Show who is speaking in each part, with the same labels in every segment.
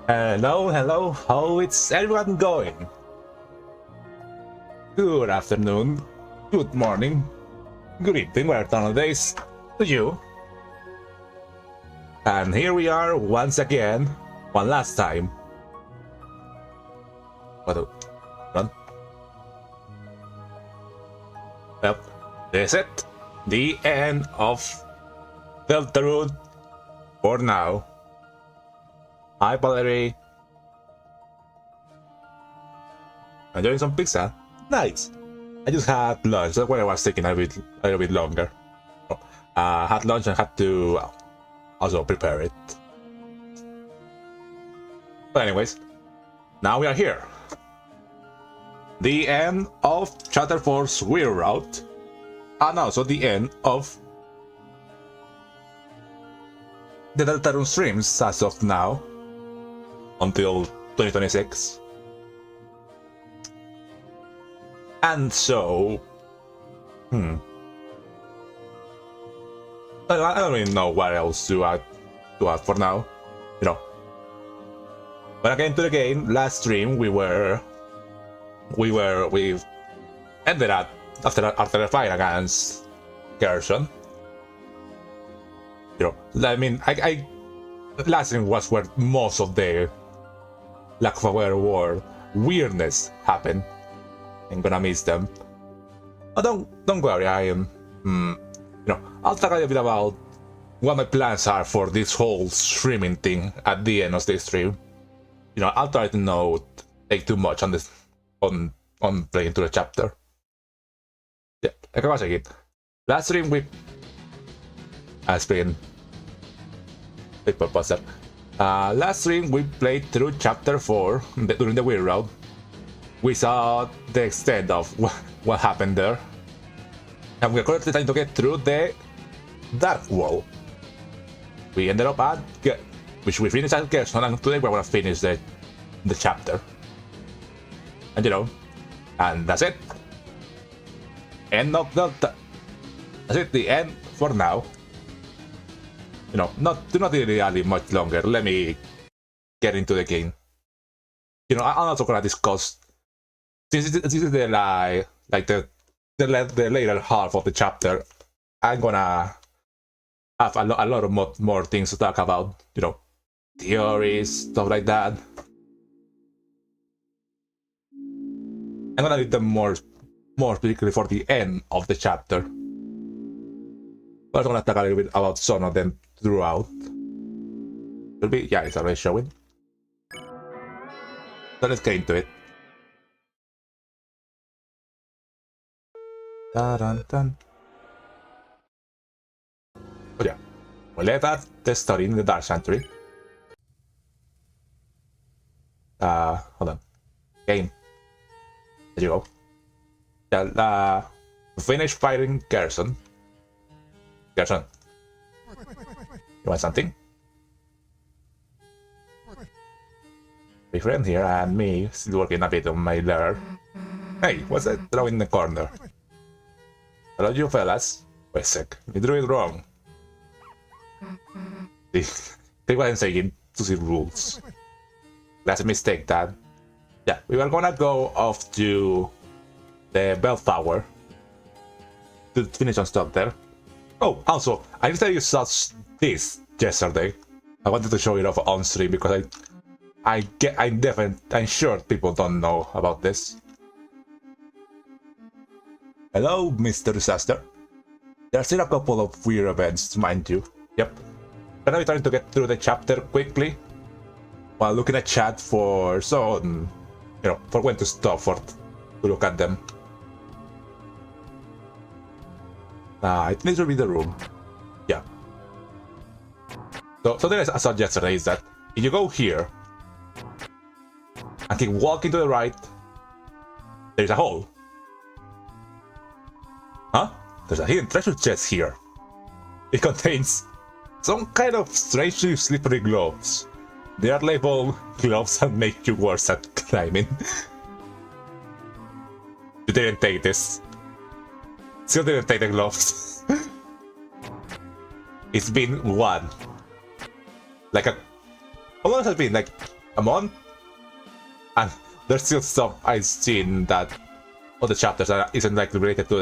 Speaker 1: Hello, how is everyone going? Good afternoon, good morning, good evening, whatever nowadays to you. And here we are once again, one last time. Run. Well, this is it. The end of Deltarune for now. Hi, Valerie. Enjoying some pizza? Nice. I just had lunch. That's why I was taking a little bit longer. Had lunch and had to also prepare it. But anyways, now we are here. The end of Chapter 4's Weird Route, and also the end of the Deltarune streams as of now, until 2026. And so, I don't really know what else to add for now. You know, when I came to the game last stream, we ended up after the fight against Gerson. You know, I mean, I last stream was where most of the lack of a better word weirdness happened. I'm gonna miss them. But don't worry, I am. You know, I'll talk a little bit about what my plans are for this whole streaming thing at the end of this stream. You know, I'll try to not take too much on this on playing through the chapter. Yeah, like I was saying, last stream we been big purpose there. Last stream we played through chapter 4 during the Weird Route. We saw the extent of what happened there, and we're currently trying to get through the Dark Wall. We ended up at which we finished at Gerson, and today we're gonna finish the chapter. And you know, and that's it. End of that's it. The end for now. You know, not really much longer. Let me get into the game. You know, I'm also gonna discuss. This is the the later half of the chapter. I'm gonna have a lot of more things to talk about. You know, theories, stuff like that. I'm gonna leave them more specifically for the end of the chapter. But I'm gonna talk a little bit about some of them throughout. Will be, yeah, it's already showing. So let's get into it. Dun. Oh yeah, we left at the study in the Dark Sanctuary. Hold on. Game. There you go. Yeah, finish fighting Gerson. Gerson, you want something? My friend here and me still working a bit on my lair. Hey, what's that throw in the corner? Hello, you fellas. Wait a sec, you drew it wrong. They weren't saying to see rules. That's a mistake, Dad. Yeah, we were gonna go off to the bell tower to finish on stuff there. Oh, also, I didn't tell you such this yesterday. I wanted to show it off on stream because I'm sure people don't know about this. Hello, Mr. Disaster. There's still a couple of weird events, mind you. Yep. But I'm trying to get through the chapter quickly while looking at chat for some, you know, for when to stop to look at them. I think this will be the room. Yeah. So the I saw yesterday is that if you go here and keep walking to the right, there's a hole. Huh? There's a hidden treasure chest here. It contains some kind of strangely slippery gloves. They are labeled gloves that make you worse at climbing. You didn't take this. Still didn't take the gloves. It's been one. Like a... How long has it been? Like a month, and there's still stuff I've seen that other chapters that isn't like related to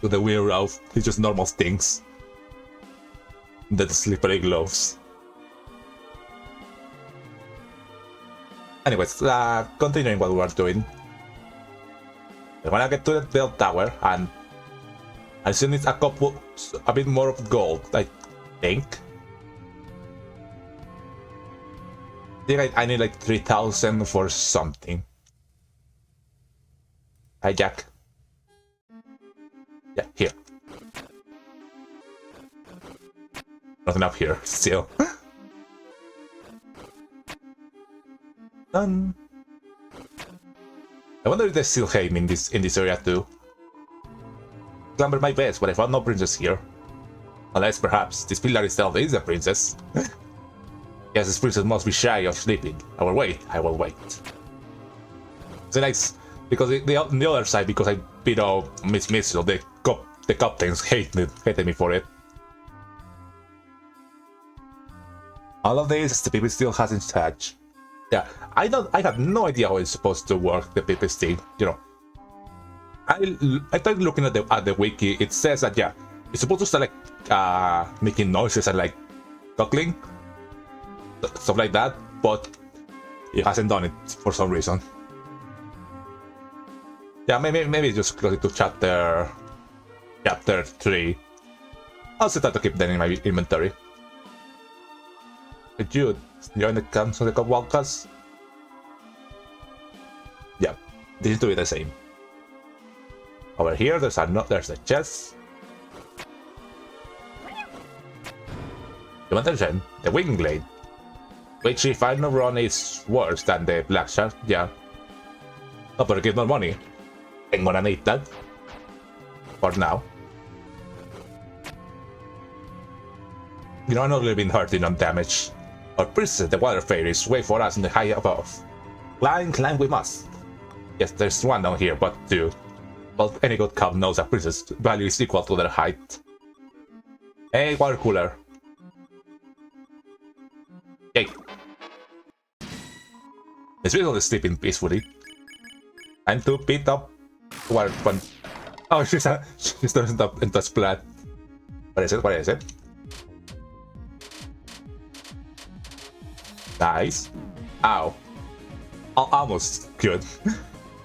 Speaker 1: the weird route. It's just normal things. The slippery gloves. Anyways, continuing what we were doing. We're gonna get to the bell tower, and I still need a bit more of gold, I think. I need like 3,000 for something. Hi, Jack. Yeah, here. Nothing up here, still. Done. I wonder if there's still Haim in this area too. Clamber my best, but I found no princess here. Unless perhaps this pillar itself is a princess. Yes, this princess must be shy of sleeping. I will wait. It's nice because on the other side, because I beat up Miss Missile, the captains hated me for it. All of this, the people still hasn't touched. Yeah, I have no idea how it's supposed to work, the people thing. You know, I tried looking at the wiki. It says that yeah, it's supposed to start like making noises and like cackling, stuff like that, but it hasn't done it for some reason. Yeah, maybe just close it to chapter 3. I'll set that to keep them in my inventory. Hey, Jude, join the camps of the Cobwalkers? Yeah, this is to be the same. Over here, there's a chest. Human attention, the wing blade, which if I'm not wrong is worse than the black shark. Yeah. Oh, but get more money. I'm gonna need that for now. You know, I'm not really been hurting on damage. Our princess, the water fairies, wait for us in the high above. Climb we must. Yes, there's one down here, but two. Well, any good cub knows a princess' value is equal to their height. Hey, water cooler. Yay. It's really sleeping peacefully. Time to beat up water one. Oh, she's turned up into a splat. What is it? Nice. Ow. Almost good.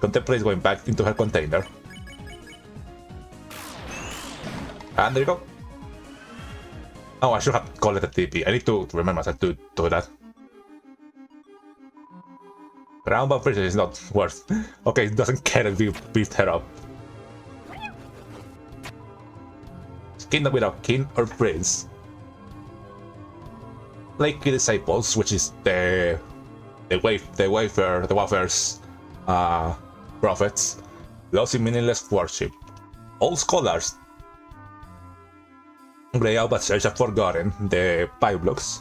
Speaker 1: Contemplate going back into her container. And there you go. Oh, I should have called it a TP. I need to remember myself to do that. Roundbound princess is not worth. Okay, it doesn't care if we beat her up. Kingdom without king or prince. Lakey disciples, which is the wafer's prophets, lost in meaningless worship. All scholars. Grey Alba Church have forgotten the pipe blocks.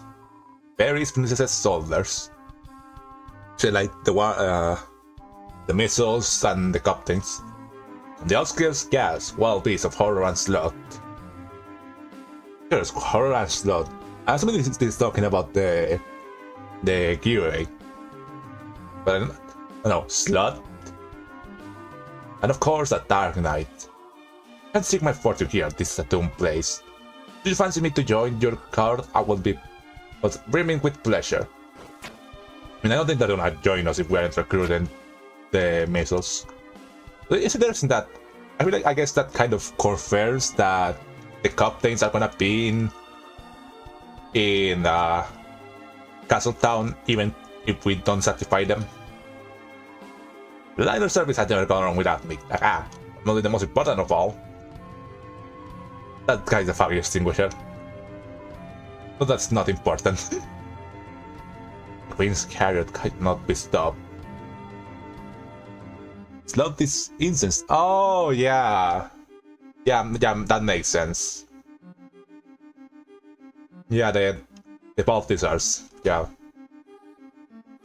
Speaker 1: Various princesses' soldiers. She like the missiles and the captains. On the outskirts, gas, wild beasts of horror and slaughter. Here's horror and slaughter. I'm assuming this is talking about the giveaway. But no, slot. And of course a dark night. Can't seek my fortune here, this is a tomb place. Do you fancy me to join your card? I will be brimming with pleasure. I mean, I don't think they're gonna join us if we aren't recruiting the missiles. But it's interesting that I guess that kind of confirms that the captains are gonna be in Castletown even if we don't satisfy them. The liner service had never gone wrong without me. Not the most important of all. That guy's a fire extinguisher. But that's not important. The Queen's chariot cannot be stopped. Slot this incense. Oh yeah. Yeah, that makes sense. Yeah, the Balthazars. Yeah.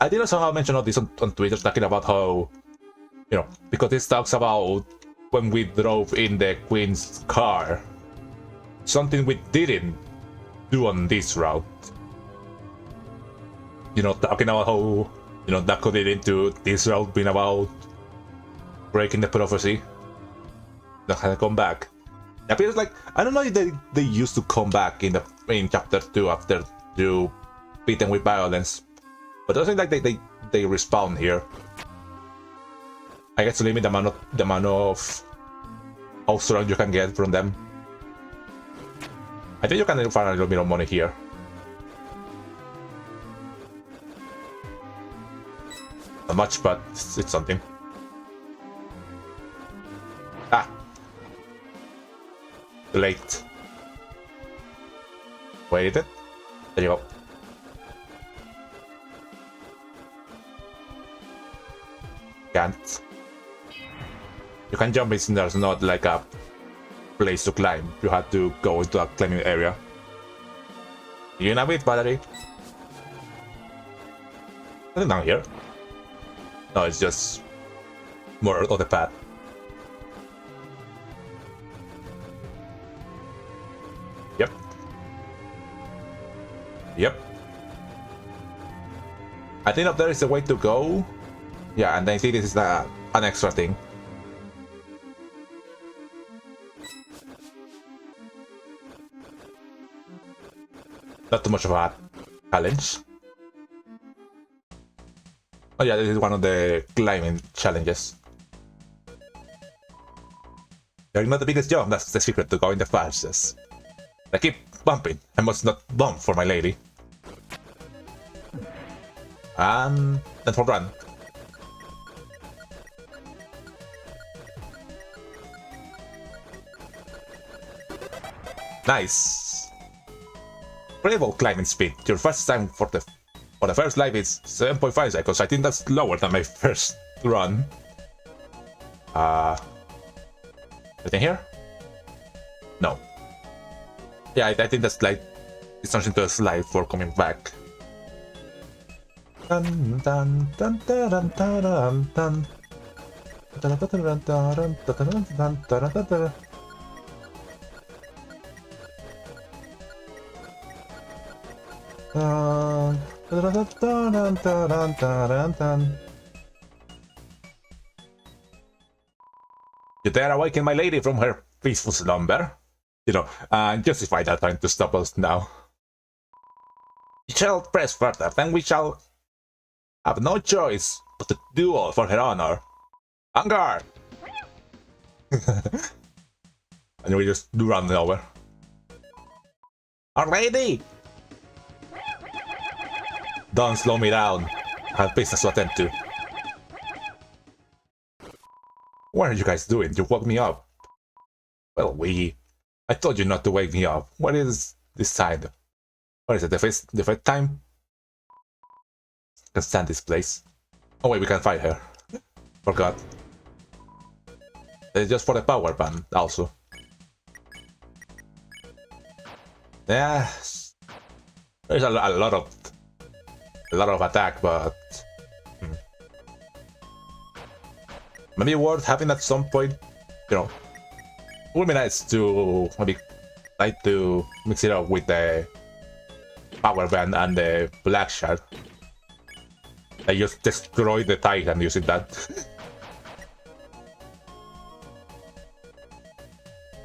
Speaker 1: I did somehow mention all this on Twitter, talking about how, you know, because this talks about when we drove in the Queen's car. Something we didn't do on this route. talking about how, that could lead into this route being about breaking the prophecy. Not gonna come back. It feels like, I don't know if they used to come back in chapter 2 after you beat them with violence, but it doesn't like they respawn here. I guess to limit the amount of how strong you can get from them. I think you can find a little bit of money here. Not much, but it's something. Ah! Too late. Wait it. There you go. Can't. You can jump in, there's not like a place to climb. You have to go into a climbing area. You know it, battery? Nothing down here. No, it's just more of the path. Yep. Yep. I think up there is the way to go. Yeah, and I think this is an extra thing. Not too much of a challenge. Oh yeah, this is one of the climbing challenges. You're not the biggest jump, that's the secret to going the fastest. I keep bumping, I must not bump for my lady. And then for run. Nice. Incredible climbing speed. Your first time for the first life is 7.5 seconds. I think that's lower than my first run. Anything here? No. Yeah, I think that's like it's something to a slide for coming back. Dun dun dun dun dun dun dun. You dare awaken my lady from her peaceful slumber? And justify that trying to stop us now. You shall press further, then we shall have no choice but to duel for her honor. On guard! And we just do run over. Our lady! Don't slow me down. I have business to attend to. What are you guys doing? You woke me up. Well, I told you not to wake me up. What is this side? What is it? The first time? I can stand this place. Oh wait, we can fight her. Forgot. It's just for the power band, also. Yeah, there's a lot of attack, but maybe worth having at some point. It would be nice to maybe try to mix it up with the power band and the black shard. I just destroy the Titan using that.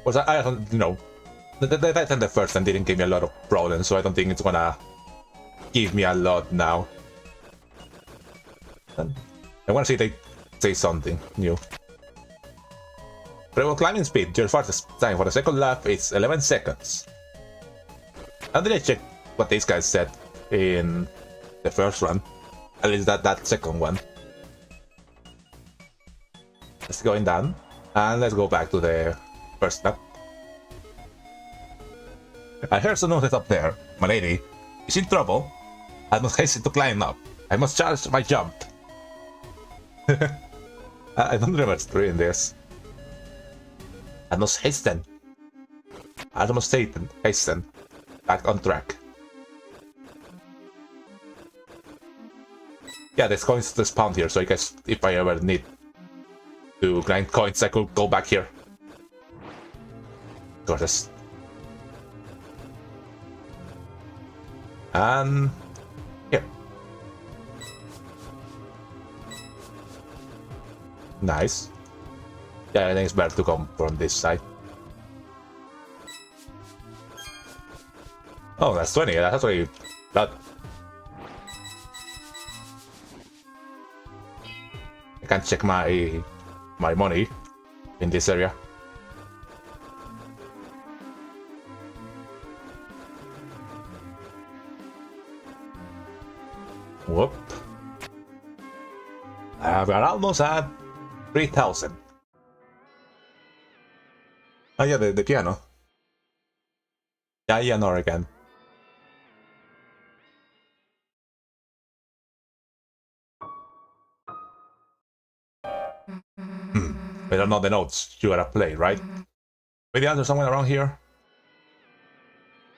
Speaker 1: Was I don't the Titan the first time didn't give me a lot of problems, so I don't think it's gonna give me a lot now. I wanna see if they say something new. Incredible climbing speed. Your fastest time for the second lap is 11 seconds. And then I check what these guys said in the first run. At least that second one. Let's go down. And let's go back to the first lap. I heard some noise up there. My lady is in trouble. I must hasten to climb up. I must charge my jump. I don't remember doing this. I must hasten. I must hasten. Back on track. Yeah, there's coins to spawn here, so I guess if I ever need to grind coins, I could go back here. Gorgeous. And here. Nice. Yeah, I think it's better to come from this side. Oh, that's 20. That's actually that. I can check my money in this area. Whoop. We're almost at 3,000. Oh yeah, the piano. Yeah, no, again. We don't know the notes you gotta play, right? Maybe there's someone around here.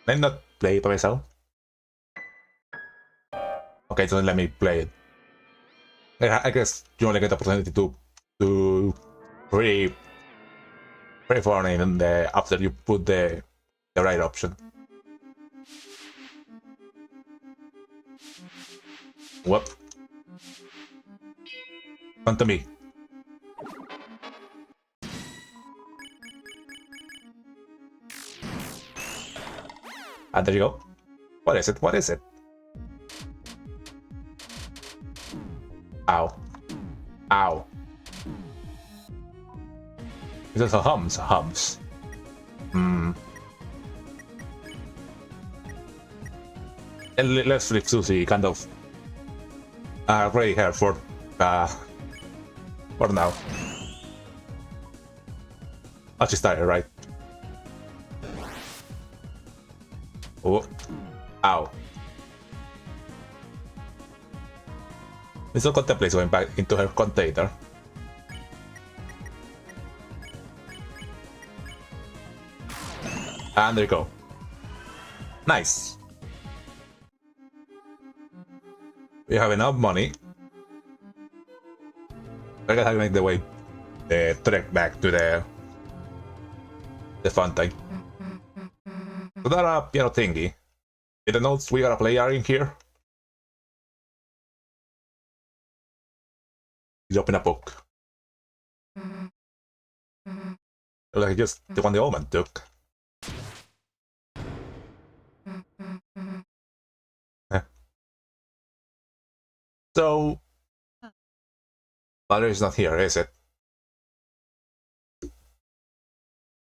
Speaker 1: Let me not play it by myself. Okay, so let me play it. I guess you only get the opportunity to pre for it and after you put the right option. Whoop. Come to me. And there you go. What is it? What is it? Ow. Ow. It's just a hums. Hmm. And let's leave Susie kind of gray hair for now. Oh, she's tired, right? Oh. Ow. We still contemplates going back into her container. And there you go. Nice. We have enough money. I gotta make the way the trek back to the fountain. So that piano thingy. The notes we gotta play are in here. He's open a book. Like just the one the old man took. So Valerie is not here, is it?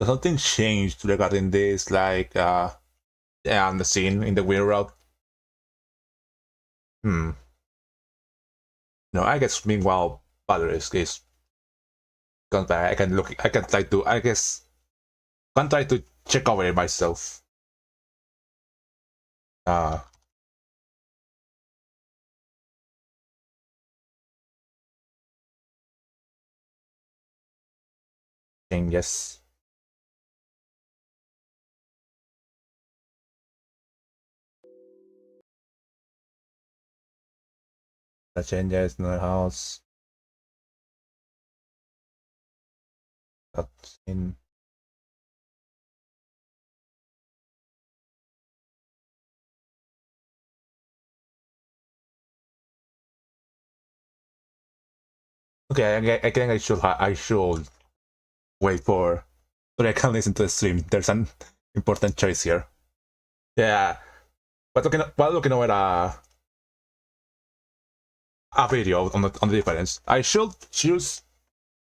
Speaker 1: Something changed regarding this, like yeah, on the scene in the weird route. No, I guess meanwhile Valerie is gone back. I can look. I can try to. I guess can try to check over it myself. Yes. The changes in the house. That's in. Okay, I think I should wait for so I can listen to the stream. There's an important choice here. Yeah, but while looking over a video on the difference, I should choose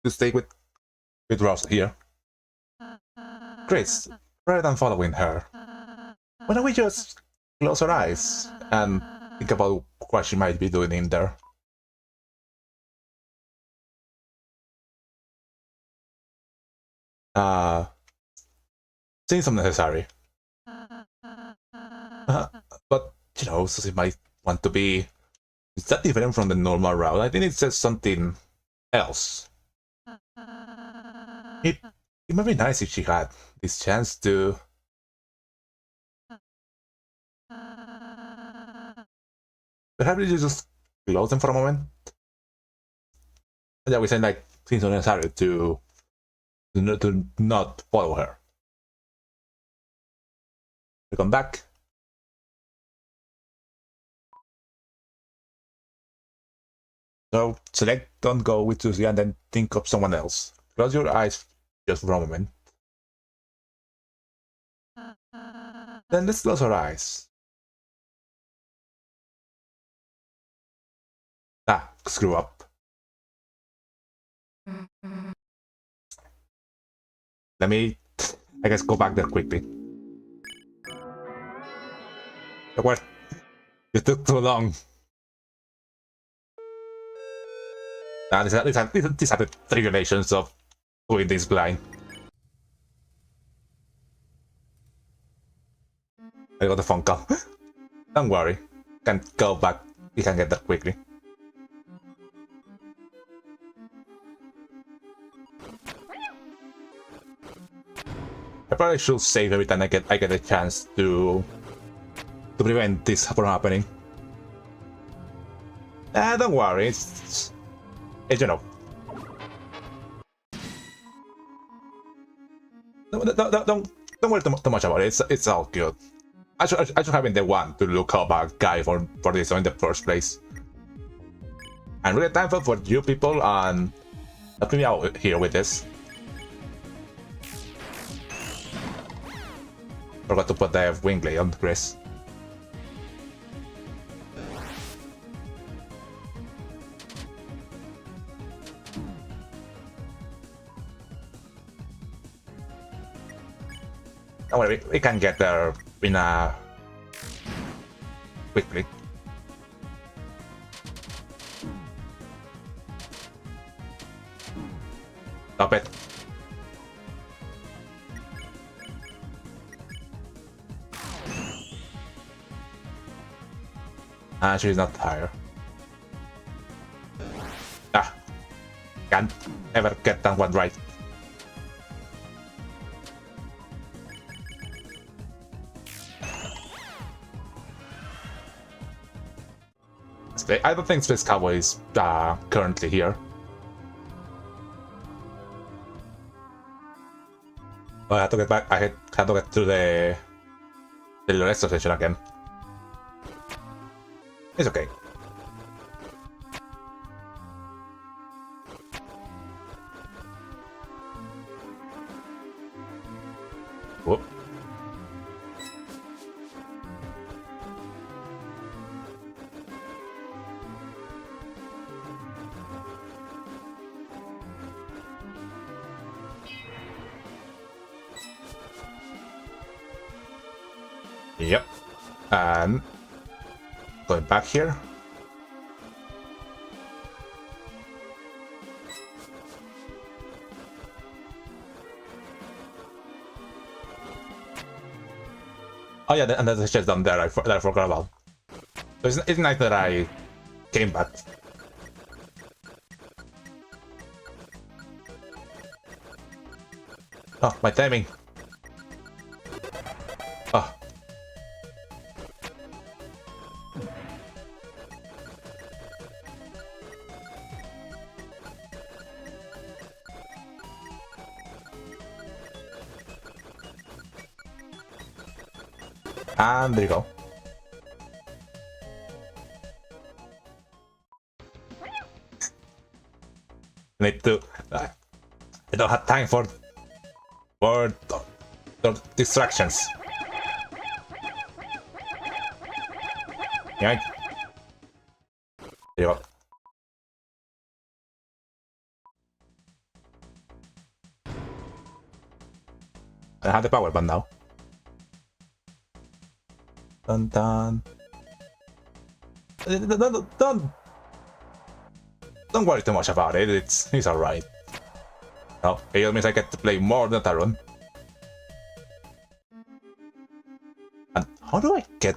Speaker 1: to stay with Ross here. Chris, rather than following her, why don't we just close our eyes and think about what she might be doing in there? Seems unnecessary. But, you know, Susie might want to be... Is that different from the normal route? I think it says something else. It might be nice if she had this chance to... Perhaps you just close them for a moment? Yeah, we said like, seems unnecessary to not follow her. We come back. So select don't go with Susie and then think of someone else. Close your eyes just for a moment. Then let's close our eyes. Ah, screw up. Let me, I guess, go back there quickly. What? You took too long. These are the tribulations of doing this blind. I got a phone call. Don't worry. Can go back. We can get that quickly. I probably should save every time I get a chance to prevent this from happening. Don't worry. It's you know. Don't worry too much about it. It's all good. I should have been the one to look up a guy for this in the first place. I'm really thankful for you people and helping me out here with this. Forgot to put the wing blade on Chris. Don't worry, we can get there in a quickly. Stop it. She's not tired. Ah, can't ever get that one right. I don't think Space Cowboy is currently here. Oh, I have to get back. I had to get to the rest station again. It's okay. Whoop. Yep. And going back here. Oh yeah, and there's a chest down there that I forgot about. So it's nice that I came back. Oh, my timing. Oh. And there you go. Need to. I don't have time for distractions. Yeah. There you go. I have the power button now. Dun dun. Don't worry too much about it. It's alright. Oh, it means I get to play more Deltarune. And how do I get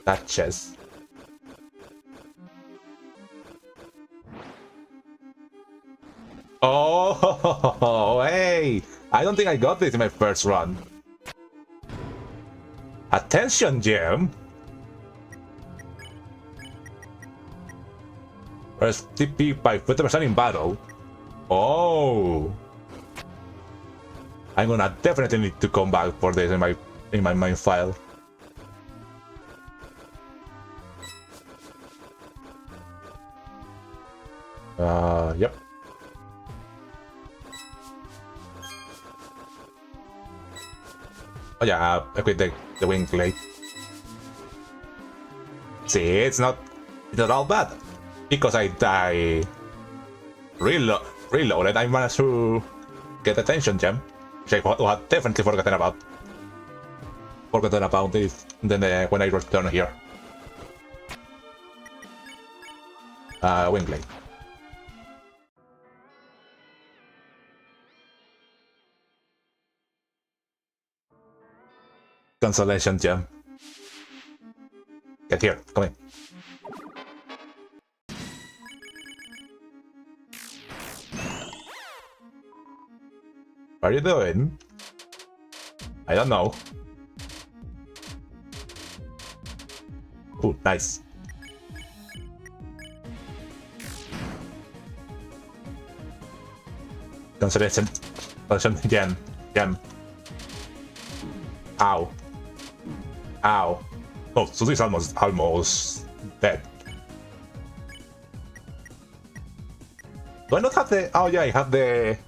Speaker 1: that chest? Oh, hey! I don't think I got this in my first run. Attention, gem! Press TP by 50% in battle. Oh! I'm gonna definitely need to come back for this in my main file. Oh yeah, equip the wing blade. See, it's not all bad. Because I reloaded, I managed to get attention gem, which I had definitely forgotten about. Forgotten about it then when I return here. Wing blade. Consolation gem. Get here, come in. What are you doing? I don't know. Ooh, nice. Consolation gem. Ow. Ow. Oh, so this is almost dead. Do I not have the... Oh yeah, I have the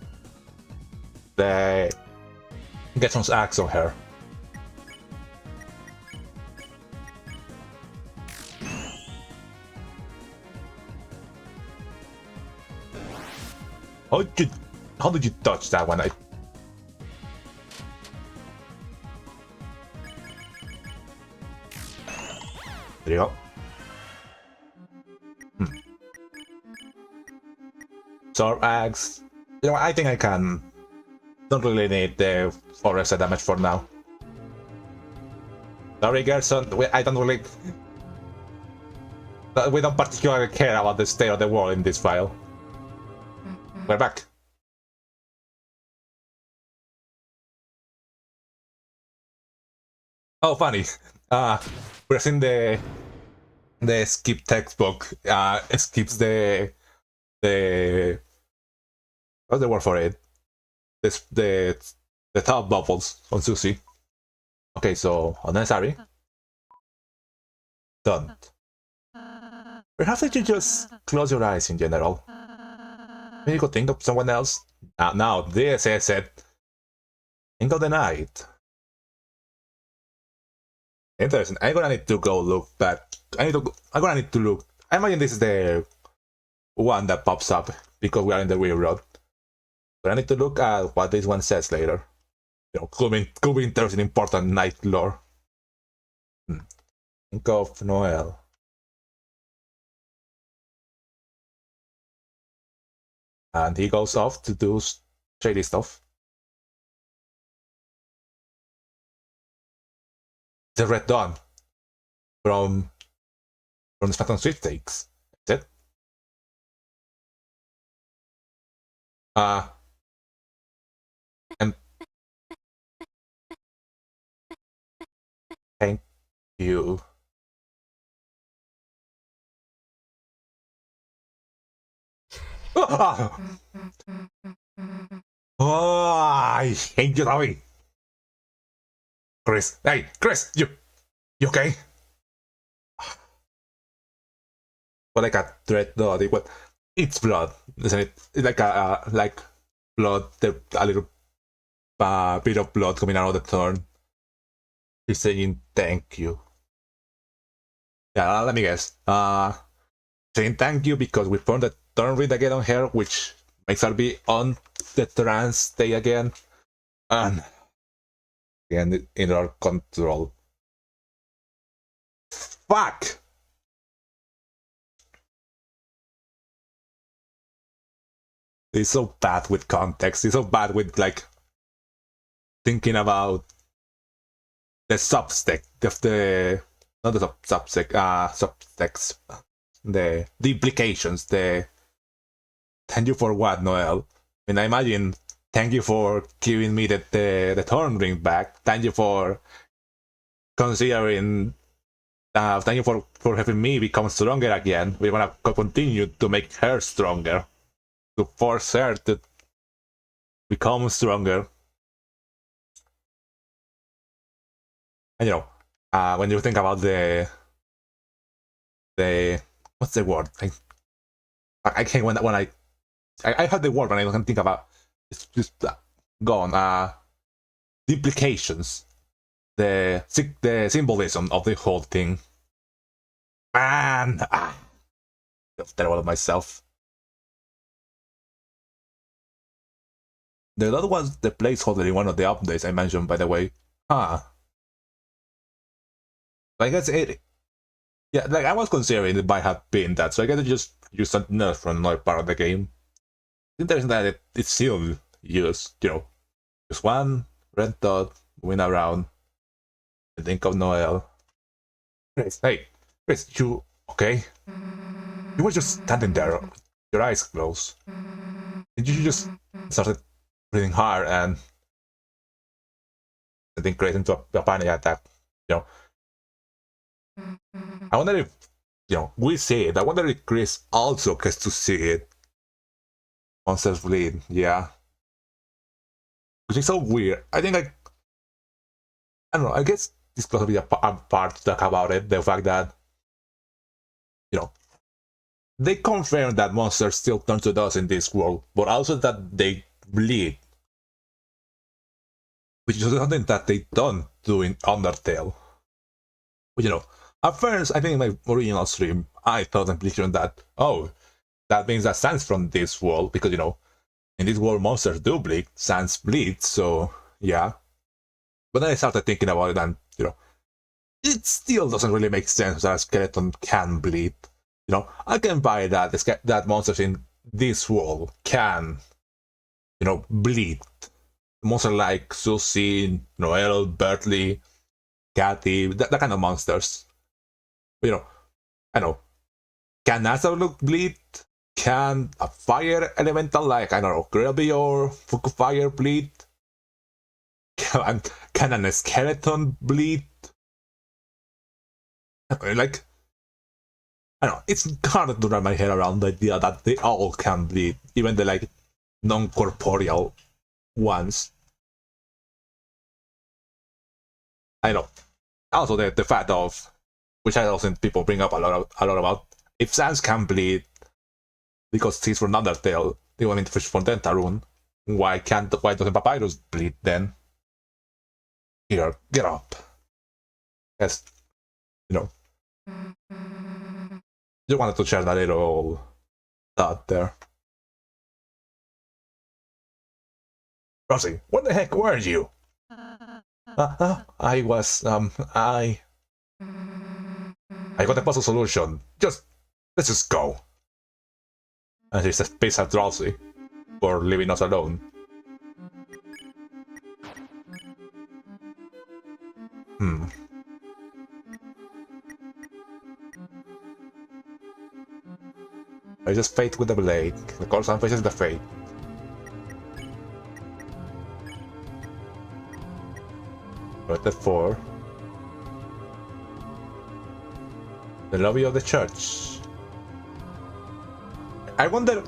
Speaker 1: Getson's axe on her. How did you touch that one? There you go. Sword axe. You know, I think I can. Don't really need the forest damage for now. Sorry, Gerson. I don't really. We don't particularly care about the state of the world in this file. We're back. Oh, funny. We're seeing the skip textbook. Skips the what's the word for it? The top bubbles on Susie. Okay, so unnecessary. Don't. Perhaps you should just close your eyes in general. Maybe you could think of someone else. Now this is it. Think of the night. Interesting. I'm gonna need to go look back. I'm gonna need to look. I imagine this is the one that pops up because we are in the real road. But I need to look at what this one says later. You know, could be interesting, important night lore. Think of Noelle. And he goes off to do shady stuff. The Red Dawn from the Smackdown sweepstakes. That's it. And thank you. Oh, I hate you, Tommy. Chris, hey, Chris, you okay? But like a dread dot, it's blood, isn't it? It's like like blood, a little bit of blood coming out of the thorn. He's saying thank you. Yeah, let me guess. Saying thank you because we found the thorn ring again on her, which makes her be on the trance state again, and again in our control. Fuck! It's so bad with context. It's so bad with like thinking about the subtext of the not the subtext, the implications. The thank you for what, Noelle? I mean, I imagine thank you for giving me the thorn ring back. Thank you for considering. Thank you for having me become stronger again. We wanna continue to make her stronger, to force her to become stronger. And you know, when you think about the what's the word? I can't when I heard the word, but I can't think about it's just gone. The implications the symbolism of the whole thing. Man, I feel terrible of myself. The other one's the placeholder in one of the updates I mentioned, by the way. Huh. I guess it. Yeah, like I was considering it might have been that, so I guess I just use something else from another part of the game. It's interesting that it's still used, just one red dot moving around. I think of Noelle. Chris, hey, Chris, you okay? You were just standing there, your eyes closed. And you just started breathing hard and I think creating into a panic attack. I wonder if we see it. I wonder if Chris also gets to see it. Monsters bleed, yeah. Which is so weird. I think I don't know. I guess this could be a part to talk about it. The fact that they confirm that monsters still turn to dust in this world, but also that they bleed, which is something that they don't do in Undertale. But, at first, I think in my original stream, I thought and pictured that, oh, that means that Sans from this world, because, in this world monsters do bleed, Sans bleeds, so, yeah. But then I started thinking about it and, it still doesn't really make sense that a skeleton can bleed. I can buy that monsters in this world can, bleed. Monsters like Susie, Noelle, Bertley, Cathy, that kind of monsters. But, I know. Can Azaluk bleed? Can a fire elemental like, I don't know, Grubby or Fire bleed? Can a skeleton bleed? Like, I don't know, it's hard to wrap my head around the idea that they all can bleed, even the like non-corporeal ones. I know. Also, the fact of, which I also think people bring up a lot about, if Sans can bleed because he's from Undertale, they want to fish from Deltarune, why doesn't Papyrus bleed then? Here, get up. Yes, just wanted to share that little thought there. Rosie, what the heck were you? I was, I got a puzzle solution. Let's just go. And she says, peace out, Rosie, for leaving us alone. I just fate with the blade. The course I'm faces the fate. Rated 4. The lobby of the church. I wonder.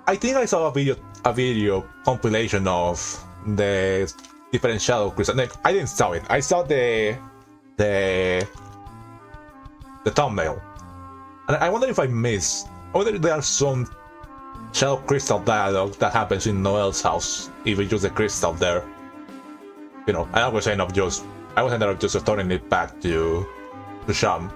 Speaker 1: I think I saw a video compilation of the different shadow crystals. I didn't saw it. I saw the thumbnail, and I wonder if I missed. I wonder if there are some shadow crystal dialogue that happens in Noelle's house if we use the crystal there. I was ended up just returning it back to Sham.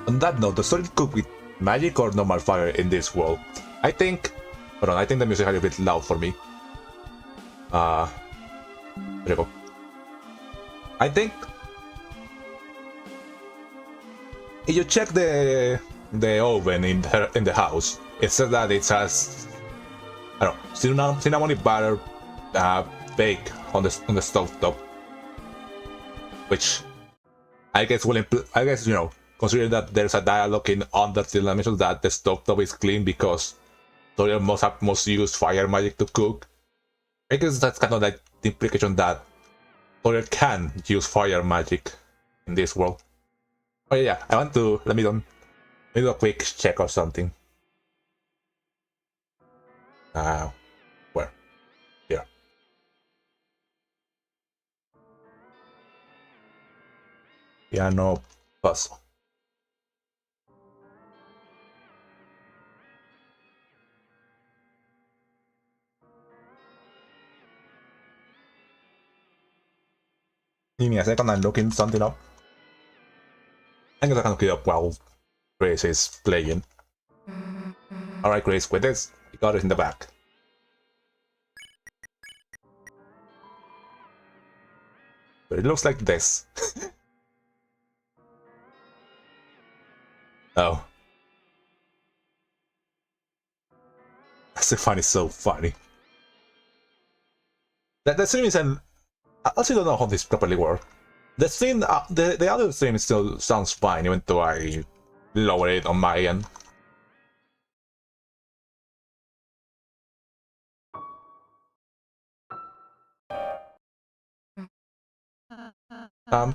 Speaker 1: On that note, the story could be magic or normal fire in this world. I think. Hold on, I think the music is a bit loud for me. There you go. I think if you check the oven in the house, it says that it has, I don't know, cinnamon butter bake on the stovetop, which I guess considering that there's a dialogue in Undertale that mentions that the stovetop is clean because Toriel must use fire magic to cook. I guess that's kind of like the implication that Toriel can use fire magic in this world. Oh yeah, I want to let me do a quick check or something. Where? Here. Piano puzzle. Give me a second, I'm looking something up. I'm gonna look it up while Grace is playing. Alright, Grace, with this, you got it in the back. But it looks like this. Oh. Stefan is so funny. The stream is an... I actually don't know how this properly works. The stream, the other stream still sounds fine, even though I lower it on my end.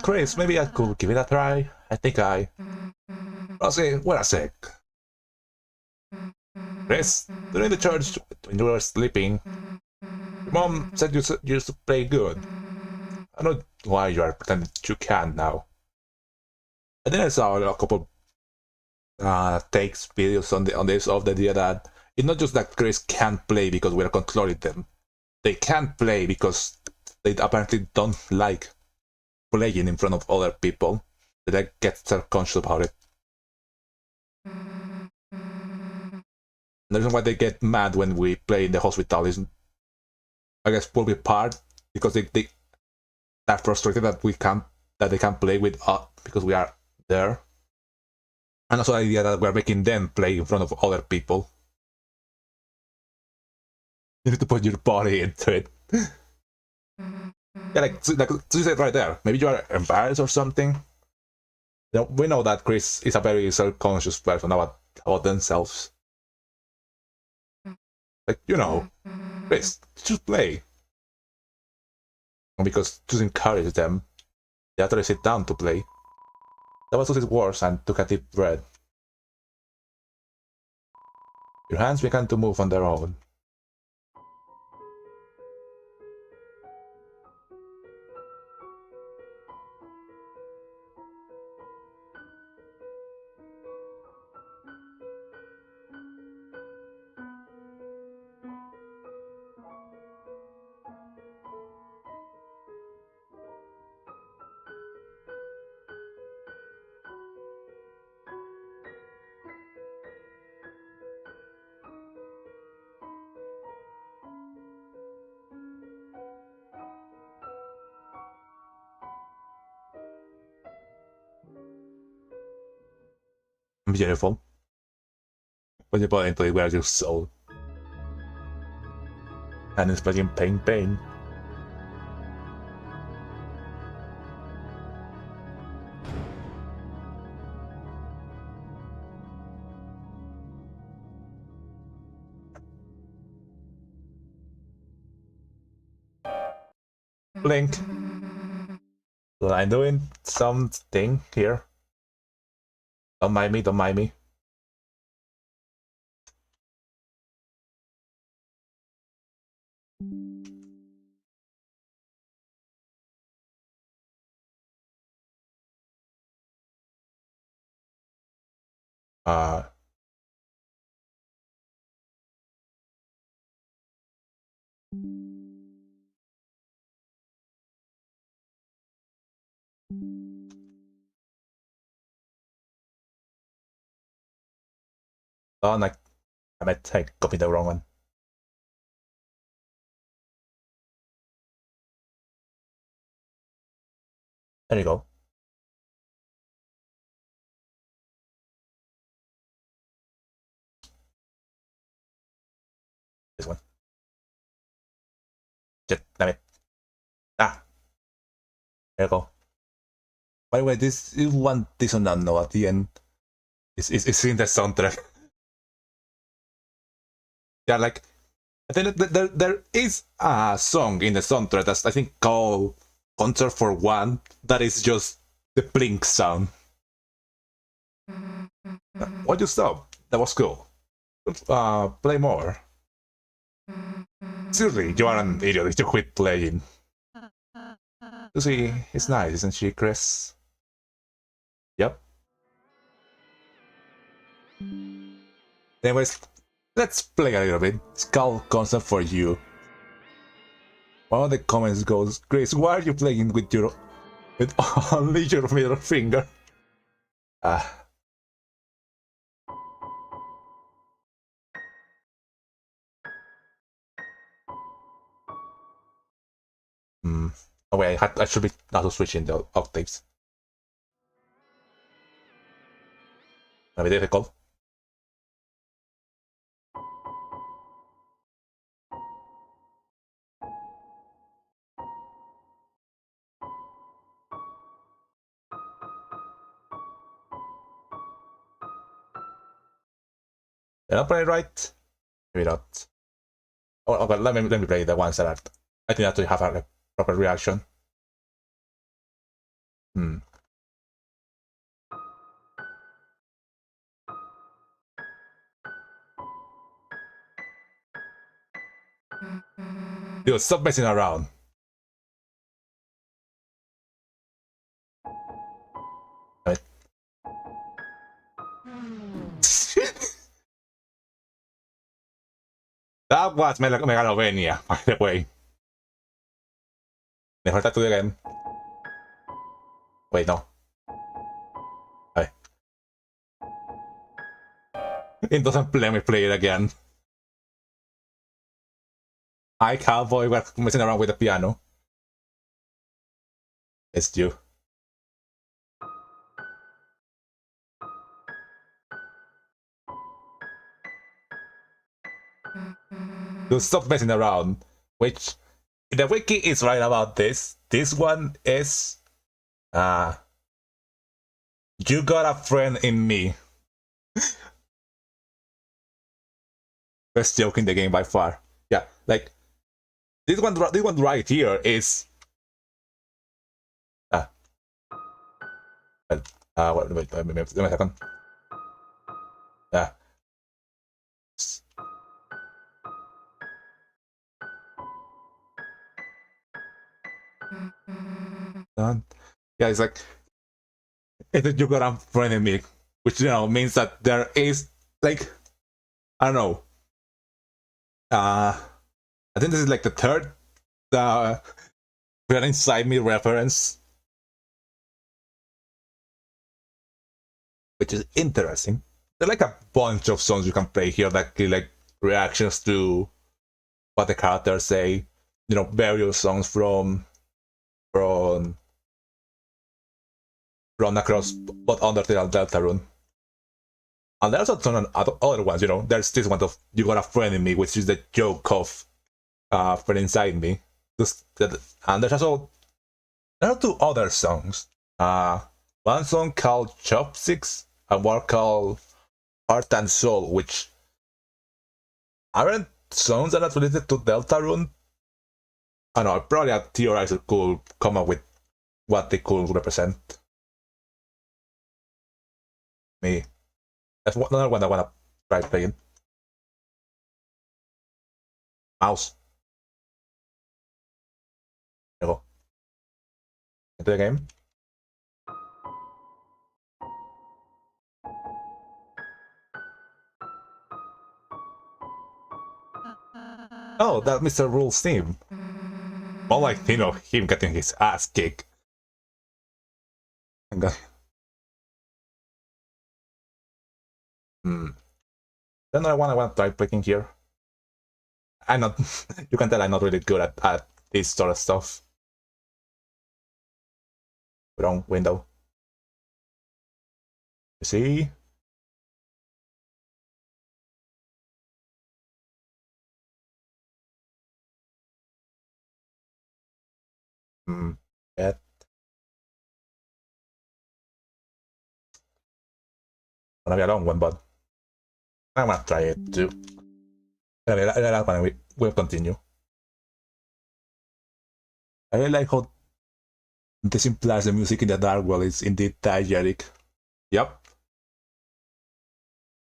Speaker 1: Chris, maybe I could give it a try. I think I'll say, wait a sec. Chris, during the church, when you were sleeping, your mom said you used to play good. I don't know why you are pretending you can now. And then I saw a couple takes videos on this of the idea that it's not just that Chris can't play because we're controlling them. They can't play because they apparently don't like playing in front of other people. They get self-conscious about it. The reason why they get mad when we play in the hospital is, I guess, will be part because they are frustrated that they can't play with us because we are there, and also the idea that we're making them play in front of other people. You need to put your body into it. Yeah, like you said right there. Maybe you are embarrassed or something. You know, we know that Chris is a very self-conscious person about themselves. Like, you know, Chris, just play. And because just encourage them, they actually sit down to play. That was his words and took a deep breath. Your hands began to move on their own. Beautiful. When you put into it, where's your soul? And it's playing pain. Blink. So I'm doing something here. Don't mind me, don't mind me. Oh, I might take copy the wrong one. There you go. This one. Just damn it. Ah, there you go. By the way, this is one dissonant note at the end. It's in the soundtrack. Yeah, like I think there is a song in the soundtrack that's I think called Concert for One that is just the blink sound. Why'd you stop? That was cool. Play more. Seriously, you are an idiot if you quit playing. Lucy is nice, isn't she, Chris? Yep. Anyways, let's play a little bit. Skull Concert for You. One of the comments goes, Chris, why are you playing with your With only your middle finger. Ah. Oh wait, I should be also switching the octaves. Maybe difficult. Did I play it right? Maybe not. Oh, okay, let me play the ones that are, I think I have to have a proper reaction. Hmm. Dude, stop messing around. Right. That was Megalovania, by the way. Never try to do it again. Wait, no. Okay. It doesn't let me play it again. I cowboy were messing around with the piano. It's you. Dude, stop messing around. Which the wiki is right about this. This one is you got a friend in me. Best joke in the game by far. Yeah, like this one right here is uh wait a second. Yeah. Yeah, it's like if you got a friend in me, which means that there is like I don't know. I think this is like the third friend inside me reference, which is interesting. There's like a bunch of songs you can play here that give like reactions to what the characters say. Various songs from from across both Undertale and Deltarune. And there's also some other ones, There's this one of You Got a Friend in Me, which is the joke of Friend Inside Me. And there are two other songs. One song called Chopsticks and one called Heart and Soul, which aren't songs that are related to Deltarune. I know, probably a theorizer could come up with what they could represent. Me. That's another one I want to try playing. Mouse. There you go. Into the game. Oh, that Mr. Rule's team. More like, him getting his ass kicked. Hmm. Then I want to try playing here. I'm not. You can tell I'm not really good at this sort of stuff. Wrong window. You see? Hmm. Yeah. Gonna be a long one, but I'm gonna try it too. Anyway, that one we'll continue. I really like how this implies the music in the dark world is indeed diegetic. Yep.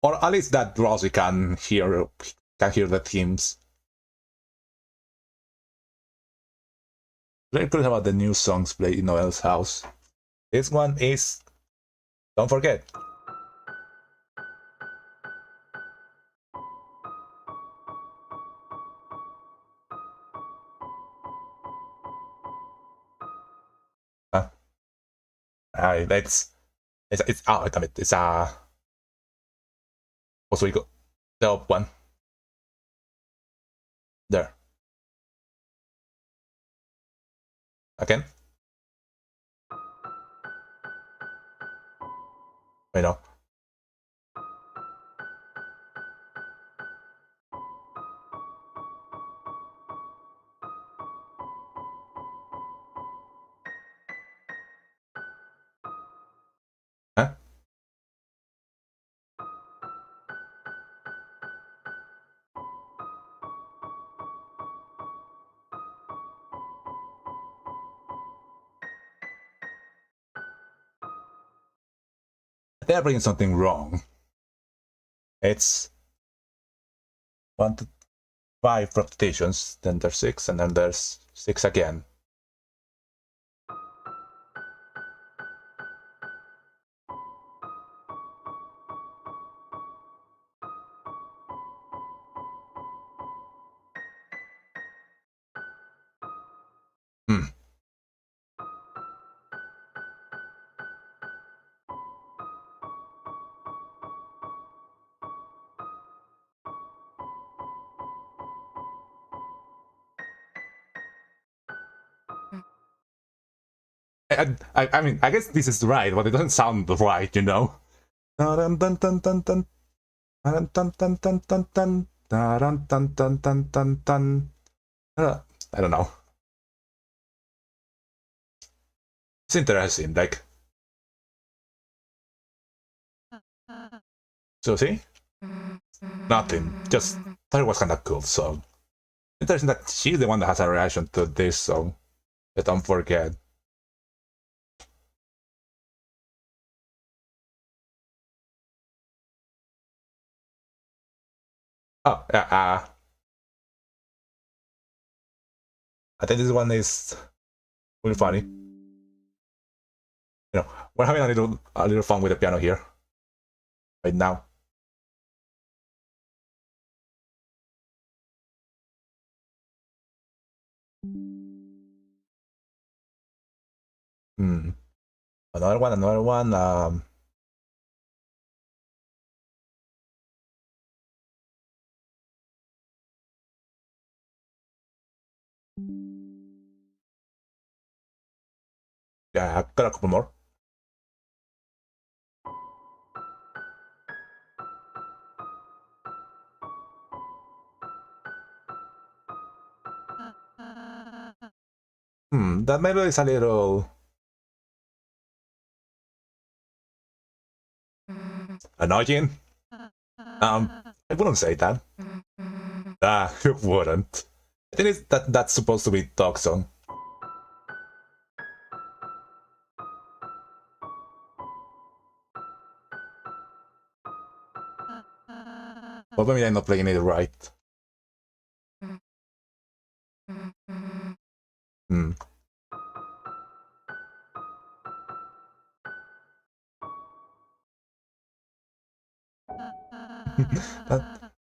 Speaker 1: Or at least that Rosie can hear the themes. Very curious about the new songs played in Noelle's house. This one is Don't Forget. It's oh damn it, it's also we go the up one. There. Again. Wait no. Huh? They're bringing something wrong. It's 1 to 5 repetitions, then there's 6, and then there's 6 again. Hmm. I mean, I guess this is right, but it doesn't sound right, you know? Dun dun dun dun dun dun dun dun dun dun dun dun dun dun dun dun dun. I don't know. It's interesting, like. So see? Nothing. Just thought it was kinda cool, so. Interesting that she's the one that has a reaction to this song. That don't forget. Oh, yeah, I think this one is really funny. You know, we're having a little fun with the piano here. Right now. Hmm. Another one. Yeah, I've got a couple more. That melody is a little annoying. I wouldn't say that. You wouldn't. I think that's supposed to be dog song. But maybe I'm not playing it right. Hmm.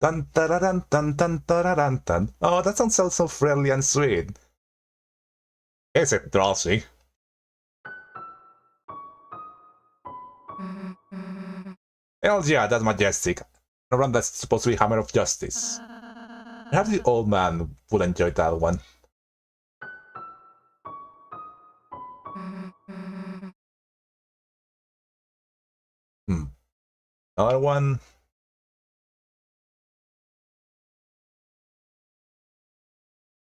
Speaker 1: Dun, dun, dun, dun, dun, dun, dun. Oh, that sounds so friendly and sweet. Is it, Drowsy? Hell yeah, that's majestic. A run that's supposed to be Hammer of Justice. Perhaps the old man would enjoy that one. Another one.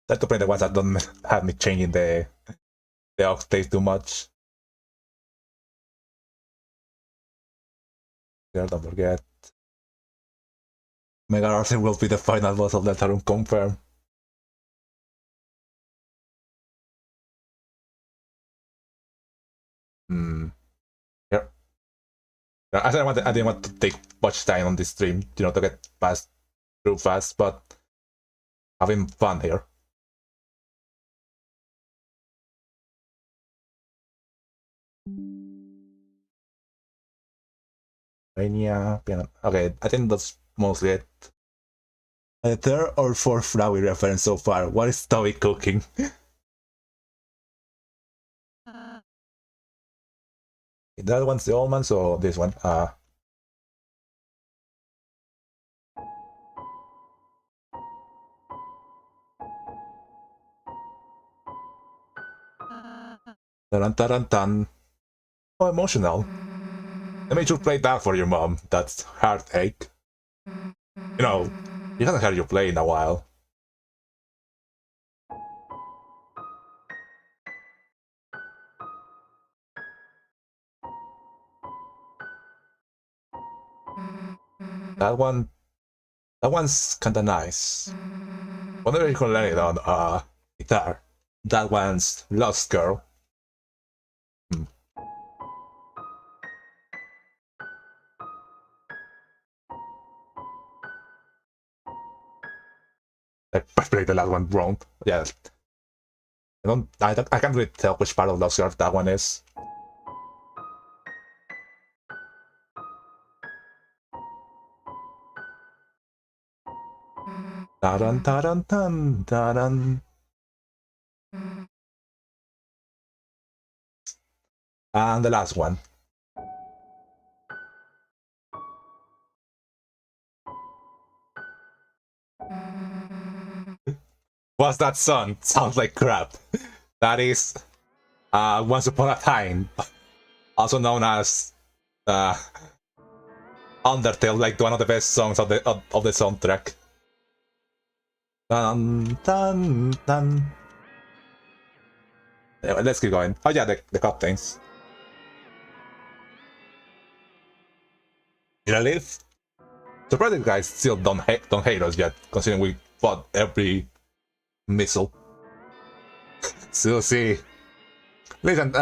Speaker 1: Try to play the ones that don't have me changing the octave too much. There, don't forget. Mega Arsen will be the final boss of Deltarune, confirm. Here. I didn't want to take much time on this stream, you know, to get past through fast, but having fun here. Mania, piano. Okay, I think that's mostly it. A third or fourth Flowey reference so far. What is Toby cooking? That one's the old one, so this one. Taran, taran, tan. Oh, emotional. I made you play that for your mom. That's heartache. You know, she hasn't heard you play in a while. That one, that one's kinda nice. Wonder if you can learn it on guitar. That one's Lost Girl. Hmm. I played the last one wrong. Yeah, I can't really tell which part of Lost Girl that one is. Taran, taran, tan, taran. And the last one. What's that song? Sounds like crap. That is Once Upon a Time, also known as Undertale, like one of the best songs of the soundtrack. Dun, dun, dun. Anyway, let's keep going. Oh yeah, the captains. Did I live? Surprised the guys still don't hate us yet, considering we fought every missile. Still see. Listen,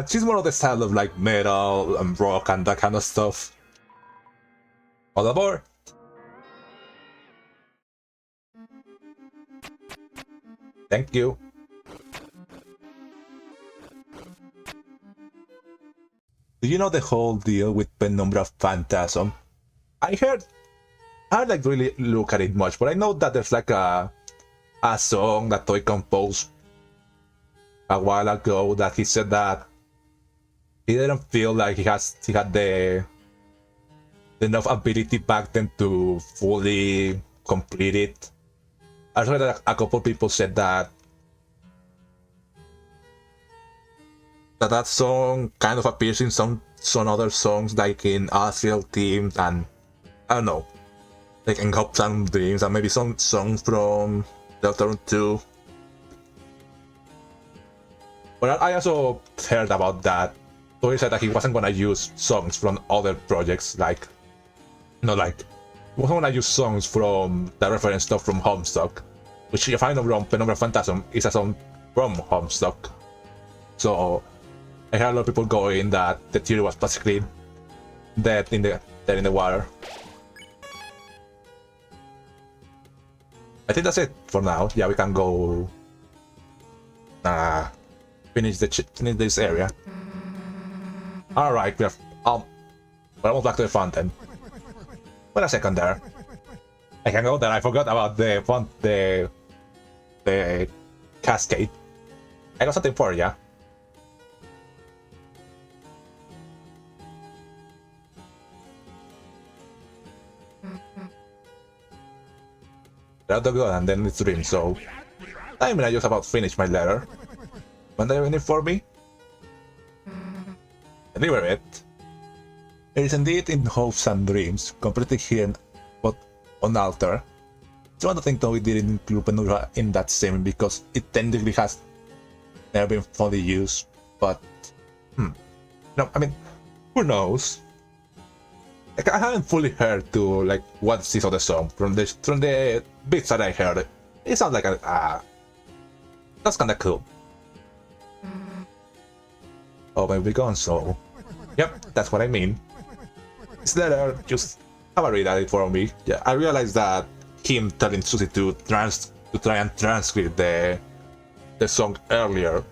Speaker 1: she's more of the style of like metal and rock and that kind of stuff. All aboard! Thank you. Do you know the whole deal with Penumbra Phantasm? I like really look at it much, but I know that there's like a song that Toy composed a while ago that he said that he didn't feel like he had the enough ability back then to fully complete it. I heard that a couple people said that that song kind of appears in some other songs, like in Astral Teams and I don't know, like in Hopes and Dreams, and maybe some songs from Deltarune 2. But I also heard about that. So he said that he wasn't gonna use songs from other projects, like he wasn't gonna use songs from the reference stuff from Homestuck, which if I'm not wrong, Penumbra Phantasm is a song from Homestuck. So I heard a lot of people going that the theory was basically dead in the water. I think that's it for now. Yeah, we can go finish this area. Alright, we're almost back to the fountain. Wait a second there. I can go there. I forgot about the cascade. I got something for ya. Out the gun and then it's dream, so I mean I just about finished my letter. When they waiting for me? Deliver it. It is indeed in hopes and dreams, completely hidden but on altar. It's one of the things that we didn't include Penumbra in that same because it technically has never been fully used, but no, I mean, who knows? Like, I haven't fully heard to like what is of the song from the bits that I heard. It sounds like that's kinda cool. Oh, maybe gone so. Yep, that's what I mean. This letter, just have a read at it for me. Yeah, I realized that him telling Susie to try and transcribe the song earlier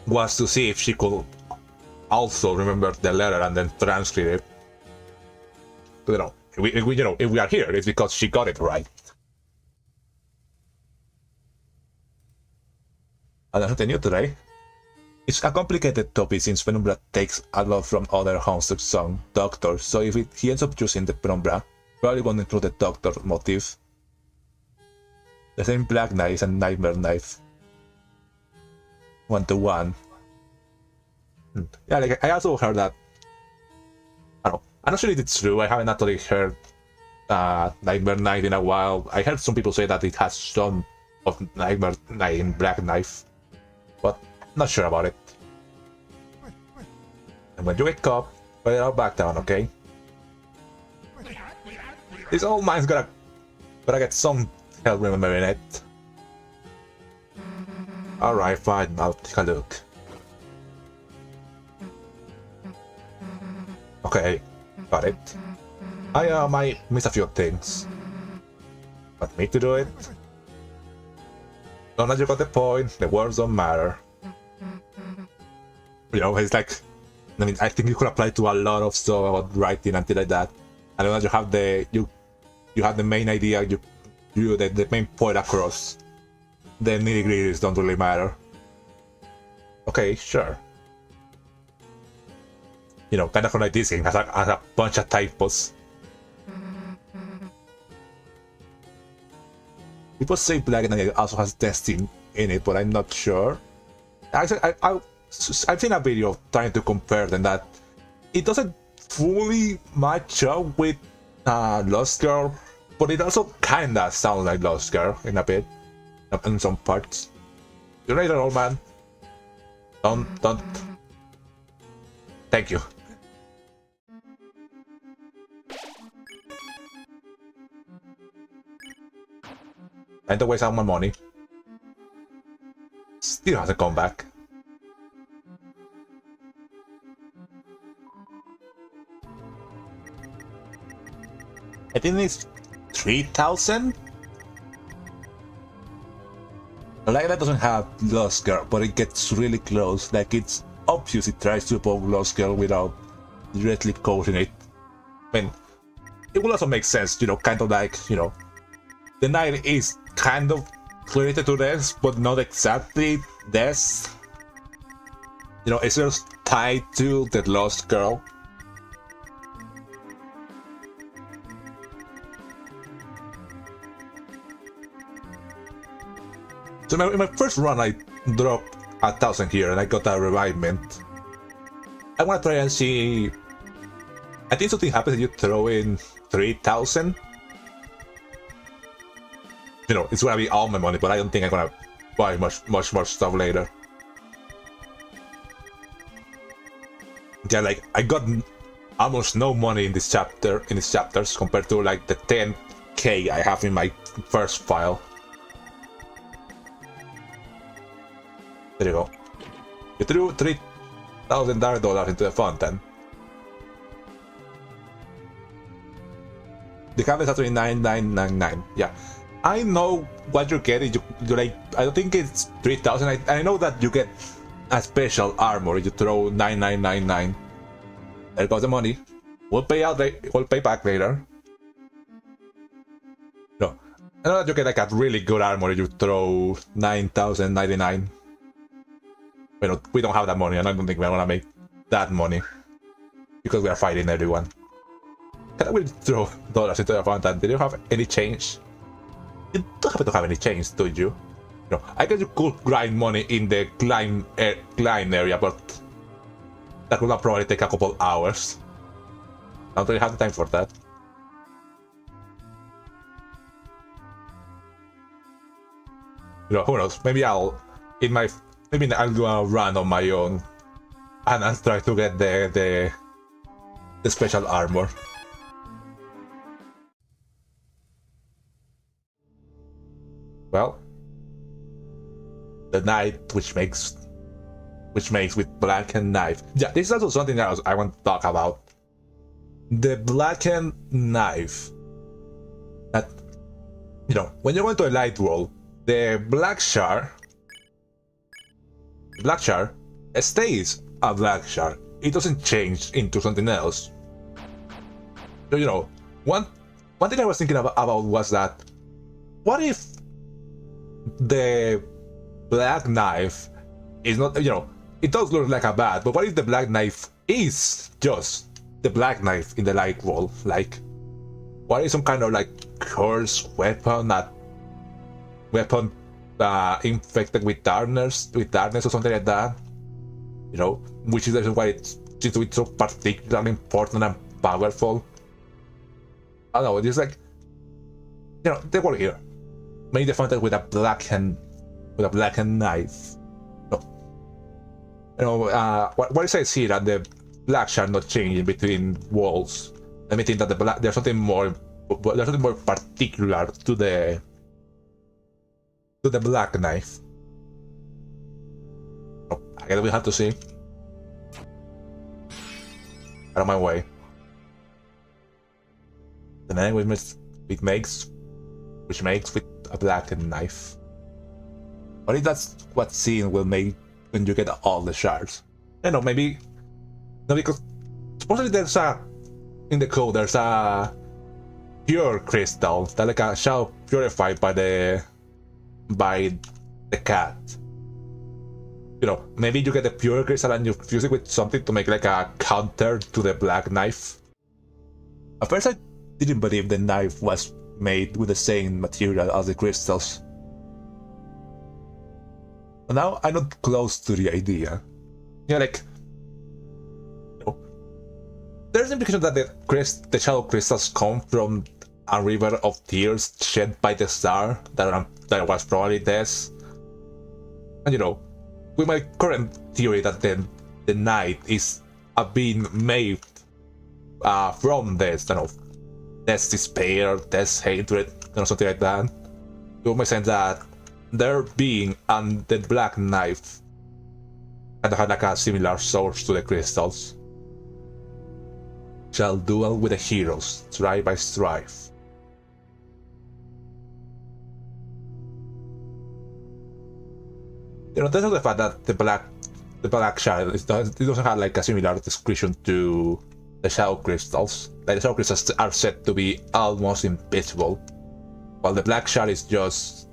Speaker 1: was to see if she could also remember the letter and then transcribe it. You know, if we are here, it's because she got it right. And there's something new today. It's a complicated topic since Penumbra takes a lot from other Houndstooth song, Doctor, so if he ends up choosing the Penumbra, probably won't include the Doctor motif. The same Black Knife is a Nightmare Knife. 1-to-1. Yeah, like I also heard that. I don't know. I'm not sure if it's true. I haven't actually heard Nightmare Knight in a while. I heard some people say that it has some of Nightmare Knight in Black Knife, but not sure about it. And when you wake up, put it all back down, okay? This old mine's gotta get some help remembering it. Alright, fine, I'll take a look. Okay, got it. I might miss a few things. Want me to do it? Now that you got the point, the words don't matter. You know, it's like, I mean, I think you could apply to a lot of stuff about writing and things like that. And then you have the you have the main idea, the main point across. The nitty-gritties don't really matter. Okay, sure. You know, kind of like this game has a bunch of typos. People say Black Knight also has testing in it, but I'm not sure. Actually, I've seen a video trying to compare them that it doesn't fully match up with Lost Girl, but it also kinda sounds like Lost Girl in a bit, in some parts. You're right, old man. Don't. Thank you. And to waste all my money. Still hasn't come back. I think it's 3,000? Like that doesn't have Lost Girl, but it gets really close. Like it's obvious it tries to evoke Lost Girl without directly causing it. I mean, it will also make sense, you know, kind of like, you know, the knight is kind of related to this, but not exactly this. You know, it's just tied to the Lost Girl. So in my first run, I dropped 1,000 here, and I got a revivement. I want to try and see. I think something happens if you throw in 3,000. You know, it's gonna be all my money, but I don't think I'm gonna buy much more stuff later. Yeah, like I got almost no money in this chapters compared to like the 10k I have in my first file. There you go. You threw $3,000 into the fountain. The cap is actually 9,999. Yeah. I know what you get. You like. I don't think it's 3,000. I know that you get a special armor. You throw 9,999. There goes the money. We'll pay out. We'll pay back later. No, I know that you get like a really good armor. You throw 9,099. We don't have that money, and I don't think we're gonna make that money because we are fighting everyone. Can I will throw dollars into the fountain? Did you have any change? You don't happen to have any change, do you? No, I guess you could grind money in the climb area, but that would probably take a couple hours. I don't really have the time for that. You know, who knows? Maybe I'll do a run on my own and I'll try to get the special armor. Well, the knight which makes with blackened knife. Yeah, this is also something else I want to talk about. The blackened knife. That, you know, when you go into a light world, the black shard stays a black shard. It doesn't change into something else. So, you know, one thing I was thinking about was that, what if the black knife is not, you know, it does look like a bat, but what if the black knife is just the black knife in the light wall? Like, what is some kind of like cursed weapon, that weapon infected with darkness or something like that? You know, which is the reason why it's so particularly important and powerful. I don't know, it's like, you know, they were here. Maybe they found it with a blackened knife. You know, what it says here that the black shall not change in between walls. Let me think that there's something more particular to the black knife. Oh, I guess we have to see. Out of my way. The name which makes with a blackened knife. What if that's what seeing will make when you get all the shards? You know, maybe no, because supposedly in the code there's a pure crystal that like a shell purified by the cat. You know, maybe you get the pure crystal and you fuse it with something to make like a counter to the black knife. At first I didn't believe the knife was made with the same material as the crystals. But now I'm not close to the idea. You know, like, you know, there's an implication that the shadow crystals come from a river of tears shed by the star that was probably this. And you know, with my current theory that the night is a being made from this, you know, this despair, this hatred, you know, something like that. It would make sense that their being and the black knife kind of had like a similar source to the crystals. Shall duel with the heroes, strive by strife. You know, there's also the fact that the black shadow it doesn't have like a similar description to the shadow crystals. Like the shadow crystals are said to be almost invisible, while the black shard is just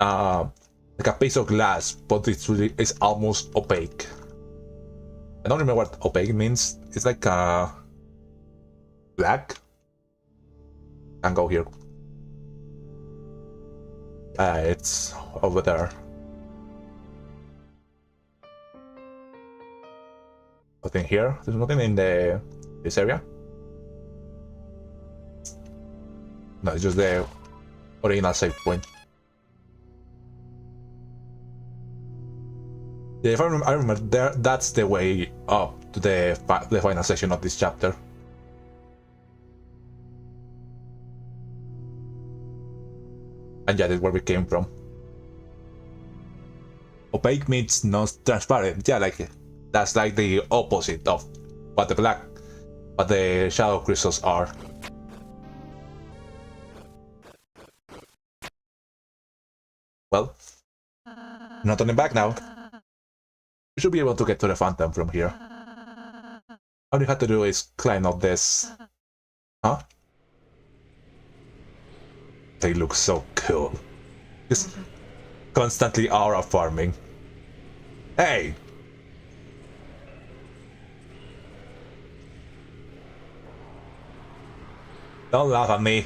Speaker 1: like a piece of glass, but it's almost opaque. I don't remember what opaque means. It's like black. Can't go here. It's over there. Nothing here. There's nothing in this area. No, it's just the original save point. Yeah, if I remember there, that's the way up to the final section of this chapter. And yeah, that's where we came from. Opaque means not transparent. Yeah, like that's like the opposite of what the shadow crystals are. Well, not turning back now. We should be able to get to the phantom from here. All you have to do is climb up this. Huh? They look so cool. Just constantly aura farming. Hey! Don't laugh at me.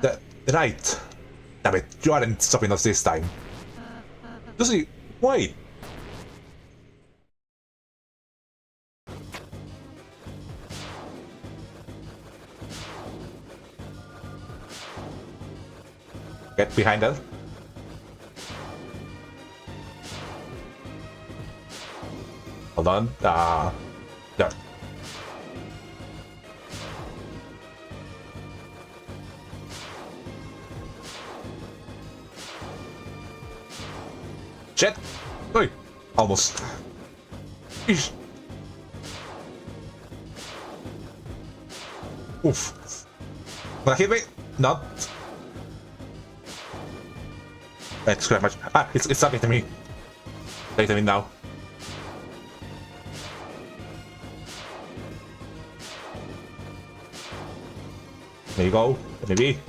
Speaker 1: The knight. Damn it, you aren't stopping us this time. Lucy, wait. Get behind us. Hold on. There. Shit! Oi! Almost. Eesh. Oof. Gonna hit me? Not. Let's scrap much. Ah, it's talking to me. Talking to me now. There you go. Maybe.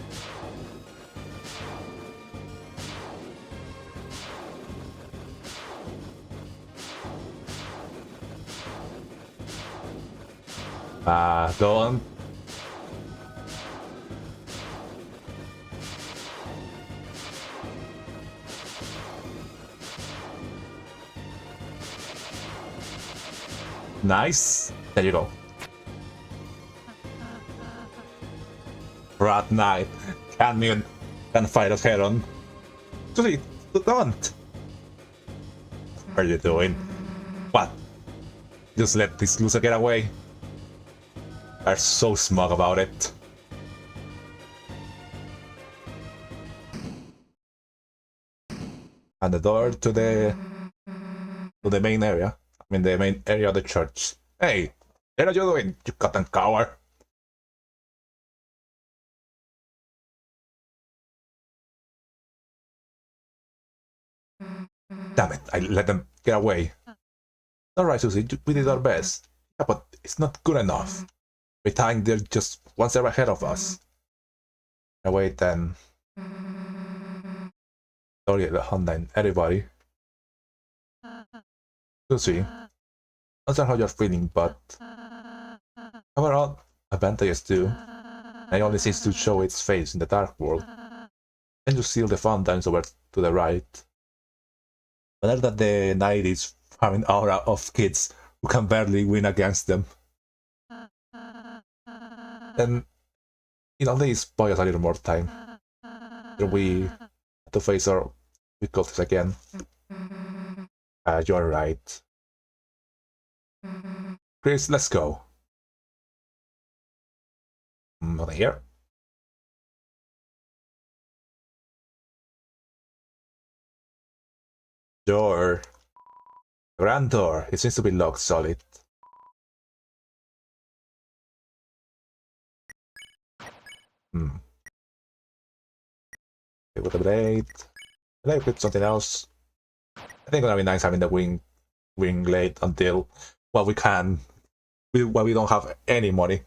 Speaker 1: Don't. Nice. There you go. Rat Knight. Canyon. Can fight a Heron. Sweet. Don't. What are you doing? What? Just let this loser get away. They're so smug about it. And the door to the main area. I mean the main area of the church. Hey, what are you doing, you cotton coward? Damn it, I let them get away. Alright, Susie, we did our best. Yeah, but it's not good enough. We think they're just one step ahead of us. Wait then. Sorry, Honda, everybody. Susie, I'm sorry how you're feeling, but overall, advantages too. It only seems to show its face in the dark world. And you seal the fountains over to the right. Better that the knight is having aura of kids who can barely win against them. Then, these buy us a little more time. Then we have to face our difficulties again. You're right. Chris, let's go. Over here. Door. Grand door. It seems to be locked solid. Okay, with the blade. Can I equip something else? I think it's gonna be nice having the wing blade until we can. While we don't have any money.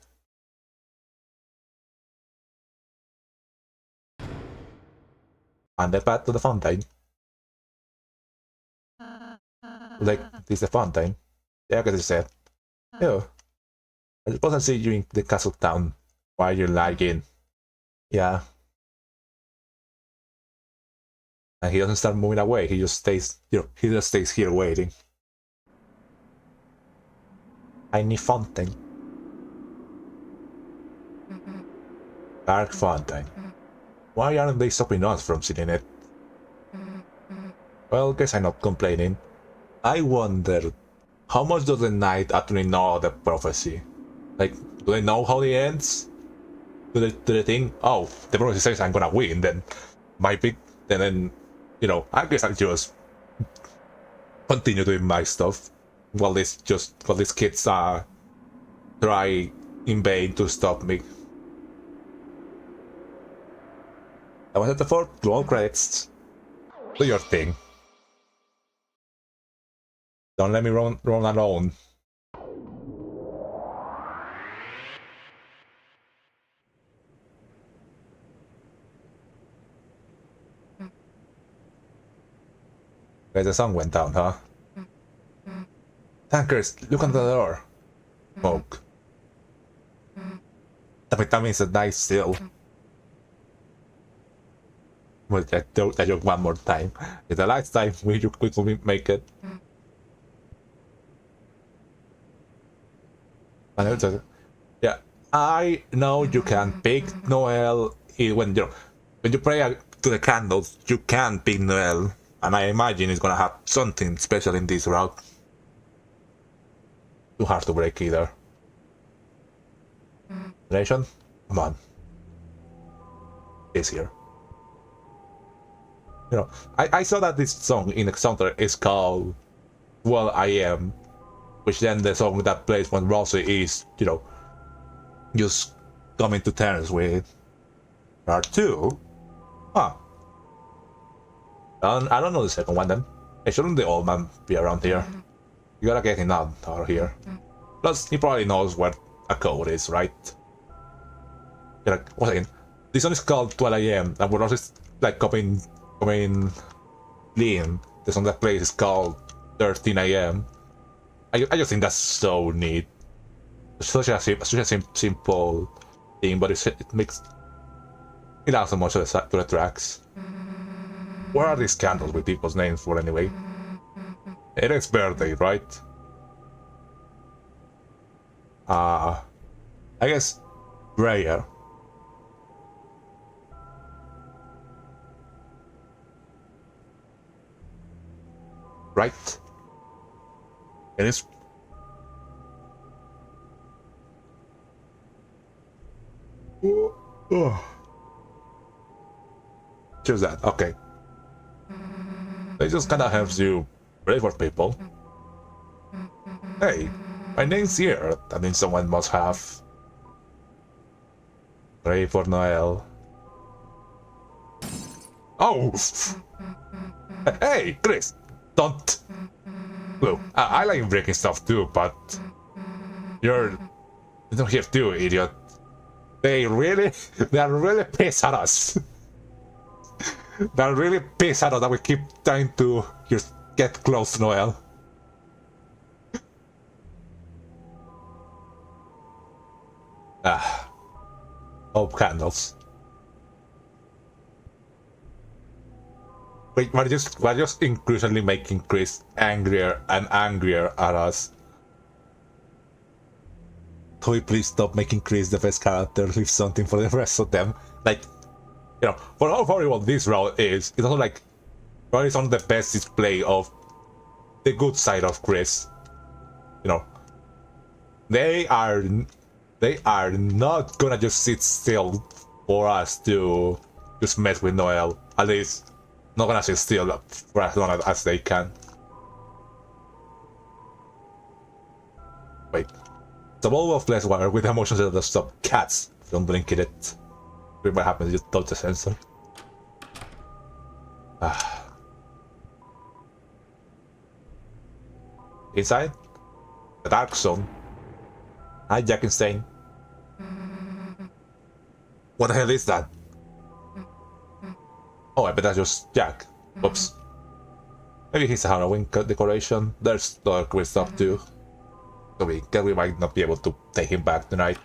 Speaker 1: And the path to the fountain. Like, this is the fountain. Yeah, I guess it's said. Oh. I suppose I'll see you in the castle town while you're lagging. Yeah. And he doesn't start moving away, he just stays, he just stays here waiting. Tiny fountain. Dark fountain. Why aren't they stopping us from seeing it? Well, guess I'm not complaining. I wonder, how much does the knight actually know the prophecy? Like, do they know how it ends? Do they think, oh, the prophecy says I'm gonna win, then my pick, then I guess I'll just continue doing my stuff while these kids try in vain to stop me. I was at the fort, roll credits. Do your thing. Don't let me run alone. Okay, the sun went down, huh? Tankers, look under the door. Smoke. That means the night still. We'll take that joke one more time. It's the last time we quickly make it. Yeah, I know you can pick Noelle when you pray to the candles. You can pick Noelle, and I imagine it's gonna have something special in this route. Too hard to break either. Nation, come on. It's here. I saw that this song in the soundtrack is called "Well I Am," which then the song that plays when Rosie is, just coming to terms with part 2. Huh. I don't know the second one then. Hey, shouldn't the old man be around here? You gotta get him out of here. Plus, he probably knows where a code is, right? Once again, this one is called 12 AM, and we're also like copying Lean. The song that plays is called 13 AM. I just think that's so neat. simple thing, but it adds so much to the tracks. What are these candles with people's names for anyway? Eric's birthday, right? I guess prayer. Right? It is. Choose that. Okay. It just kind of helps you pray for people. Hey, my name's here. That means someone must have. Pray for Noelle. Oh! Hey, Chris! Don't! Look, I like breaking stuff too, but... You don't have to, idiot. They are really pissed at us. They're really pissed at us that we keep trying to just get close to Noelle. Hope candles. Wait, we're just increasingly making Chris angrier and angrier at us. Can we please stop making Chris the best character, leave something for the rest of them? Like, you know, for how horrible this route is, it's also like, probably some of the best display of the good side of Chris. You know, they are not gonna just sit still for us to just mess with Noelle. At least, not gonna sit still for as long as they can. Wait. It's a bowl of flesh water with emotions that stop cats from drinking it. What happens, you just touch the sensor. Inside? The dark zone. Hi, Jack Insane. What the hell is that? Oh, I bet that's just Jack. Oops. Maybe he's a Halloween decoration. There's the weird stuff too. So we might not be able to take him back tonight.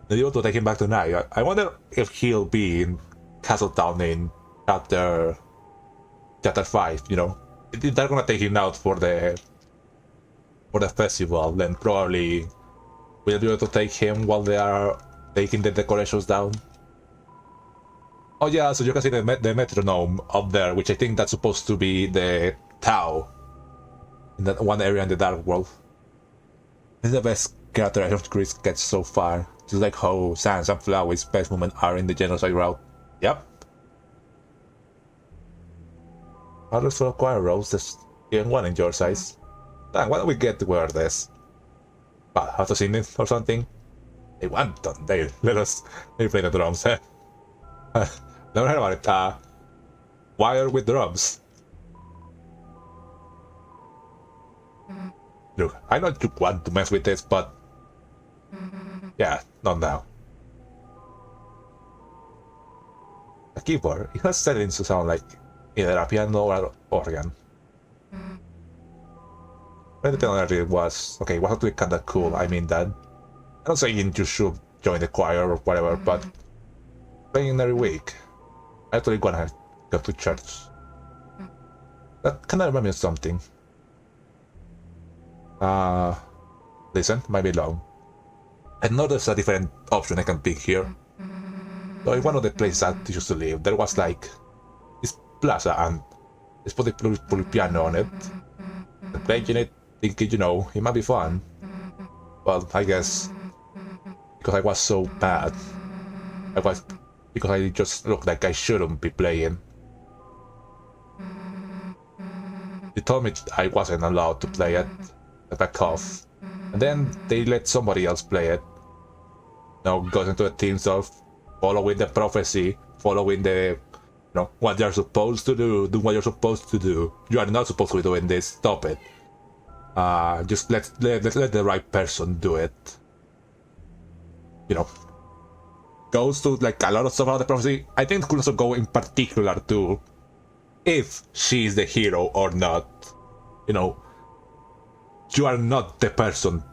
Speaker 1: Not able to take him back tonight. I wonder if he'll be in Castletown in chapter 5, you know. If they're gonna take him out for the festival, then probably we'll be able to take him while they are taking the decorations down. Oh yeah, so you can see the metronome up there, which I think that's supposed to be the Tau in that one area in the Dark World. This is the best characterization Chris gets so far. Just like how Sans and Flowey's best moments are in the genocide route. Yep. Others for acquire roses, even one in your size. Why don't we get to wear this? Have to sing it or something? They want don't they? Let me play the drums, eh? Never heard about it. Wire with drums. Look, I know you want to mess with this, but yeah, not now. A keyboard, it has settings to sound like either a piano or organ. When the piano really was okay, was actually kinda cool, I mean that. I'm not saying you should join the choir or whatever, but playing every week. I actually gonna go to church. That kinda reminds me of something. Listen, might be long. I know there's a different option I can pick here. So in one of the places I used to live, there was like this plaza and let's put a piano on it. And playing it, thinking, you know, it might be fun. Well, I guess because I was so bad, because I just looked like I shouldn't be playing. They told me I wasn't allowed to play it. I back off. And then they let somebody else play it. Now goes into the themes of following the prophecy, following the, you know, what you're supposed to do what you're supposed to do. You are not supposed to be doing this, stop it. Just let the right person do it. You know. Goes to like a lot of stuff about the prophecy. I think it could also go in particular to if she is the hero or not. You know, you are not the person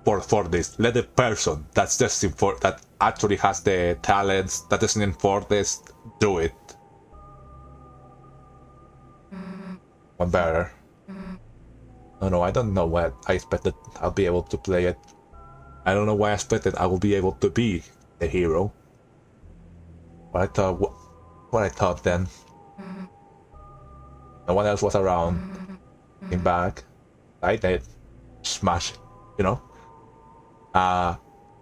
Speaker 1: for this. Let the person that's destined for that actually has the talents that isn't for this do it. One better. Oh no, I don't know what I expected I'll be able to play it. I don't know why I expected I will be able to be the hero. What I thought then. No one else was around. Came back. I did. Smash. You know?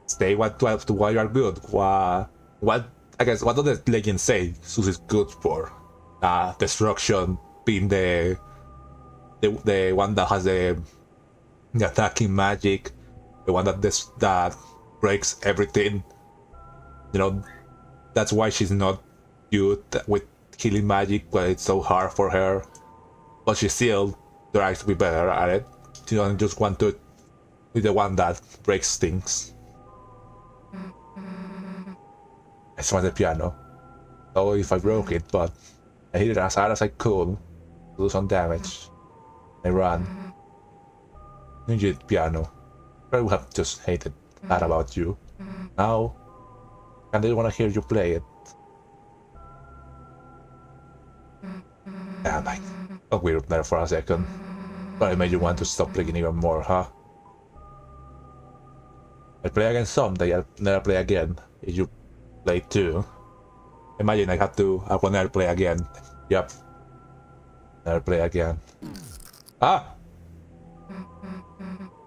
Speaker 1: Stay what to why you are good. What I guess what do the legends say Zeus is good for? Destruction being the one that has the attacking magic, the one that breaks everything. You know, that's why she's not good with healing magic, but it's so hard for her. But she still tries to be better at it. She doesn't just want to be the one that breaks things. I smashed the piano. Oh, if I broke it, but I hit it as hard as I could to do some damage. I ran. Injured piano. I would have just hated that about you. Now, I didn't want to hear you play it. Damn, I got weird there for a second. But it made you want to stop playing even more, huh? I'll play again someday, I'll never play again. If you play too. Imagine I will never play again. Yep. Never play again. Ah!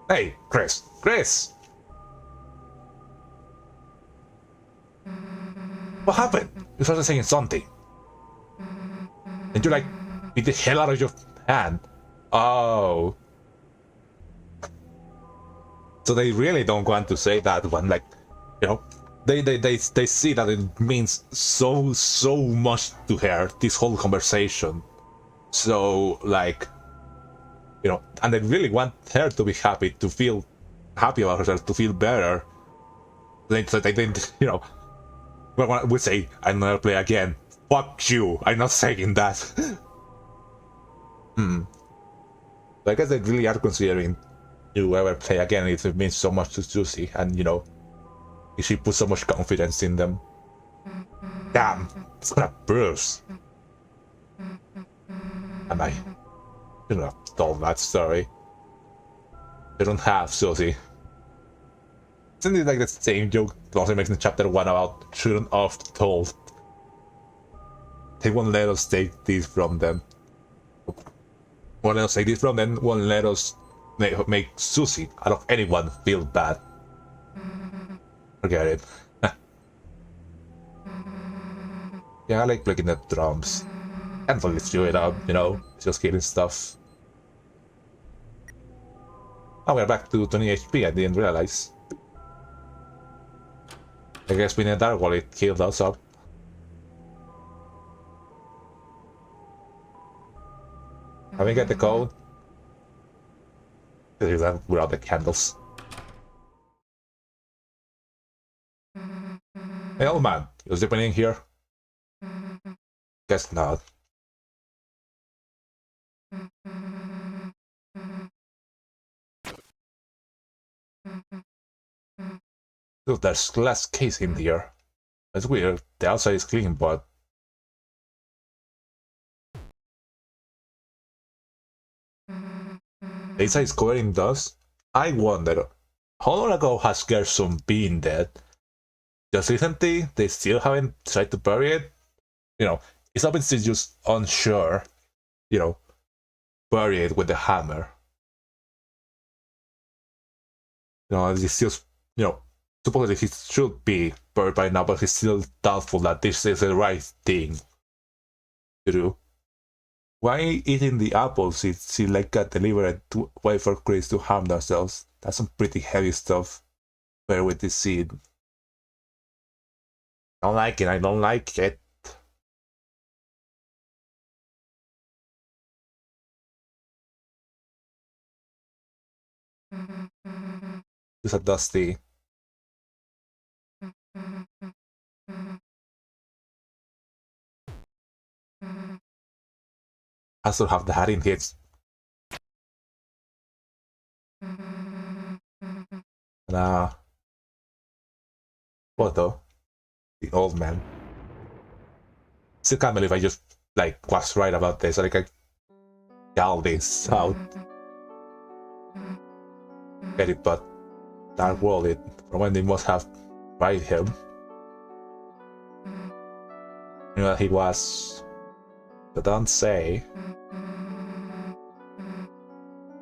Speaker 1: Hey, Chris! Chris! What happened? You started saying something. And you like beat the hell out of your hand. Oh. So they really don't want to say that one, like, you know, they see that it means so much to her, this whole conversation. So, like, you know, and they really want her to be happy, to feel happy about herself, to feel better. They didn't, you know, we say, I'll never play again. Fuck you, I'm not saying that. So I guess they really are considering you ever play again if it means so much to Susie, and you know, if she puts so much confidence in them. Damn, it's gonna bruise. And I shouldn't have told that story. They don't have Susie. Isn't it like the same joke Dawson makes in chapter 1 about shouldn't have told? They won't let us take this from them. Won't let us take this from them, won't let us make Susie out of anyone feel bad. Forget it. Yeah, I like playing the drums. Can't really chew it up, you know, it's just killing stuff. Oh, we're back to 20 HP, I didn't realize. I guess we need that while it healed us up. Have we got the code? Do that without the candles. Hey, old man, you zipping in here? Guess not. Dude, there's glass case in here. That's weird. The outside is clean, but the inside is covered in dust. I wonder, how long ago has Gerson been dead? Just recently, they still haven't tried to bury it? You know, it's obviously just unsure, you know, bury it with the hammer. You know, it's just, you know, supposedly he should be buried by now, but he's still doubtful that this is the right thing to do. Why eating the apples is like a deliberate way for Chris to harm themselves? That's some pretty heavy stuff. Bear with this seed. I don't like it, I don't like it. It's a dusty. Has to have the hat in hits. a photo. The old man. Still can't believe I just like was right about this. Like I called this out. Get it, but Dark World, it from when they must have tried him. You know he was, but don't say.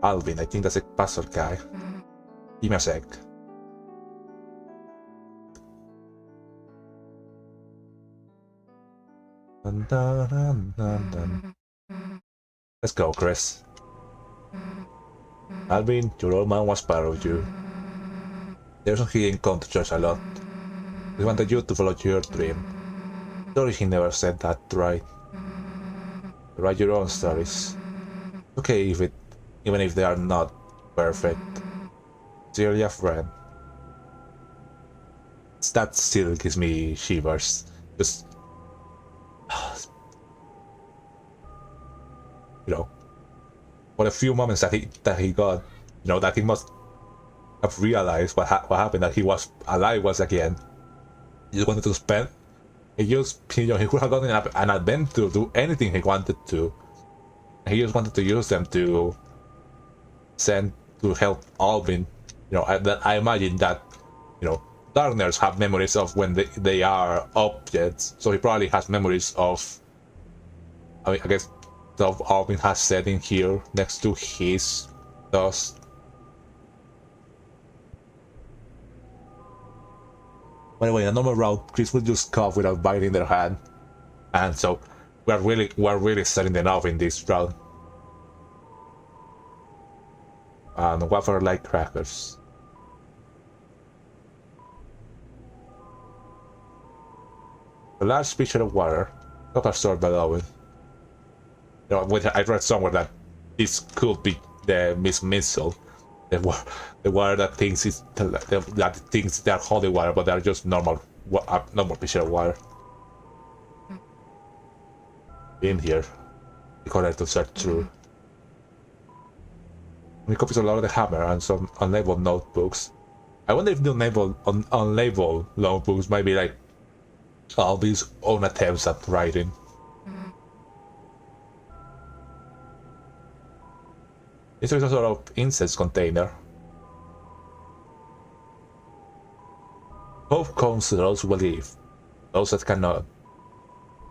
Speaker 1: Alvin, I think that's a pastor guy. Give me a sec. Dun, dun, dun, dun, dun. Let's go, Chris. Alvin, your old man was proud of you. There's no he encountered church a lot. He wanted you to follow your dream. Sorry he never said that, right? Write your own stories. Okay, even if they are not perfect. Sincerely a friend. That still gives me shivers. Just you know, for a few moments that he got, you know, that he must have realized what happened, that he was alive once again. He just wanted to spend. He could have gotten an adventure, do anything he wanted to. He just wanted to use them to send to help Alvin. You know, I imagine that, you know, Darkners have memories of when they are objects, so he probably has memories of. I mean, I guess of Alvin has said in here next to his dust. By the way, in a normal route, Chris will just cough without biting their hand, and so we're really setting them off in this route. And wafer like crackers. A large pitcher of water, cup absorbed by Owen. You know, I read somewhere that this could be the missile, the water that thinks is that thinks they're holy water, but they're just normal pitcher of water. In here, we connect to search through. We copies a lot of the hammer and some unlabeled notebooks. I wonder if the unlabeled notebooks might be like Alvin's own attempts at writing. This is a sort of incense container. Hope comes to those who believe, those that cannot.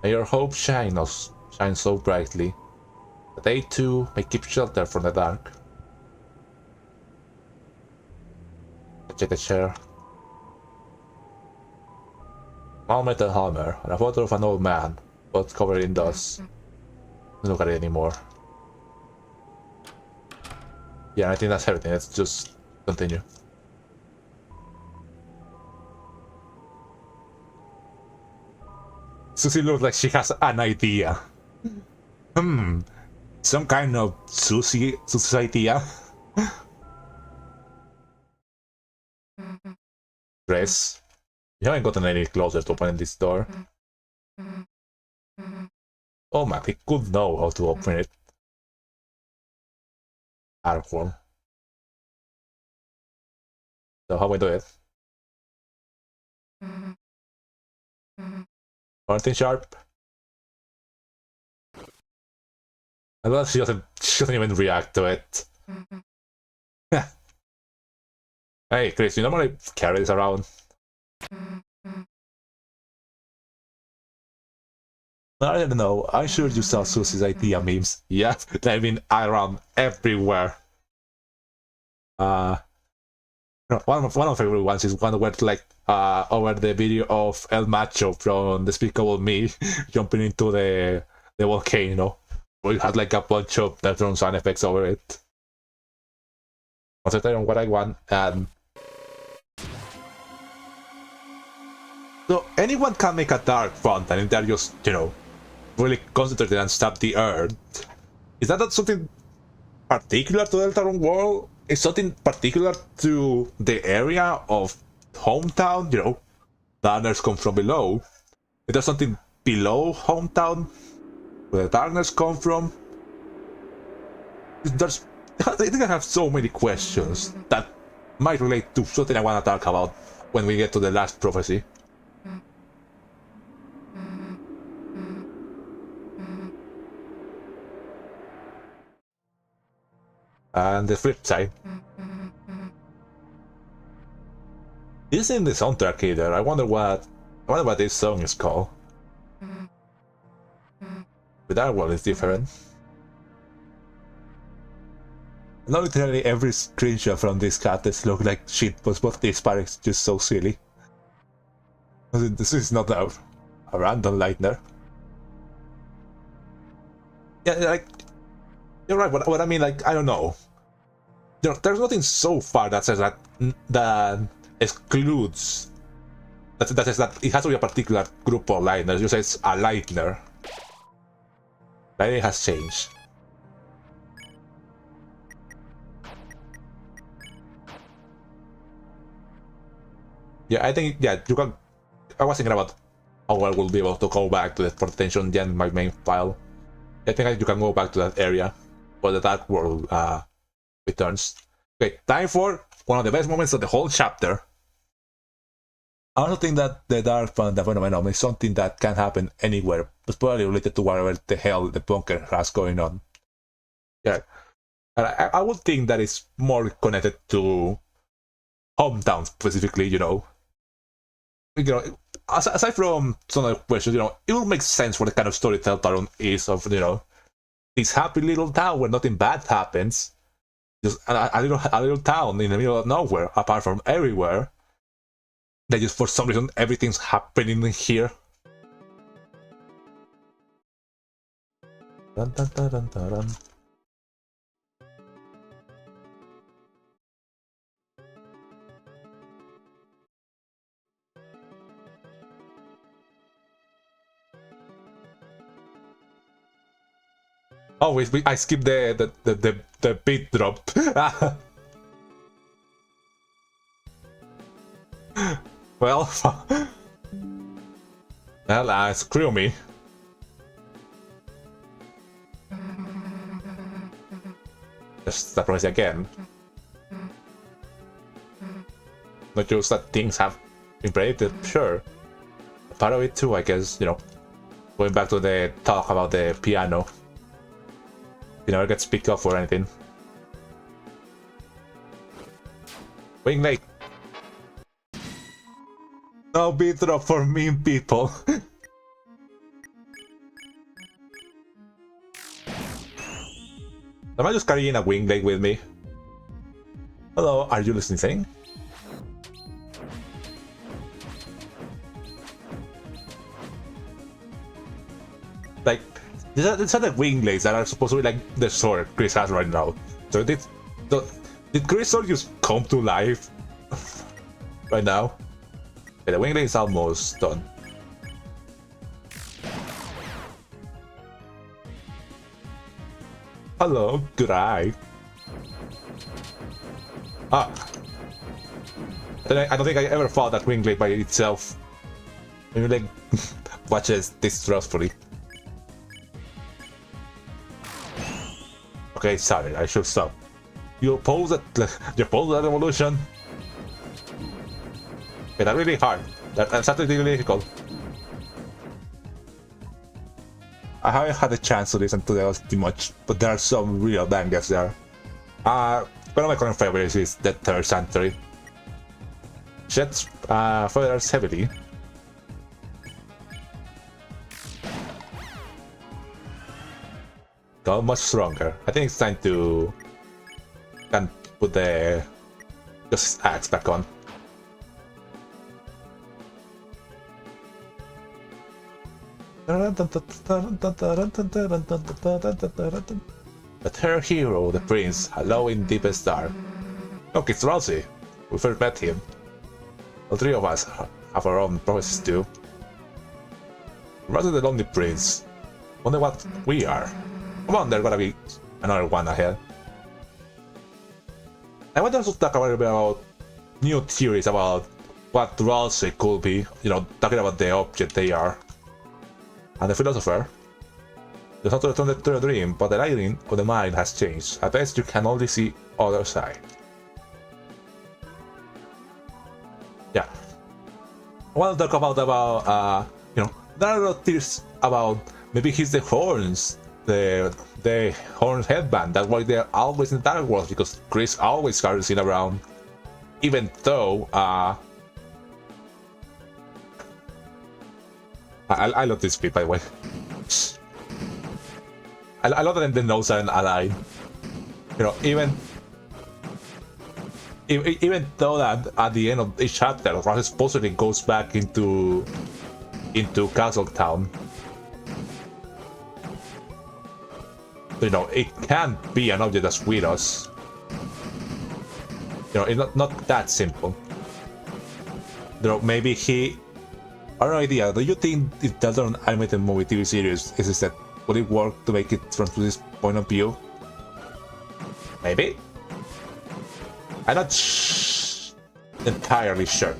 Speaker 1: May your hope shine so brightly that they too may keep shelter from the dark. Check the chair. Small metal hammer and a photo of an old man, both covered in dust. Don't look at it anymore. Yeah, I think that's everything. Let's just continue. Susie looks like she has an idea. Some kind of Susie's idea. Chris, you haven't gotten any closer to opening this door. Oh man, he could know how to open it. Artworm. So how we do it? Something sharp. I love she doesn't even react to it. Hey Chris, you normally carry this around? I don't know, I'm sure you saw Susie's idea memes. Yeah, they've been around everywhere. One of my favorite ones is one where like over the video of El Macho from Despicable Me jumping into the volcano. We had like a bunch of Deltarune sound effects over it. Concentrate on what I want, and so anyone can make a dark fountain if they're just, you know, really concentrated and stop the earth. Is that not something particular to Deltarune World? Is something particular to the area of hometown? You know, darkness come from below. Is there something below hometown where the darkness come from? I think I have so many questions that might relate to something I want to talk about when we get to the last prophecy. And the flip side. This is in the soundtrack either. I wonder what this song is called. But that one is different. Not literally every screenshot from this contest look like shit, but both these parts just so silly. This is not a random lightner. Yeah, like, you're right, what I mean, like, I don't know. There's nothing so far that says that excludes that says that it has to be a particular group of liners. You say it's a lightner. Lighting has changed. Yeah, I think, yeah, you can. I was thinking about how I will be able to go back to the transportation gen my main file. I think you can go back to that area where the Dark World returns. Okay, time for one of the best moments of the whole chapter. I also think that the Dark Panda phenomenon is something that can happen anywhere, but probably related to whatever the hell the bunker has going on. Yeah, and I would think that it's more connected to hometown specifically, you know. Aside from some other questions, it will make sense for the kind of story Deltarune is of, this happy little town where nothing bad happens. Just a little town in the middle of nowhere, apart from everywhere. That just for some reason everything's happening here. Dun, dun, dun, dun, dun, dun. Oh, I skipped the beat drop. Well, screw me. Just that promise again. Not just that things have been predicted, sure. Part of it too, I guess, going back to the talk about the piano. It never gets picked up or anything. Wing Lake. No beat drop for mean people. Am I just carrying a wing leg with me? Hello, are you listening? Like, these are the wing legs that are supposed to be like the sword Chris has right now. So did Chris' sword just come to life right now? Okay, the wing leg is almost done. Hello, good eye. I don't think I ever fought that wing leg by itself. Wing leg watches distrustfully. Okay, sorry, I should stop. You oppose that evolution? Okay, that's really hard. That's actually really difficult. I haven't had a chance to listen to those too much, but there are some real bangers there. One of my current favorites is the transitory. Sheds feathers heavily. Got much stronger. I think it's time to put the just axe back on. But her hero, the prince, hello in deepest dark. Look, it's Rosie. We first met him. The three of us have our own prophecies too. Rosie the lonely prince. Wonder what we are. Come on, there's gotta be another one ahead. I want to also talk a little bit about new theories about what Rosie could be, talking about the object they are. And the philosopher. There's not return to a dream, but the lighting of the mind has changed. At best you can only see other side. I want to talk about there are a lot of theories about maybe he's the horns, the horns headband. That's why they're always in the Dark World, because Chris always carries it around, even though I love this bit, by the way. I love that the notes are aligned. Even though that at the end of each chapter, Ross supposedly goes back into Castletown. It can't be an object that's with us. It's not that simple. Maybe he... I have no idea. Do you think if Deltarune animated movie TV series is that would it work to make it from this point of view? Maybe? I'm not entirely sure.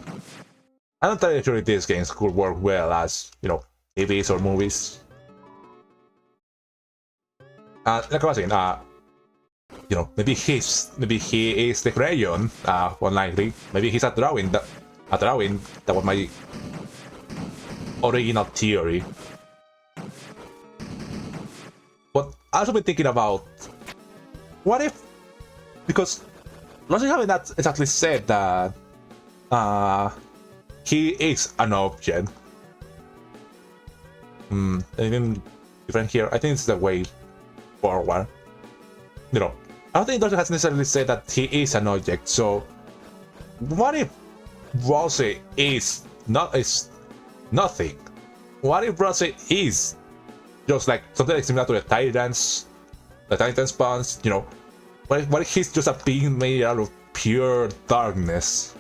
Speaker 1: I'm not entirely sure if these games could work well as, TVs or movies. Like I was saying, maybe he is the crayon, unlikely. Maybe he's a drawing. That was my original theory. But I also been thinking about what if, because Logic haven't exactly said that he is an object. Anything different here? I think it's the way forward. I don't think Logic has necessarily said that he is an object. So, what if Rose is nothing? What if Rose is just like something like similar to the Titan's Pawns? What if he's just a being made out of pure darkness?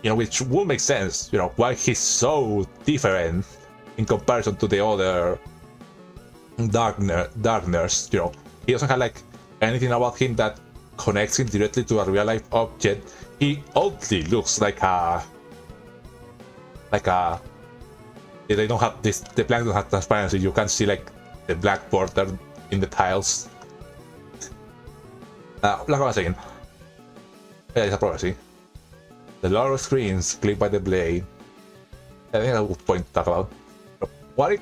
Speaker 1: Which would make sense. Why he's so different in comparison to the other darkness. He doesn't have like anything about him that connects him directly to a real life object. He oddly looks like a. They don't have this. The planks don't have transparency. You can see like the black border in the tiles. Like I was saying, it's a prophecy. The lower screens clipped by the blade. I think that's a good point to talk about. What if,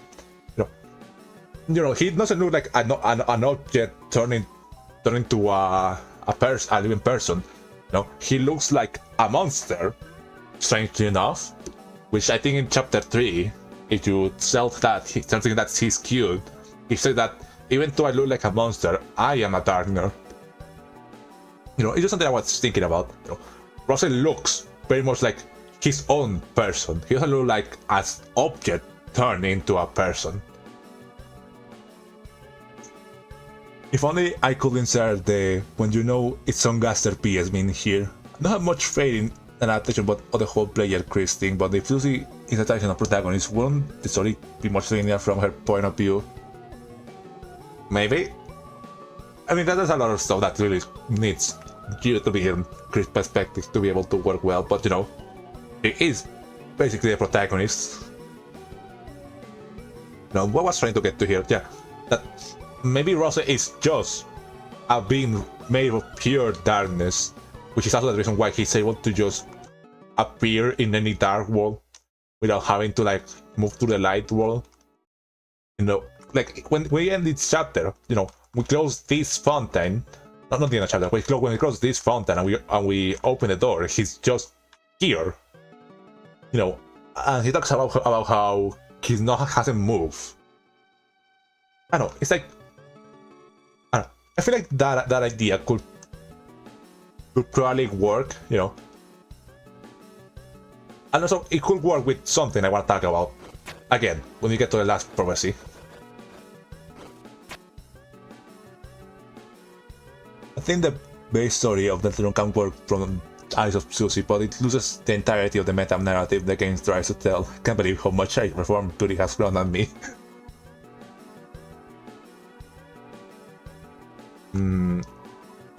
Speaker 1: he doesn't look like an object turning into a living person. He looks like a monster. Strangely enough, which I think in chapter 3, if you tell that something that he's cute, he said that even though I look like a monster, I am a darkner. It's just something I was thinking about. Russell looks very much like his own person. He doesn't look like an object turned into a person. If only I could insert the when it's Sungaster PS mean here. I don't have much faith in an adaptation but the whole player Chris thing, but if Lucy is a type of protagonist, wouldn't the story be much linear from her point of view? Maybe? I mean, there's a lot of stuff that really needs you to be in Chris' perspective to be able to work well, but he is basically a protagonist. What was trying to get to here? Yeah, that maybe Rosa is just a being made of pure darkness, which is also the reason why he's able to just appear in any dark world without having to like move to the light world. Like when we end this chapter, we close this fountain. Not the end of the chapter. When we close this fountain and we open the door, he's just here. And he talks about how he hasn't moved. I don't know. It's like I feel like that idea could probably work. And also it could work with something I want to talk about again when we get to the last prophecy. I think the base story of Deltarune can work from Eyes of Susie, but it loses the entirety of the meta-narrative the game tries to tell. Can't believe how much I reformed Turi has grown on me.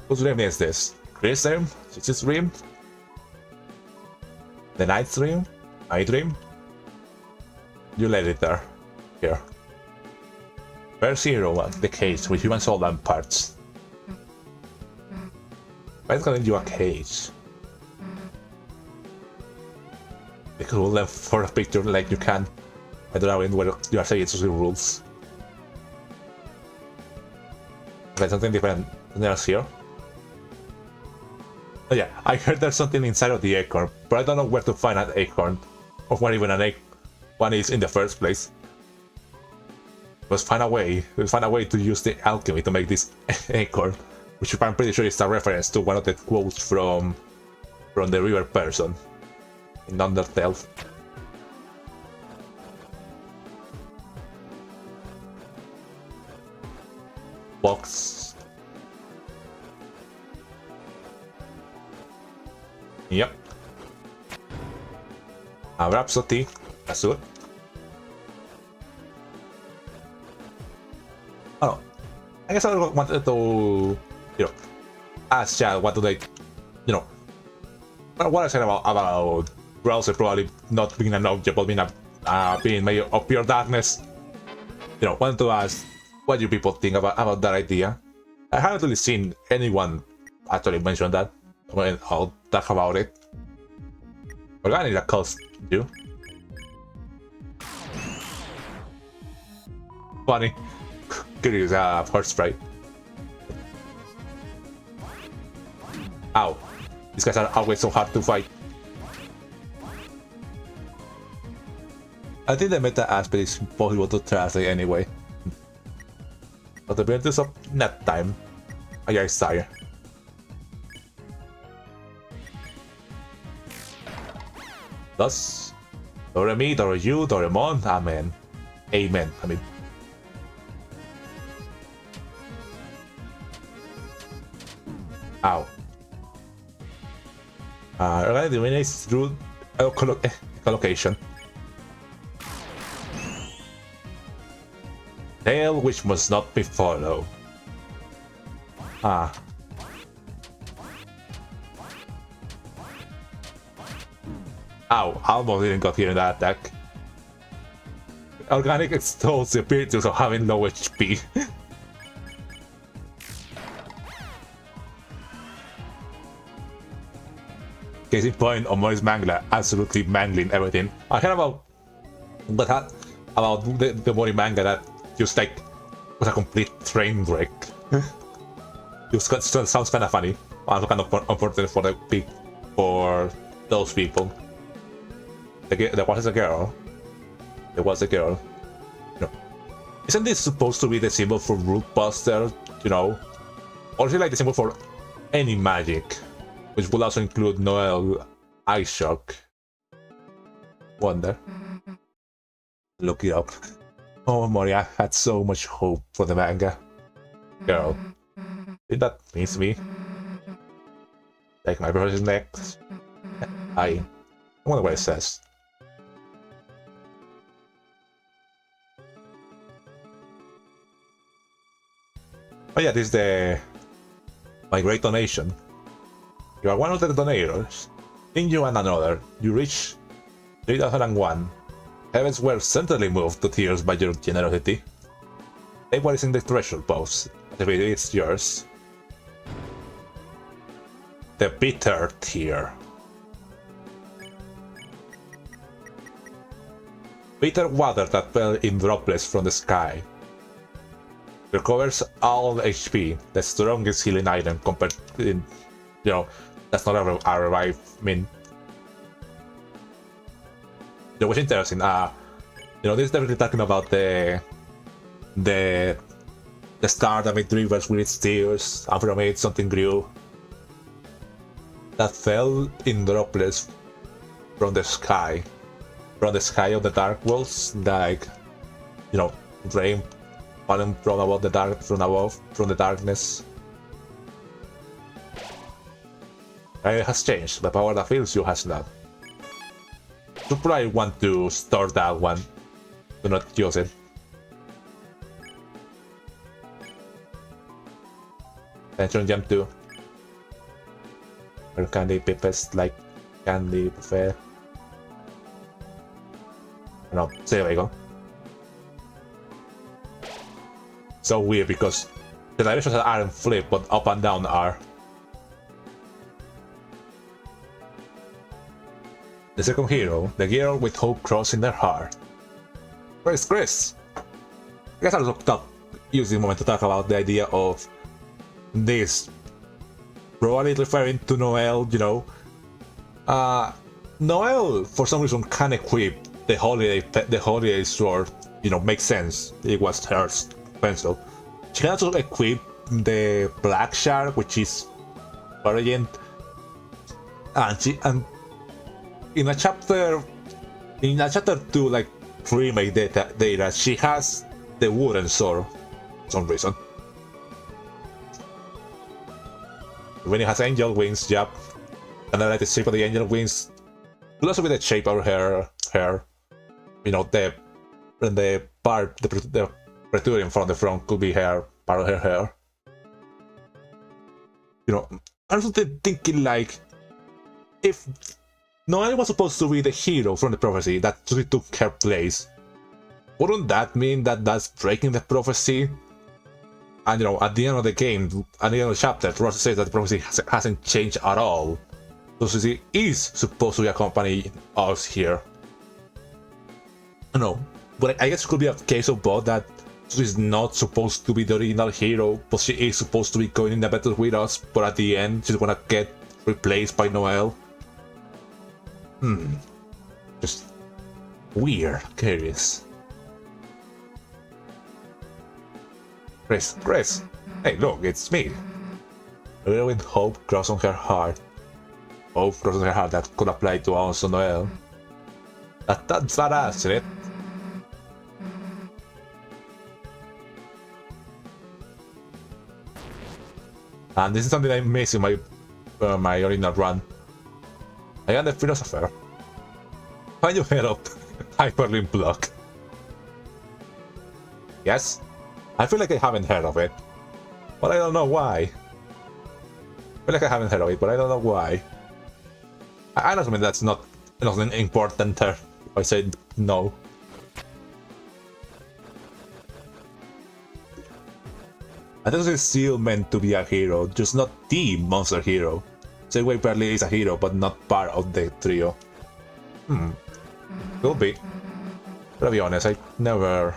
Speaker 1: Whose dream is this? Chris' dream? Susie's dream? The Knight's dream? My dream? You let it there. Here. First hero, the cage with human soul and parts. Why is gonna give you a cage? Make a rule length for a picture like you can. I don't know where you are saying it's the rules. Okay, something different. Something else here. Oh yeah, I heard there's something inside of the acorn, but I don't know where to find an acorn, or where even one is in the first place. Let's find a way. We'll find a way to use the alchemy to make this acorn, which I'm pretty sure is a reference to one of the quotes from the river person in Undertale. Box. Yep. A Rhapsody. That's good. Oh, I guess I wanted to, ask Chad what do they, what I said about browser probably not being an object, but being made of pure darkness. Wanted to ask what you people think about that idea. I haven't really seen anyone actually mention that. When I'll talk about it. Organic that cost you. Funny. Could use a horse sprite. Ow. These guys are always so hard to fight. I think the meta aspect is possible to translate anyway. But the benefits of net time, I guess dire. Thus, Doremi, Doryu, Doraemon, Amen. Amen, I mean. Ow. Organic eliminates through collocation. Tale which must not be followed. Ah. Ow, almost didn't got here in that attack. Organic extols the appearance of having low HP. Case in point, Omori's mangler absolutely mangling everything. I heard about the Omori manga that just like was a complete train wreck. Just sounds kind of funny. Also kind of unfortunate for those people. There was a girl. There was a girl. Isn't this supposed to be the symbol for Root Buster? Or is it like the symbol for any magic? Which will also include Noelle Ice Shock. Wonder. Look it up. Oh, Mori, I had so much hope for the manga. Girl. Did that miss me? Take my brother's next. I wonder what it says. Oh yeah, this is my great donation. You are one of the donators. In you and another, you reach 3001. Heavens were certainly moved to tears by your generosity. Take what is in the treasure box. If it is yours. The bitter tear. Bitter water that fell in droplets from the sky. Recovers all HP, the strongest healing item compared to, that's not a revive, it was interesting. This is definitely talking about the star that made rivers with its tears, and from it something grew. That fell in droplets from the sky. From the sky of the dark worlds, like, rain falling from above from the darkness. And it has changed. The power that fills you has not. You probably want to store that one. Do not use it. Attention Gem 2. Or candy pippets like candy buffet. No, so there we go. So weird because the directions aren't flipped, but up and down are. The second hero, the girl with hope crossing their heart. Where's Chris? I guess I'll use this moment to talk about the idea of this. Probably referring to Noelle, you know. Noelle, for some reason, can equip the holiday sword. You know, makes sense. It was her pencil. She can also equip the black shark, which is brilliant. And in a chapter 2, like remake data, she has the wooden sword for some reason. When it has angel wings, yep. And I like the shape of the angel wings. Could also be the shape of her hair. You know, the protrusion from the front could be part of her hair. You know, I'm also thinking like, if Noelle was supposed to be the hero from the prophecy that took her place, wouldn't that mean that that's breaking the prophecy? And you know, at the end of the game, at the end of the chapter, Rosa says that the prophecy hasn't changed at all. So she is supposed to accompany us here. No, but I guess it could be a case of both, that she's not supposed to be the original hero, but she is supposed to be going in the battle with us, but at the end she's gonna get replaced by Noelle. Just weird, curious. Chris, hey look, it's me. A girl with hope crossed on her heart. Hope crossed on her heart that could apply to also Noelle. That's badass, isn't it? And this is something I miss in my original run. I am the philosopher. Find your head up, hyperlink block. Yes? I feel like I haven't heard of it, but I don't know why. I feel like I haven't heard of it, but I don't know why. I don't mean that's not important there if I say no. I think it's still meant to be a hero, just not the monster hero. Segway barely is a hero, but not part of the trio. Could be. But to be honest, I never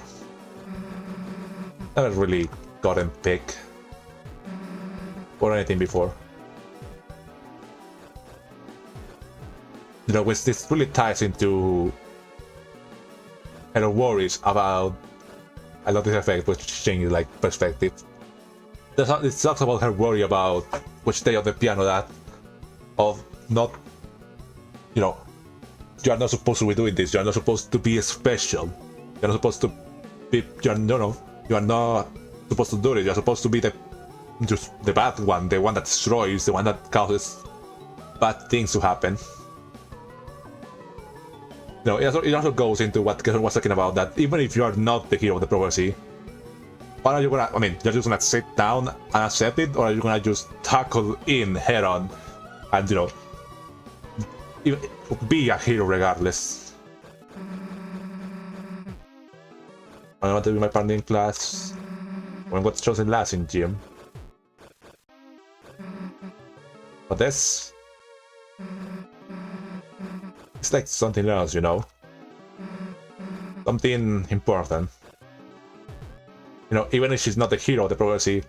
Speaker 1: really gotten picked or anything before. You know, which this really ties into her worries about, I love this effect, which changes like perspective. It talks about her worry about which day of the piano that of not, you know, you are not supposed to be doing this. You are not supposed to be special. You are not supposed to be. You are not supposed to do it. You are supposed to be the bad one, the one that destroys, the one that causes bad things to happen. You know, it also goes into what Kevin was talking about, that even if you are not the hero of the prophecy, what are you gonna? I mean, you're just gonna sit down and accept it, or are you gonna just tackle in head on, and you know, be a hero regardless? I want to be my partner in class. When what's chosen last in gym. But this, it's like something else, you know, something important. You know, even if she's not the hero of the prophecy,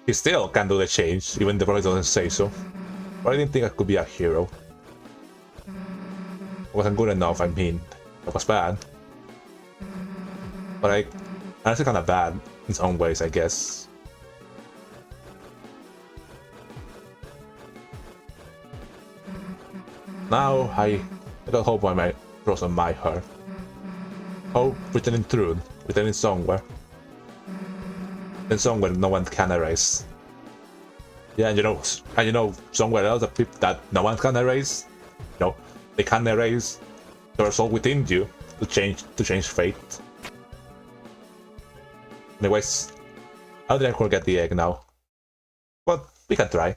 Speaker 1: he still can do the change, even the prophecy doesn't say so. But I didn't think I could be a hero. It wasn't good enough, I mean, it was bad. But honestly kinda bad in some ways, I guess. Now I got hope on my cross on my heart. Hope written in truth, written in somewhere. In somewhere no one can erase. Yeah, and you know somewhere else that no one can erase. You know, they can erase the soul within you to change fate. Anyways, how did I forget the egg now? But we can try.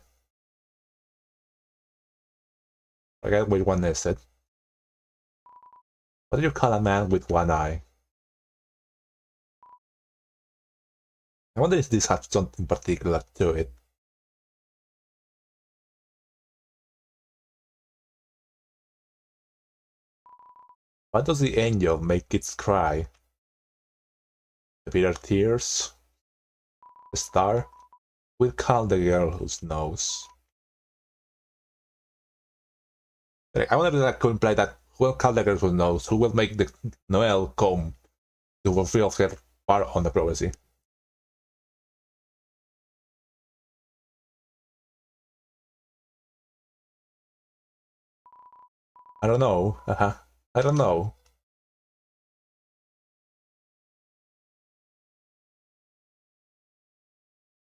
Speaker 1: I forget which one is it. What do you call a man with one eye? I wonder if this has something particular to it. Why does the angel make its cry? The bitter tears? The star? Will call the girl who knows. I wonder if that could imply that who will call the girl who knows, who will make the Noelle come to fulfill her part on the prophecy. I don't know. I don't know.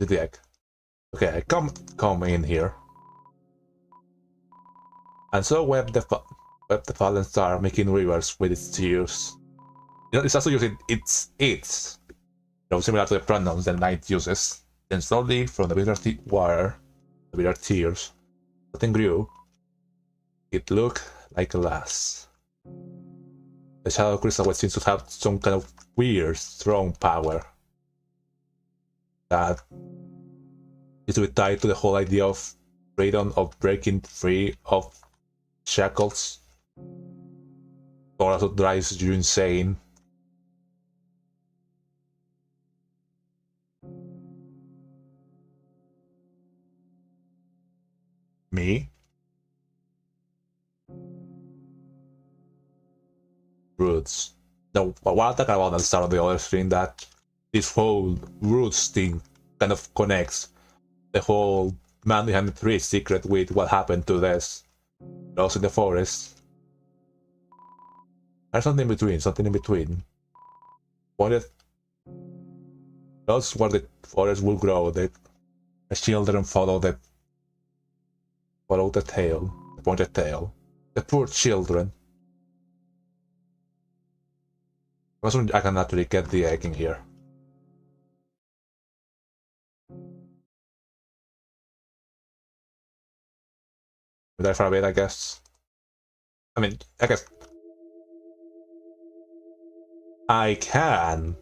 Speaker 1: The egg. Okay, come in here. And so wept the fallen star, making rivers with its tears. You know, it's also using its. You know, similar to the pronouns that night uses. Then slowly, from the bitter water, the bitter tears, something grew. It looked like a lass. The shadow crystal seems to have some kind of weird, strong power that is to be tied to the whole idea of freedom, of breaking free of shackles, or also drives you insane. Me? Roots. No, what I'm talking about at the start of the other screen, that this whole roots thing kind of connects the whole man behind the tree secret with what happened to this. Also in the forest. There's something in between. Pointed. That's where the forest will grow. The children follow the tail, the pointed tail. The poor children. I can actually get the egg in here. There for a bit, I guess. I guess I can.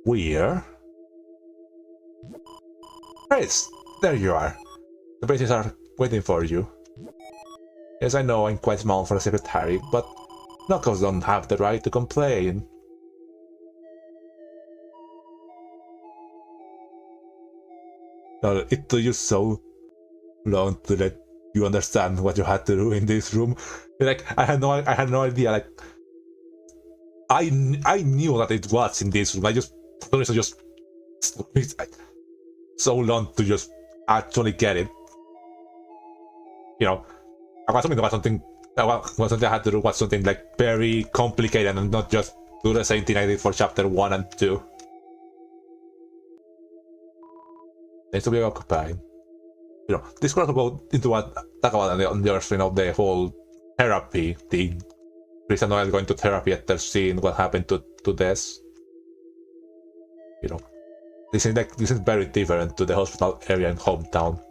Speaker 1: Where? Grace, there you are. The braces are waiting for you. Yes, I know I'm quite small for a secretary, but knuckles don't have the right to complain. No, it took you so long to let you understand what you had to do in this room. Like I had no idea. Like I knew that it was in this room. I just so long to just actually get it. You know, I was something I had to do was something like very complicated and not just do the same thing I did for chapter 1 and 2. Needs to be occupied. You know, this could go into what talk about on the other screen of the whole therapy thing. Chris and Noelle going to therapy after seeing what happened to this. You know, this is very different to the hospital area in hometown.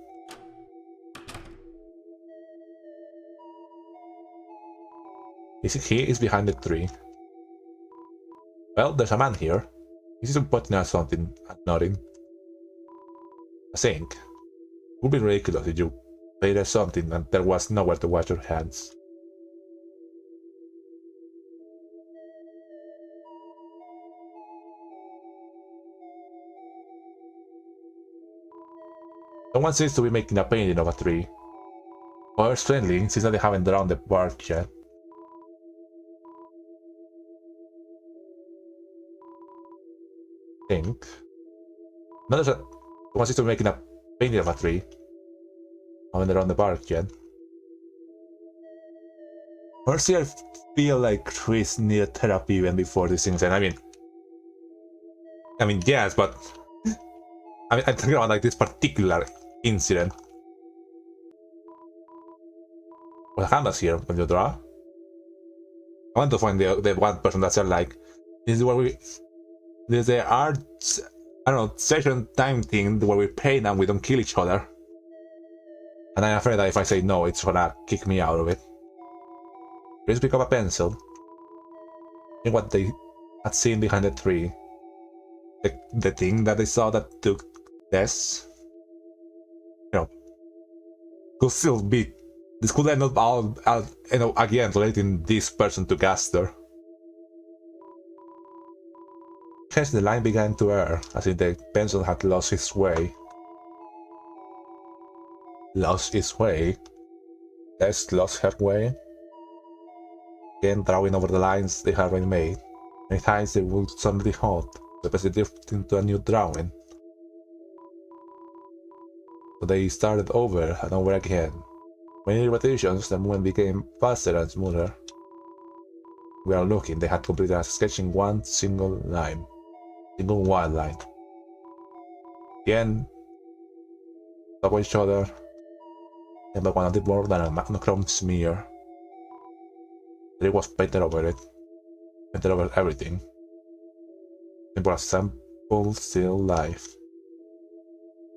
Speaker 1: He is behind the tree. Well, there's a man here. He's pointing at something and nodding. I think. It would be ridiculous if you played something and there was nowhere to wash your hands. Someone seems to be making a painting of a tree. However, strangely, since they haven't drawn the bark yet. Think. Someone seems to be making a painting of a tree. Haven't drawn the bark yet. Honestly, I feel like trees need therapy even before this incident. I mean, yes, but I'm talking about like this particular incident. What happens here when you draw? I want to find the one person that's like, this is where there's the art, I don't know, session time thing where we paint and we don't kill each other. And I'm afraid that if I say no, it's gonna kick me out of it. Please pick up a pencil. And what they had seen behind the tree. The thing that they saw that took this, you know, could still be This could end up again relating this person to Gaster. Hence the line began to err, as if the pencil had lost its way. Lost its way? Yes, lost her way? Again drawing over the lines they had already made. Many times they would suddenly halt, the person drifted into a new drawing. So they started over and over again. Many repetitions, the movement became faster and smoother. We are looking, they had completed as sketching one single line. Single wild line. Again, top of each other, and back one a bit more than a monochrome smear. It was painted over it. Painted over everything. Simple as sample still life.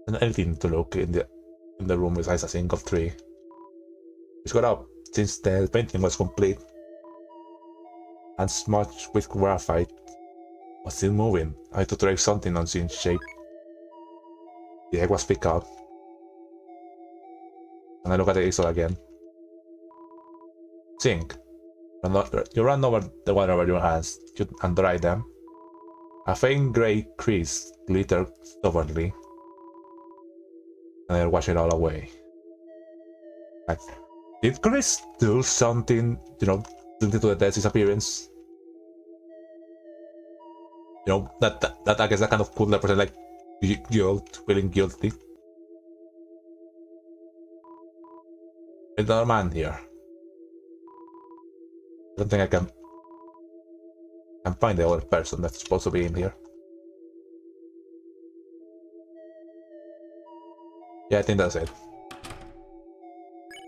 Speaker 1: And anything to look in the room besides a single tree. We got up since the painting was complete and smudged with graphite, was still moving. I had to trace something unseen shape. The egg was picked up, and I look at the easel again. Sink. You run over the water over your hands and dry them. A faint grey crease glittered stubbornly, and I wash it all away. Like, did Chris do something, related to the death's disappearance? That I guess that kind of could represent like guilt, feeling guilty. There's another man here. I don't think I can find the other person that's supposed to be in here. Yeah, I think that's it.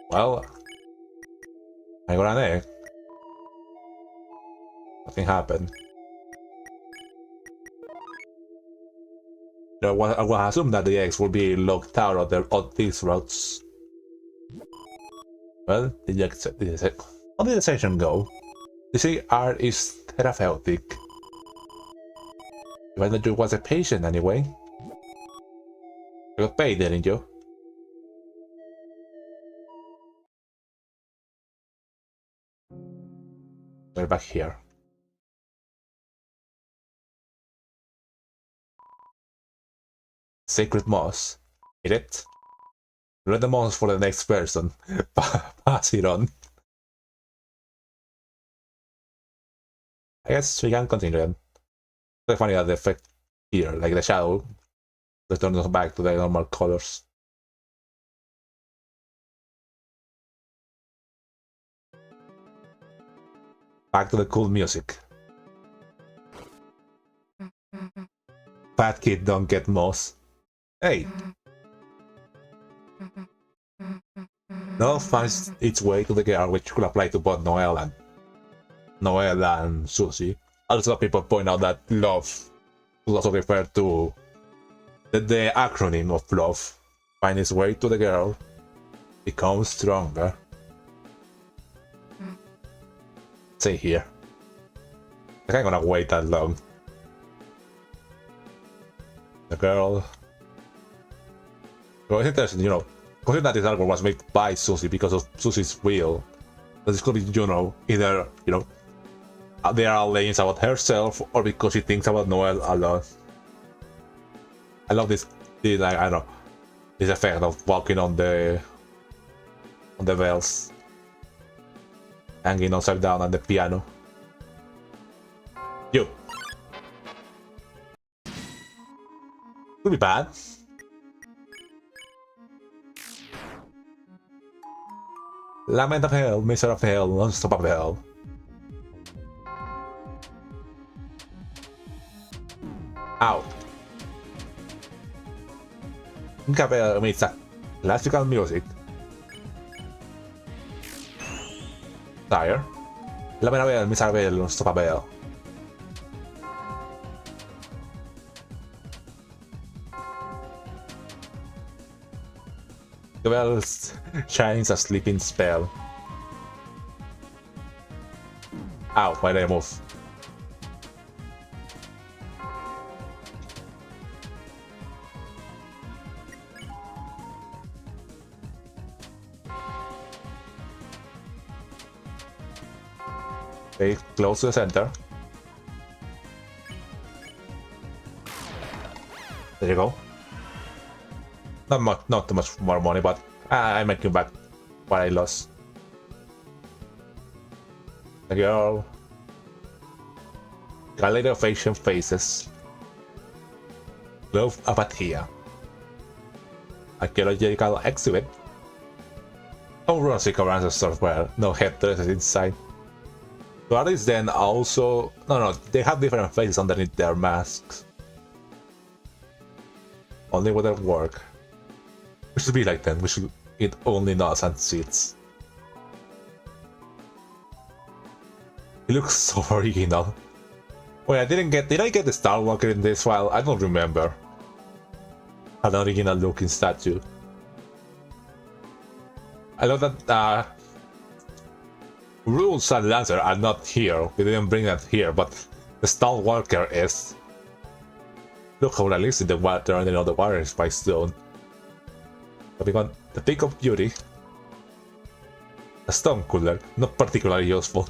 Speaker 1: Well, I got an egg. Nothing happened. I will assume that the eggs will be locked out of these routes. Well, how did the session go? You see, art is therapeutic. Even though you was a patient anyway. You got paid, didn't you? We're back here. Sacred moss. Hit it. Read the moss for the next person. Pass it on. I guess we can continue then. It's funny that the effect here, like the shadow, returns us back to the normal colors. Back to the cool music. Fat kid don't get moss. Hey! Noelle finds its way to the girl, which could apply to both Noelle and Susie. Also, people point out that love will also refer to the acronym of love. Find its way to the girl, becomes stronger. Say here. I can't gonna wait that long. The girl. Well, it's interesting, considering that this album was made by Susie because of Susie's will. That this could be, either, they are laying about herself or because she thinks about Noelle a lot. I love this like, I don't know, this effect of walking on the bells, hanging upside down on the piano. You. Could be bad. Lament of hell, misery of hell, non-stop of hell. Ow. I mean, it's a classical music. Tire. Lament of hell, misery of hell, non-stop of hell. The bell shines a sleeping spell. Ow, why did I move? Stay close to the center. There you go. Not too much more money, but I'm making back what I lost. The girl. Gallery of Ancient Faces. Glove Apathia. Archaeological exhibit. Oh, Rosic or ancestors were no head dresses inside. So are these then also... No, they have different faces underneath their masks. Only would that work. We should be like them, we should eat only nuts and seeds. It looks so original. Wait, did I get the Star Walker in this file? I don't remember. An original looking statue. I love that Rules and Lancer are not here. We didn't bring that here, but the Star Walker is. Look how realistic the water and the water is by stone. But we got the Peak of Beauty. A stone cooler, not particularly useful.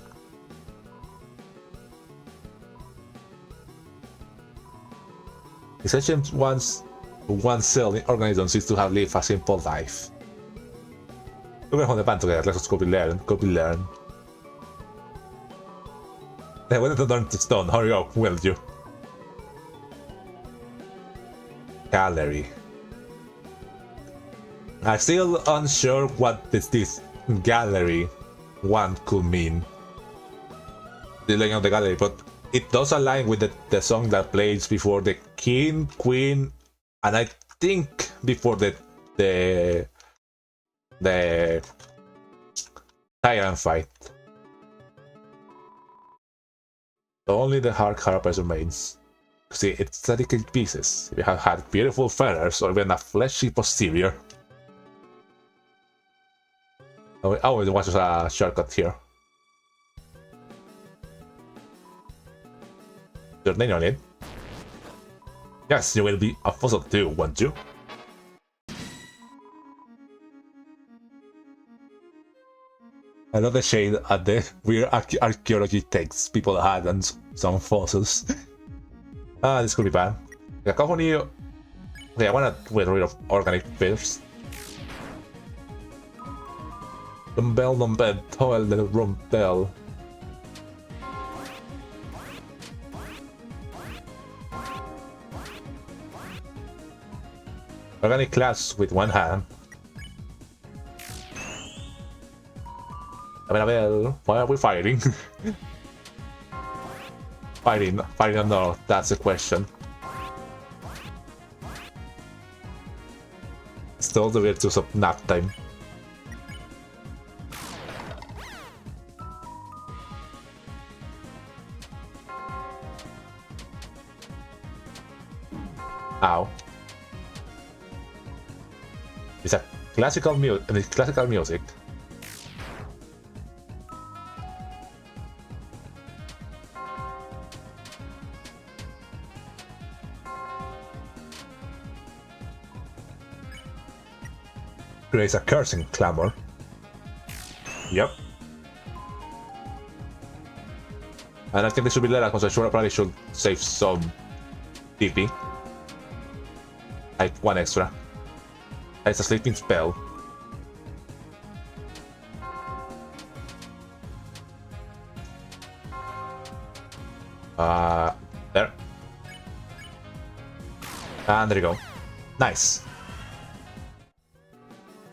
Speaker 1: These ancient ones, one-cell organism seems to have lived a simple life. We're going to the band together, let's go be learn. They wanted to learn to stone, hurry up, will you? Gallery. I'm still unsure what this gallery one could mean. The legend of the gallery, but it does align with the song that plays before the king, queen, and I think before the tyrant fight. Only the hard carapace remains. See, it's delicate pieces. We have had beautiful feathers or even a fleshy posterior. Oh, it was a shortcut here. Your name on it? Yes, you will be a fossil too, won't you? I love the shade at the weird archaeology texts people had and some fossils. This could be bad. Cacophony. Okay, I wanna get rid of organic first. Lumbel, Noelle, the Rumbel. Organic class with one hand. Well, why are we fighting? Fighting or no, that's the question. Still the virtues of nap time. Ow. It's a classical music. Creates a cursing clamor. Yep. And I think this should be let because I probably should save some TP. Like one extra. It's a sleeping spell. There. And there you go. Nice.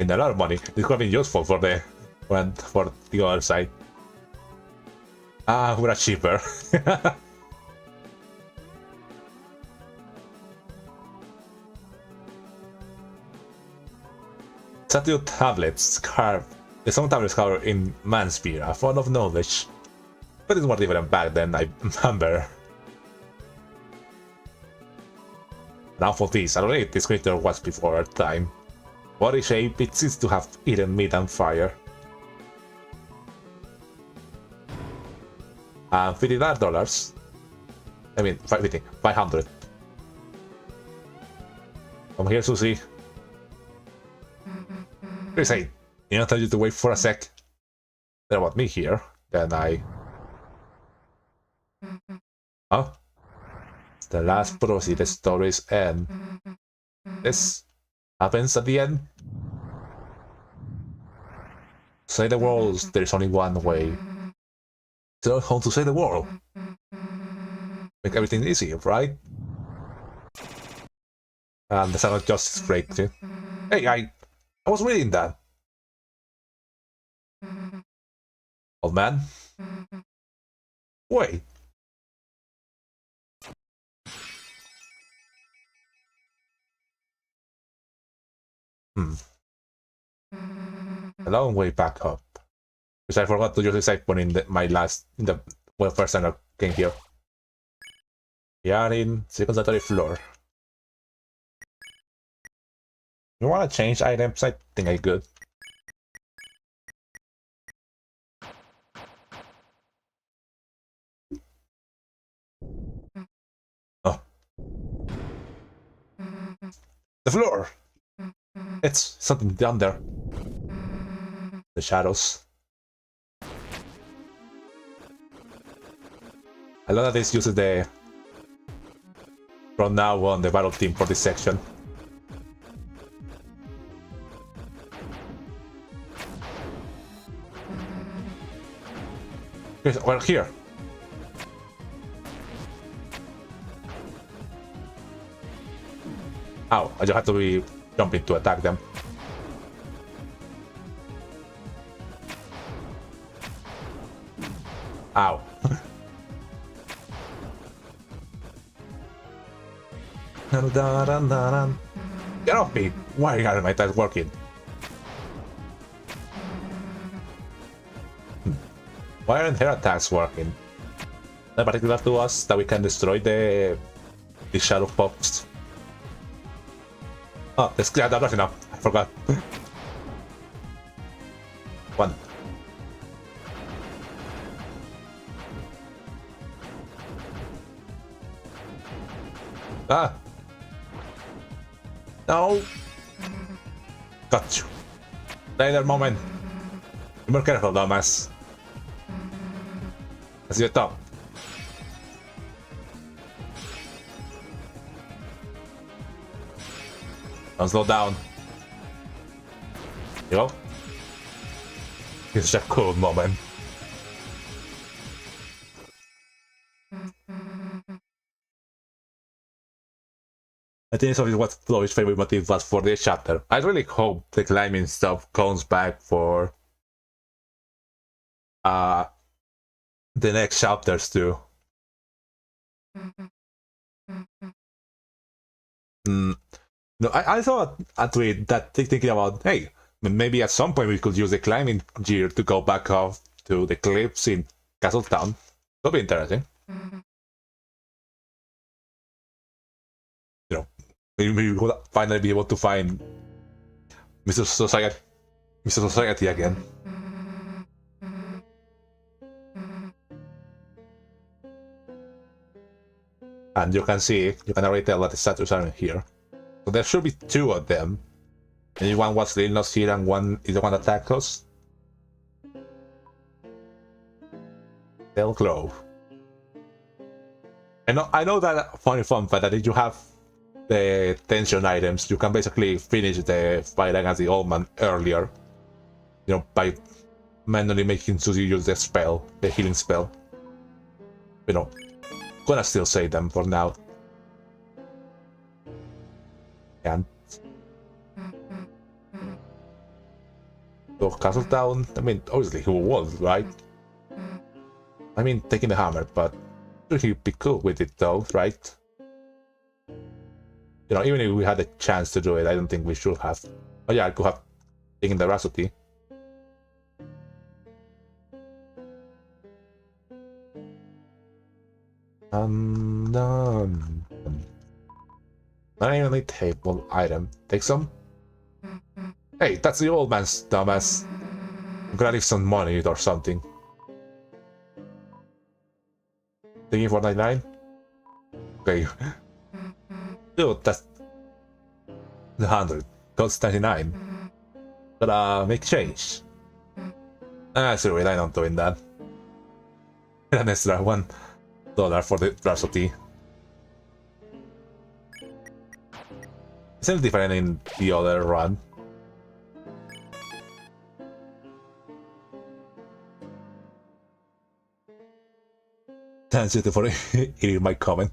Speaker 1: In a lot of money. This could be useful for the other side. Ah, we're a cheaper. Statue tablets carved. Some tablets carved in Manspear, a font of knowledge. But it's more different back then, I remember. Now for this, I don't know if this creature was before our time. Body shape, it seems to have eaten meat and fire. $50. I mean, 500. Come here, Susie. Here's a. You know, tell you to wait for a sec. There about me here. Then I. Huh? The last proceed, the story's end. This happens at the end. Save the world, there's only one way. So how to save the world? Make everything easy, right? And the sound of justice break too. Hey, I was reading that. Old man? Wait. A long way back up. Because I forgot to use the save point in the first time I came here. We are in secondary floor. You wanna change items? I think I could. Oh. The floor! It's something down there. The shadows. I love that this uses the from now on the battle team for this section. Okay, we're here. Ow, I just have to be jumping to attack them. Ow. Get off me! Why aren't my attacks working? Why aren't her attacks working? Not particular to us that we can destroy the shadow pops. Oh, that's enough. I forgot. One. Ah! No! Got you. Later moment. Be more careful, dumbass. Let's get top. Don't slow down. You know? It's such a cool moment. I think this is what Chloe's favorite motif was for this chapter. I really hope the climbing stuff comes back for the next chapters too. No, I thought a tweet that thinking about, hey, maybe at some point we could use the climbing gear to go back off to the cliffs in Castletown. That'd be interesting. You know, maybe we would finally be able to find Mr. Society again. And you can already tell that the statues are in here. So there should be two of them. And one was Lil Nas here and one is the one that attacked us. They'll glow. I know that funny fun fact that if you have the tension items, you can basically finish the fight against the old man earlier. You know, by manually making Susie use the spell, the healing spell. You know, gonna still save them for now. And so Castletown, I mean, obviously he was, right? I mean, taking the hammer, but he'd be cool with it though, right? You know, even if we had a chance to do it, I don't think we should have. Oh yeah, I could have taken the Rhapsody. Not even a table item. Take some? Hey, that's the old man's, dumbass. I'm gonna leave some money or something. Thinking for 99? Okay. Dude, that's the 100. Costs 99. Gotta make change. Ah, sorry, I'm not doing that. An extra one. for the Rhapsody. Isn't it different in the other run? Thanks for hearing my comment.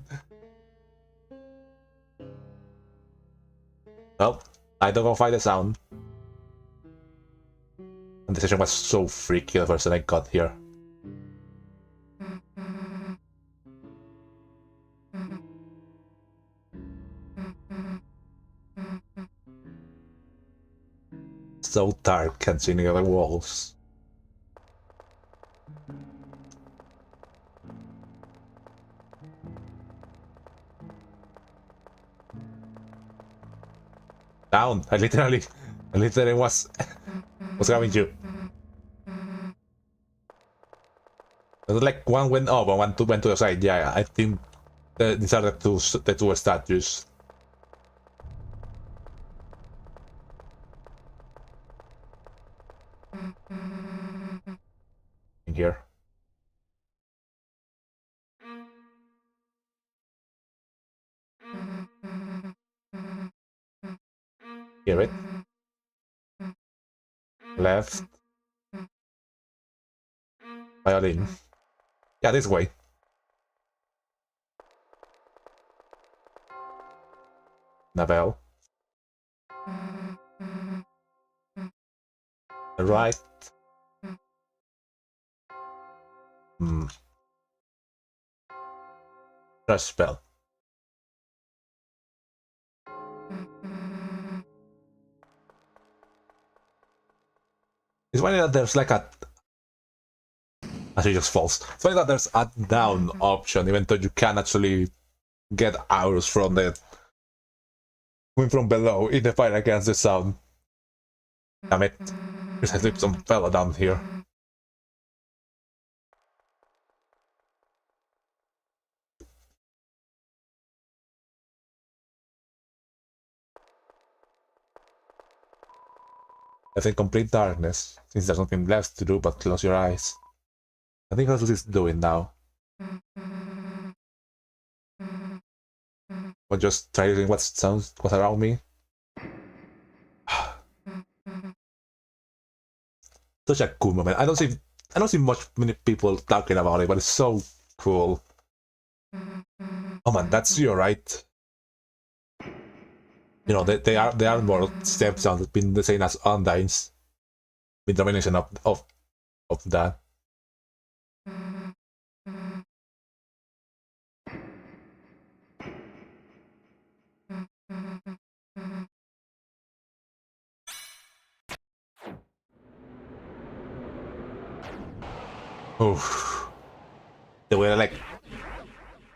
Speaker 1: Well, I don't go find the sound. And the session was so freaky the first time I got here. So dark, can't see any other walls. Down! I literally was grabbing you. It was like one went up and one went to the side. Yeah, I think these are the two statues. In here. Hear it? Left. Violin. Yeah, this way. Noelle. Right. Trash spell. It's funny that there's like a... Actually, just false. It's funny that there's a down option, even though you can actually get arrows from the... Coming from below in the fight against the sound. Damn it. Because I slipped some fella down here. I think complete darkness, since there's nothing left to do but close your eyes. I think that's what it's doing now. But just try to what's around me. Such a cool moment. I don't see many people talking about it, but it's so cool. Oh man, that's you, right? You know, they are more steps down. It's been the same as Undyne's. With the combination of that. Oof. The way like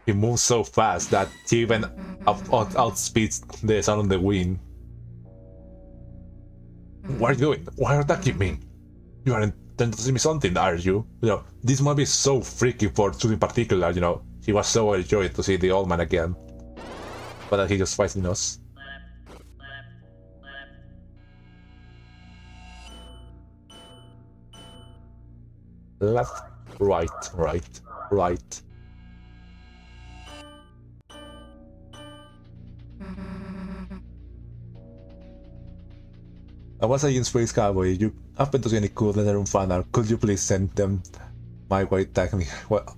Speaker 1: he moves so fast that he even outspeeds the sound of the wind. What are you doing? Why are you attacking me? You aren't trying to see me something, are you? You know, this movie is so freaky for Tsu in particular, you know. He was so overjoyed to see the old man again. But that he just fighting us. Left, right, right, right. I was saying Space Cowboy, you happen to see any cool Deltarune fan art, could you please send them my way? Tag me? Well,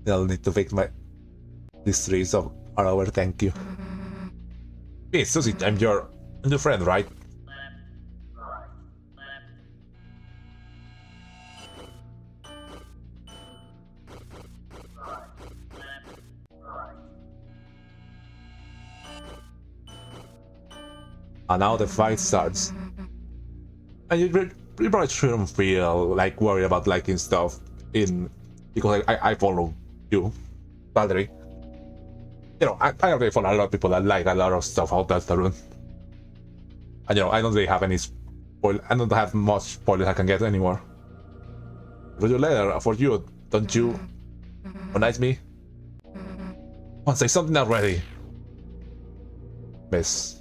Speaker 1: I'll need to fix my these trees of our thank you. Hey Susie, I'm your friend, right? And now the fight starts. And you probably shouldn't feel like worried about liking stuff because I follow you, Valerie. You know, I already follow a lot of people that like a lot of stuff out Deltarune. And you know, I don't really have any spoil. I don't have much spoilers I can get anymore. But you later for you, don't you recognize me? Oh, say something already. Miss.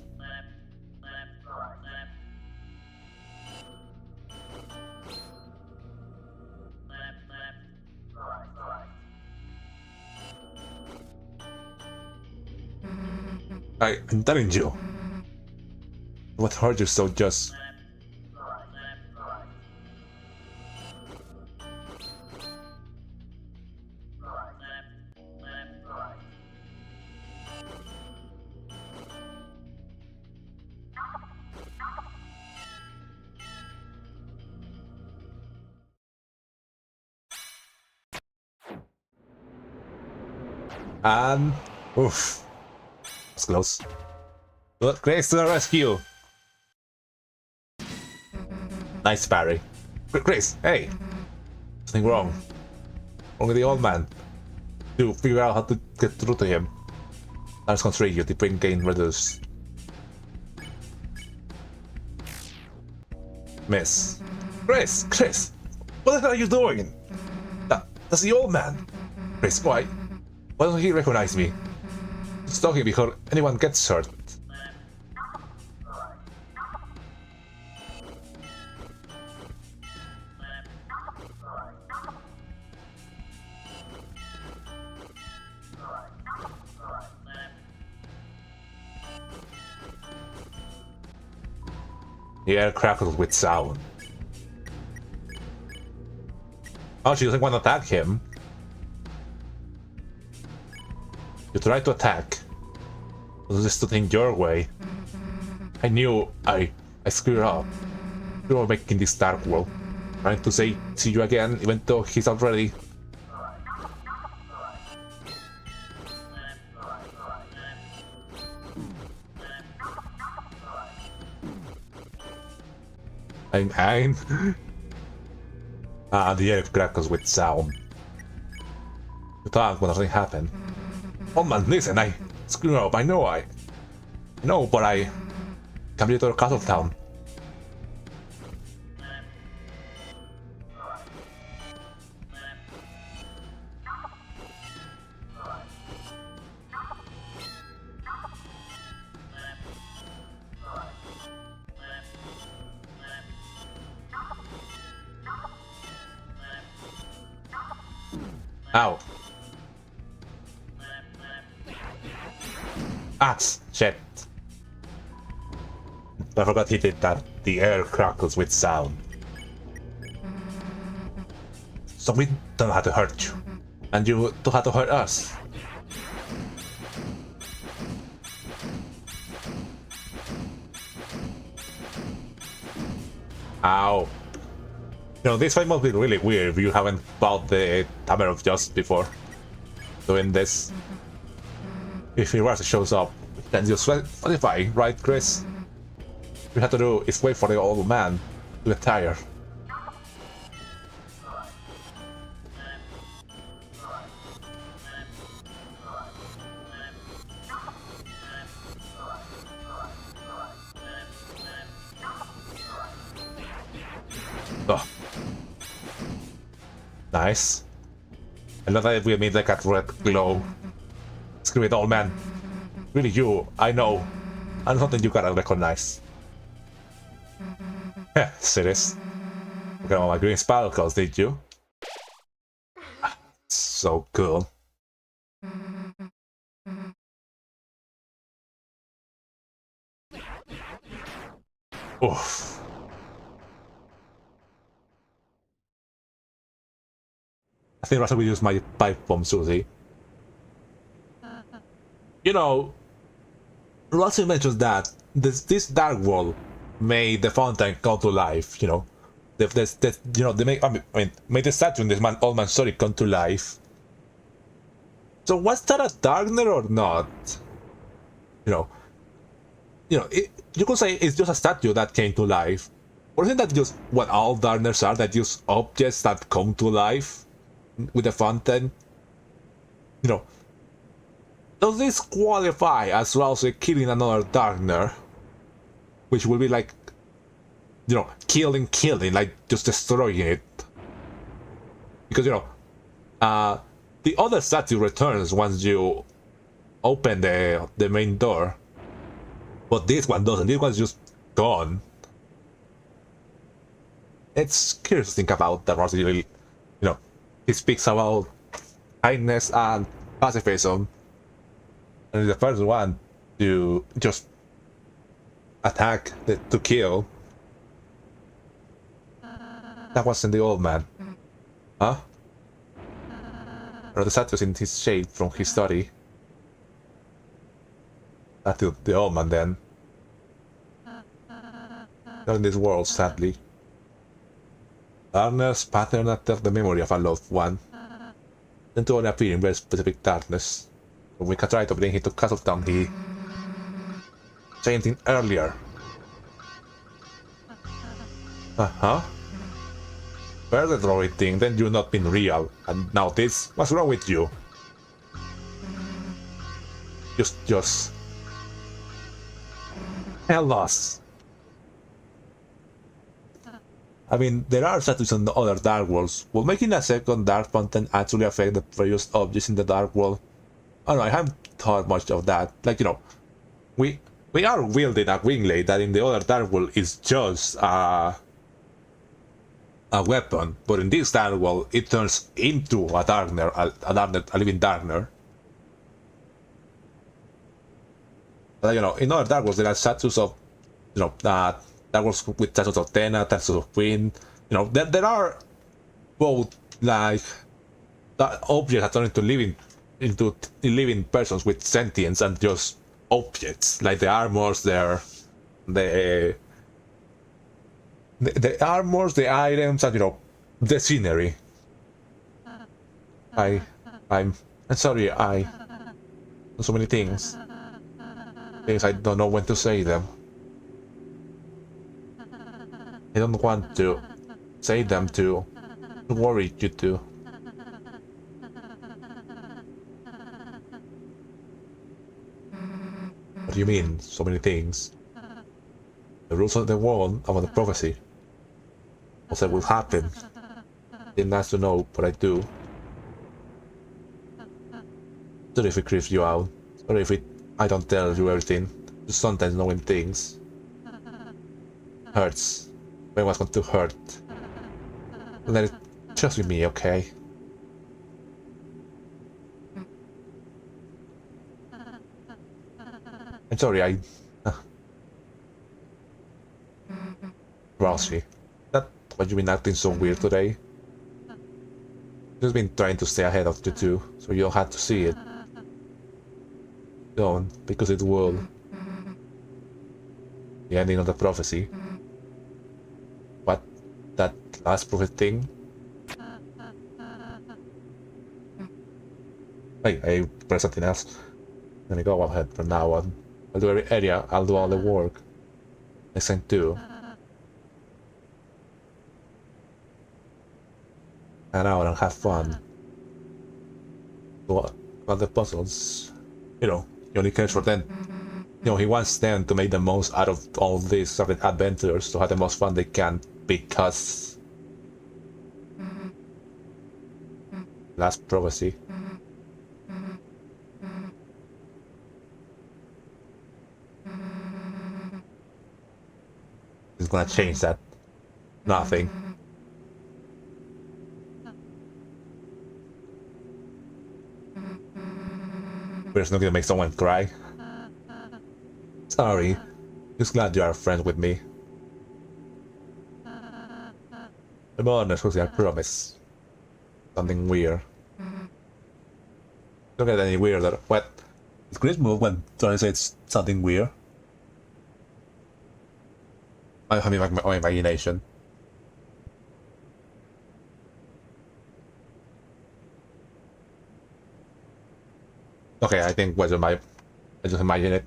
Speaker 1: I'm telling you. What hurt you so just... And... Oof. That's close. But Grace to the rescue! Nice parry. Grace, hey! Something wrong. Only the old man. To figure out how to get through to him. Let's constrain you, the brain gain reduced. Miss. Chris! What the hell are you doing? That's the old man! Chris, why doesn't he recognize me? He's talking before anyone gets hurt. The air crackled with sound. Oh, she doesn't want to attack him. You tried to attack. Was this stood in your way? I knew I screwed up. You were making this dark world. Trying to say see you again even though he's already... I'm the air crackles with sound. You thought when nothing happened. Oh man, listen, I screwed up, I know, but I come here to the castle town. Ow. Ah, shit. I forgot he did that. The air crackles with sound. So we don't have to hurt you. And you don't have to hurt us. Ow. You know, this fight must be really weird if you haven't fought the Hammer of Justice before. Doing this. If Hirasa shows up, then you modify, right, Chris? What you have to do is wait for the old man to get tired. Oh. Nice. I love that we made like a red glow. Screw it, old man. Really you, I know. I'm something you gotta recognize. Yeah, serious. Look at all my green sparkles, did you? So cool. Oof. I think Russell will use my pipe bomb, Susie. You know, Russell mentions that this dark world made the fountain come to life. You know, they make made the statue in this old man's story come to life. So was that a darkner or not? You know, you could say it's just a statue that came to life, or isn't that just what all darkners are? That just objects that come to life with the fountain. You know, does this qualify as Rousey killing another Darkner? Which will be like, you know, killing, like just destroying it. Because, you know, the other statue returns once you open the main door. But this one doesn't, this one's just gone. It's curious to think about that Rousey really, you know, he speaks about kindness and pacifism. And the first one, to just attack, to kill. That wasn't the old man. Huh? Or the statues in his shade from his study. That's the old man then. Not in this world, sadly. Darkness pattern after the memory of a loved one. Then to only appear in very specific darkness. So we can try to bring him to Castletown. He same thing earlier. Uh-huh. Further drawing thing, then you've not been real. And now this, what's wrong with you? Just tell us. I mean, there are statues in the other Dark Worlds. Will making a second Dark Fountain actually affect the previous objects in the Dark World? I don't know, I haven't thought much of that. Like, you know, we are wielding a wingblade that in the other Dark World is just a weapon, but in this Dark World it turns into a darkner, a living darkner. But, you know, in other Dark Worlds there are statues of, you know, Dark Worlds with statues of Tena, statues of Queen. You know, there are both like objects that turn into living persons with sentience and just objects like the armors, the armors, the items, and you know, the scenery. I'm sorry. So many things I don't know when to say them. I don't want to say them to worry you too. What do you mean, so many things? The rules of the world about the prophecy. What will happen? Didn't ask to know, but I do. Sorry if it creeps you out. Sorry if I don't tell you everything. Just sometimes knowing things hurts. When was going to hurt? Let it just be me, okay? I'm sorry, Rousey, that why you been acting so weird today? Just been trying to stay ahead of you two, so you don't have to see it. Don't, because it will. The ending of the prophecy. What? That last prophet thing? Hey, I press something else. Let me go ahead from now on. I'll do every area, I'll do all the work. Next time too. And out and have fun. Do all the puzzles. You know, he only cares for them. You know, he wants them to make the most out of all these adventures, to have the most fun they can, because... Last prophecy. It's gonna change that. Nothing. We're just not gonna make someone cry. Sorry. Just glad you are friends with me. I'm honest with you, I promise. Something weird. Don't get any weirder. What? Is Chris move when Tony says something weird? I'm having my imagination. Okay, I think I just imagine it.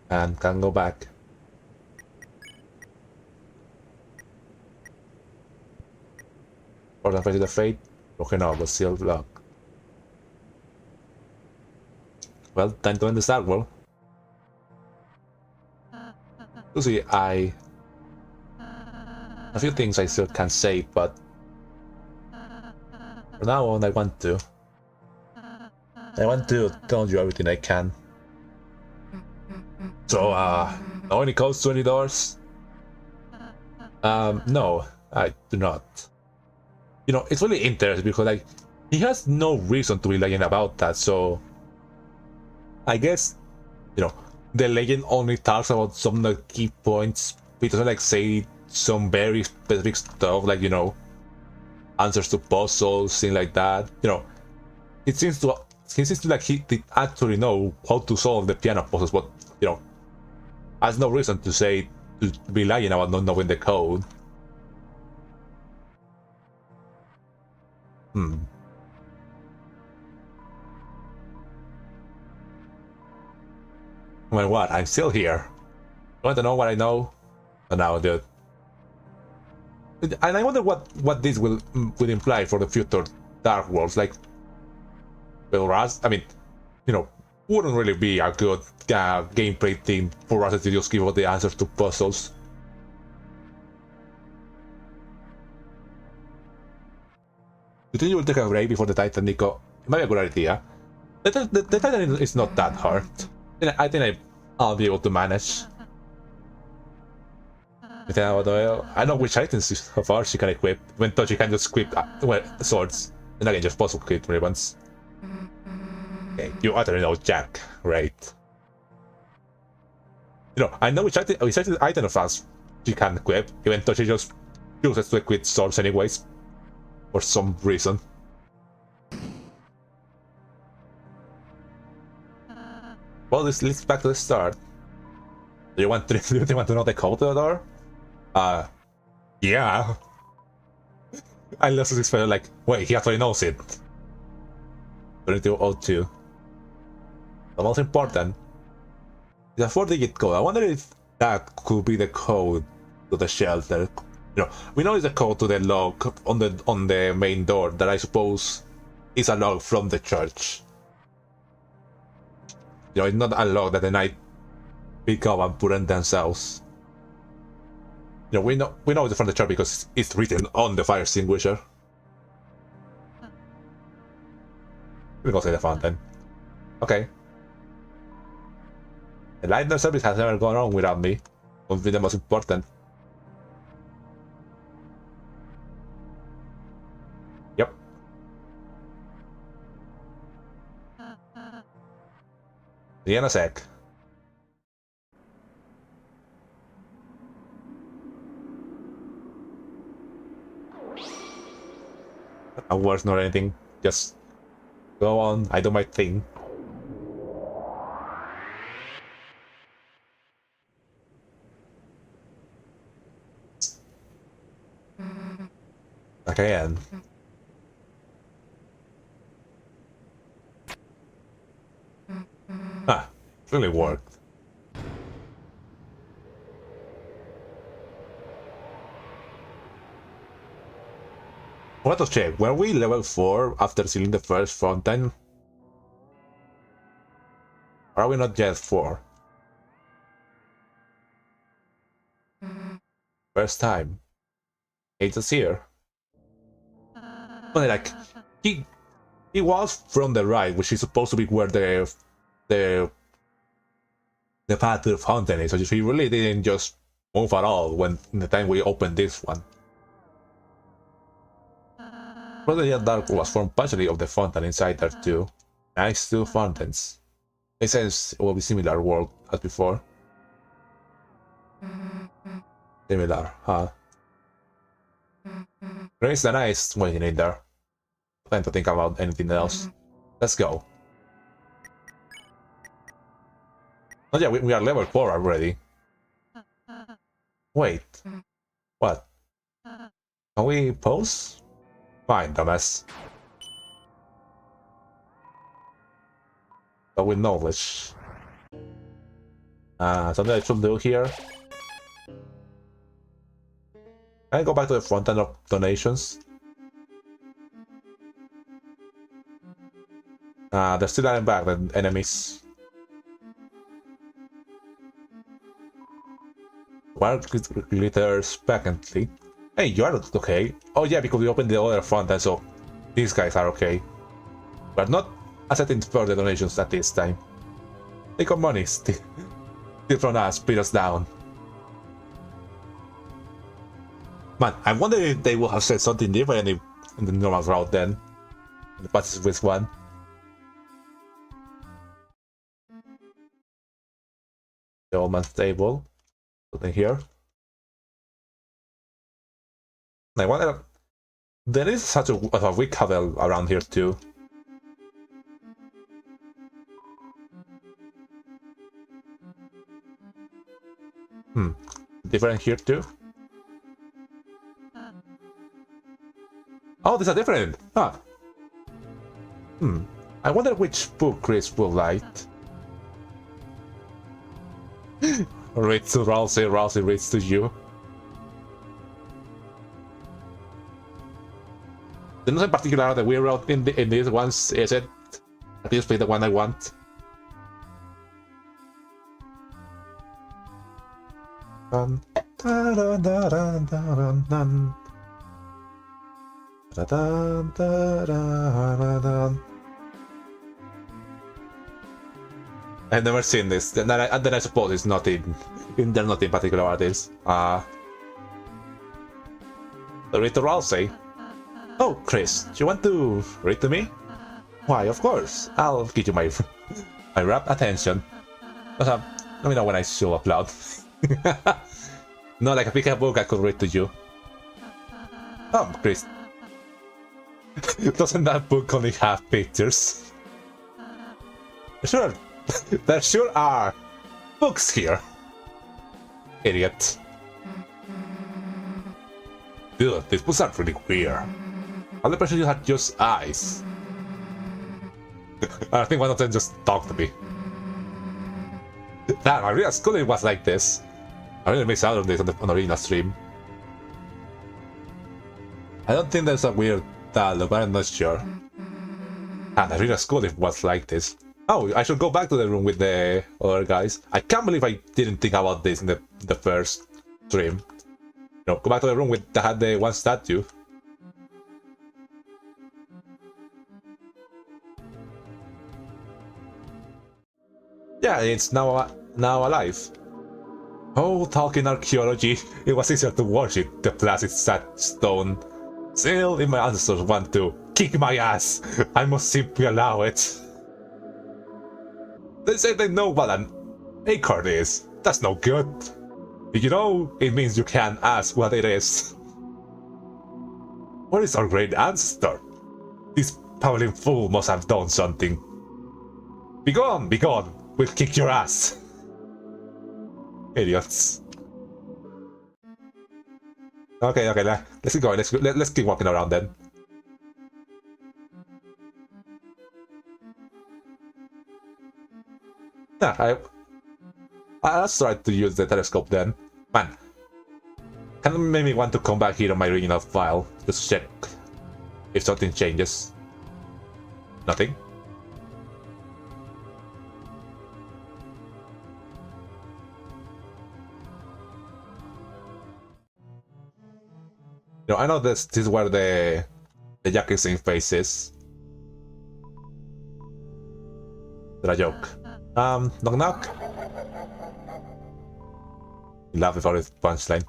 Speaker 1: And can go back. Or the face of the fate. Broken off, but still block. Well, time to end the Dark World. You see, a few things I still can't say, but from now on I want to tell you everything I can. So, now any codes to any doors? No. I do not. You know, it's really interesting because like he has no reason to be lying about that. So I guess, you know, the legend only talks about some like key points. It doesn't like say some very specific stuff like, you know, answers to puzzles, things like that. You know, it seems to like he did actually know how to solve the piano puzzles, but you know, has no reason to say to be lying about not knowing the code. Well, what? I'm still here. You want to know what I know? Now, dude. And I wonder what this will imply for the future Dark Worlds. Like, will Rust? I mean, you know, wouldn't really be a good gameplay thing for us to just give us the answers to puzzles. You think you will take a break before the Titan, Nico? It might be a good idea. The Titan is not that hard. I think I'll be able to manage. I know which items so far she can equip, even though she can just equip swords. And again, just puzzle equip ribbons. Okay, you utterly know Jack, right? You know, I know which item of us she can equip, even though she just chooses to equip swords anyways. For some reason. Well, this leads back to the start. Do you want to know the code to the door? Yeah. I listen to this fellow like, wait, he actually knows it. 2202. The most important is a 4-digit code. I wonder if that could be the code to the shelter. You know, we know it's a code to the log on the main door that I suppose is a log from the church. You know, it's not a log that the knight pick up and put in themselves. You know, we know it's from the church because it's written on the fire extinguisher. We go to the fountain. Okay. The lighter service has never gone on without me. Would be the most important. Yep. See you in a sec. No words nor anything. Just go on. I do my thing. Okay, and it really worked. I want to check, were we level 4 after sealing the first fountain? Or are we not yet 4? First time. It's us here. But like, he was from the right, which is supposed to be where the path to the fountain is, so he really didn't just move at all when in the time we opened this one. Probably the dark was formed partially of the fountain inside there too. Nice two fountains. It says it will be similar world as before. Similar, huh? Grace the nice waiting in there. Time to think about anything else. Let's go. Oh yeah, we are level 4 already. Wait. What? Can we pause? Fine, dumbass. But with knowledge. Something I should do here. Can I go back to the front end of donations? They're still adding back the enemies. Wild glitters vacantly. Hey, you are okay. Oh yeah, because we opened the other front end, so these guys are okay. But not accepting further donations at this time. They got money still from us, beat us down. Man, I wonder if they would have said something different in the normal route then. In the patches with one. The old man's table. Something here. I wonder. There is such a weak hovel around here too. Different here too. Oh, these are different. Huh. I wonder which book Chris will like. Read to Rousey, Rousey reads to you. There's nothing particular that we wrote in these ones, is it? At least play the one I want. Dun, dun, dun, dun, dun, dun, dun. Dun, dun, dun, dun, dun. I've never seen this, and then I suppose it's nothing. There's nothing particular about this. Read to Rousey. Oh, Chris, do you want to read to me? Why, of course. I'll give you my rapt attention. Let me know when I show up loud. No, like I pick a book I could read to you. Oh, Chris. Doesn't that book only have pictures? Sure. There sure are books here. Idiot. Dude, these books are really weird. Other person you had just eyes. I think one of them just talked to me. Damn, I really school it was like this. I really missed out on this on the arena stream. I don't think there's a weird dialogue, but I'm not sure. And I really school it was like this. Oh, I should go back to the room with the other guys. I can't believe I didn't think about this in the first stream. You know, go back to the room with that had the one statue. Yeah, it's now alive. Oh, talking archaeology, it was easier to worship the placid stone. Still, if my ancestors want to kick my ass, I must simply allow it. They say they know what an acorn is. That's no good. You know, it means you can't ask what it is. Where is our great ancestor? This Pavlin fool must have done something. Begone, begone! We'll kick your ass! Idiots. Okay, let's keep going. Let's keep walking around then. Yeah, I'll try to use the telescope then. Man, kind of made me want to come back here on my original file just to check if something changes. Nothing. You know, I know this is where the Jackie face is. Is that a joke? Knock knock. You laugh before his punchline.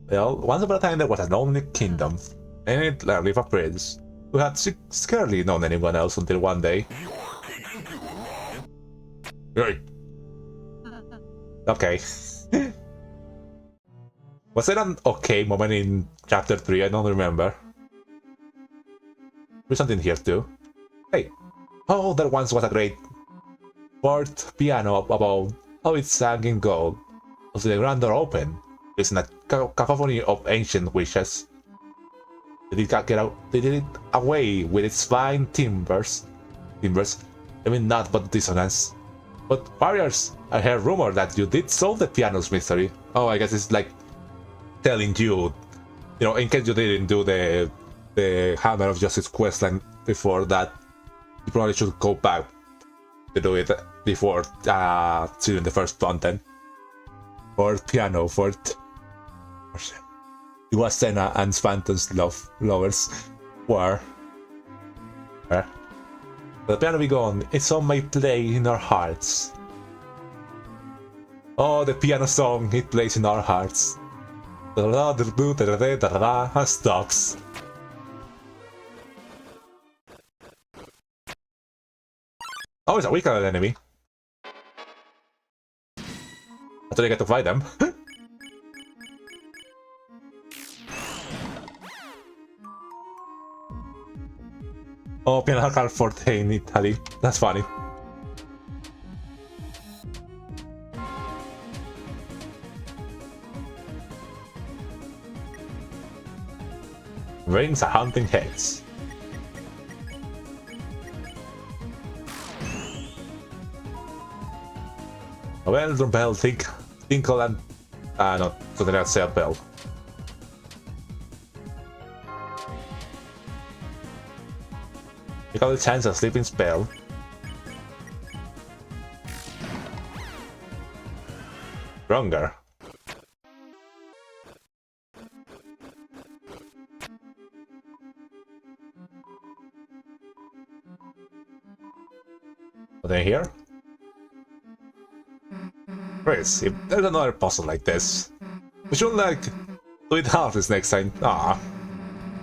Speaker 1: Well, once upon a time there was a lonely kingdom, and it lived a prince who had scarcely known anyone else until one day. Hey. Okay. Was there an okay moment in chapter 3? I don't remember. There's something here too. Hey. Oh, there once was a great fourth piano above. How it sang in gold. Was the grand door open? It's in a cacophony of ancient wishes. They did it away with its fine timbers. I mean, not but dissonance. But warriors, I heard rumor that you did solve the piano's mystery. Oh, I guess it's like telling you, you know, in case you didn't do the Hammer of Justice questline before that, you probably should go back to do it before seeing the first content. Fourth piano, fourth. It was Senna and Phantom's lovers were. The piano be gone, its song may play in our hearts. Oh, the piano song, it plays in our hearts. Stops. Oh, it's a weaker enemy. Until I get to fight them. Oh, Piano Card Forte in Italy. That's funny. Rings are hunting heads. Well, drum bell, tinkle, and no, something else, sail bell. You got the chance of sleeping spell. Stronger. Nothing here? Chris, if there's another puzzle like this, we should like do it half this next time. Ah,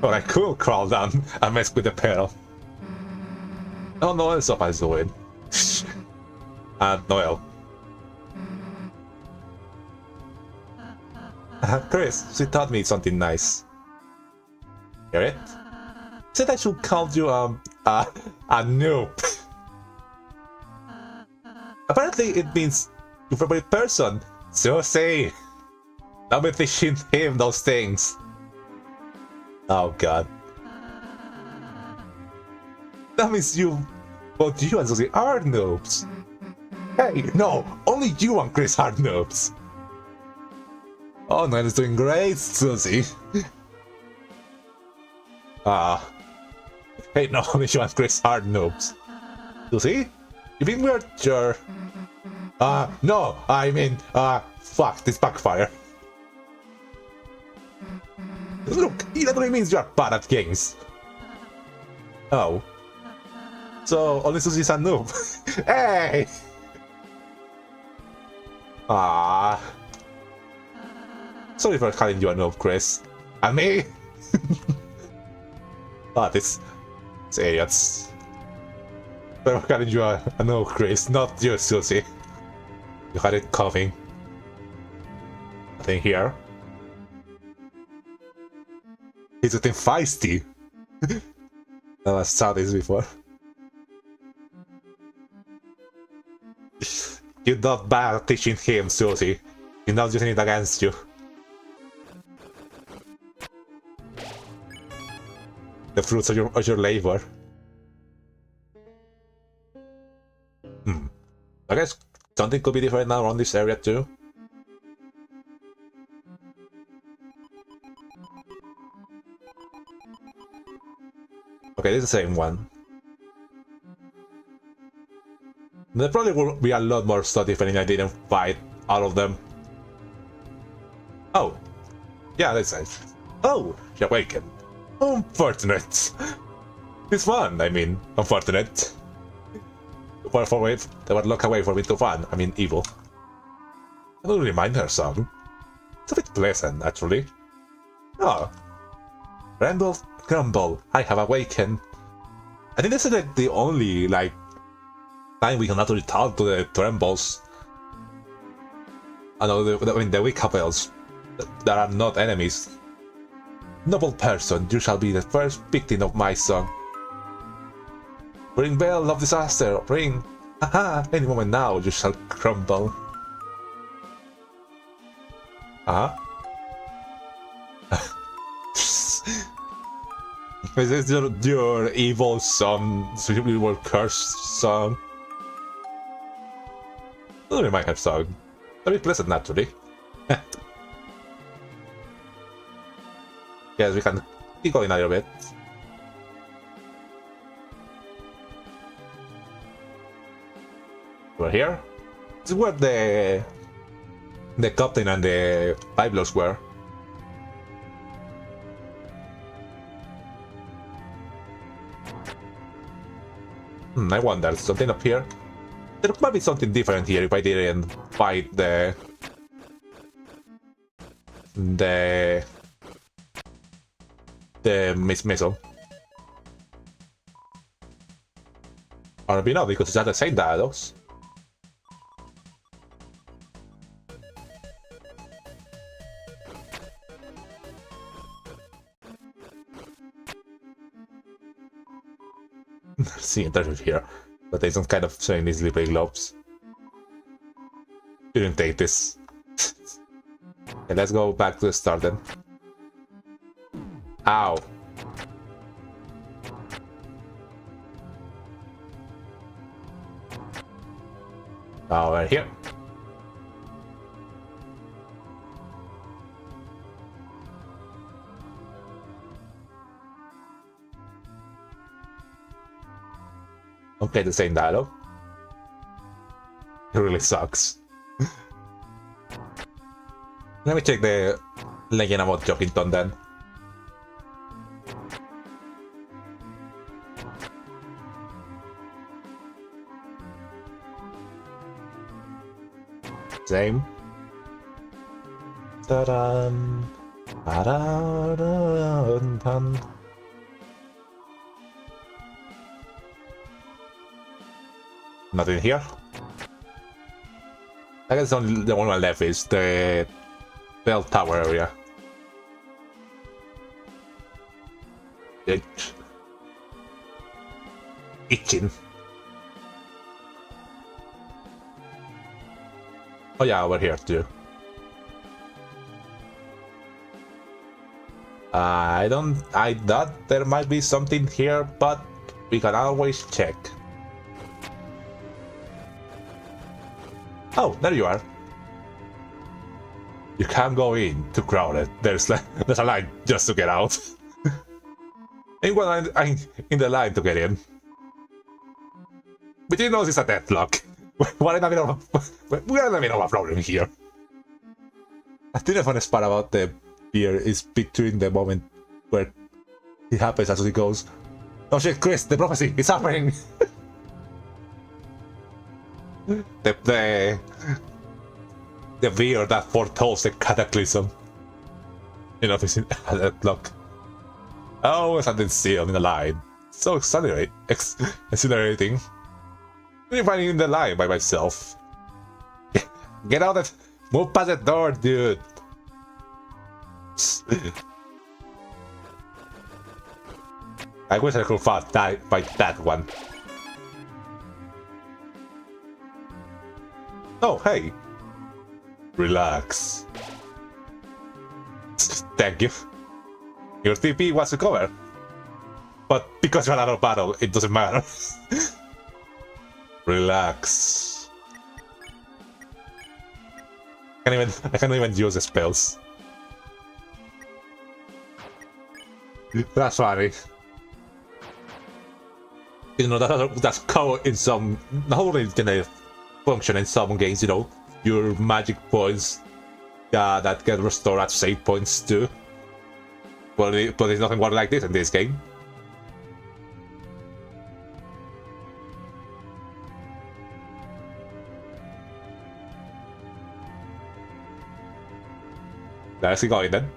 Speaker 1: or I could crawl down and mess with the pearl. Oh, Noelle is supposed to win. And Noelle. Chris, she taught me something nice. Hear it? Said I should call you a noob. Apparently, it means your favorite person. So say, I'll be teaching him those things. Oh God. That means both you and Susie are noobs. Hey, no, only you and Chris are noobs. Oh, Noelle is doing great, Susie. Hey, no, only you and Chris are noobs. Susie, you think we're sure? No, I mean, fuck, this backfire. Look, it literally means you're bad at games. Oh. So, only Susie's a noob. Hey! Sorry for calling you a noob, Chris. And me? This idiots. Sorry for calling you a noob, Chris, not you, Susie. You had it coming. Nothing here. He's getting feisty. I saw this before. You're not bad at teaching him, Susie. He's not using it against you. The fruits of your labor. I guess something could be different now around this area too. Okay, this is the same one. There probably will be a lot more stuff if I didn't fight all of them. Oh, yeah, that's nice. Oh, she awakened. Unfortunate. It's fun, I mean, unfortunate. They would look away for me to fun, I mean evil. I don't remind her song. It's a bit pleasant, actually. Oh. Ramble, grumble, I have awakened. I think this is like the only, like, time we can actually talk to the trembles. I know, the weak couples that are not enemies. Noble person, you shall be the first victim of my song. Ring bell of disaster, ring! Haha, any moment now you shall crumble. Is this your evil song, your cursed song? Doesn't remind her song. Very pleasant, naturally. Yes, we can keep going a little bit. We're here. This is where the captain and the Biblos were. I wonder, something up here? There might be something different here if I didn't fight the the missile. Or maybe not, because it's at the same dialogues. See, interview here, but they don't kind of showing easily play gloves. Didn't take this. Okay, let's go back to the start then. Ow. Oh, we're here. Okay, the same dialogue. It really sucks. Let me check the legend about Jockington then. Same. Ta-dun, ta-dun-dun-dun. Nothing here. I guess only the one left is the bell tower area. Itching. Oh yeah, over here too. I thought there might be something here, but we can always check. Oh, there you are. You can't go in, too crowded. There's a line just to get out. I'm in the line to get in. But you know it's a deadlock. We're in the middle of a problem here. I think the funniest part about the beer is picturing the moment where it happens as it goes. Oh shit, Chris, the prophecy is happening! the beer that foretells the cataclysm. You know, it's in a deadlock. Oh, something sealed in the line. So exhilarating. I'm finding in the line by myself. Get out of... Move past the door, dude! I wish I could fight that one. Oh, hey! Relax. Thank you. Your TP was recovered. But because you're out of battle, it doesn't matter. Relax. I can't even use the spells. That's funny. You know, that's code in some... Not only can they function in some games, you know, your magic points that get restored at save points too. But there's nothing more like this in this game. Let's keep going then.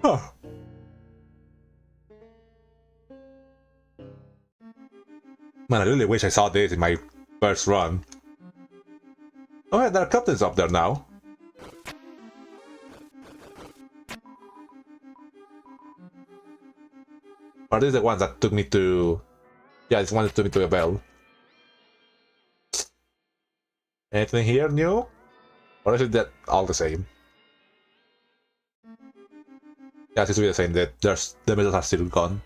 Speaker 1: Huh. Man, I really wish I saw this in my first run. Oh yeah, there are captains up there now. Are these the ones that took me to... Yeah, it's one that took me to a bell. Anything here new? Or is it that all the same? Yeah, it seems to be the same. The missiles are still gone.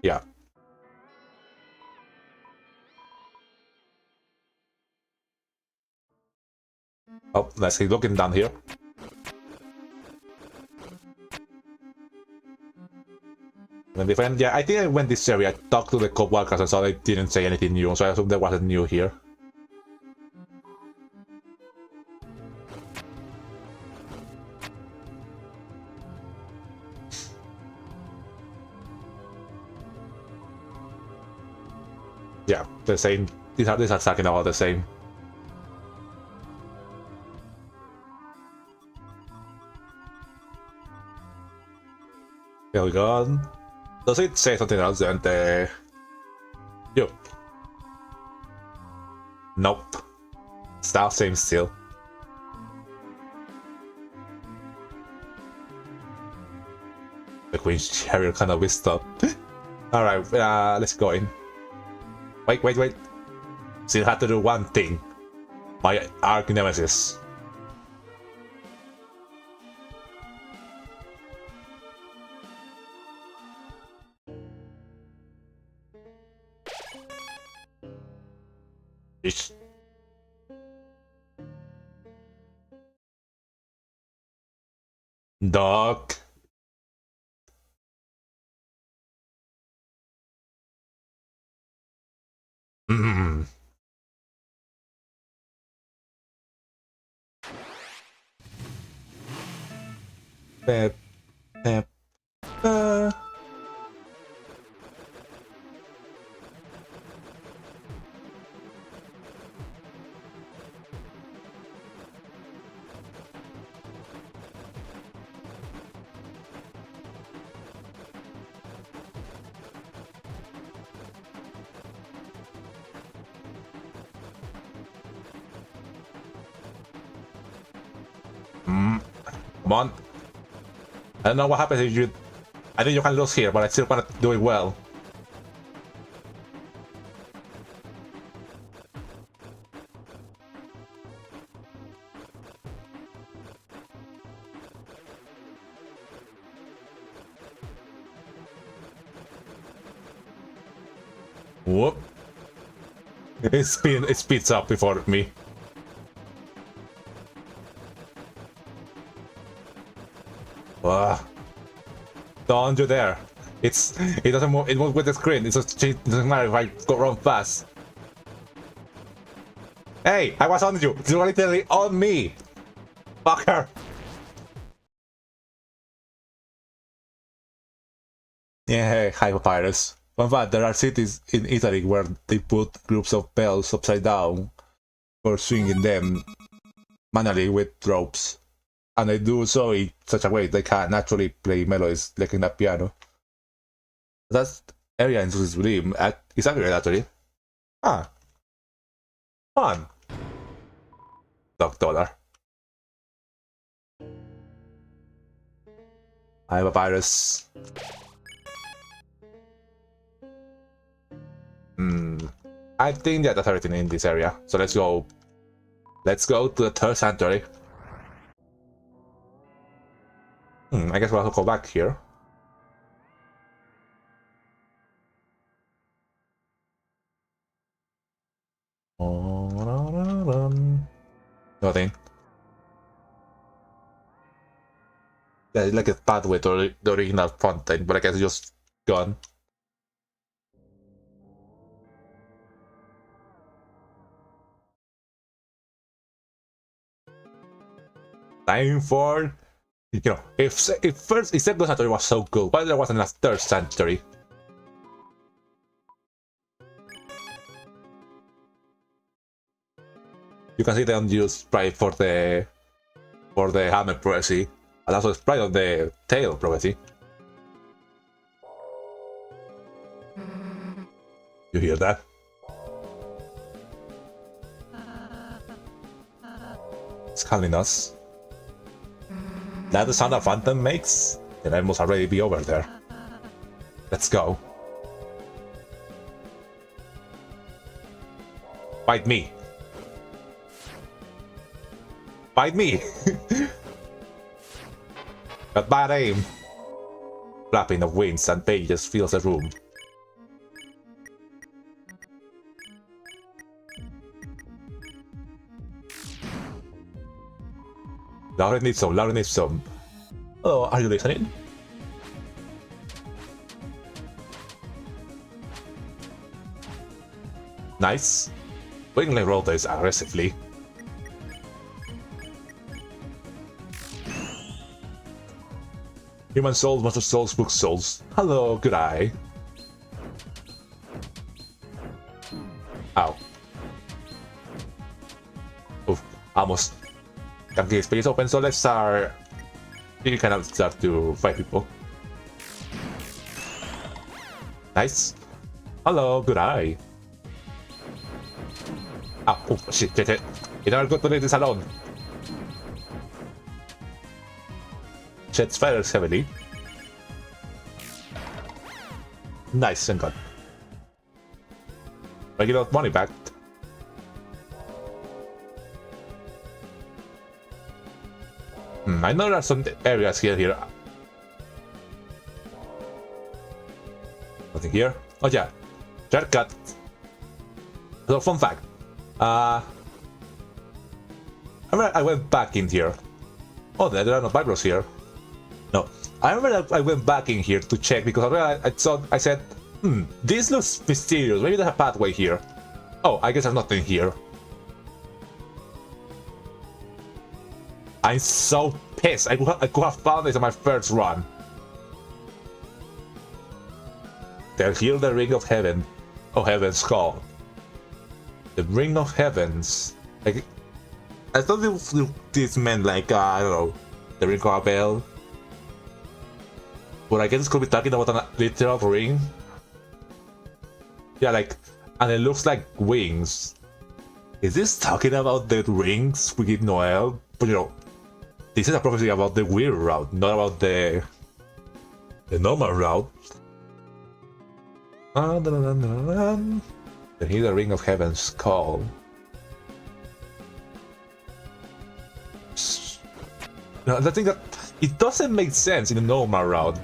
Speaker 1: Yeah. Oh, let's keep looking down here. Yeah, I think I went this area, I talked to the co-workers and so they didn't say anything new, so I assume there wasn't new here. Yeah, the same these are talking about the same. Here we go. Does it say something else than the... Yo. Nope. Style same still. The Queen Chariot kind of whisked up. Alright, let's go in. Wait. Still have to do one thing. My arch nemesis. Ish. Dog. Mm. Pep. Come on. I don't know what happens if you... I think you can lose here, but I still want to do it well. Whoop. It speeds up before me. Don't you dare. It doesn't move, it moves with the screen. It doesn't matter if I go run fast. Hey, I was on you. You were literally on me. Fucker. Yeah, hi Papyrus. Fun fact, there are cities in Italy where they put groups of bells upside down for swinging them manually with ropes. And they do so in such a way they can naturally play melodies like in a piano. That area in this dream is accurate actually. Ah. Fun. $. I have a virus. I think that's everything in this area. So let's go. Let's go to the third sanctuary. I guess we'll have to go back here. Nothing. Yeah, it's like a pathway to the original fountain, but I guess it's just gone. Time for... You know, if first second sanctuary was so cool, why there wasn't a third sanctuary? You can see the unused sprite for the hammer prophecy, and also sprite of the tail prophecy. You hear that? It's calling us. That the sound a phantom makes? Then I must already be over there. Let's go. Fight me. Fight me! Got bad aim. Flapping of wings and pages fills the room. Lauren needs some. Oh, are you listening? Nice. Wingly roll this aggressively. Human souls, monster souls, book souls. Hello, good eye. Ow. almost can get space open. So let's start. You can start to fight people. Nice. Hello, good eye. Ah, oh shit, shit. You never got to leave this alone. Sheds fires heavily. Nice and good. Regular money back. I know there are some areas here. Nothing here. Oh yeah, shortcut. So fun fact. I remember I went back in here. Oh, there are no backroads here. No, I remember I went back in here to check because I said, this looks mysterious. Maybe there's a pathway here. Oh, I guess there's nothing here. I'm so pissed. I could have found this on my first run. They'll heal the Ring of Heaven. Oh, Heaven's Call. The Ring of Heavens. Like, I thought this meant like, I don't know, the Ring of a Bell. But I guess it could be talking about a literal ring. Yeah, like, and it looks like wings. Is this talking about the rings we give Noelle? But you know, this is a prophecy about the weird route, not about the normal route. Then here's the Ring of Heaven's Call. No, I think that it doesn't make sense in the normal route.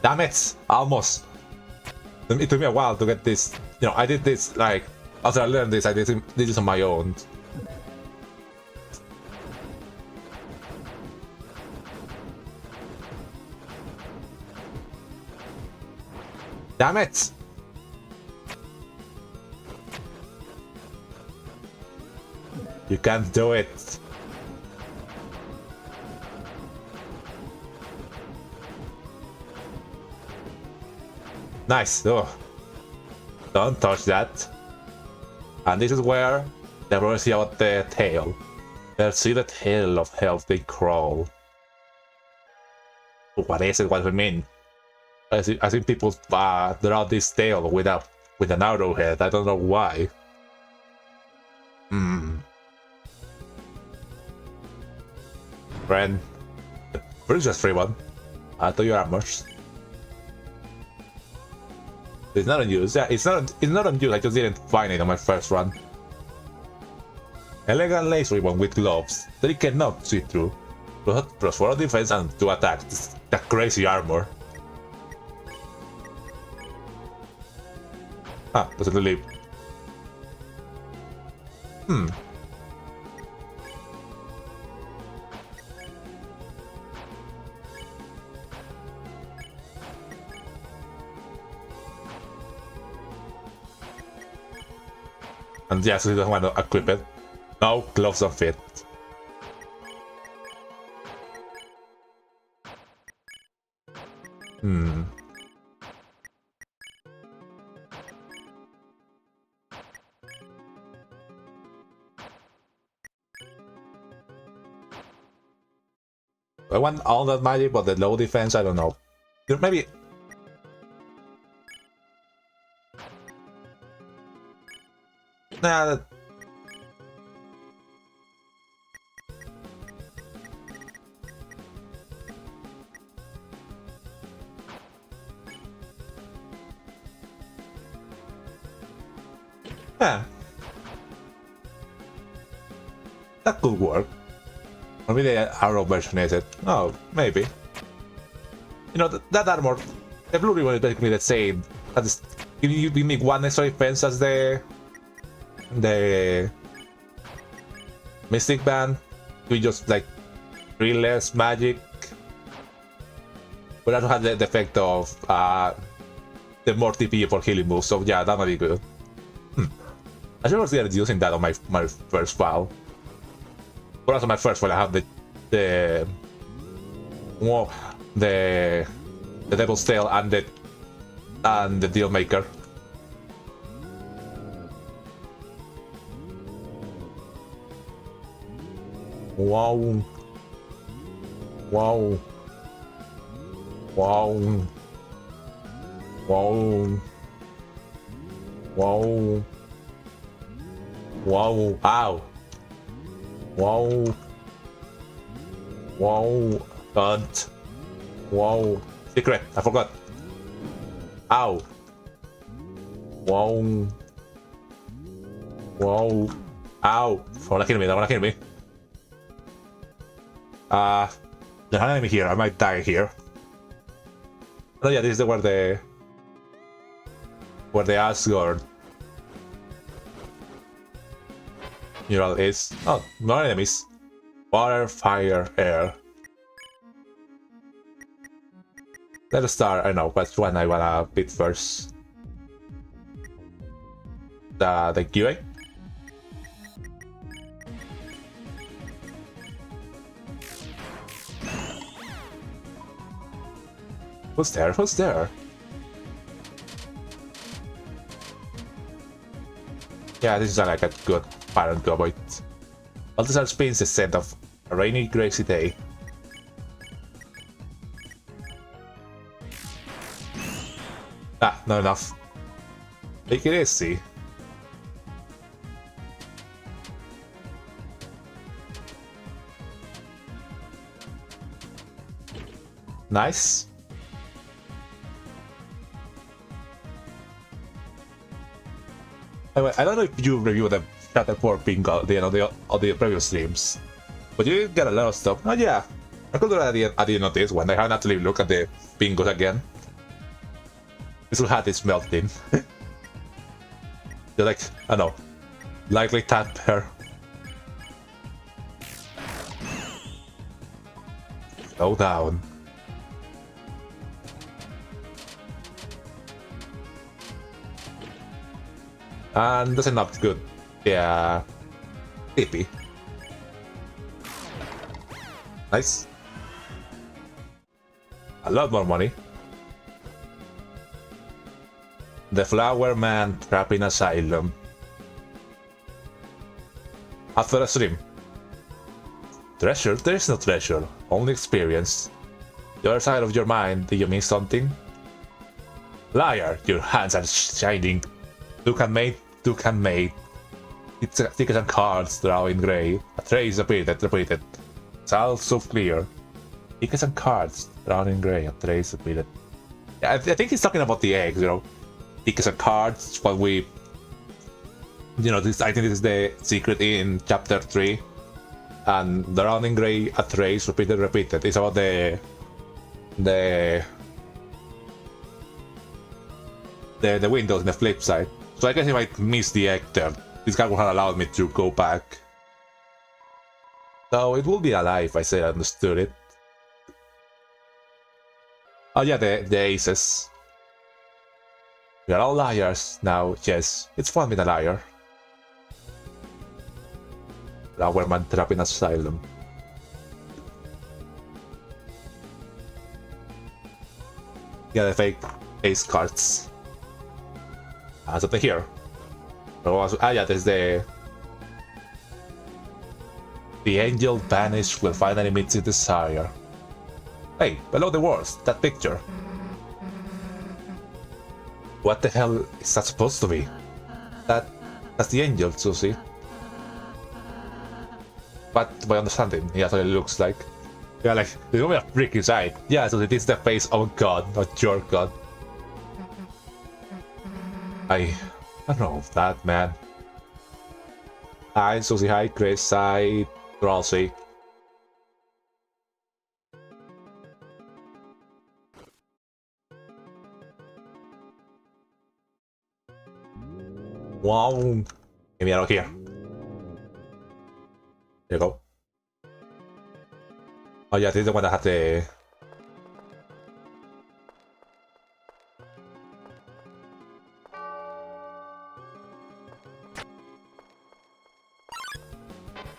Speaker 1: Damn it! Almost. It took me a while to get this. You know, I did this like after I learned this. I did this on my own. Damn it! You can't do it. Nice. Oh, don't touch that. And this is where they prophecy about the tail. They'll see the tail of health they crawl. What is it? What does it mean? I think people draw this tail with an arrowhead. I don't know why. Friend, pretty just free one. Add to your armors. It's not unused. Yeah, it's not unused. I just didn't find it on my first run. Elegant lace ribbon with gloves that it cannot see through. Plus 4 defense and 2 attack. That crazy armor. Ah, doesn't leave. And yes, we don't want to equip it. No, gloves don't fit. I want all that magic, but the low defense, I don't know. Maybe. Nah. Yeah. That could work. Maybe the arrow version is it? Oh, maybe. You know, that armor, the blue ribbon is basically the same. That is, you make one extra defense as the Mystic Band. You just like 3 less magic. But that has the effect of the more TP for healing moves, so yeah, that might be good. I should consider using that on my first file. But also my first file I have the the Devil's Tail and the Deal Maker. Wow. Wow. Wow. Wow. Wow. Wow. Ow. Wow. Wow. God. Wow. Secret. I forgot. Ow. Wow. Wow. Ow. Don't kill me. Don't kill me. There's an enemy here. I might die here. Oh yeah, this is where the Asgard mural is. Oh, more enemies. Water, fire, air. Let's start. I know which one I wanna beat first. The QA. Who's there? Who's there? Yeah, this is like a good pattern to avoid. Balthazar spins the scent of a rainy, grassy day. Ah, not enough. Take it easy. Nice. Anyway, I don't know if you reviewed the Chapter 4 bingo on the previous streams, but you get a lot of stuff. Oh yeah, I could do that at the end of this one. I haven't actually looked at the bingos again. This will have this melting. You're like, I don't know, lightly tap her. Slow down. And that's enough good. Yeah. TP. Nice. A lot more money. The Flower Man trapped in asylum. After a stream. Treasure? There is no treasure, only experience. The other side of your mind, did you miss something? Liar, your hands are shining. Look at me. Took and made. It's tickets and cards drawn in grey. A trace repeated. It's all so clear. Tickets and cards drawn in grey. A trace repeated. Yeah, I think he's talking about the eggs, you know. Tickets and cards, what we... You know, this, I think this is the secret in Chapter 3. And drawn in grey, a trace repeated. It's about the windows in the flip side. So I guess if I missed the egg there, this guy would have allowed me to go back. So it will be alive, I said I understood it. Oh yeah, the aces. We are all liars now, yes. It's fun being a liar. Flower Man trapped in asylum. Yeah, the fake ace cards. Something here. Yeah, there's the angel vanished will finally meet its desire. Hey, below the walls, that picture. What the hell is that supposed to be? That's the angel, Susie. But by understanding, he actually looks like. Yeah, like there's gonna be a freak inside. Yeah, so it is the face of God, not your God. I don't know that, man. Hi, Susie. Hi, Chris. Hi, Rossi. Wow. Get me out of here. There you go. Oh yeah, this is the one that had the...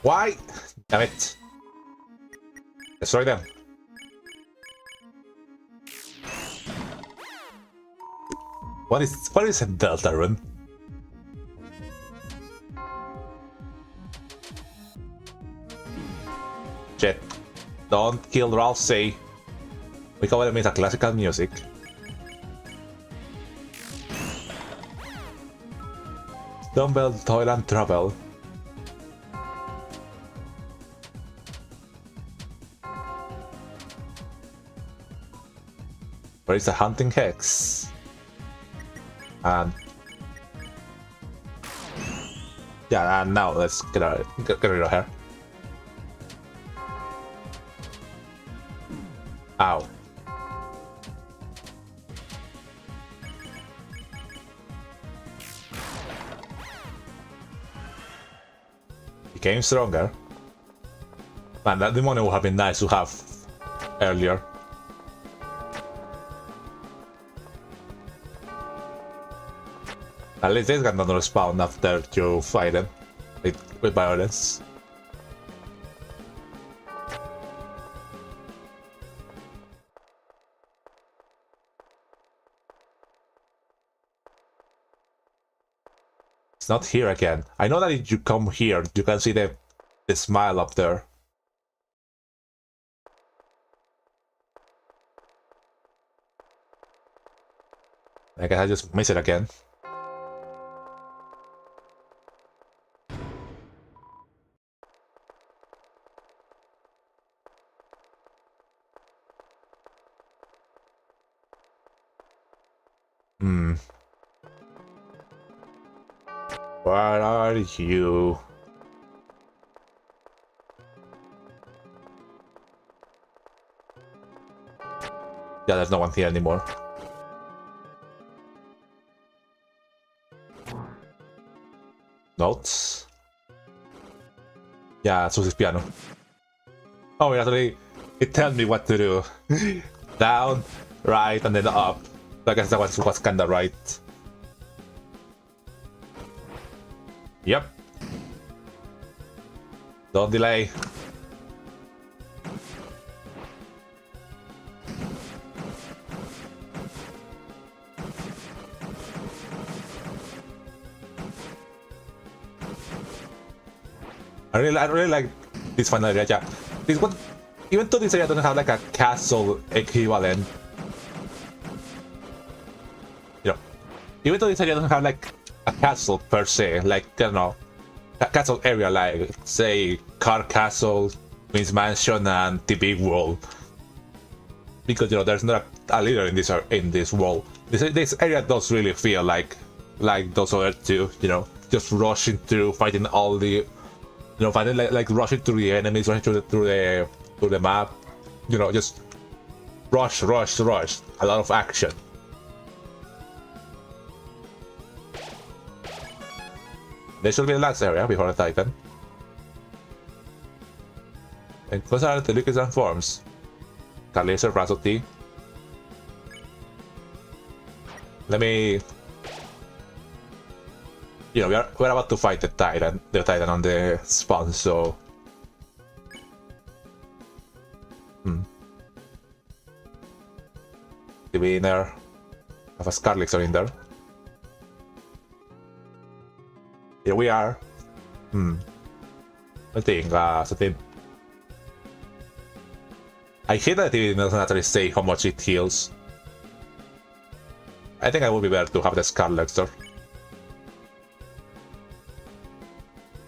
Speaker 1: Why? Damn it. Destroy them. What is a Deltarune? Shit. Don't kill Ralsei. We cover it with classical music. Dumbbell, toil and trouble. Where is the hunting hex? And yeah, and now let's get rid of her. Ow. Became stronger. Man, that demon would have been nice to have earlier. At least this got another spawn after you fight them with violence. It's not here again. I know that if you come here, you can see the smile up there. I guess I just miss it again. Where are you? Yeah, there's no one here anymore. Notes? Yeah, Susie's piano. Oh, actually, it tells me what to do. Down, right, and then up. So I guess that was kinda right. Yep. Don't delay. I really like this final area. Yeah, this one, even though this area doesn't have like a castle equivalent, you know, even though this area doesn't have like a castle per se, like, I don't know, a castle area like, say, Car Castle, Queen's Mansion, and the big world. Because, you know, there's not a leader in this world. This area does really feel like those other two, you know, just rushing through, fighting all the, you know, fighting like rushing through the enemies, rushing through the map, you know, just rush, a lot of action. This should be the last area before the Titan. And what are the liquids and forms? Laser, Razor-T. Let me... You know, we're about to fight the Titan on the spawn, so... To be in there. Have a Scarlixer in there. Here we are. I think, something. I hate that it doesn't actually say how much it heals. I think I would be better to have the Scarlixer.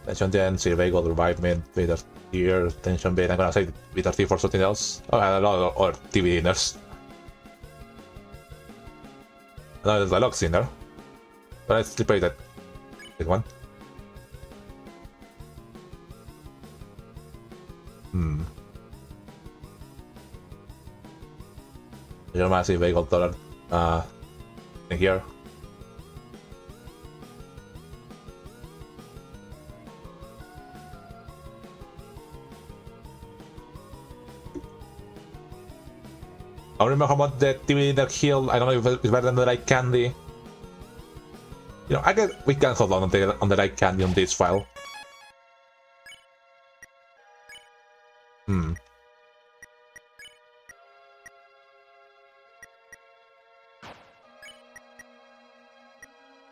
Speaker 1: Tension 10, Silver Gold, Revive Me, Bitter Tear, Tension Bait. I'm gonna say Bitter Tear for something else. Oh, I had a lot of other TV dinners. No, there's a Lux in there. But let's play that. This one. Your massive vehicle tolerant in here. I don't remember how much the TV that heal. I don't know if it's better than the light candy. You know, I guess we can hold on the light candy on this file.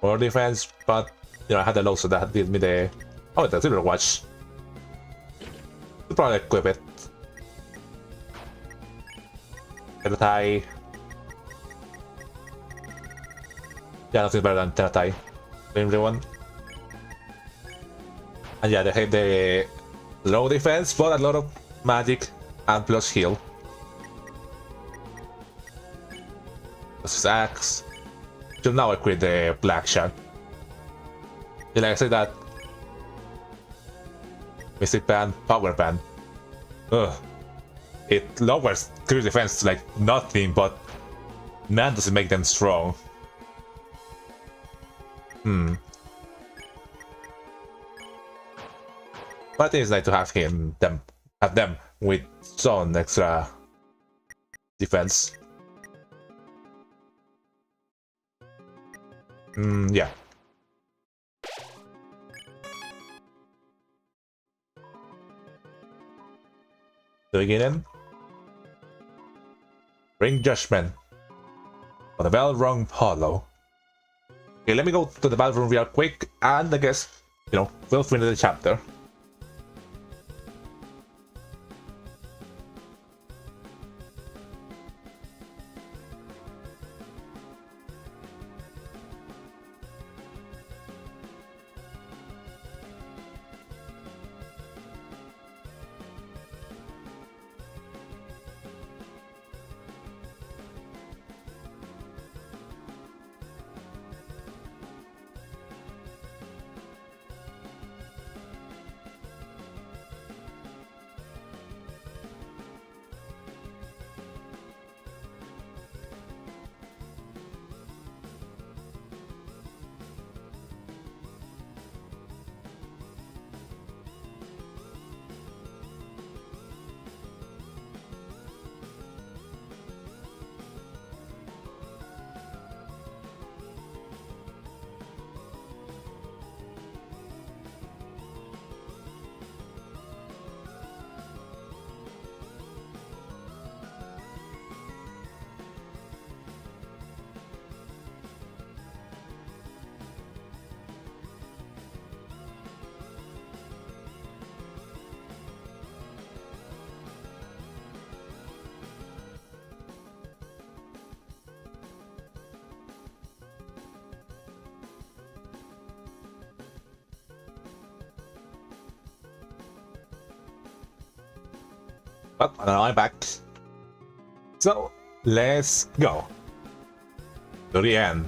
Speaker 1: more defense, but you know I had the low, so that did me the the silver watch. I'll probably equip it. Teratai. Yeah, nothing better than Teratai. Everyone. And yeah, they have the low defense, but a lot of magic and plus heal. This axe. So now I quit the black shot. Did I say that? Mystic Band, Power Band. Ugh. It lowers crew defense to like nothing, but man, does it make them strong. But I think it's nice to have them with some extra defense. Yeah. To begin in, bring judgment on the well-rung hollow. Okay, let me go to the battle room real quick, and I guess, you know, we'll finish the chapter. But now I'm back. So let's go to the end.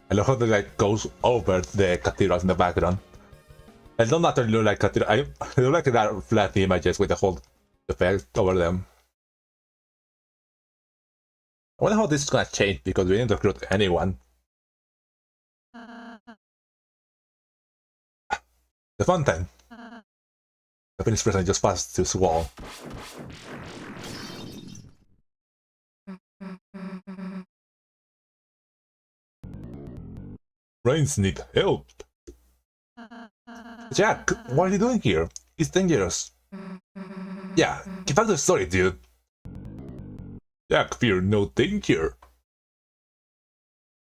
Speaker 1: I love how the light goes over the cathedrals in the background. I don't naturally look like cathedral. I look like that flat images with the whole effect over them. I wonder how this is gonna change because we didn't recruit anyone. The fountain. The Phoenix person just passed this wall. Brains need help. Jack, what are you doing here? It's dangerous. Yeah, get back to the story, dude. Jack, fear no danger.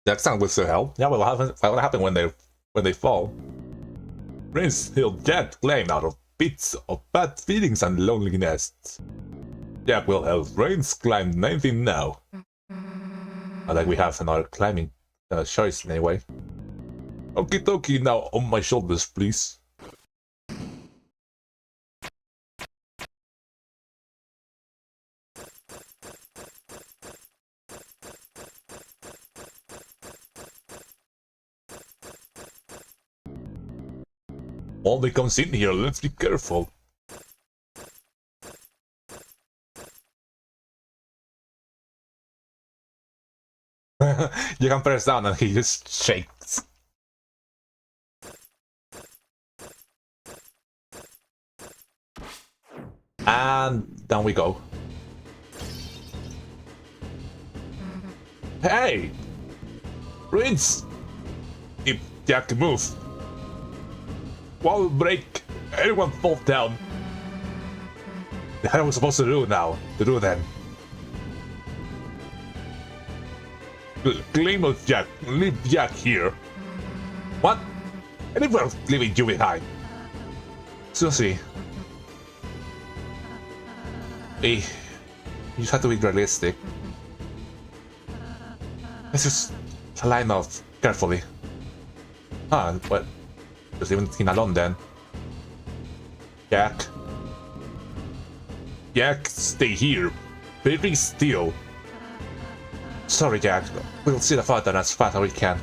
Speaker 1: Jack sound will still help. Yeah, but what happen when they fall? Prince healed Jack climbed out of pits of bad feelings and loneliness. Jack will help Brains climb 19 now. I like we have another climbing choice anyway. Okie dokie, now on my shoulders, please. Molly comes in here, let's be careful. You can press down and he just shakes. And down we go. Hey! Prince! If Jack move. Wall break. Everyone fall down. The hell are we supposed to do now? To do then? Claim of Jack. Leave Jack here. What? I never leaving you behind. Susie. Hey, you just have to be realistic. Let's just line up carefully. Ah, well, just leave him alone then. Jack. Jack, stay here. Very still. Sorry, Jack. We'll see the father as fast as we can.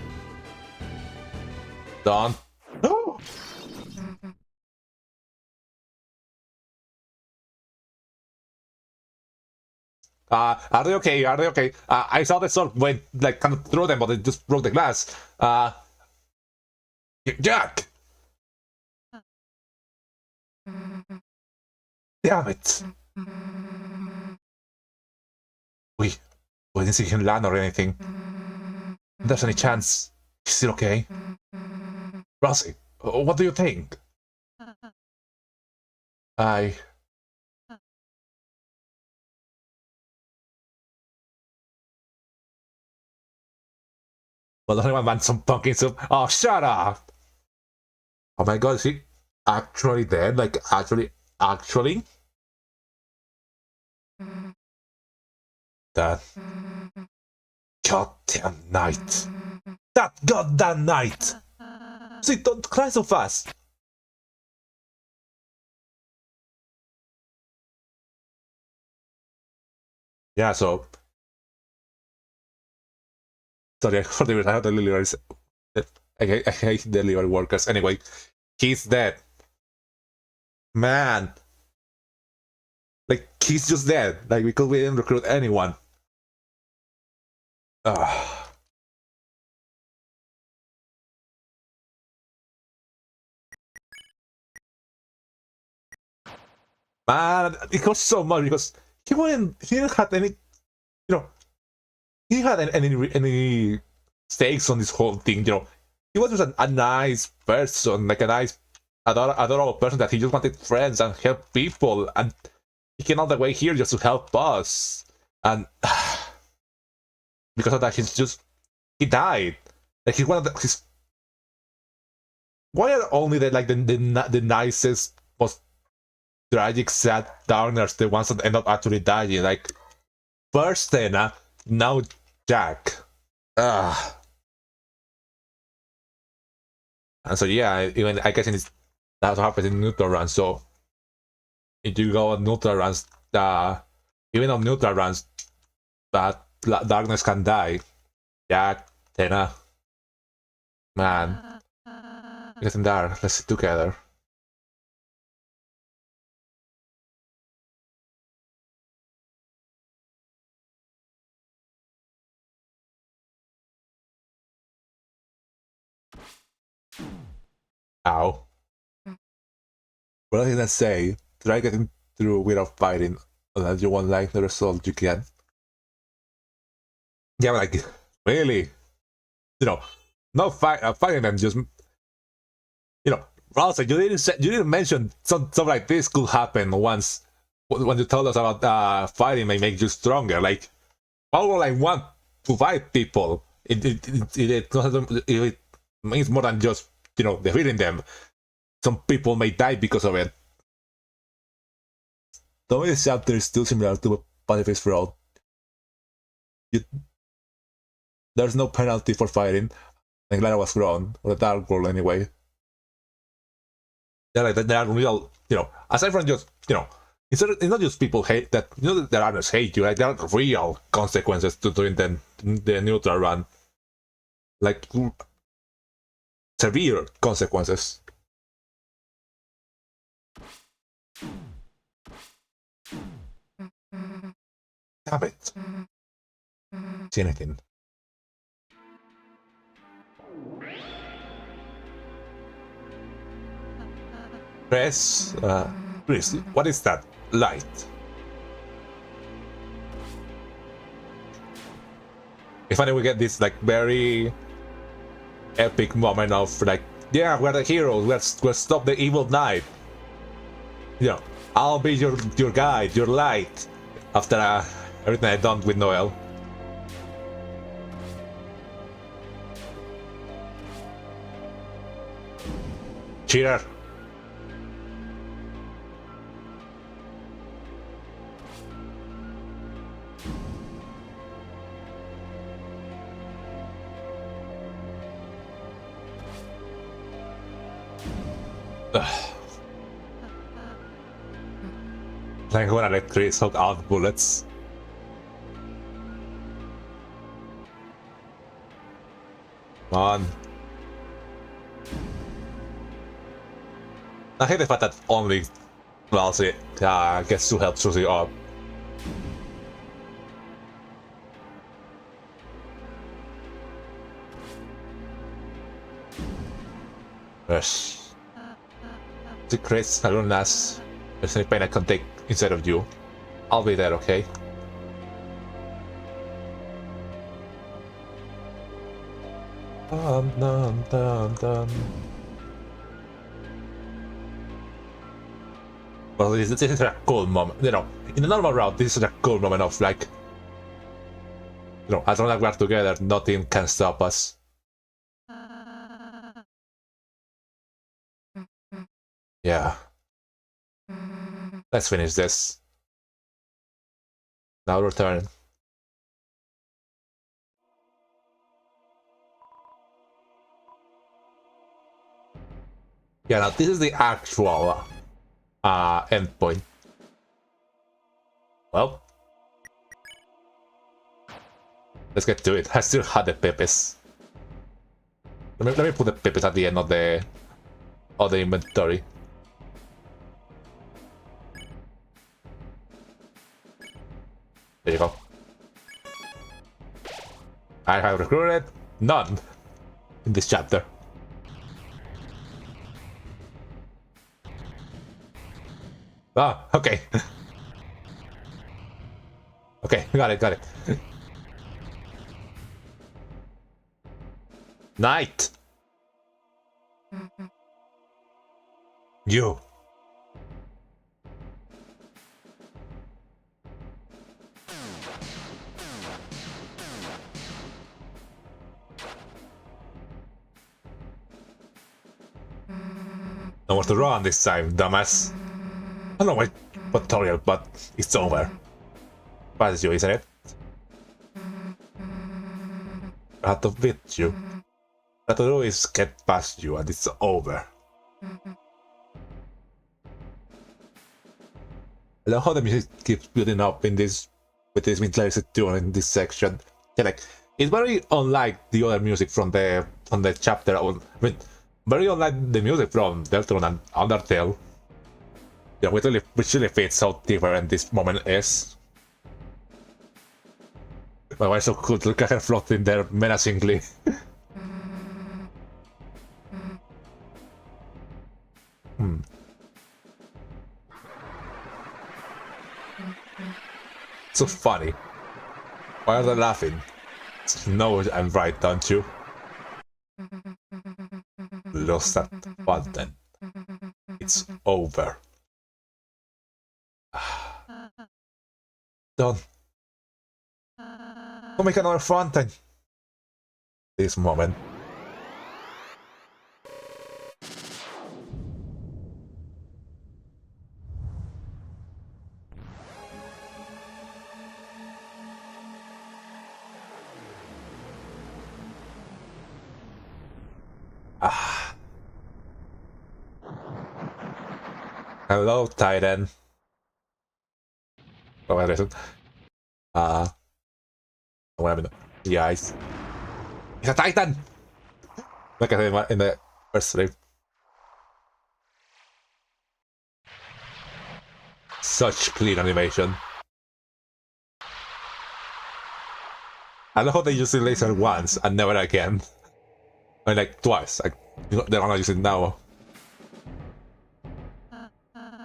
Speaker 1: Don. Oh! Are they okay? Are they okay? I saw the sword went like kind of through them, but it just broke the glass. Jack! Damn it! We didn't see him land or anything. If there's any chance he's still okay. Rosie, what do you think? Well, anyone want some pumpkin soup? Oh, shut up! Oh my god, is he actually dead? Like, actually? That goddamn night! That goddamn night! See, don't cry so fast! Yeah, so... Sorry, for the deliveries. I hate delivery workers. Anyway, he's dead. Man! Like, he's just dead. Like, because we didn't recruit anyone. Man, it hurts so much because he didn't have any, he didn't have any stakes on this whole thing, He was just a nice person, like a nice, adorable person that he just wanted friends and help people, and he came all the way here just to help us, and because of that, he died. Like, he's one of his. Why are only the nicest, most tragic, sad downers the ones that end up actually dying? Like, first Stena, now Jack. And so yeah, even I guess that's what happens in neutral runs. So if you go on neutral runs, even on neutral runs, that darkness can die. Jack, Tena, man, getting there. Let's sit together. Ow. What did I say? Try getting through without fighting, unless you won't like the result you get. Yeah, like, really? No fighting them, just, Rosa, you didn't mention something like this could happen once, when you told us about fighting may make you stronger. Like, why would I want to fight people? It means more than just, defeating them. Some people may die because of it. This chapter is still similar to Pacifist Road. There's no penalty for fighting. I'm glad I was wrong. Or the Dark World, anyway. There are real, aside from just, it's not just people hate that, the runners hate you, like, there are real consequences to doing the neutral run. Like, severe consequences. Damn it. See anything? Press, please, what is that? Light. If only we get this, like, very epic moment of, like, yeah, we're the heroes, we'll stop the evil knight. I'll be your guide, your light, after everything I've done with Noelle. Cheater! I'm gonna let Chris hook out bullets. Come on. I hate the fact that only Clancy gets to help Susie up. Yes. The Chris, Alunas. There's any pain I can take instead of you. I'll be there, okay? Dun, dun, dun, dun. Well, this is a cool moment, you know. In a normal route, this is a cool moment of like, you know, as long as we're together, nothing can stop us. Yeah. Let's finish this. Now return. Yeah, now this is the actual endpoint. Well, let's get to it. I still had the pepes. Let me put the pepes at the end of the inventory. There you go. I have recruited none in this chapter. Ah, okay. Okay, got it. Night! You! Nowhere to run this time, dumbass. I don't know my tutorial, but it's over. Passes you, isn't it? I have to beat you. What I have to do is get past you and it's over. I love how the music keeps building up in this with this military tune in this section. Yeah, like it's very unlike the other music from the chapter. I mean, very unlike the music from Deltarune and Undertale. Yeah, which really fits how different this moment is. My wife's so cool to look at her floating there menacingly. So funny. Why are they laughing? No, I'm right, don't you? Lost that button. It's over. Don't make another fountain. This moment. Hello, Titan. Oh, wait, listen. What happened? The eyes. It's a Titan! Look at him in the first stream. Such clean animation. I love how they use the laser once and never again. I mean, like twice. Like, they're gonna use it now.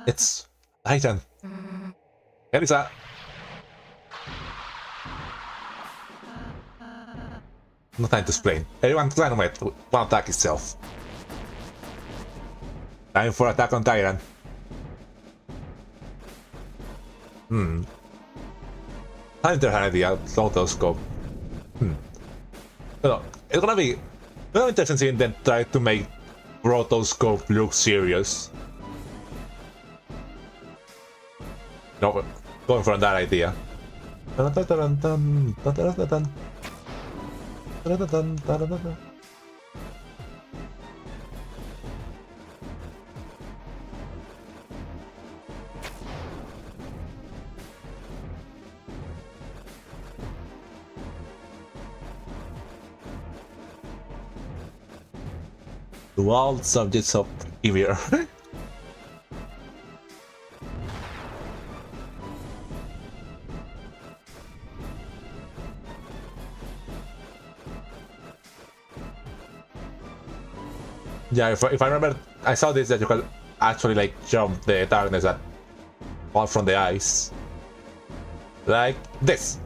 Speaker 1: It's Titan. Here is a. No time to explain. Everyone dynamite one attack itself. Time for attack on Titan. Time to have the autoscope. So, it's gonna be interesting seeing them try to make rotoscope looks serious. No, going for that idea. Dual subjects of Emir. Yeah, if I remember, I saw this that you could actually like jump the darkness that fall from the ice. Like this.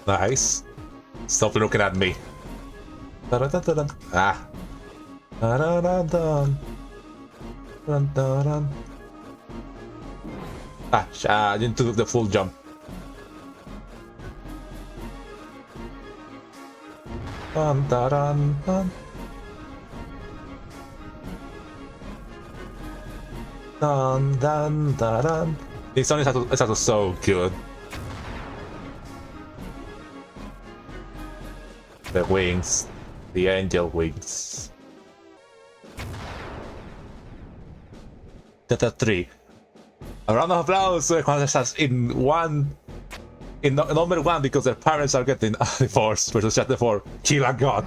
Speaker 1: Nice. Stop looking at me. Ah. Ah, I didn't do the full jump. This song is also so good. The wings, the angel wings. Chapter 3. A round of applause to the contestants in number 1 because their parents are getting divorced versus Chapter 4. Kill a god.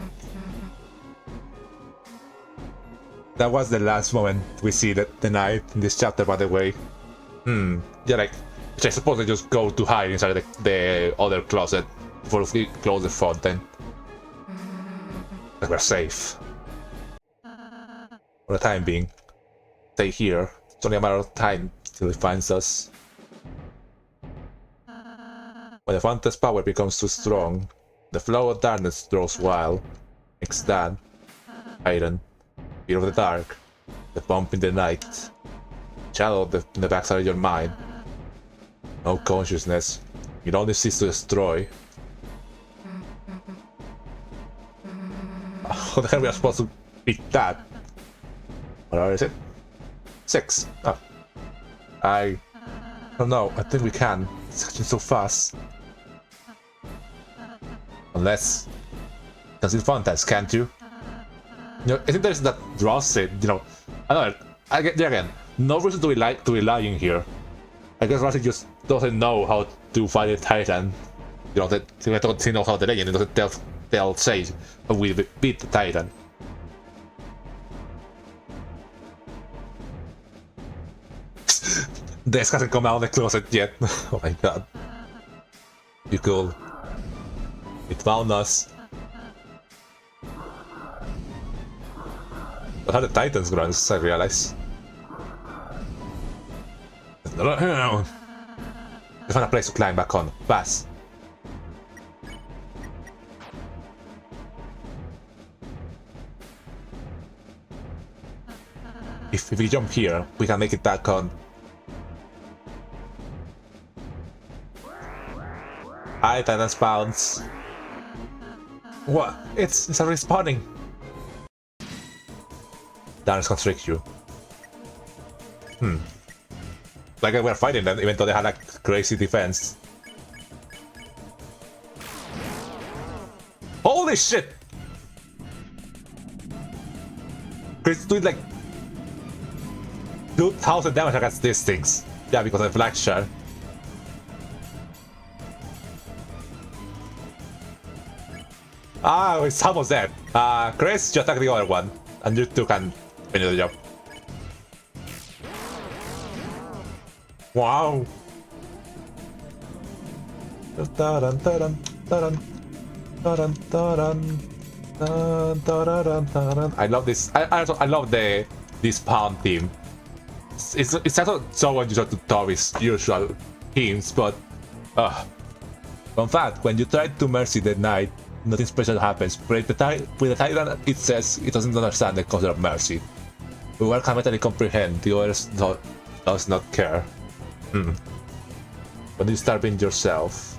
Speaker 1: That was the last moment we see the night in this chapter, by the way. Yeah, like, which I suppose they just go to hide inside the other closet before we close the fountain. But we're safe. For the time being. Stay here. It's only a matter of time till he finds us. When the fountain's power becomes too strong, the flow of darkness grows wild. Next that, iron, fear of the dark, the bump in the night, shadow in the backside of your mind. No consciousness, you don't cease to destroy. How the hell are we supposed to beat that? What is it? 6. Oh. I don't know, I think we can. It's catching so fast. Unless you can see the fountains, can't you? You know, I think there's that draw street, you know. I don't know, I get there again. No reason to be lying here. I guess Rossi just doesn't know how to fight a Titan. You know, he knows how the legend, they'll say we beat the Titan. Desk hasn't come out of the closet yet. Oh my god. You cool. It found us. What are the Titans grunts, I realize. I found a place to climb back on. Fast. If we jump here, we can make it back on. Hi, Titan spawns. What? It's a respawning. Darkness constrict you. Like we're fighting them, even though they had a crazy defense. Holy shit! Chris doing like 2,000 damage against these things. Yeah, because of the Black Shard. Ah, it's almost dead. Chris, you attack the other one, and you two can finish the job. Wow. I love this. I love this Spawn theme. It's also so unusual to Tori's usual themes, but in fact, when you try to mercy the knight, nothing special happens. With the Titan, it says it doesn't understand the concept of mercy. One can mentally comprehend, the others does not care. But you start being yourself.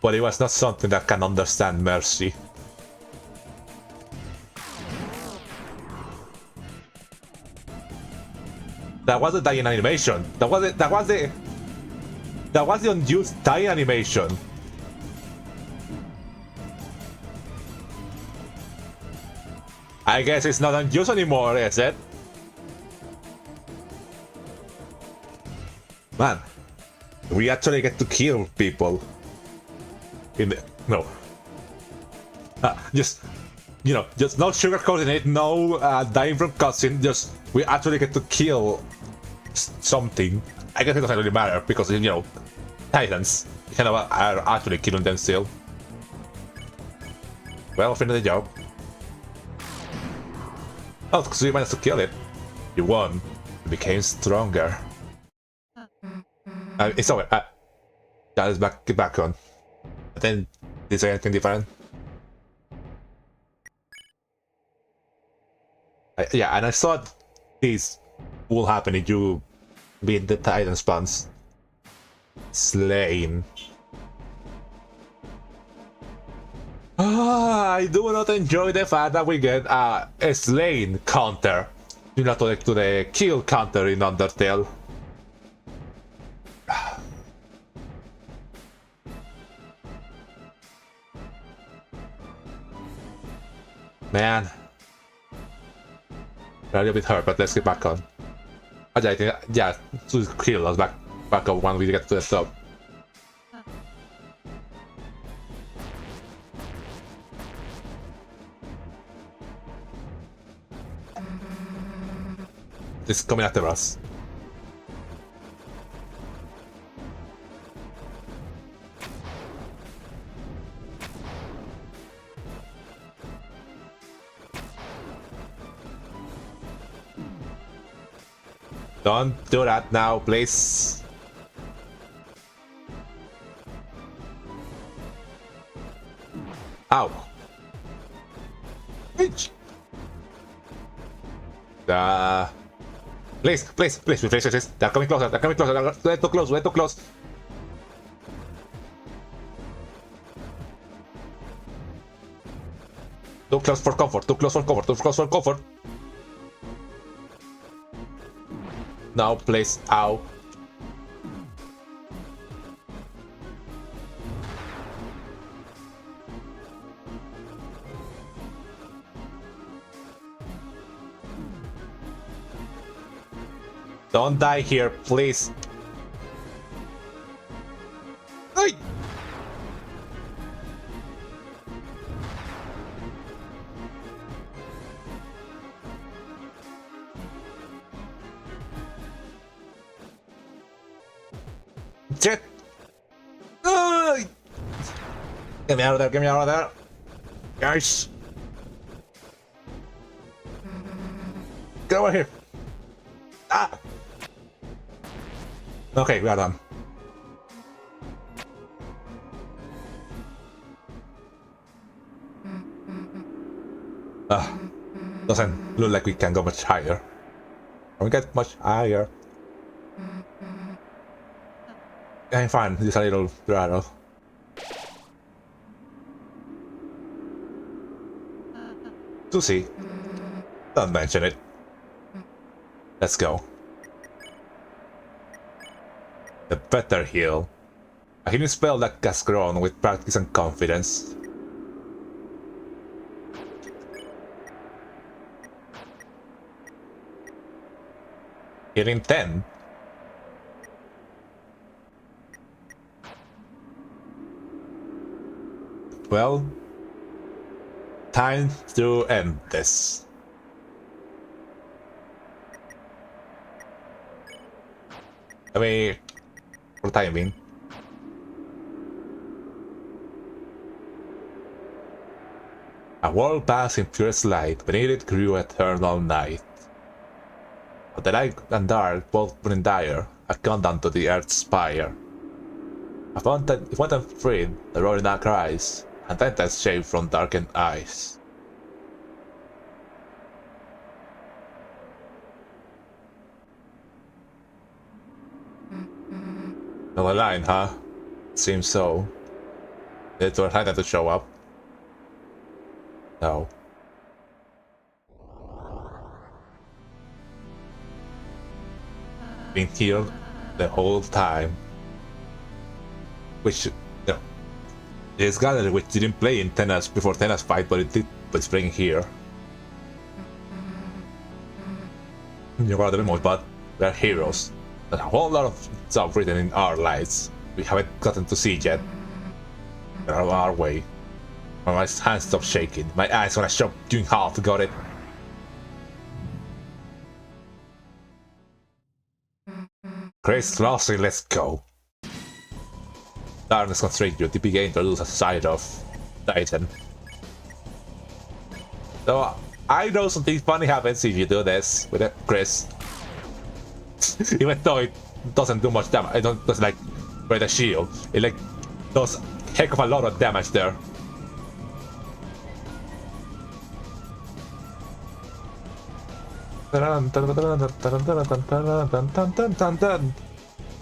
Speaker 1: But it was not something that can understand mercy. That was the dying animation. That was the unused dying animation. I guess it's not unused anymore, is it? Man, we actually get to kill people. No. Just, you know, just no sugarcoating it, no dying from cutscene, just we actually get to kill something. I guess it doesn't really matter because, you know, Titans kind of are actually killing them still. Well, finish the job. Oh, because you managed to kill it. You won. You became stronger. It's over. That is back. Get back on. But then, is there anything different? Yeah, and I thought this will happen if you beat the Titan spawns. Slain. I do not enjoy the fact that we get a slain counter. You know, to the kill counter in Undertale. Man. A little bit hurt, but let's get back on. I think, yeah, to kill us back up when we get to the top. It's coming after us. Don't do that now, please. Ow. Bitch. Please. They're coming closer. They're too close. Too close for comfort. No, please. Ow. Don't die here, please. Ay! Shit! Ay! Get me out of there, Guys! Get over here! Ah! Okay, we are done. Doesn't look like we can go much higher. Can we get much higher? I'm fine, just a little rattle. Susie, don't mention it. Let's go. The better heal. A healing spell that has grown with practice and confidence. Healing 10. Well, time to end this. I mean, for timing. A world passed in purest light, beneath it grew eternal night. The light and dark both burning dire, a countdown to the earth's spire. I found that if one freed, the roaring dark cries, and titans shave from darkened eyes. No line, huh? Seems so. It's for Titan to show up. No. Been here the whole time. Which, this gallery which didn't play in Tena's before Tena's fight, but it did, but it's playing here. You got the remote, but we're heroes. There's a whole lot of stuff written in our lives we haven't gotten to see yet. They're on our way. My hands stop shaking. My eyes when I stop doing half. Got it. Grace Lawson, let's go. Darkness constrained you to begin to lose a side of Titan. So I know something funny happens if you do this with Chris. Even though it doesn't do much damage, it doesn't like break the shield. It like does heck of a lot of damage there.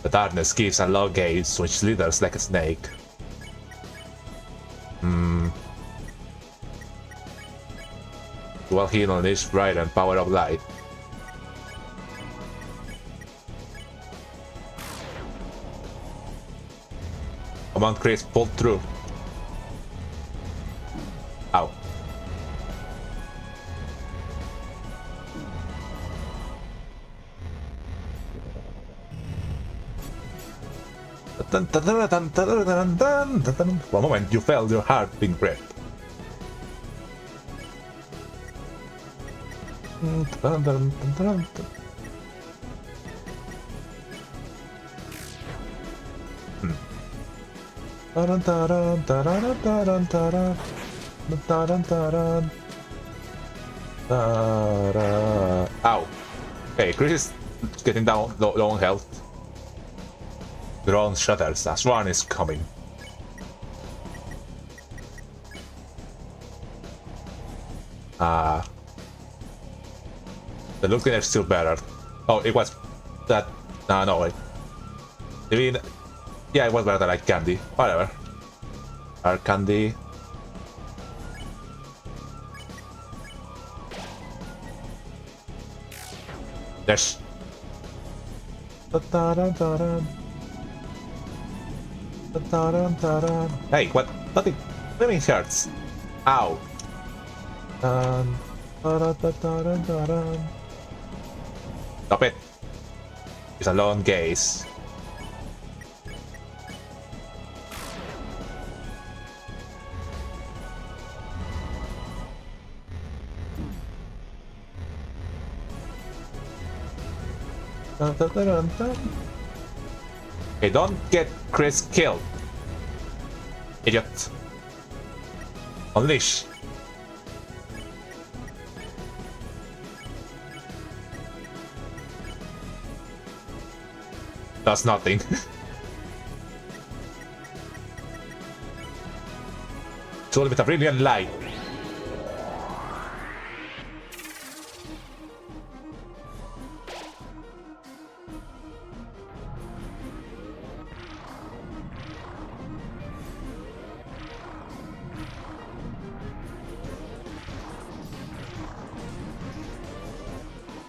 Speaker 1: The darkness gives a long gaze which slithers like a snake. Well, he unleashed bright and power of light. Come on, Chris, pull through. Ow. For a moment, you felt your heart being gripped. Ow. Okay, Chris is getting down low on health. The ground shudders as one is coming. The look is still better. Oh, it was that. No, wait. I mean, yeah, it was better than like candy. Whatever. Our candy. Yes. Hey, what? Nothing. Nothing hurts. Ow. Stop it. It's a long gaze. Okay, don't get Chris killed. Idiot. Unleash. Does nothing. It's all with a brilliant light.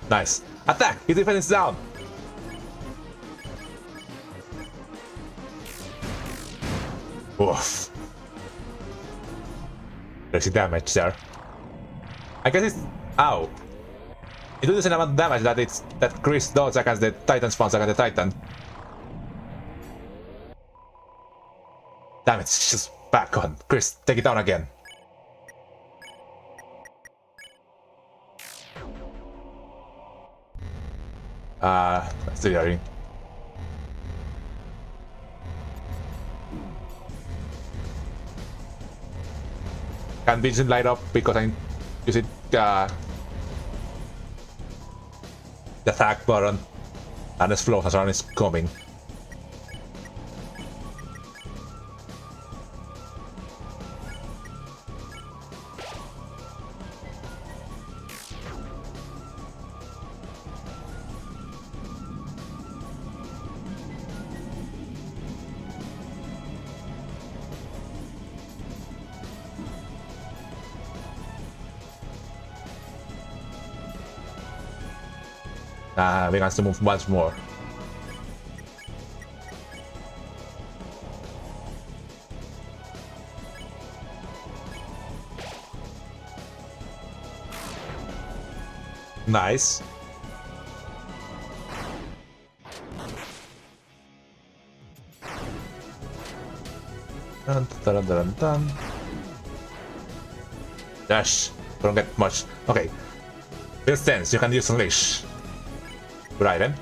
Speaker 1: Nice. Attack! His defense is down! Oof. There's damage there. I guess it's... Ow. It does the same amount of damage that Chris does against the Titan spawns against the Titan. Damn it, it's just back on. Chris, take it down again. That's the area. Can't be light up because I'm using the attack button and the flow hazard is coming. We can still move once more. Nice. Dun, dun, dun, dun. Dash. Don't get much. Okay. Distance. You can use Unleash. Right then.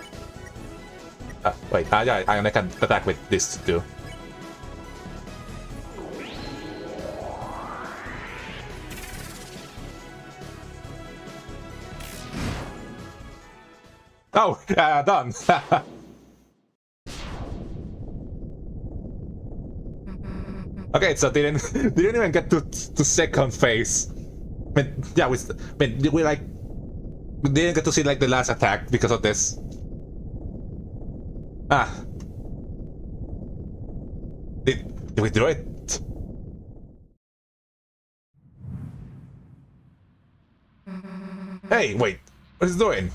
Speaker 1: Wait. Yeah, I can attack with this too. Oh, done. Okay, so didn't even get to second phase. I mean, yeah, we like we didn't get to see like the last attack because of this. Ah, did we do it? Hey, wait, what is it doing?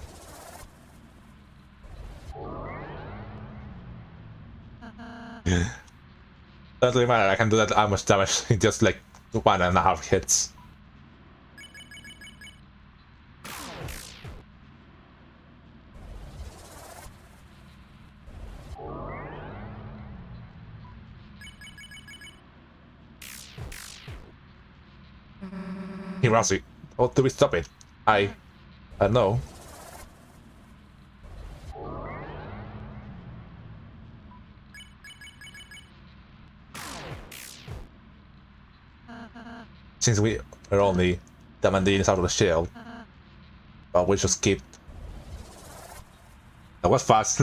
Speaker 1: Doesn't really matter. I can do that how much damage in just like 1.5 hits. Hirasi, how do we stop it? I don't know. Since we are only Damandines out of the shield, but we just keep. That was fast.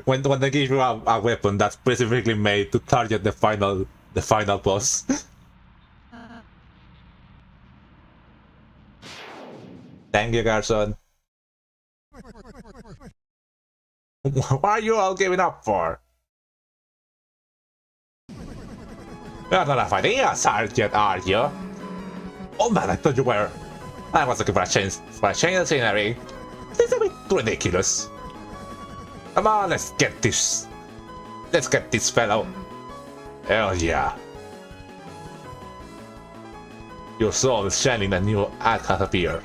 Speaker 1: when they give you a weapon that's specifically made to target the final boss. Thank you, Garson. What are you all giving up for? You're not fighting a sergeant, are you? Oh man, I thought you were. I was looking for a change of scenery. This is a bit ridiculous. Come on, let's get this fellow. Hell yeah. Your soul is shining and new act has appeared.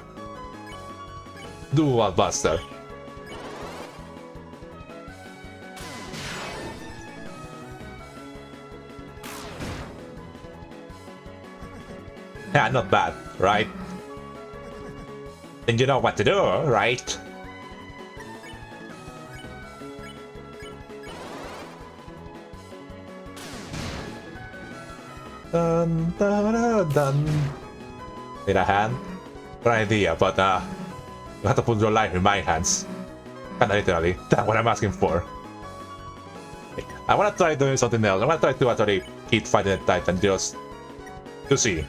Speaker 1: Dual Buster. Yeah, not bad, right? Then you know what to do, right? Dun, dun, dun, dun. Need a hand? Good idea, but you have to put your life in my hands. Kinda literally. That's what I'm asking for. I wanna try doing something else. I wanna try to actually keep fighting the Titan just to see.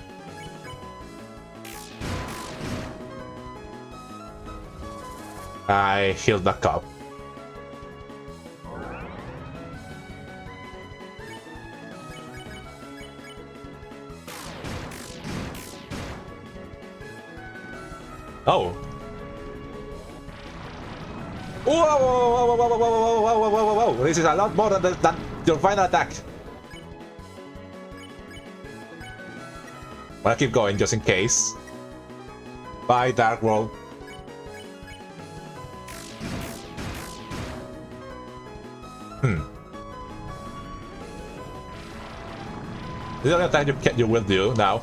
Speaker 1: I healed the cup. Oh. Whoa, whoa, whoa, whoa, whoa, whoa, whoa, whoa, whoa, whoa, whoa. This is a lot more than your final attack. Wanna keep going just in case. Bye, Dark World. This is the only time you will do now.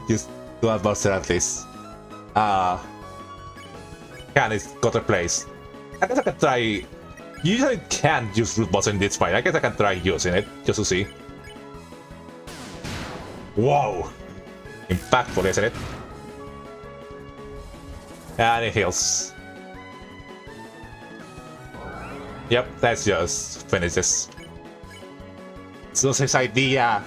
Speaker 1: Just do a monster at least. Can is got a place. I guess I can try. You usually can't use root boss in this fight. I guess I can try using it just to see. Whoa! Impactful, isn't it? And it heals. Yep, let's just finish this. So his idea.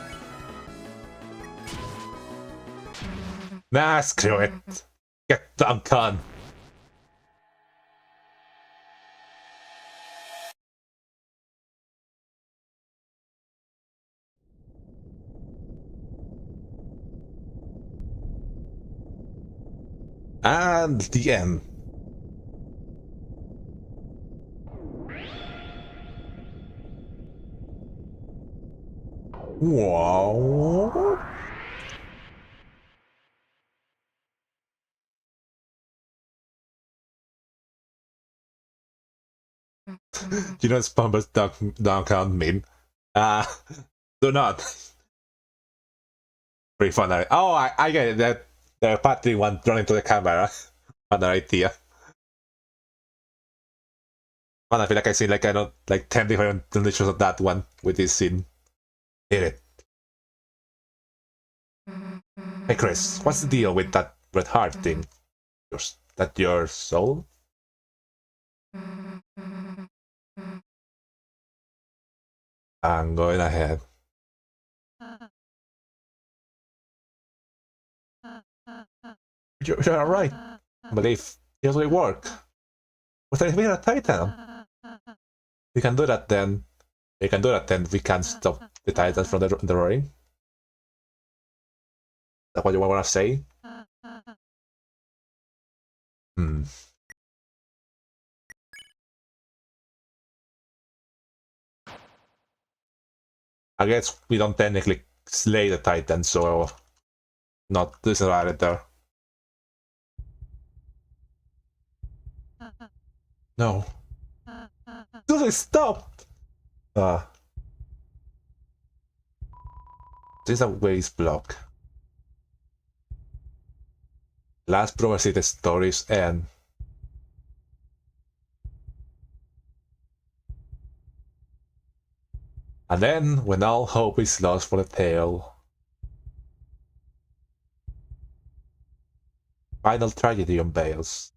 Speaker 1: Nah, screw it. Get Duncan. And the end. Wow. You know Spumber's don't count meme? Do not. Pretty fun. Oh, I get it. That the Patrick one running to the camera. Another idea. Man, I feel like I see like I don't like 10 different renditions of that one with this scene. Hit it. Hey Chris, what's the deal with that red heart thing? That your soul? I'm going ahead. You're alright. I believe here's will work. Was there even a Titan? We can do that then. We can do that then. We can stop the Titans from the roaring. Is that what you want to say? Hmm. I guess we don't technically slay the Titan, so not this right there. No. Dude, stop! This is a waste block. Last prophecy the stories end. And then, when all hope is lost for the tale, final tragedy unveils.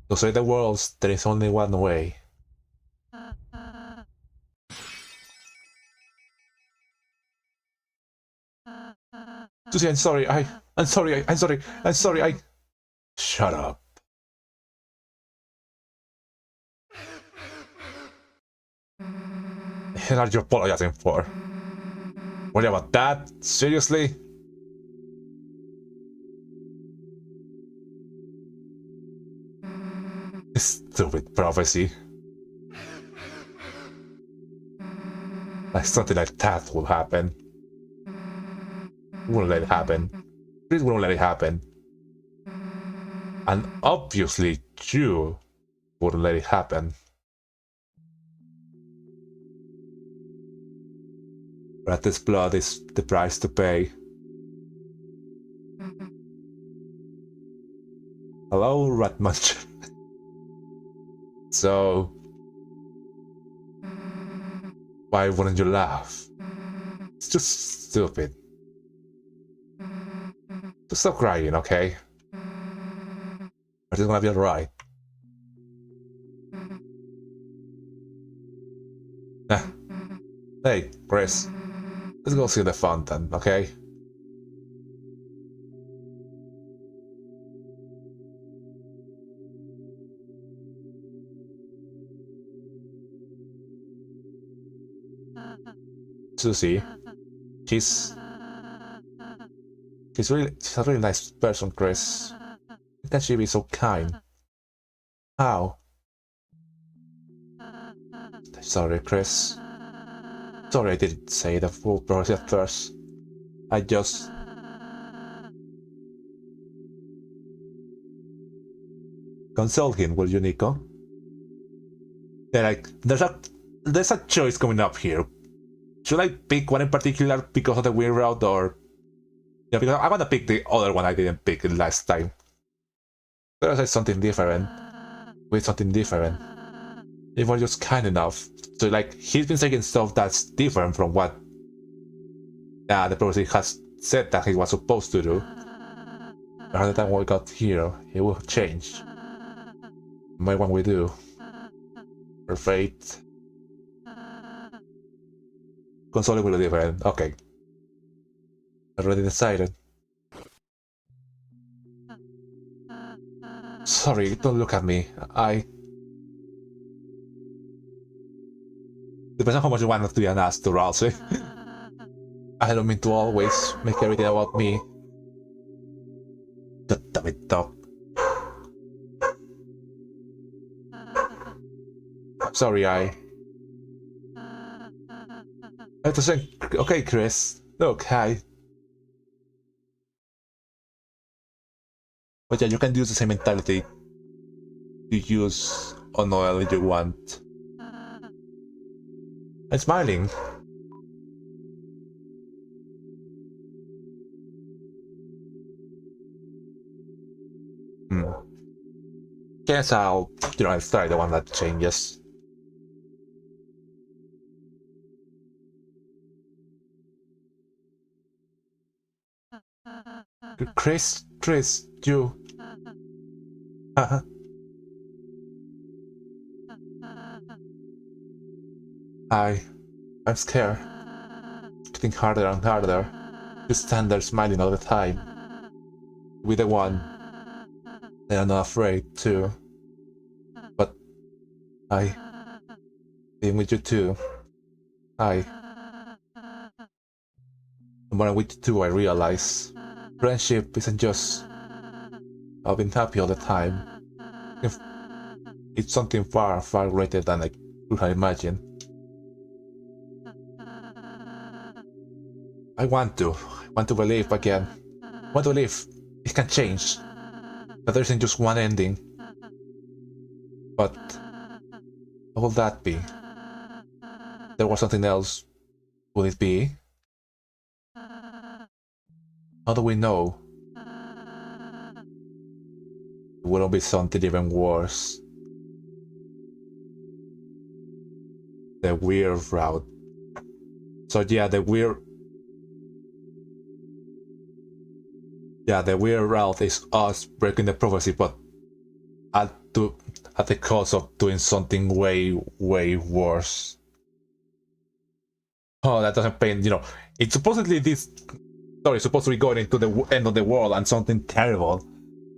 Speaker 1: To save the world, there is only one way. Susie, I'm sorry, I'm sorry, Shut up. What are you apologizing for? Worry about that? Seriously? Stupid prophecy. Like something like that will happen. Wouldn't let it happen. Please wouldn't let it happen. And obviously you wouldn't let it happen. But this blood is the price to pay. Hello, Ratmunch. So, why wouldn't you laugh? It's just stupid. Just stop crying, okay? It's gonna be alright. Hey, Chris. Let's go see the fountain, okay? Susie, she's a really nice person, Chris. How can she be so kind? How? Sorry, Chris. Sorry I didn't say the full process at first. I just... Console him, will you, Nico? Yeah, like, there's a choice coming up here. Should I pick one in particular because of the weird route, or... Yeah, because I want to pick the other one I didn't pick last time. There's like something different. With something different. If we're just kind enough. So like, he's been saying stuff that's different from what the prophecy has said that he was supposed to do. Around the time we got here, it will change. Maybe when we do. Or fate. Console will be different. Okay. Already decided. Sorry, don't look at me. Depends on how much you want to be an ass to Ralsei. I don't mean to always make everything about me. God damn it, dog. I'm sorry, I have to say, okay, Chris. Look, hi. But yeah, you can use the same mentality you use on Noelle if you want. I'm smiling. Guess I'll try the one that changes. Chris, you. I'm scared. Getting harder and harder. You stand there smiling all the time. With the one. I'm not afraid too. But I'm with you too. The more I'm with you too, I realize friendship isn't just I've been happy all the time. It's something far, far greater than I could have imagined. I want to believe again. I want to believe it can change. That there isn't just one ending. But what will that be? If there was something else, would it be? How do we know? It wouldn't be something even worse. The weird route. So yeah, the weird route is us breaking the prophecy, but at the cost of doing something way, way worse. Oh, that doesn't paint, it's supposedly this story is supposed to be going into the end of the world and something terrible.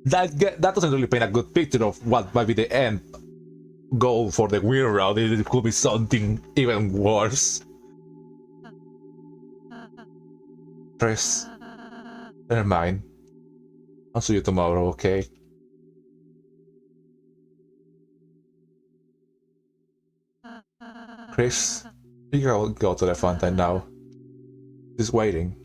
Speaker 1: That doesn't really paint a good picture of what might be the end goal for the weird route. It could be something even worse. Chris, never mind. I'll see you tomorrow, okay? Chris, you can go to the fountain now. He's waiting.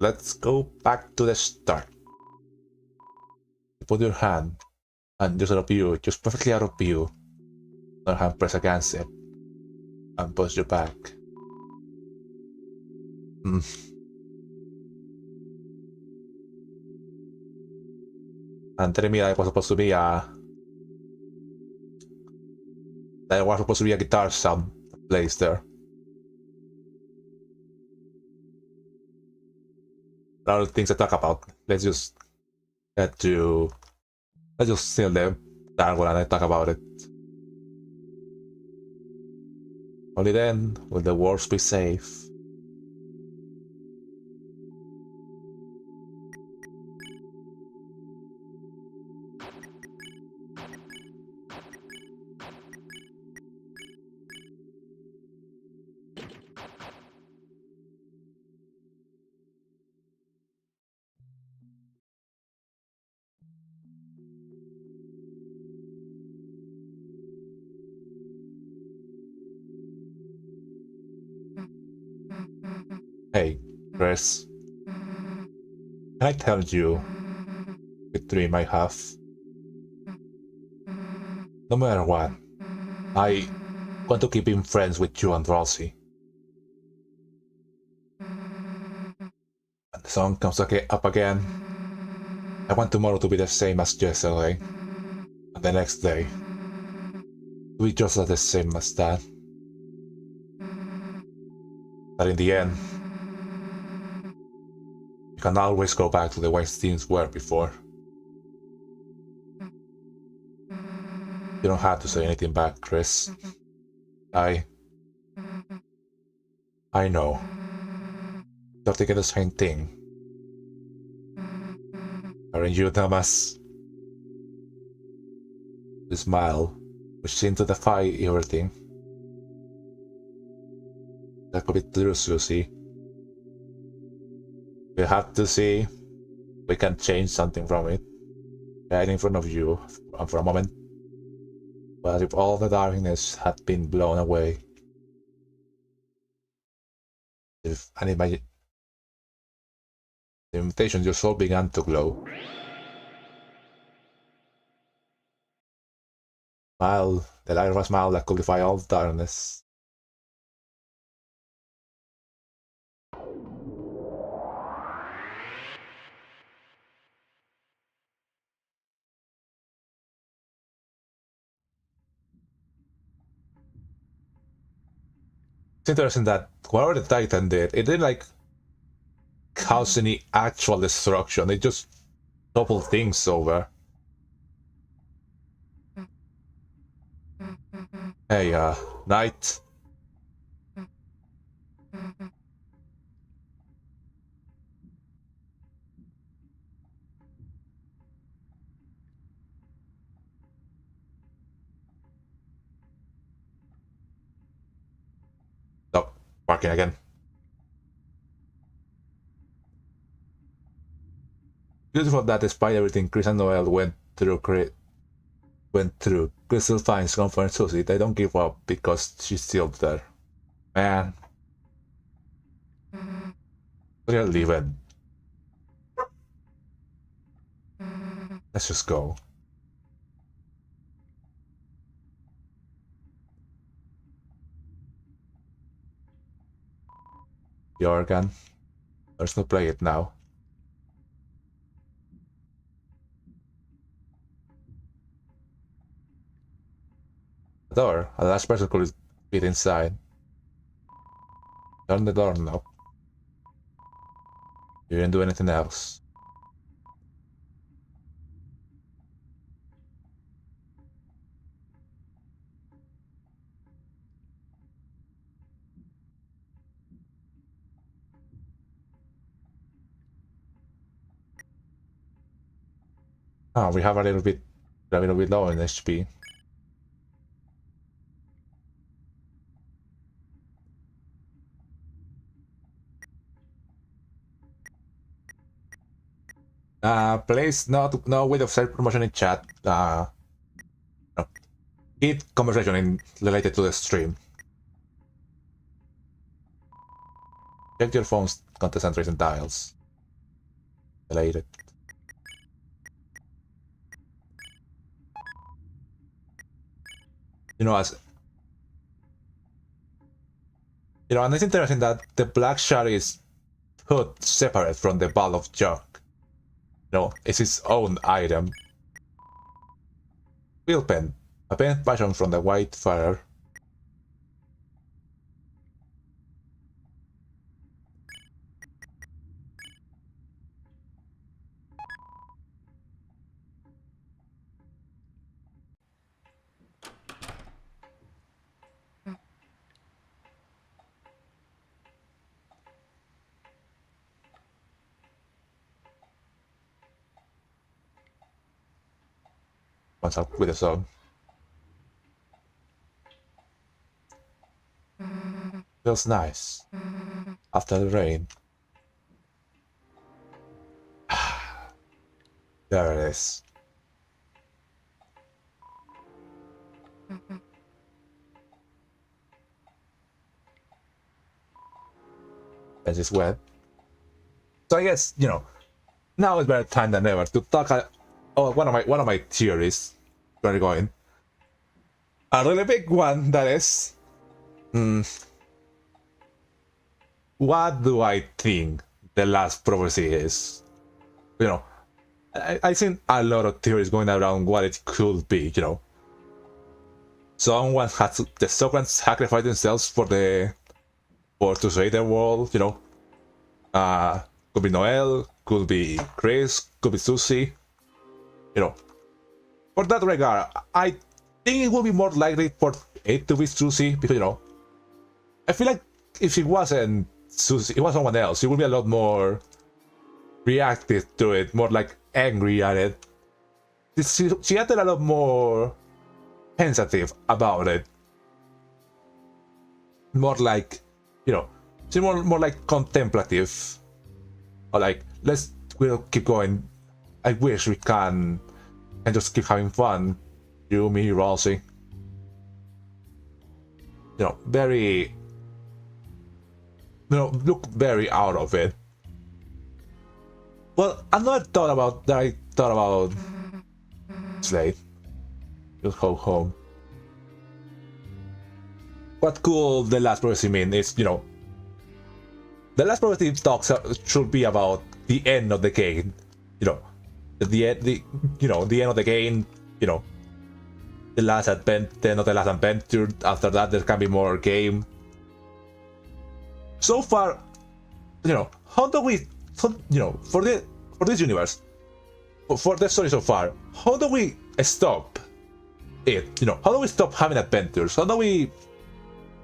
Speaker 1: Let's go back to the start. Put your hand, and just out of view, just perfectly out of view. Your hand press against it, and push you back. And telling me that it was supposed to be a guitar sound placed there. A lot of things to talk about. Let's just seal them down when I talk about it. Only then will the world be safe. Hey, Chris. Can I tell you the dream I have? No matter what, I want to keep being friends with you and Rosie. When the sun comes up again, I want tomorrow to be the same as yesterday, and the next day to be just the same as that. But in the end, you can always go back to the way things were before. You don't have to say anything back, Chris. I know. You're thinking the same thing. Aren't you, Thomas? The smile, which seemed to defy everything. That could be true, Susie. We have to see. We can change something from it. Right in front of you for a moment. But if all the darkness had been blown away, if the invitation your soul began to glow. Smile, the light of a smile that could defy all darkness. It's interesting that whatever the Titan did, it didn't like cause any actual destruction. It just toppled things over. Hey, Knight. Stop barking again. Beautiful that despite everything Chris and Noelle went through, Crystal finds comfort in Susie. They don't give up because she's still there. Man. We're leaving. Let's just go. The organ. There's no play it now. The door. A last person could fit inside. Turn the door knob. You didn't do anything else. Oh, we have a little bit low in HP. Please no way of self-promotion in chat. No. Keep conversation related to the stream. Check your phone's concentration dials. Related. And it's interesting that the black shard is put separate from the ball of junk. It's its own item. Wheel pen. A pen fashioned from the white fire. What's up with the song? Feels nice. After the rain. There it is. And it's wet. So I guess, now is better time than ever to talk one of my theories going. A really big one, that is. What do I think the last prophecy is? I've seen a lot of theories going around what it could be, Someone has the Sovereigns sacrifice themselves to save the world, Could be Noelle, could be Chris, could be Susie. For that regard, I think it would be more likely for it to be Susie because, you know, I feel like if it wasn't Susie, it was someone else, it would be a lot more reactive to it, more like angry at it. She acted a lot more pensive about it. More like, you know, she's more like contemplative. Or like, we'll keep going. I wish we can just keep having fun. You, me, Rosie. You know, very, you know, look very out of it. Well, another thought about that I thought about Slade. Just go home. What could the last prophecy mean is, you know, the last prophecy talks should be about the end of the game. You know, the end of the game. You know, the end of the last adventure. After that, there can be more game. So far, you know, how do we, you know, for this universe, for the story so far, how do we stop it? You know, how do we stop having adventures? How do we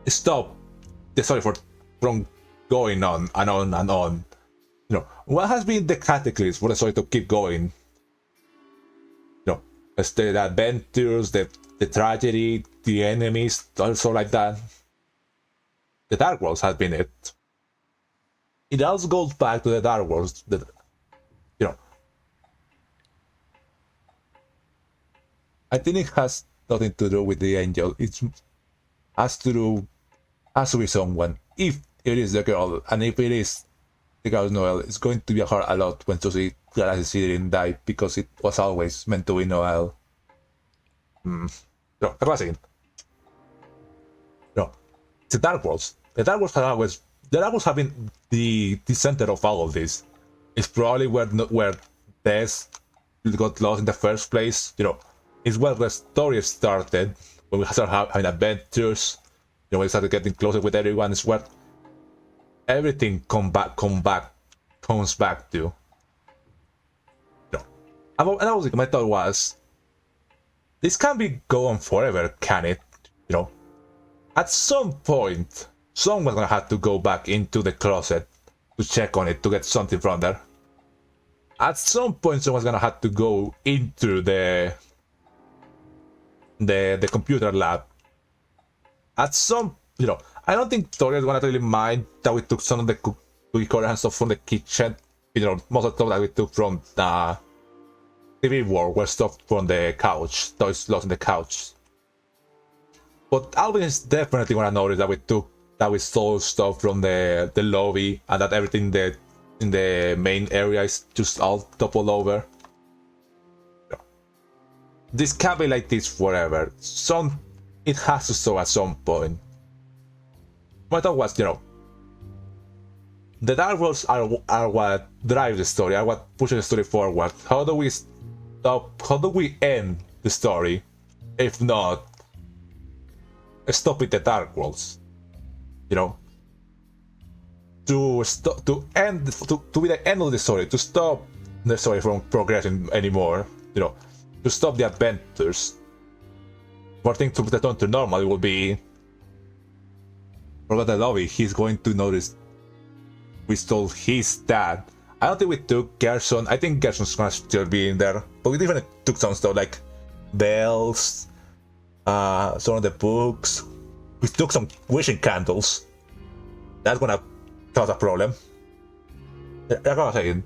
Speaker 1: stop the story from going on and on and on? You know, what has been the catalyst for the story to keep going? You know, the adventures, the tragedy, the enemies, also like that. The Dark Worlds has been it. It also goes back to the Dark Worlds. You know, I think it has nothing to do with the angel. It has to be someone. If it is the girl, and if it is the girl Noelle, it's going to be hard a lot when Susie realizes she didn't die because it was always meant to be Noelle. No, the classic. No, it's the Dark Worlds. The Dark Worlds have been the center of all of this. It's probably where Tess got lost in the first place. You know, it's where the story started, when we started having adventures. You know, when we started getting closer with everyone. It's where everything comes back to. You know, and I was, my thought was, this can't be going forever, can it? You know, at some point, someone's gonna have to go back into the closet to check on it, to get something from there. At some point, someone's gonna have to go into the computer lab. At some, you know, I don't think Tori is gonna really mind that we took some of the cookie cutter and stuff from the kitchen. You know, most of the stuff that we took from the TV world were stuff from the couch, toys lost in the couch. But Alvin is definitely gonna notice that we stole stuff from the lobby, and that everything in the main area is just all toppled over. This can't be like this forever. It has to stop at some point. My thought was, you know, the Dark Worlds are what drive the story, are what pushes the story forward. How do we stop? How do we end the story? If not, stop with the Dark Worlds. You know, to be the end of the story, to stop the story from progressing anymore. You know, to stop the adventures. For things to return to normal, it will be. For the lobby, he's going to notice we stole his dad. I don't think we took Gerson. I think Gerson's gonna still be in there, but we definitely took some stuff like bells, some of the books. We took some wishing candles. That's gonna cause a problem. That's what I'm saying.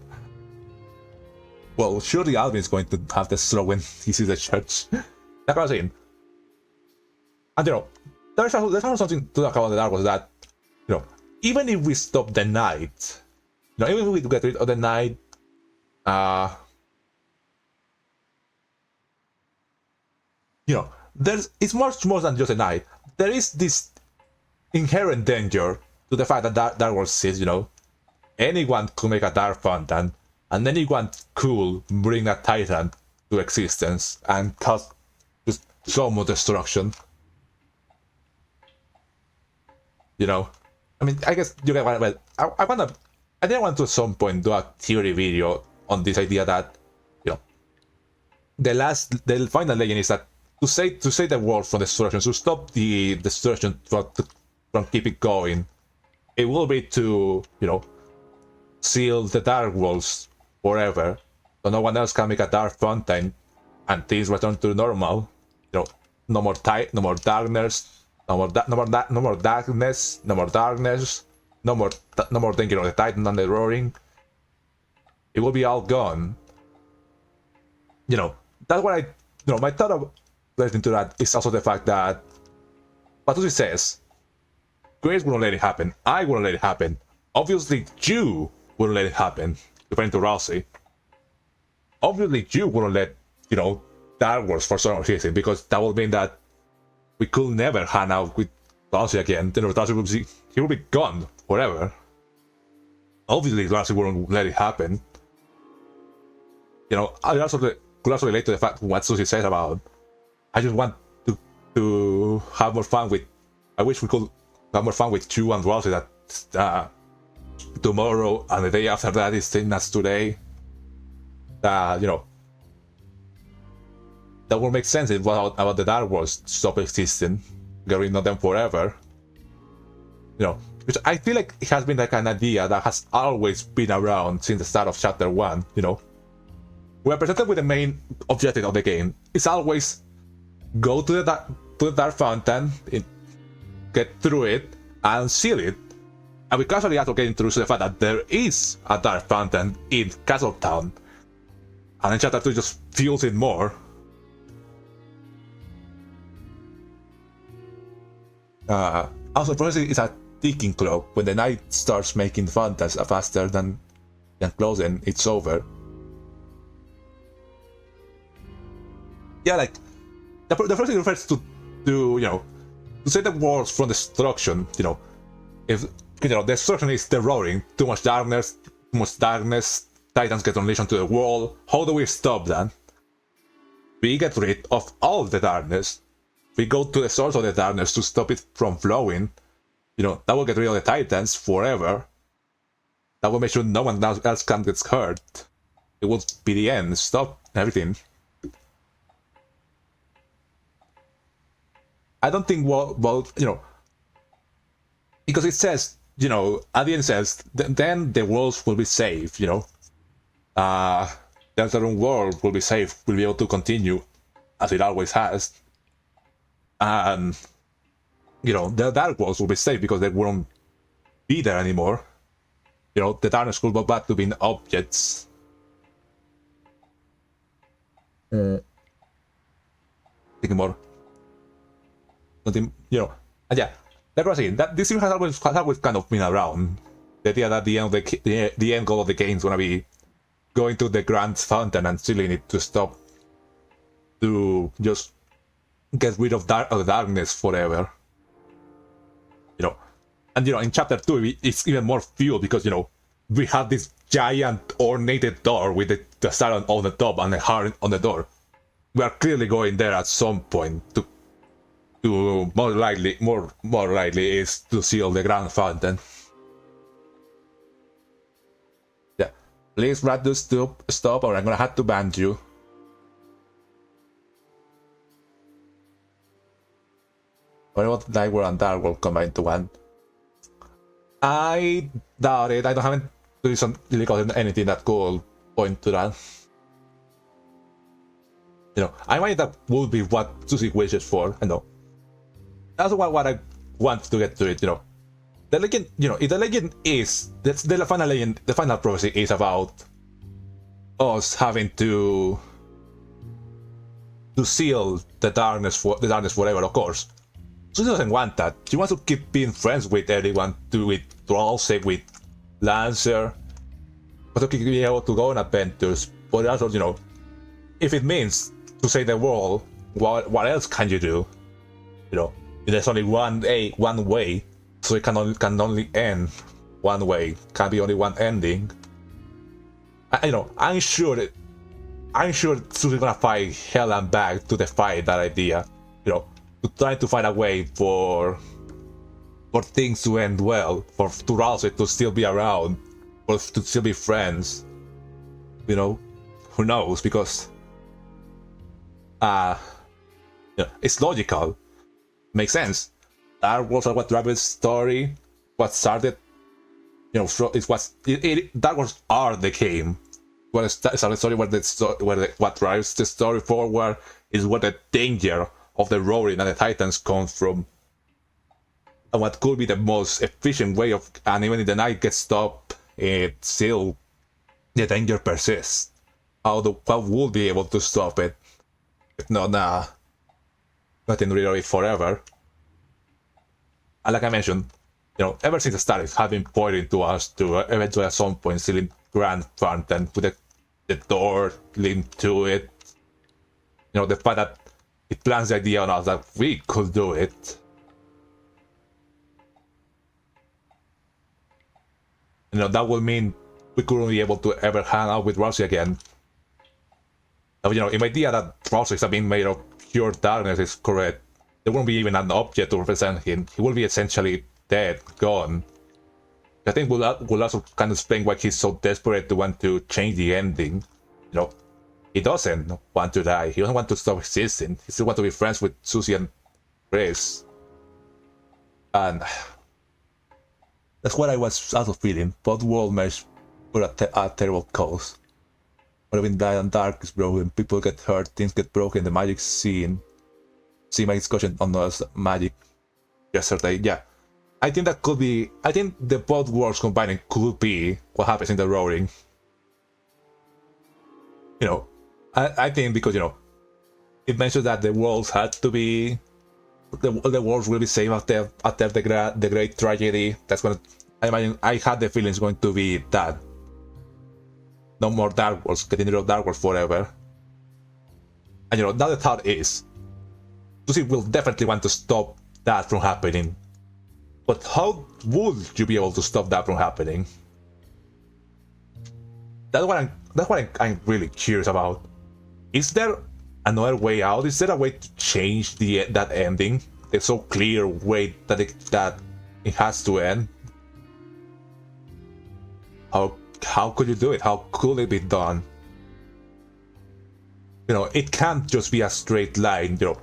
Speaker 1: Well, surely Alvin is going to have the slow when he sees the church. That's what I'm saying. And you know, there's also something to talk about the Dark was that, you know, even if we stop the night, you know, even if we get rid of the night, you know, it's much more than just a night. There is this inherent danger to the fact that Dark World says, you know, anyone could make a dark fountain, and anyone could bring a titan to existence and cause just so much destruction. You know, I mean, I guess you get what. Well, I didn't want to at some point do a theory video on this idea that, you know, the final legend is that to save the world from destruction, to stop the destruction from keeping going, it will be to, you know, seal the dark worlds forever, so no one else can make a dark fountain, and things return to normal. You know, no more darkness, no more darkness, no more thinking of the Titan and the roaring. It will be all gone. You know, that's what my thought of relating to that is also the fact that Patusi says, Grace wouldn't let it happen, I wouldn't let it happen, obviously you wouldn't let it happen, referring to Rousey. Obviously you wouldn't let, you know, Dark Wars for some reason, because that would mean that we could never hang out with Rousey again. You know, Rousey will be gone forever. Obviously Rousey wouldn't let it happen. You know, I could also relate to the fact what Susie says about, I just want to have more fun with, I wish we could have more fun with you and Rousey that tomorrow and the day after that is same as today. You know, that would make sense about the Dark Worlds stop existing, get rid of them forever. You know, which I feel like it has been like an idea that has always been around since the start of Chapter 1, you know. We're presented with the main objective of the game. It's always go to the Dark Fountain, get through it, and seal it. And we casually also get introduced to the fact that there is a Dark Fountain in Castletown. And then Chapter 2 just fuels it more. Also, probably it's a ticking clock. When the night starts making fountains faster than closing, it's over. Yeah, like the first thing refers to you know, to save the world from destruction. You know, if you know destruction is the roaring, too much darkness, Titans get unleashed onto the world. How do we stop that? We get rid of all the darkness. We go to the source of the darkness to stop it from flowing. You know, that will get rid of the Titans forever. That will make sure no one else can get hurt. It will be the end. Stop everything. I don't think well, you know, because it says, you know, at the end it says, then the worlds will be safe, you know. Deltarune world will be safe, will be able to continue as it always has. And, you know, the Dark Worlds will be safe because they won't be there anymore. You know, the darkness will go back to being objects. Thinking more. Nothing, you know, and yeah, like I was saying, that this thing has always kind of been around. The idea that the end goal of the game is gonna be going to the Grand Fountain and sealing it to stop, to just get rid of the darkness forever. You know, and you know, in Chapter 2, it's even more fuel because, you know, we have this giant ornated door with the star on the top and the heart on the door. We are clearly going there at some point to more likely is to seal the Grand Fountain. Yeah, please Radu stop or I'm gonna have to ban you. What about Light World and Dark World combined to one? I doubt it. I haven't really gotten anything that could point to that. You know, I imagine that would be what Susie wishes for. I know. That's what I want to get to it. You know, the legend. You know, if the legend is the final legend, the final prophecy is about us having to seal the darkness forever. Of course, Susie doesn't want that. She wants to keep being friends with everyone, with Trollsec, with Lancer, but to keep being able to go on adventures. But also, you know, if it means to save the world, what else can you do? You know, there's only one way, so it can only end one way. Can be only one ending. You know, I'm sure Susie's gonna fight hell and back to defy that idea. You know, to try to find a way for things to end well, for Rousey to still be around, or to still be friends. You know, who knows? Because You know, it's logical, makes sense. Dark Worlds are what drives the story, what started. You know, Dark Worlds are the game. What is a story what drives the story forward is what the danger of the roaring and the titans comes from, and what could be the most efficient way of. And even if the night gets stopped, it still the danger persists. How will be able to stop it? If not, not in reality forever. And like I mentioned, you know, ever since the start, it has been pointing to us to eventually at some point still in Grand Fountain with the door linked to it. You know, the fact that it plants the idea on us that we could do it. You know, that would mean we couldn't be able to ever hang out with Rousey again. You know, if idea that Rousey is being made of pure darkness is correct, there won't be even an object to represent him. He will be essentially dead, gone. I think we'll also kind of explain why he's so desperate to want to change the ending. You know, he doesn't want to die. He doesn't want to stop existing. He still wants to be friends with Susie and Grace. And that's what I was also feeling. Both world merge for a terrible cause. When the dark is broken, people get hurt, things get broken, the magic scene. See my discussion on us magic yesterday. Yeah, I think that could be. I think the both worlds combining could be what happens in the roaring. You know, I think because, you know, it mentions that the worlds had to be. The worlds will be saved after the great tragedy. That's gonna. I imagine I had the feeling it's going to be that. No more Dark Worlds, getting rid of Dark Worlds forever. And you know, now the thought is, Susie will definitely want to stop that from happening. But how would you be able to stop that from happening? That's what I'm really curious about. Is there another way out? Is there a way to change that ending? It's so clear way that it has to end. How could you do it? How could it be done? You know, it can't just be a straight line, you know.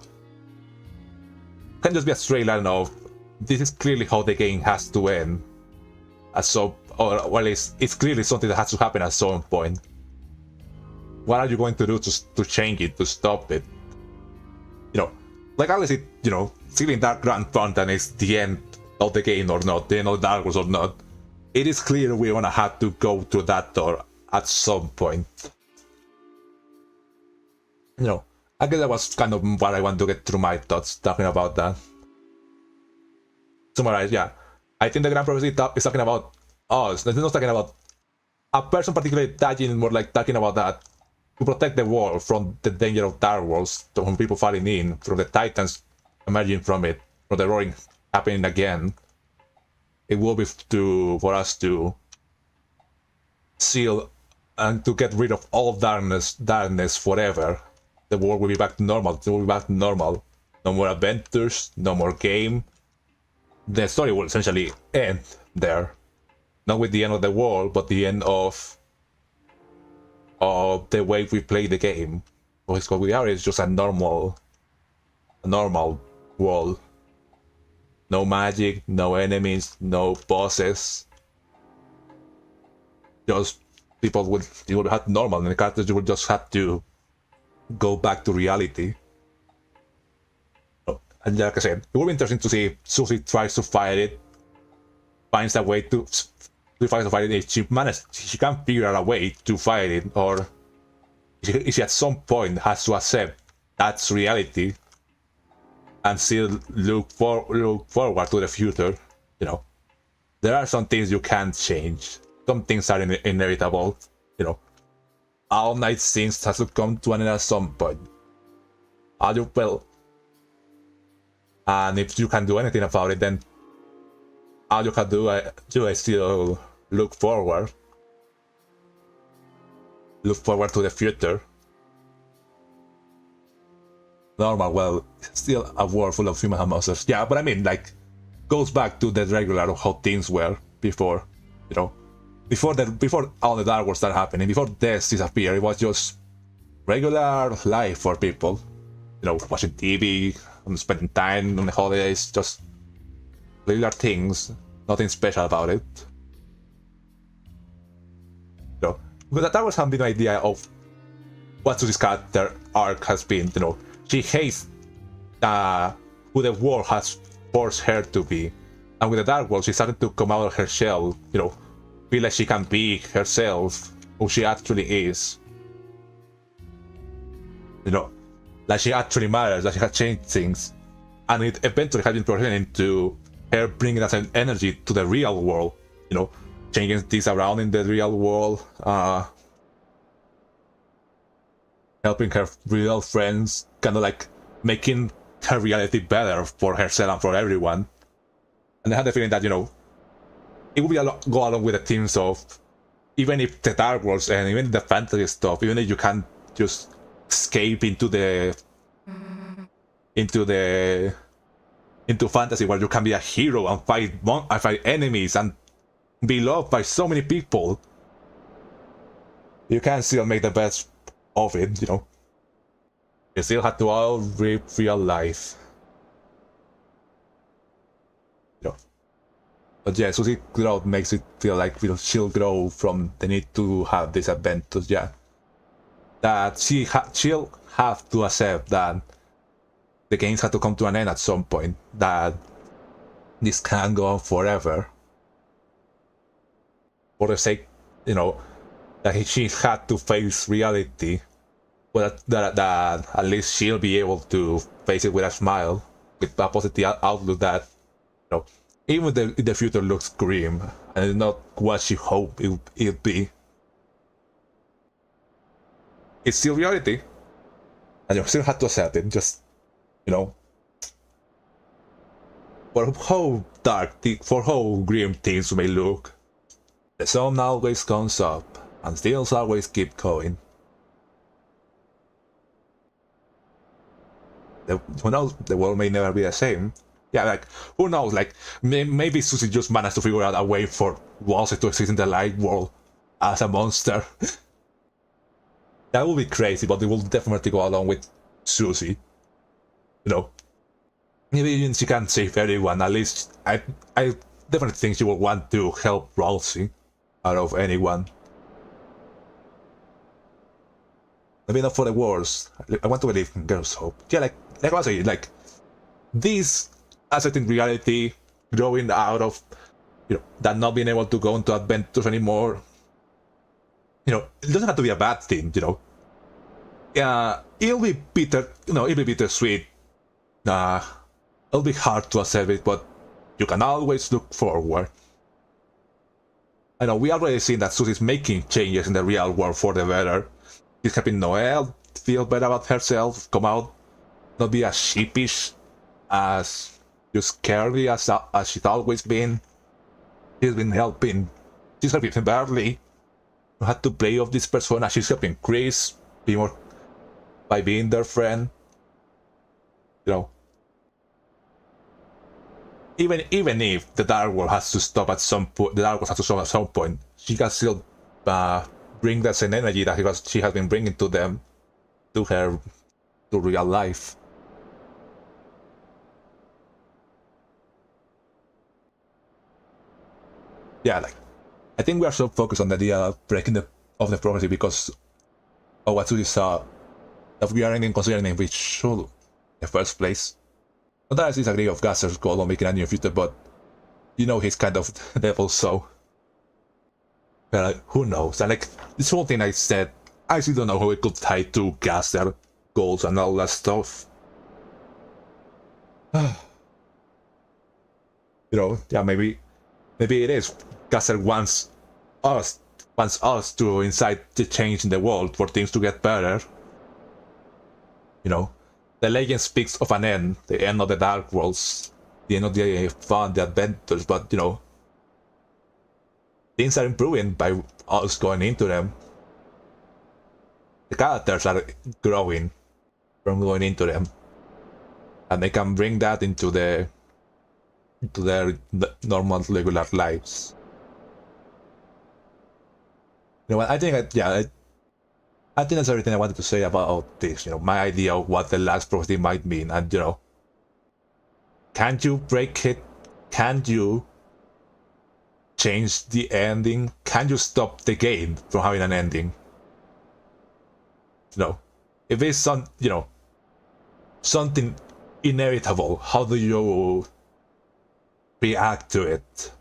Speaker 1: It can't just be a straight line of, this is clearly how the game has to end. Or it's clearly something that has to happen at some point. What are you going to do to change it, to stop it? You know, like unless it, you know, sealing that Grand Fountain is the end of the game or not, the end of Dark Wars or not. It is clear we're gonna have to go through that door at some point. You know, I guess that was kind of what I want to get through my thoughts talking about that. Summarize, yeah. I think the Grand Prophecy is talking about us. It's not talking about a person particularly dying, more like talking about that to protect the world from the danger of Dark Worlds, from people falling in, from the Titans emerging from it, from the roaring happening again. It will be for us to seal and to get rid of all darkness forever. The world will be back to normal. It will be back to normal. No more adventures, no more game. The story will essentially end there. Not with the end of the world, but the end of the way we play the game. Because what we are is just a normal world. No magic, no enemies, no bosses. Just people would have normal, and the characters would just have to go back to reality. And like I said, it will be interesting to see if Susie tries to fight it, finds a way to fight it. If she can figure out a way to fight it, or if she at some point has to accept that's reality. And still look forward to the future. You know, there are some things you can't change. Some things are inevitable. You know, all night scenes has to come to an end at some point. All you will, and if you can do anything about it, then all you can do is still look forward to the future. Normal, well, still a world full of human monsters. Yeah, but I mean, like, goes back to the regular of how things were before, you know, before all the Dark Wars started happening, before death disappeared, it was just regular life for people. watching TV, spending time on the holidays, just regular things, nothing special about it. Because that was something idea of what Susie's character arc has been. She hates who the world has forced her to be, and with the Dark World, she started to come out of her shell. Feel like she can be herself, who she actually is. Like she actually matters, that she has changed things, and it eventually has been progressing into her bringing that same energy to the real world. Changing things around in the real world, helping her real friends, kind of like making her reality better for herself and for everyone. And I had the feeling that, it would be go along with the themes of, even if the Dark Worlds and even the fantasy stuff, even if you can't just escape into fantasy where you can be a hero and fight enemies and be loved by so many people, you can still make the best of it. You still have to all live real life. But yeah, Susie growth makes it feel like she'll grow from the need to have these adventures. Yeah, that she'll have to accept that the games have to come to an end at some point. That this can't go on forever. For the sake, that she had to face reality, but that at least she'll be able to face it with a smile, with a positive outlook that, even if the future looks grim and it's not what she hoped it'd be, it's still reality, and you still have to accept it. Just, for how for how grim things may look, the sun always comes up, and things always keep going. Who knows, the world may never be the same. Yeah, like, who knows, like, maybe Susie just managed to figure out a way for Walsey to exist in the light world as a monster. That would be crazy, but it will definitely go along with Susie. Maybe she can't save everyone, at least I definitely think she will want to help Walsey out of anyone. Maybe not for the worst. I want to believe in girls' hope. Yeah, like I was saying, like, this accepting reality, growing out of, that not being able to go into adventures anymore, it doesn't have to be a bad thing, Yeah, it'll be bitter, it'll be bittersweet. It'll be hard to accept it, but you can always look forward. I know we already seen that Susie's making changes in the real world for the better. She's helping Noelle feel better about herself, come out, not be as sheepish, as just scary as she's always been. She's helping Barley, who had to play off this persona. She's helping Chris be more by being their friend. Even if the Dark World has to stop at some point, she can still bring that same energy that she has been bringing to them, to her, to real life. Yeah, like, I think we are so focused on the idea of breaking of the prophecy because of what Susie saw, that we aren't even considering if we should in the first place. Not that I disagree of Gasser's goal of making a new future, but he's kind of the devil, so who knows? And like this whole thing I said, I still don't know how it could tie to Gasser goals and all that stuff. Yeah, maybe it is. Gasser wants us to incite the change in the world for things to get better. The legend speaks of an end, the end of the Dark Worlds, the end of the fun, the adventures, but things are improving by us going into them. The characters are growing from going into them, and they can bring that into their normal, regular lives. I think I think that's everything I wanted to say about this. My idea of what the last prophecy might mean, and can you break it? Can you change the ending? Can you stop the game from having an ending? If it's something inevitable, how do you react to it?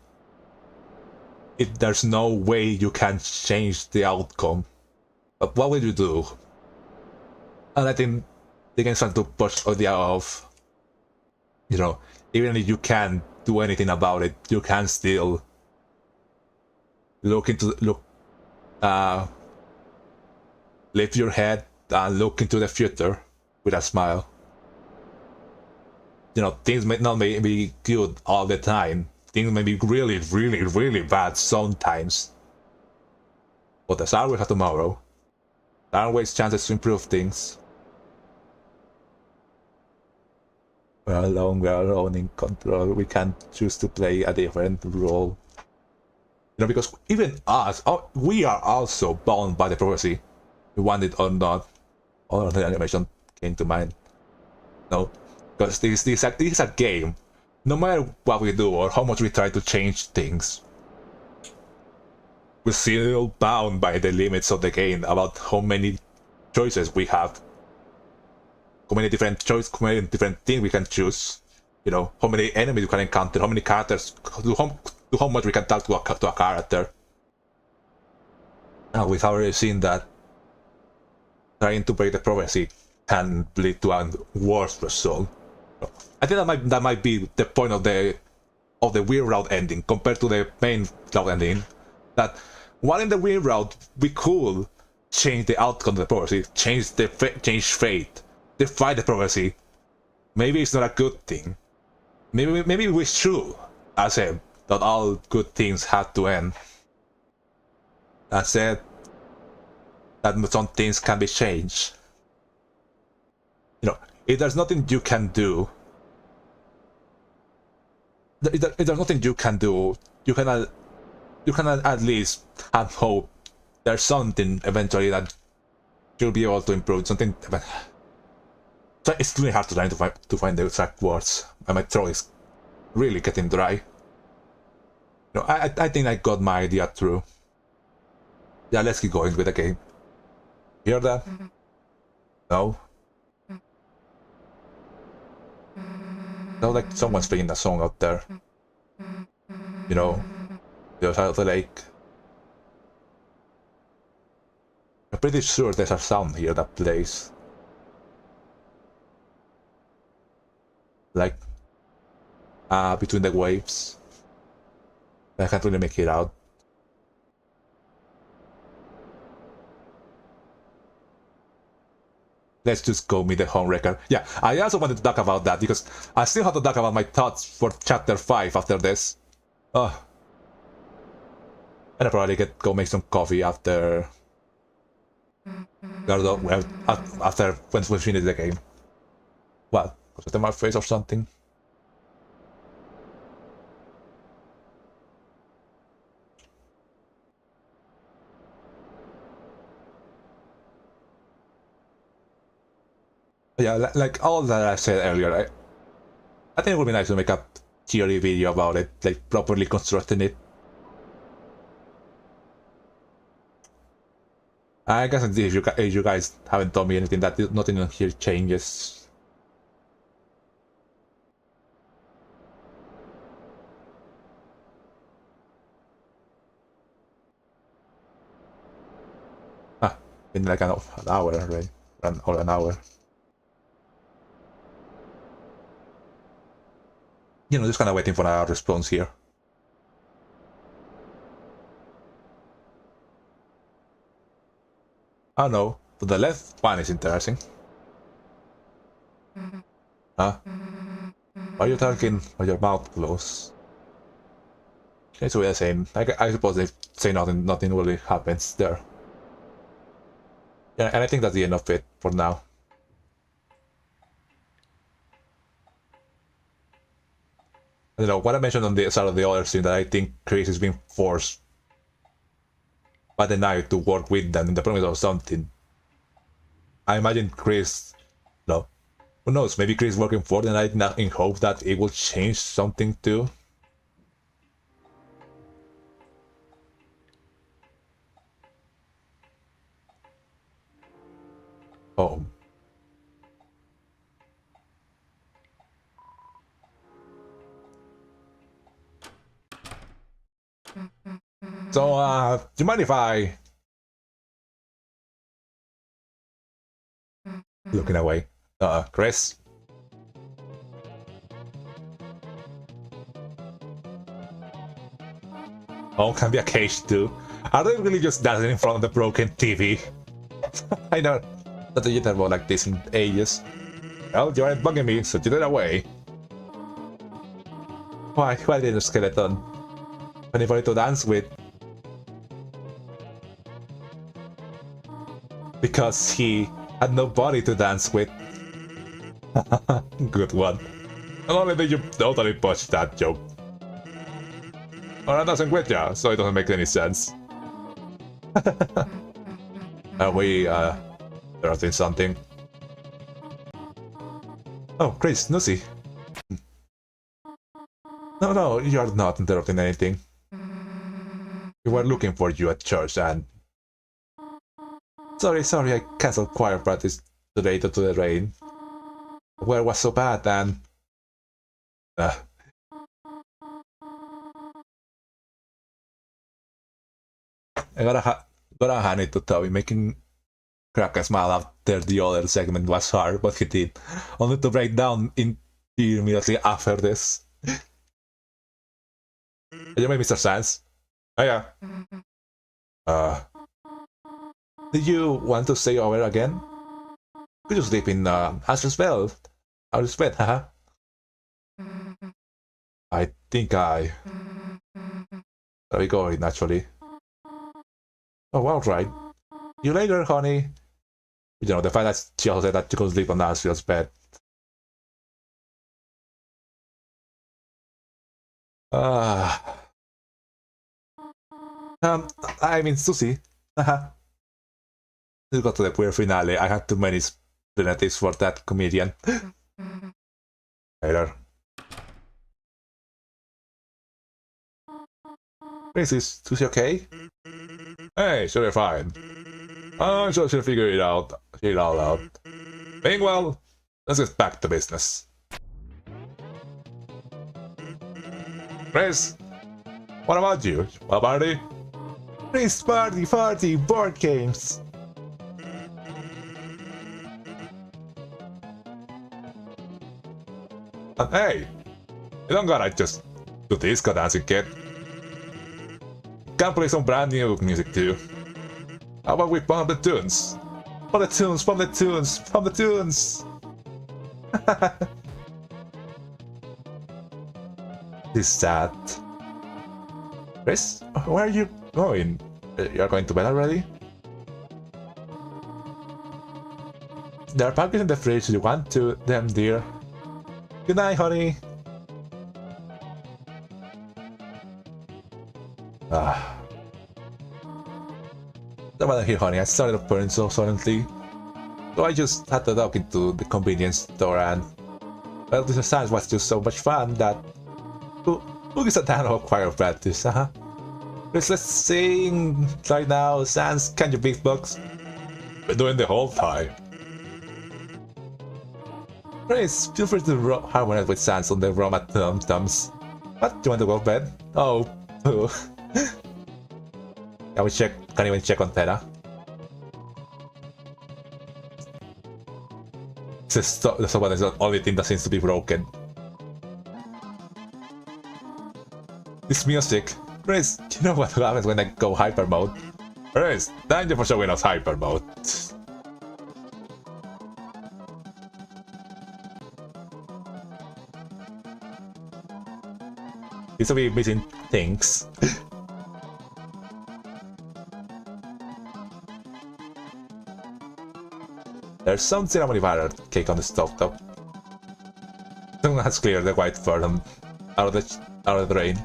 Speaker 1: If there's no way you can change the outcome, but what will you do? And I think they can start to push the idea of, even if you can't do anything about it, you can still lift your head and look into the future with a smile. Things may not be good all the time. Things may be really, really, really bad sometimes. But there's always a tomorrow. There are always chances to improve things. We're alone in control. We can't choose to play a different role. Because even us, we are also bound by the prophecy. We want it or not. All of the animation came to mind. No, because this is a game. No matter what we do or how much we try to change things, we're still bound by the limits of the game about how many choices we have. How many different things we can choose. How many enemies we can encounter, how many characters, how much we can talk to a character. And we've already seen that trying to break the prophecy can lead to a worse result. I think that might be the point of the weird route ending compared to the main route ending. That while in the weird route we could change the outcome of the prophecy, change fate, defy the prophecy. Maybe it's not a good thing. Maybe we should accept that all good things have to end. That said, that some things can be changed. If there's nothing you can do, if there's nothing you can do, you can at least have hope. There's something eventually that you'll be able to improve. Something. So it's really hard to find the exact words, and my throat is really getting dry. I think I got my idea through. Yeah, let's keep going with the game. Hear that? No? Sounds like someone's playing a song out there. The other side of the lake. I'm pretty sure there's a sound here that plays. Like, between the waves. I can't really make it out. Let's just go meet the home record. Yeah, I also wanted to talk about that because I still have to talk about my thoughts for chapter 5 after this. And I'll probably go make some coffee after... after when we finish the game. What? Was it in my face or something? Yeah, like all that I said earlier, I think it would be nice to make a theory video about it, like properly constructing it. I guess if you guys haven't told me anything, that nothing in here changes. Been like an hour already, or an hour. Just kind of waiting for a response here. I don't know, but the left one is interesting. Huh? Why are you talking with your mouth closed? It's weird saying. I suppose they say nothing really happens there. Yeah, and I think that's the end of it for now. What I mentioned on the start of the other scene, that I think Chris is being forced by the knight to work with them in the promise of something. I imagine Chris, no, who knows, maybe Chris working for the night in hope that it will change something too. Oh. So, do you mind if I... Looking away. Chris? Oh, can be a cage too. Are they really just dancing in front of the broken TV? I know that you talked about like this in ages. Well, you aren't bugging me, so get it away. Why did the skeleton? Anybody to dance with? Because he had nobody to dance with. Good one. Not only did you totally botch that joke. Well, that doesn't quit ya, so it doesn't make any sense. Are we, interrupting something? Oh, Chris, Nussy. No, you are not interrupting anything. We were looking for you at church and... Sorry, I cancelled choir practice today due to the rain. The weather was so bad and... I gotta hand it to Toby, making Kraken smile after the other segment was hard, but he did. Only to break down immediately after this. You made Mr. Sands? Oh yeah. Did you want to stay over again? Could you sleep in Ashley's bed? Ashley's bed, haha. I think I... There we go, naturally. Oh, alright. You later, honey. You know, the fact that she also said that you could sleep on Ashley's bed. I mean, Susie. Haha. We got to the queer finale. I had too many expletives for that comedian. Later. Is Susie okay? Hey, sure you're fine. I'm sure she'll figure it out. She'll all out. Meanwhile, let's get back to business. Chris, what about you? What party? Chris, party, board games. Hey, you don't gotta just do disco dancing, kid. Can play some brand new music too. How about we pump the tunes? Pump the tunes! Is that... Chris, where are you going? You're going to bed already? There are packets in the fridge. You want to them, dear? Good night, honey. Don't bother here, honey. I started to burn so suddenly. So I just had to walk into the convenience store and... Well, this assignment was just so much fun that... Who gives a damn about choir practice, Let's sing right now. Sans, can you beatbox? Been doing the whole time. Chris, feel free to harmonize with Sans on the Roma tum-tums. What? Do you want to go to bed? Oh, poo. Can we check? Can't even check on Tena. The sofa is the only thing that seems to be broken. This music. Chris, you know what happens when I go hyper mode? Chris, thank you for showing us hyper mode. Seems to be missing things. There's some ceremony butter cake on the stove though. Someone has cleared the white fur out of the rain.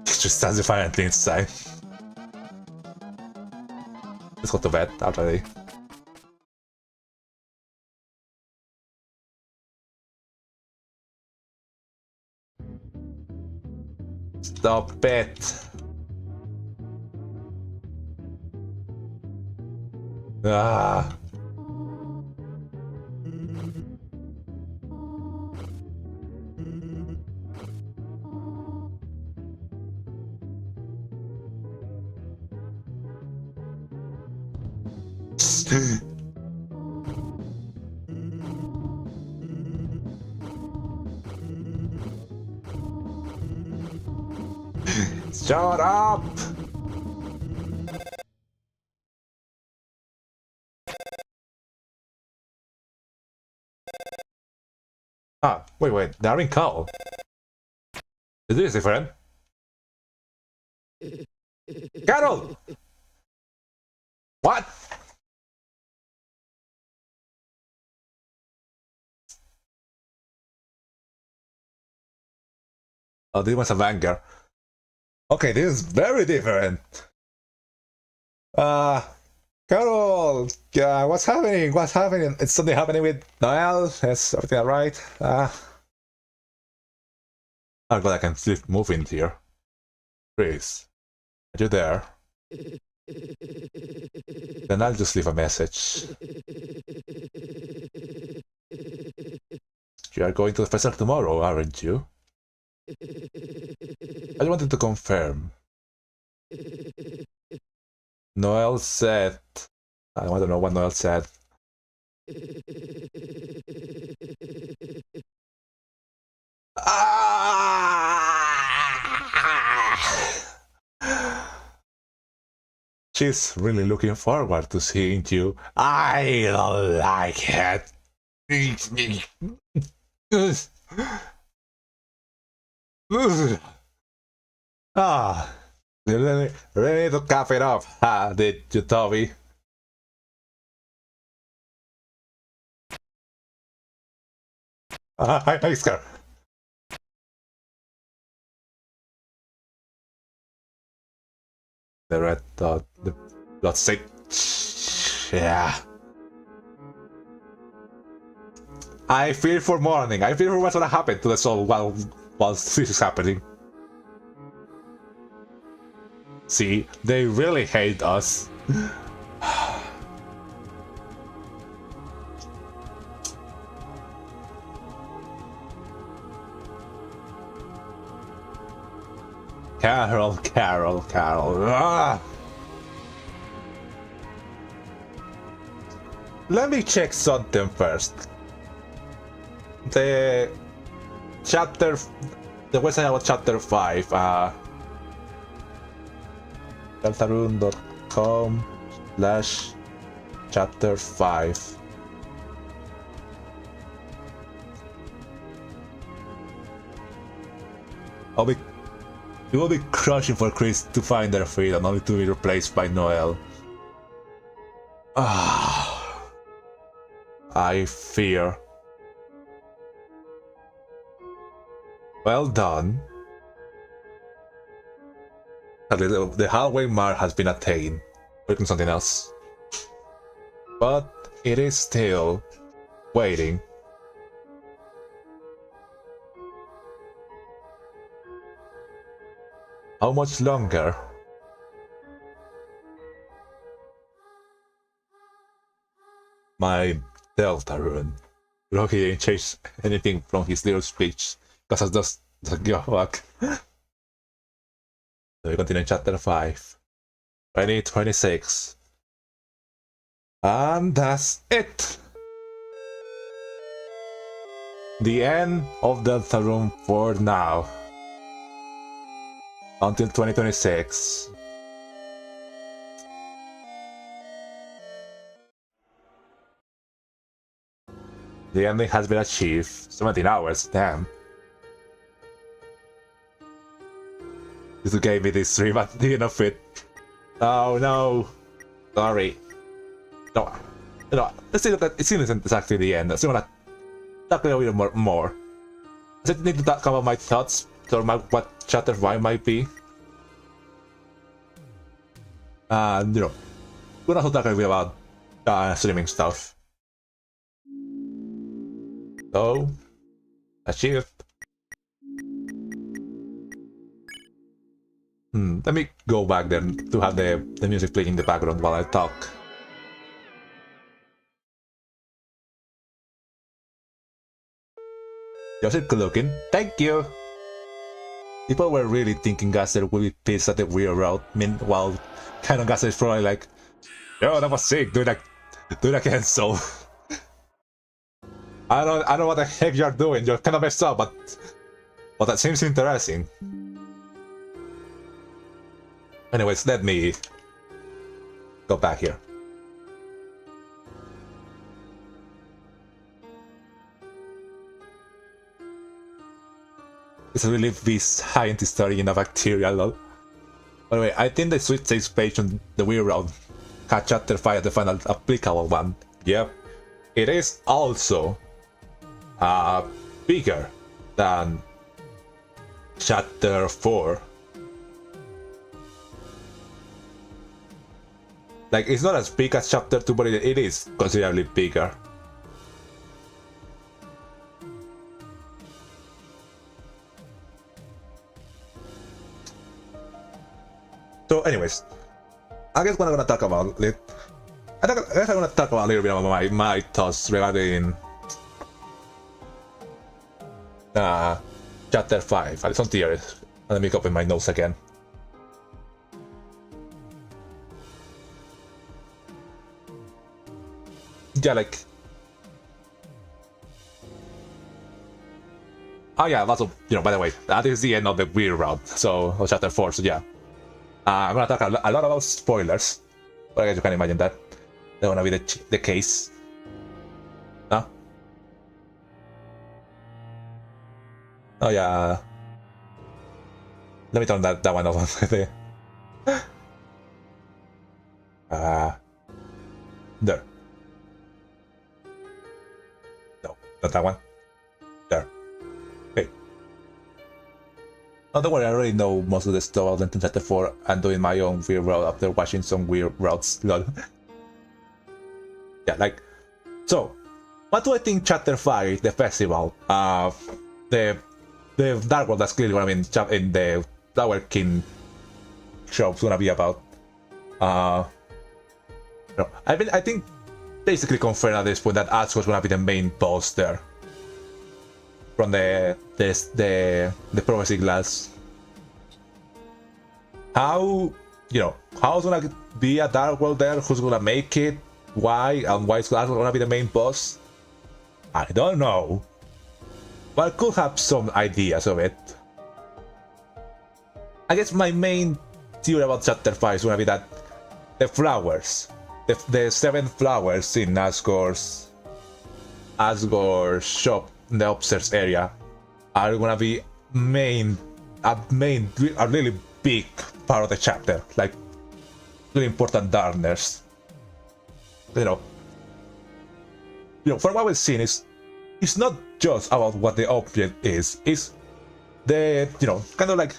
Speaker 1: It just stands defiantly inside. Let's go to bed already. Stop it. Ah. Shut up! Ah, wait, they're in call. Is this different? Carol! What? Oh, this was a banger. Okay, this is very different. Carol, what's happening? What's happening? Is something happening with Noelle? Is everything alright? I'm glad I can sleep moving here. Chris, are you there? Then I'll just leave a message. You are going to the festival tomorrow, aren't you? I wanted to confirm. Noelle said... I don't know what Noelle said. She's really looking forward to seeing you. I don't like it. Really need to cap it up, did you, Toby? Hi, Scar. The red dot, the dot sick. Yeah. I fear for morning. I fear for what's gonna happen to the soul while this is happening. See, they really hate us. Carol. Ah! Let me check something first. The website about chapter 5, deltarune.com/chapter 5. It will be crushing for Chris to find their freedom, only to be replaced by Noelle. I fear. Well done. The halfway mark has been attained. Working something else. But it is still waiting. How much longer? My Deltarune. Rocky didn't change anything from his little speech, because I just doesn't give a fuck. So we continue in chapter 5. 2026. And that's it! The end of Deltarune for now. Until 2026. The ending has been achieved. 17 hours, damn. This gave me this stream at the end of it. Oh no. Sorry. No. Let's see that it isn't exactly the end. I still wanna talk a little bit more. I just need to talk about my thoughts or what chapter 5 might be. And we're also talking a bit about streaming stuff. So, achieved. Let me go back there to have the music playing in the background while I talk. Just good looking. Thank you! People were really thinking Gaster would be pissed at the weird route. Meanwhile, Canon Gaster is probably like, yo, that was sick, do it again, so. I don't know what the heck you're doing, you're kind of messed up, but that seems interesting. Anyways, let me go back here. It's really this scientist story in a bacteria, lol. By the way, I think the switch takes page on the weird route. Had Chapter 5 the final applicable one. Yep. It is also bigger than Chapter 4. Like, it's not as big as Chapter 2, but it is considerably bigger. So anyways, I guess what I'm gonna talk about it. I guess I'm gonna talk about a little bit about my thoughts regarding Chapter 5. Some theories. Let me open my notes again. Yeah, like. Oh yeah, also, by the way, that is the end of the weird route, so of Chapter 4, so yeah. I'm gonna talk a lot about spoilers, but I guess you can imagine that. That's gonna be the case. Huh? Oh yeah. Let me turn that one off. There. No, not that one. There. Okay. Oh, don't worry, I already know most of the stuff about Chapter 4. I'm doing my own weird route after watching some weird routes. Lol. Yeah, like. So, what do I think Chapter 5, the festival, the Dark World, that's clearly what I mean in the Flower King shop's gonna be about? No, I think basically confirmed at this point that Asgore's gonna be the main boss there. From the prophecy glass. How's gonna be a Dark World there? Who's gonna make it? Why? And why is Asgore gonna be the main boss? I don't know. But I could have some ideas of it. I guess my main theory about Chapter 5 is gonna be that the flowers, the 7 flowers in Asgore's shop in the upstairs area are gonna be a really big part of the chapter, like really important darkness. From what we've seen, it's not just about what the object is, it's the kind of like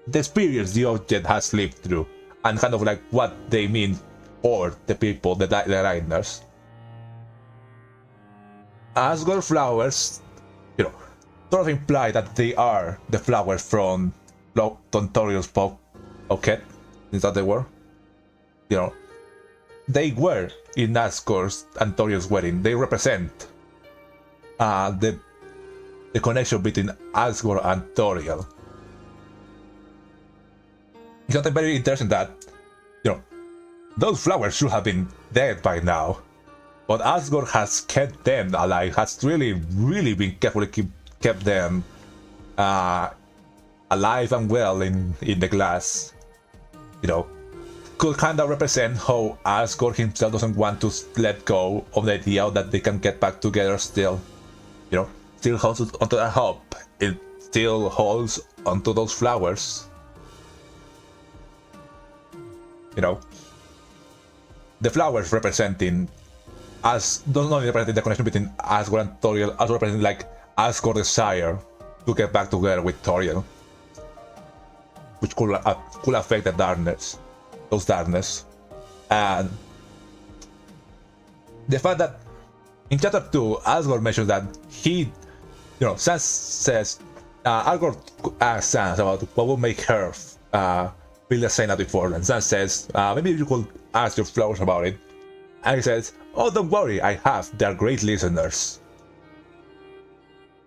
Speaker 1: the experience the object has lived through, and kind of like what they mean for the people, the Liners. Asgore flowers, sort of imply that they are the flowers from Toriel's pocket. Is that the word? They were in Asgore's and Toriel's wedding. They represent the connection between Asgore and Toriel. It's something very interesting that, those flowers should have been dead by now. But Asgore has kept them alive, has really, really been carefully kept them alive and well in the glass. Could kind of represent how Asgore himself doesn't want to let go of the idea that they can get back together still. Still holds onto that hope. It still holds onto those flowers. The flowers representing not only representing the connection between Asgore and Toriel, also representing like Asgore's desire to get back together with Toriel, which could affect the darkness, those darkness, and the fact that in Chapter 2, Asgore mentions that Sans says, Asgore asks Sans about what will make her Build a Senate before, and Zan says, maybe you could ask your flowers about it. And he says, oh, don't worry, I have, they're great listeners.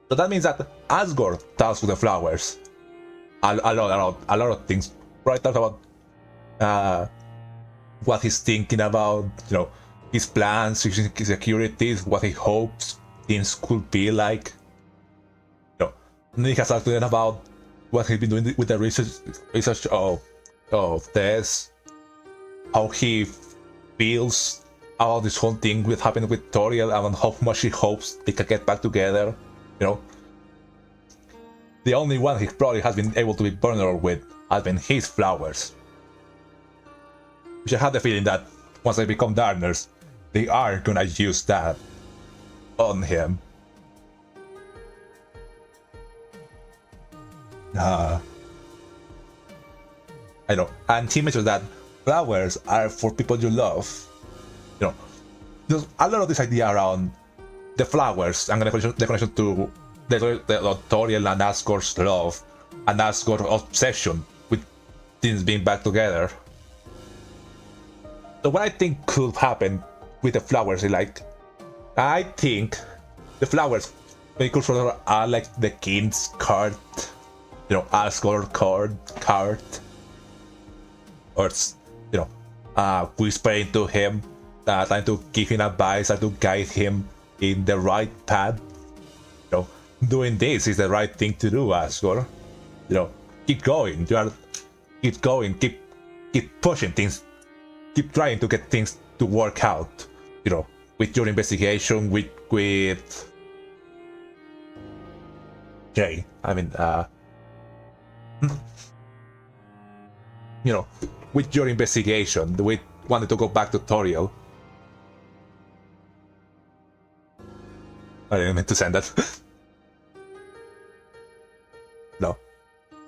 Speaker 1: So that means that Asgore talks to the flowers a lot of things. Right, talks about what he's thinking about, his plans, his insecurities, what he hopes things could be like. And he has talked to them about what he's been doing with the research of this, how he feels about this whole thing with happening with Toriel, and how much he hopes they can get back together. The only one he probably has been able to be vulnerable with has been his flowers. Which I have the feeling that once they become Darners, they are gonna use that on him. I know, and he mentions that flowers are for people you love. There's a lot of this idea around the flowers and the connection to the Toriel and Asgore's love and Asgore's obsession with things being back together. So what I think could happen with the flowers is I think the flowers could sort of are like the king's card, Asgore card, or whispering to him, trying to give him advice and to guide him in the right path. Doing this is the right thing to do, Asgore. Keep going. Keep going. Keep pushing things. Keep trying to get things to work out. With your investigation, with Jay. I mean, with your investigation, with wanting to go back to Toriel. I didn't mean to send that. No,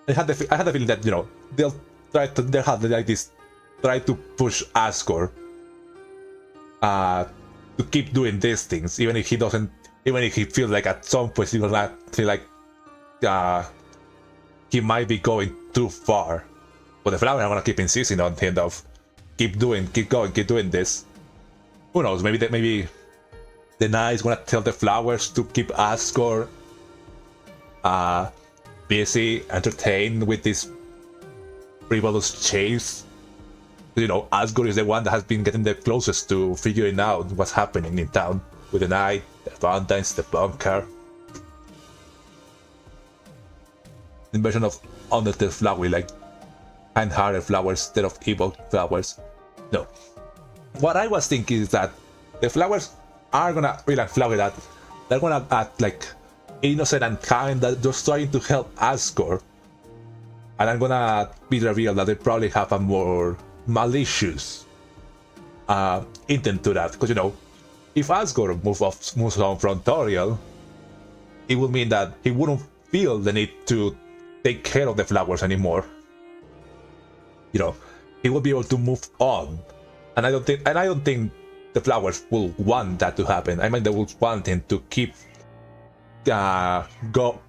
Speaker 1: I had the feeling that they'll try to push Asgore to keep doing these things, even if he feels like at some point he will not feel like he might be going too far. But the flower are gonna keep insisting on him of keep going, keep doing this. Who knows? Maybe the night is gonna tell the flowers to keep Asgore busy, entertained with this frivolous chase. Asgore is the one that has been getting the closest to figuring out what's happening in town with the night, the fountains, the bunker. The version of Undertale flower, like kind-hearted flowers instead of evil flowers. No. What I was thinking is that the flowers are gonna be like flower that they're gonna act like innocent and kind, that just trying to help Asgore. And I'm gonna be revealed that they probably have a more malicious intent to that. Because if Asgore moves on from Toriel, it would mean that he wouldn't feel the need to take care of the flowers anymore. He will be able to move on. And I don't think the flowers will want that to happen. I mean, they will want him to keep going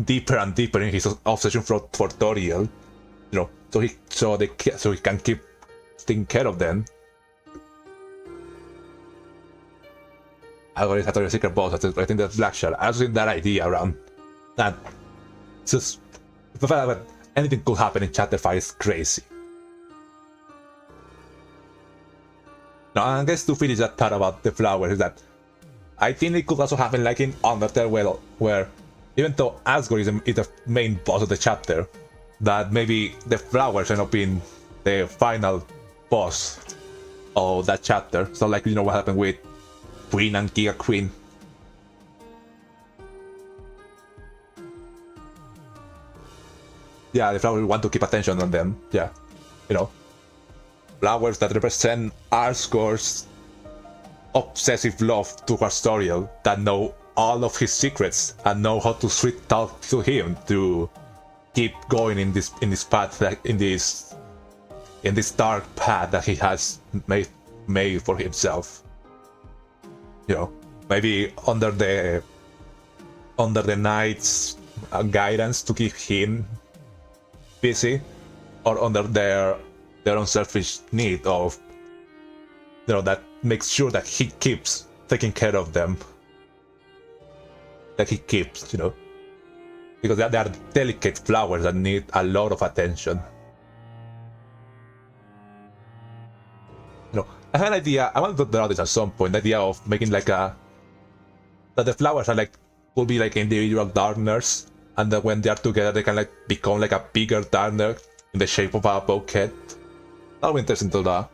Speaker 1: deeper and deeper in his obsession for Toriel, so he can keep taking care of them. I already had a secret boss. I think that's Blackshot. I was in that idea around that. Just the fact that anything could happen in Chapter 5 is crazy. Now, I guess to finish that thought about the flowers is that I think it could also happen like in Undertale, where even though Asgore is the main boss of the chapter, that maybe the flowers end up being the final boss of that chapter. So like what happened with Queen and Giga Queen. Yeah, the flowers want to keep attention on them. Yeah, flowers that represent Asgore's obsessive love towards Toriel, that know all of his secrets and know how to sweet talk to him to keep going in this path, like in this dark path that he has made for himself. Maybe under the under the knight's guidance to keep him busy, or under their own selfish need of, you know, that makes sure that he keeps taking care of them, that he keeps, you know, because they are delicate flowers that need a lot of attention. You know, I had an idea, I want to draw this at some point, the idea of making like a, that the flowers are like, will be like individual gardeners, and that when they are together they can like become like a bigger gardener in the shape of a bouquet. That'll be interesting to do.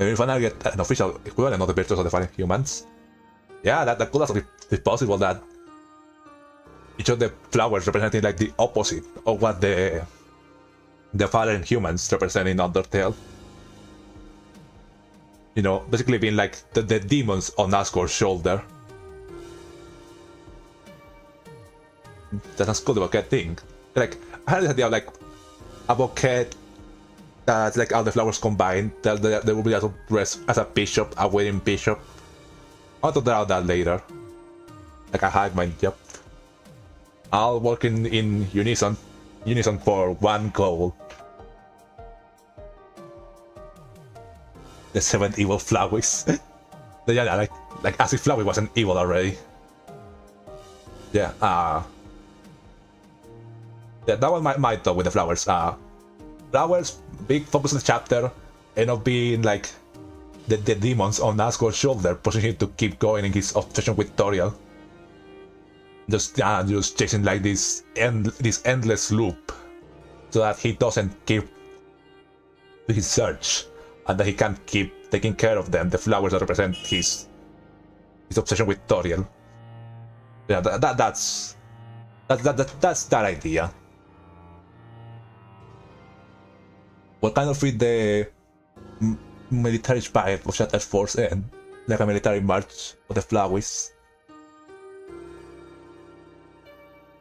Speaker 1: Maybe finally get an official equivalent of the virtues of the fallen humans. Yeah, that could also be possible, that each of the flowers representing like the opposite of what the fallen humans represent in Undertale. You know, basically being like the demons on Asgore's shoulder. That's cool, the bouquet thing. Like, I had this idea of like a bouquet that's like all the flowers combined. That there will be also dressed as a bishop, a wedding bishop. I'll talk about that later. Like a hive mind, yep. All working in unison for one goal. The 7 evil flowers. Yeah, like as if Flowey wasn't evil already. Yeah, yeah, that was my thought with the flowers. Flowers, big focus of the chapter, end up being like the demons on Asgore's shoulder, pushing him to keep going in his obsession with Toriel. Just chasing like this endless loop, so that he doesn't keep his search, and that he can keep taking care of them, the flowers that represent his obsession with Toriel. Yeah, that's that idea. What kind of fit the military vibe of Chapter 4's end, like a military march of the flowers.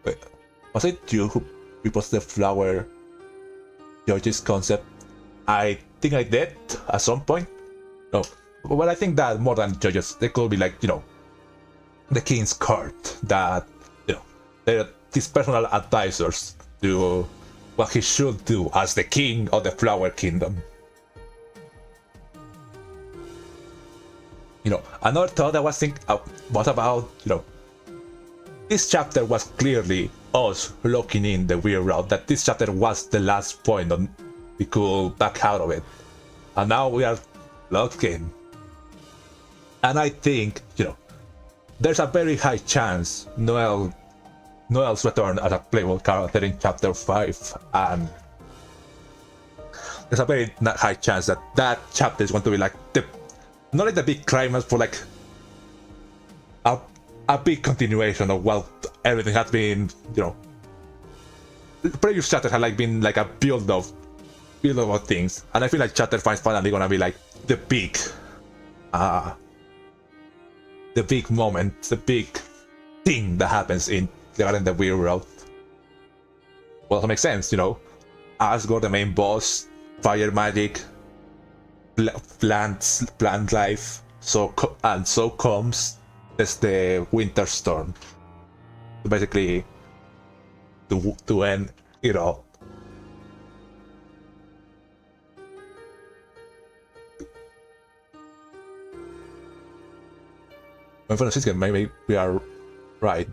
Speaker 1: Wait, was it you who proposed the flower George's concept? I think I did at some point. No, well, I think that more than judges, they could be like, you know, the king's court, that, you know, they're his personal advisors to what he should do as the king of the flower kingdom. You know, another thought I was thinking was about, you know, this chapter was clearly us locking in the weird route, that this chapter was the last point on we could back out of it. And now we are locked in. And I think, you know, there's a very high chance Noelle's return as a playable character in Chapter 5, and there's a very high chance that that chapter is going to be like the, not like the big climax, for like a big continuation of what everything has been, you know. The previous chapters had like been like a build of things, and I feel like Chapter 5 is finally gonna be like the big moment, the big thing that happens in the weird world. Well, that makes sense, you know. Asgore, the main boss, fire magic, plant life, so comes the winter storm. Basically, to end it all. When for the system, maybe we are right.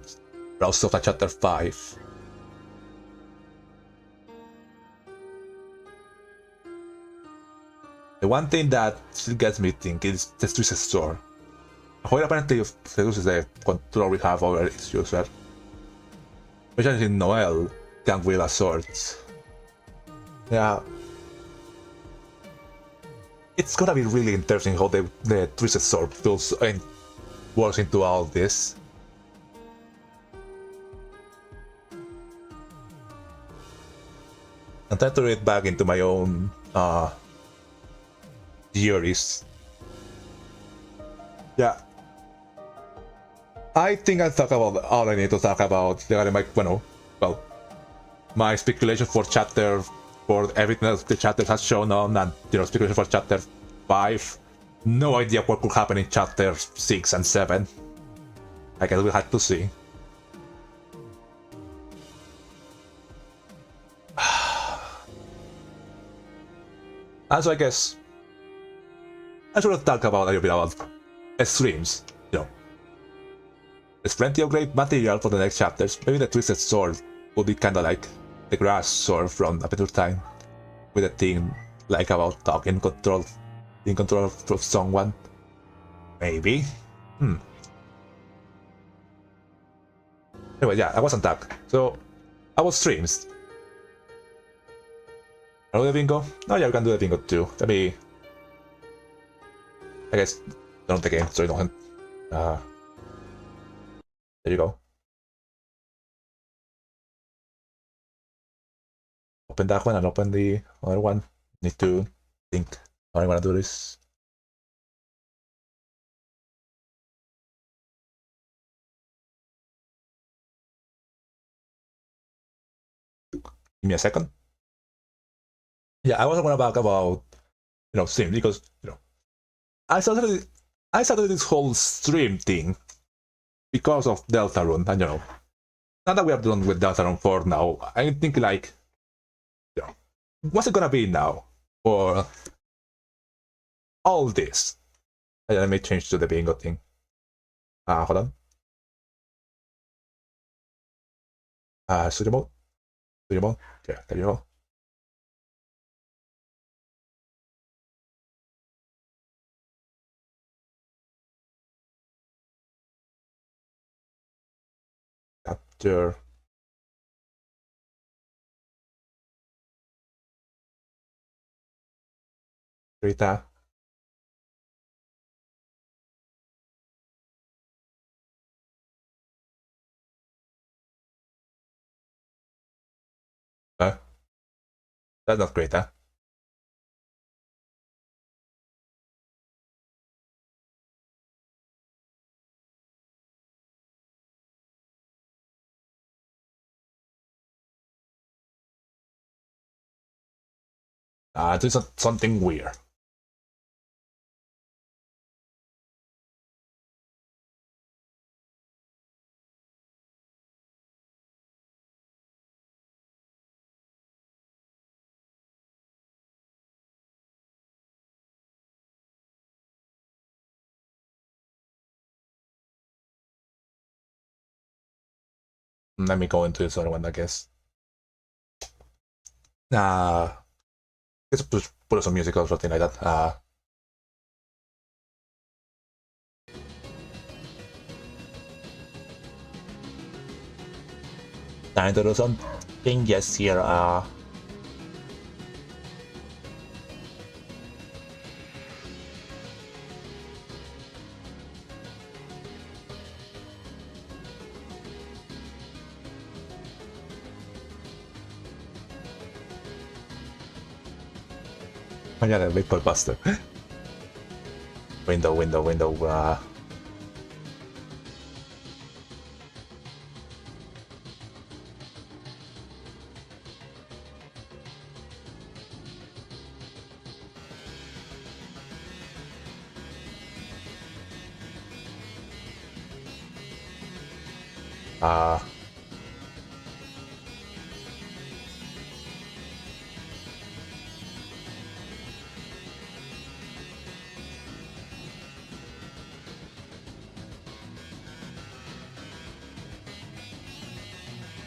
Speaker 1: We're also at Chapter 5. The one thing that still gets me thinking is the Twisted Sword. Where apparently seduces the control we have over its user. Especially in Noelle can wield a sword. Yeah. It's gonna be really interesting how the Twisted Sword feels and works into all this. I'm trying to read back into my own theories. Yeah. I think I'll talk about all I need to talk about regarding my, well, my speculation for everything else the chapter has shown on, and, you know, speculation for Chapter 5. No idea what could happen in chapter 6 and 7. I guess we'll have to see. And so I guess I should have talked about a little bit about streams. You know, there's plenty of great material for the next chapters. Maybe the Twisted Sword would be kinda like the Grass Sword from Adventure Time, with a thing like about talking control, in control of someone. Maybe. Anyway, yeah, I was on tag. So I was streams. Are we the bingo? No, yeah, we can do the bingo too. Let me. I guess download the game so you don't. There you go. Open that one and open the other one. Need to think how I'm gonna do this. Give me a second. Yeah, I was gonna talk about stream because I started this whole stream thing because of Deltarune, and now that we are done with Deltarune 4 now, I think like what's it gonna be now for all this? Let me change to the bingo thing. Hold on. Studio mode. Studio mode. Yeah, there you go. Chapter. Rita. That's not great, huh? This is something weird. Let me go into this other one, I guess. Let's put some music or something like that. Time to do something, yes, here, oh yeah, the Vapor Buster. window.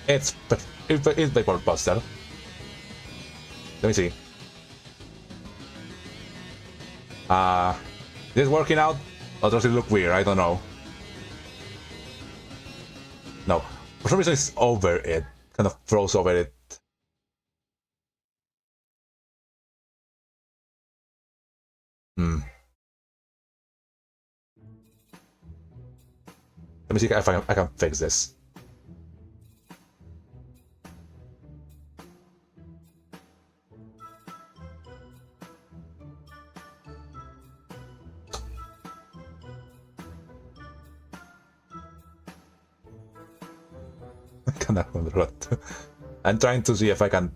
Speaker 1: It's Vapor Buster. Let me see. Is this working out? Or does it look weird? I don't know. No. For some reason it's over it. Kind of froze over it. Let me see if I can fix this. I'm trying to see if I can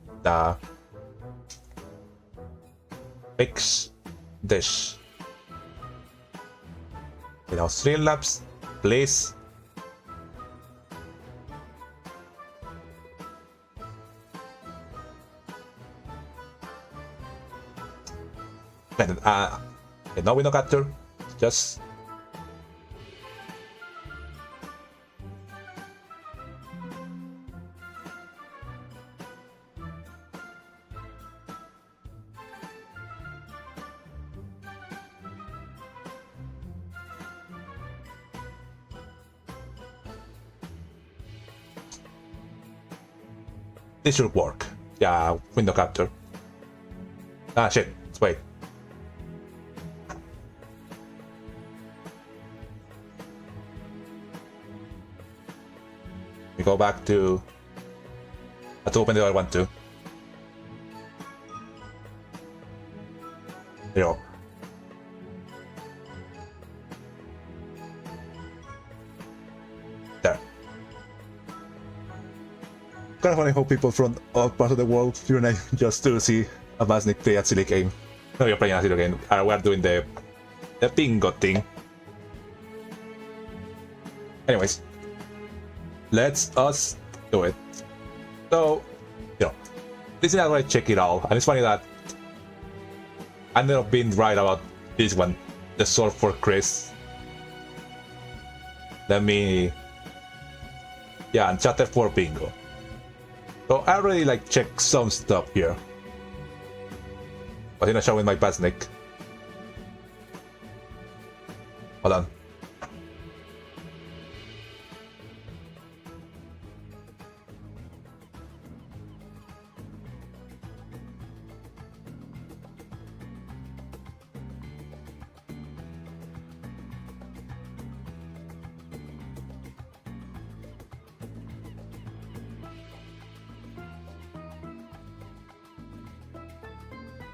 Speaker 1: fix this. You know, Streamlabs, please. And, no window capture, just this should work. Yeah, window capture. Ah shit, let's wait. We go back to... I have to open the other one too. There you go. There. Kind of funny how people from all parts of the world unite just to see a Basnik play a silly game. No, you're playing a silly game. We're doing the bingo thing. Anyways, let's us do it. So, you know, this is how I check it out, and it's funny that I ended up being right about this one, the sword for Chris. Let me... Yeah, and chapter 4 bingo. So I already like check some stuff here. But I'm not showing my Basnik. Hold on.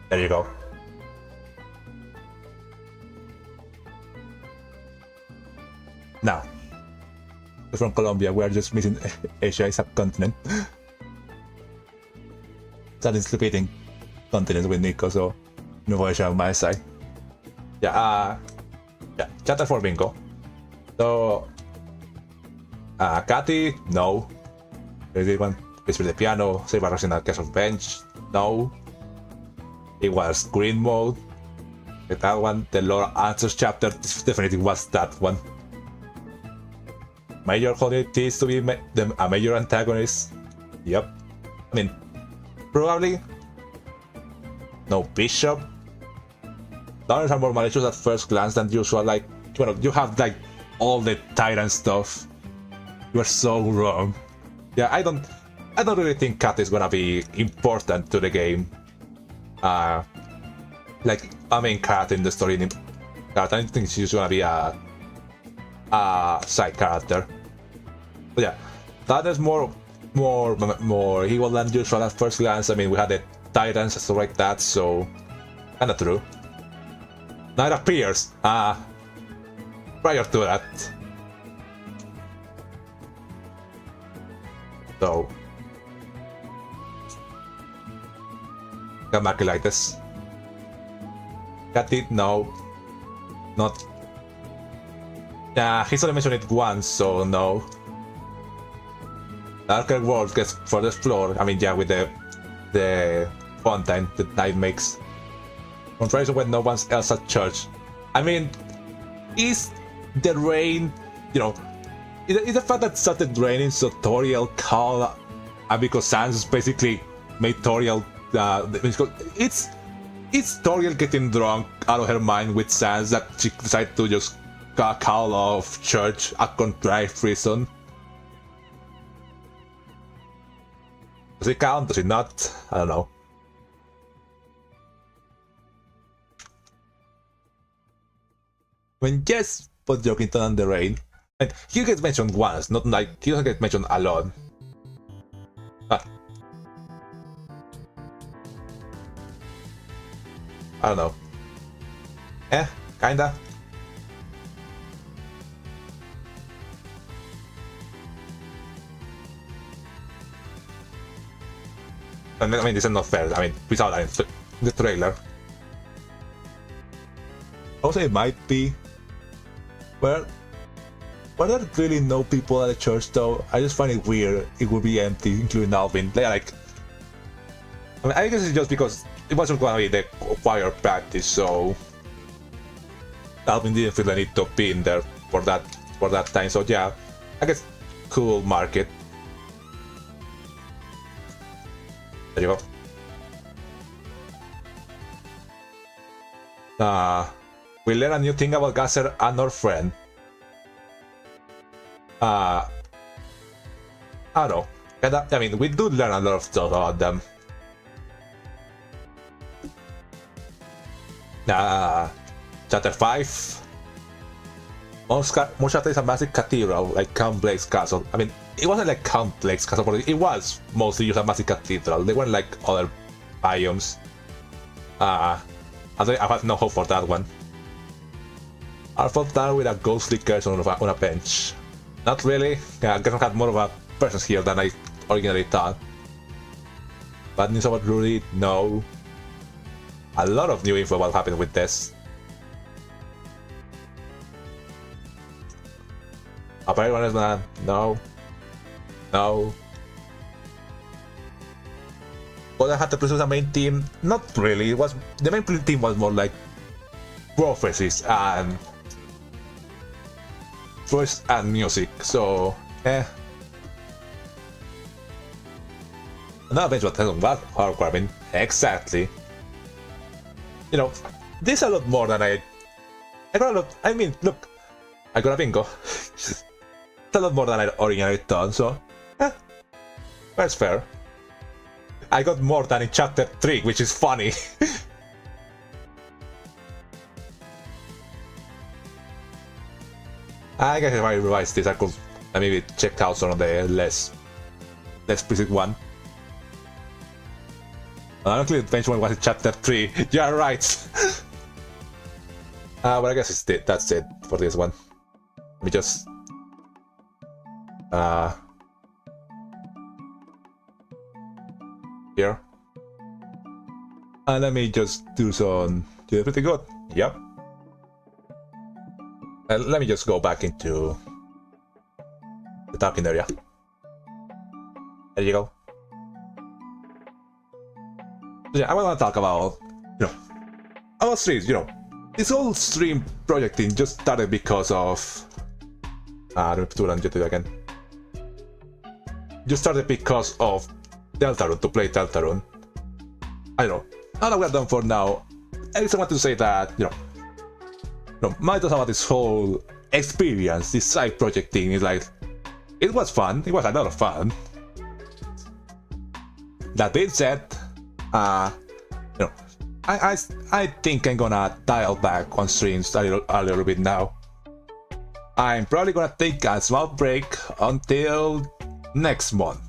Speaker 1: There you go. Now, from Colombia, we are just missing Asia subcontinent. That is repeating continents with Nico, so no Asia on my side. Yeah, chapter 4 bingo. So, Katy, no. There's one, Please play the piano, save a rational case of bench, no. It was green mode. That one, the lore answers chapter, definitely was that one. Major holidays to be a major antagonist. Yep. I mean, probably no bishop. Donors are more malicious at first glance than usual. Like, you have like all the tyrant stuff. You are so wrong. Yeah, I don't really think Cat is gonna be important to the game. Like a main character in the story. I don't think she's gonna be a side character. But yeah, that is more evil than usual at first glance. I mean, we had the tyrants and stuff like that, so kinda true. Now it appears, prior to that. So, Gamaculatus. Got it? No. Not. Yeah, he's only mentioned it once, so no. Darker World gets further explored. I mean, yeah, with the fountain that night makes. Contraries when no one else at church. I mean, is the rain, is the fact that started raining so Toriel called, because Sans basically made Toriel, it's Toriel getting drunk out of her mind with Sans that she decided to just call off church a contrived reason. Does it count? Does it not? I don't know. When yes, put Jokington on the rain. And he gets mentioned once, not like he doesn't get mentioned a lot. I don't know. Kinda. I mean, this is not fair. I mean, without that in the trailer. Also, it might be Well, were there really no people at the church though? I just find it weird. It would be empty, including Alvin. Like, I mean, I guess it's just because it wasn't going to be the choir practice, so Alvin didn't feel the need to be in there for that time. So yeah, I guess cool market. There you go. We learned a new thing about Gasser and our friend. I don't know. I mean, we do learn a lot of stuff about them. Chapter 5. Most chapter is a massive cathedral, like Count Blake's castle. I mean, it wasn't like Count Blake's castle, but it was mostly just a massive cathedral. They weren't like other biomes. I have no hope for that one. I felt down with a ghostly curse on a bench. Not really. Yeah, I guess I had more of a presence here than I originally thought. Bad news about Rudy? No. A lot of new info about what happened with this. Apparently, one is no. No. But I had to pursue the main team. Not really. It was the main team was more like prophecies and voice and music. So, Another bench was hardcore. I mean, exactly. You know, this is a lot more than I got a lot. I mean, look, I got a bingo. It's a lot more than I originally thought. So, that's fair. I got more than in chapter 3, which is funny. I guess if I revise this, I could maybe check out some of the less explicit one. Honestly, the bench one was in chapter 3. You're right. But I guess that's it for this one. Let me just here. And let me just do some. You're pretty good. Yep. Let me just go back into the talking area. There you go. So yeah, I want to talk about, about streams. This whole stream project thing just started because of. Let me do it again. Just started because of Deltarune, to play Deltarune. I don't know. Now that we're done for now, I just want to say that, my thoughts about this whole experience, this side project thing is like, it was fun. It was a lot of fun. That being said, I think I'm gonna dial back on streams a little bit now. I'm probably gonna take a small break until next month.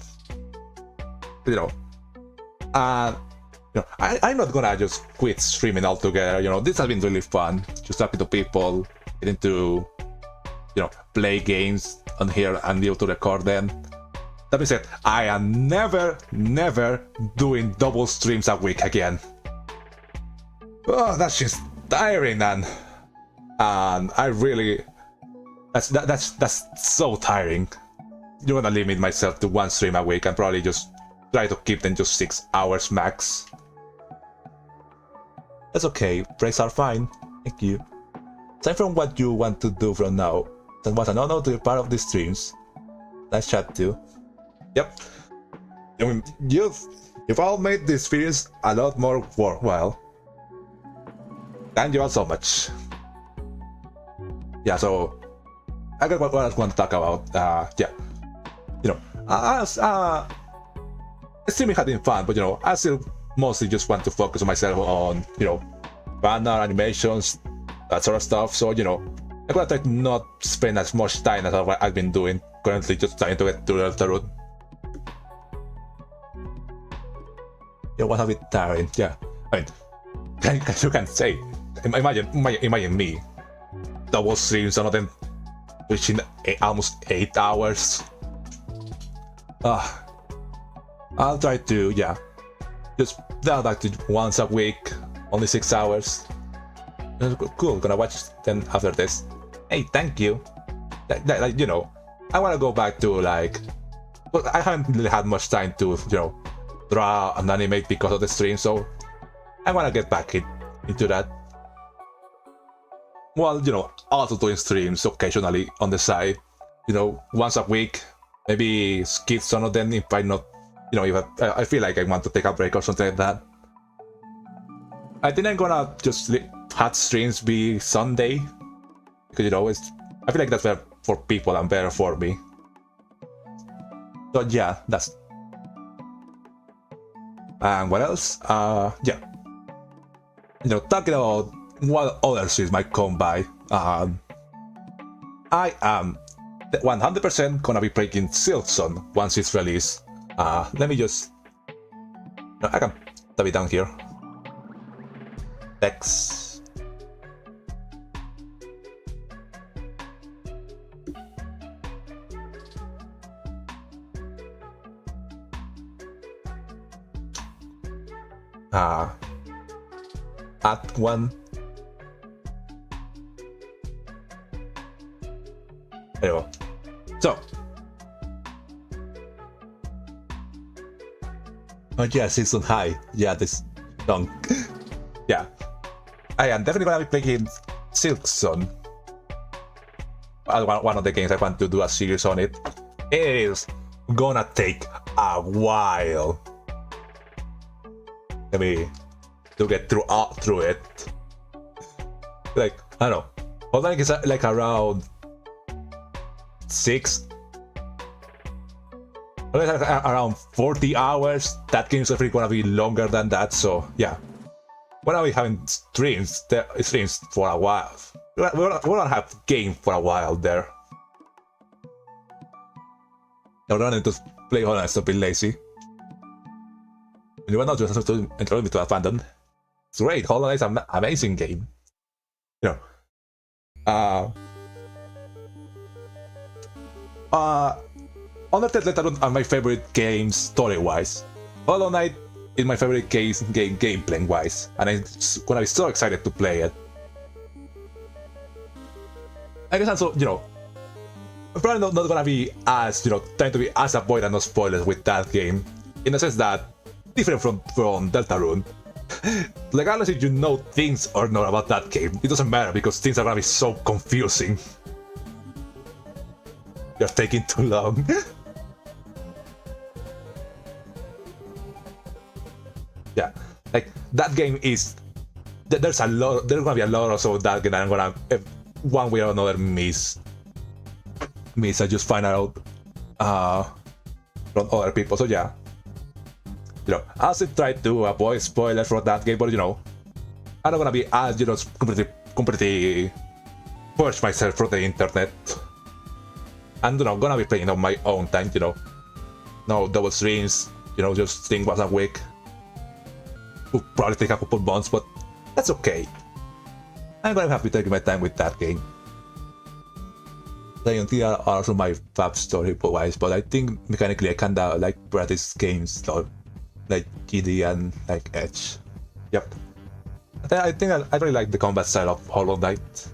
Speaker 1: I'm not gonna just quit streaming altogether. This has been really fun. Just talking to people, getting to, play games on here and be able to record them. That being said, I am never doing double streams a week again. Oh, that's just tiring, man. And I really, that's so tiring. You wanna limit myself to one stream a week and probably just try to keep them just 6 hours max. That's okay, breaks are fine. Thank you. Aside from what you want to do from now, that was an honor to be part of these streams. Nice chat too. Yep. You've all made the experience a lot more worthwhile. Thank you all so much. Yeah, so I got what I was going to talk about. Streaming had been fun, but I still mostly just want to focus on myself on, banner, animations, that sort of stuff. So, I'm gonna try to not spend as much time as I've been doing currently, just trying to get to Deltarune. It was a bit tiring, yeah. I mean, you can say, imagine me, double streams, some of them reaching almost 8 hours. I'll try to, just dial back to once a week, only 6 hours. Cool, gonna watch them after this. Hey, thank you. Like, you know, I want to go back to like, well, I haven't really had much time to, you know, draw and animate because of the stream, so I want to get back into that. Well, you know, also doing streams occasionally on the side, you know, once a week, maybe skip some of them if I not, you know, if I feel like I want to take a break or something like that. I think I'm gonna just have streams be Sunday, because, you know, I feel like that's better for people and better for me. So yeah, that's... And what else? Yeah. You know, talking about what other streams might come by, I am 100% gonna be playing Silksong once it's released. Let me just... No, I can type it down here. Text. Add one. There you go. So, oh yeah, season high. Yeah, this song. Yeah, I am definitely gonna be playing Silksong. One of the games I want to do a series on it. It is gonna take a while. I mean, to get through it. Like, I don't know. Hold on, it's like around 6. Around 40 hours. That game's definitely gonna be longer than that, so yeah. We're gonna be having streams for a while. We're gonna have game for a while there. I'm running to play Hollow Knight, stop being lazy. You were not just to introduce me to abandon. It's great, Hollow Knight's an amazing game. You know. Undertale and Deltarune are my favorite games story-wise. Hollow Knight is my favorite game gameplay-wise, and I'm gonna be so excited to play it. I guess also, you know, I'm probably not gonna be as, you know, trying to be as avoidant of spoilers with that game, in the sense that, different from Deltarune, regardless if you know things or not about that game, it doesn't matter because things are gonna be so confusing. You're taking too long. Yeah, like that game is. There's gonna be a lot also of that game that I'm gonna one way or another miss. I just find out from other people. So yeah, you know, I also try to avoid spoilers for that game, but you know, I'm not gonna be as, you know, completely push myself from the internet. And, you know, gonna be playing on my own time, you know. No double streams, you know, just stream once a week. Will probably take a couple months, but that's okay. I'm gonna have to take my time with that game. Like, are also my fab story-wise, but I think mechanically I kinda like practice games like GD and like Edge. Yep. I think I really like the combat style of Hollow Knight.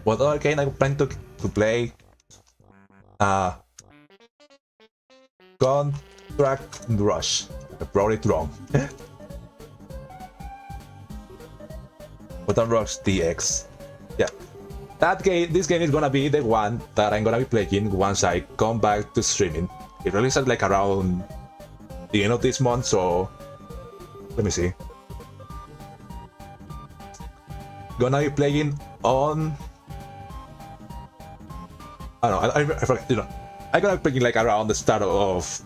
Speaker 1: What other game I plan to play? Contract Rush. I brought it wrong. Contract Rush DX. Yeah. This game is gonna be the one that I'm gonna be playing once I come back to streaming. It releases like around the end of this month, so let me see. Gonna be playing on, I don't know, I forget, you know, I'm gonna be playing like around the start of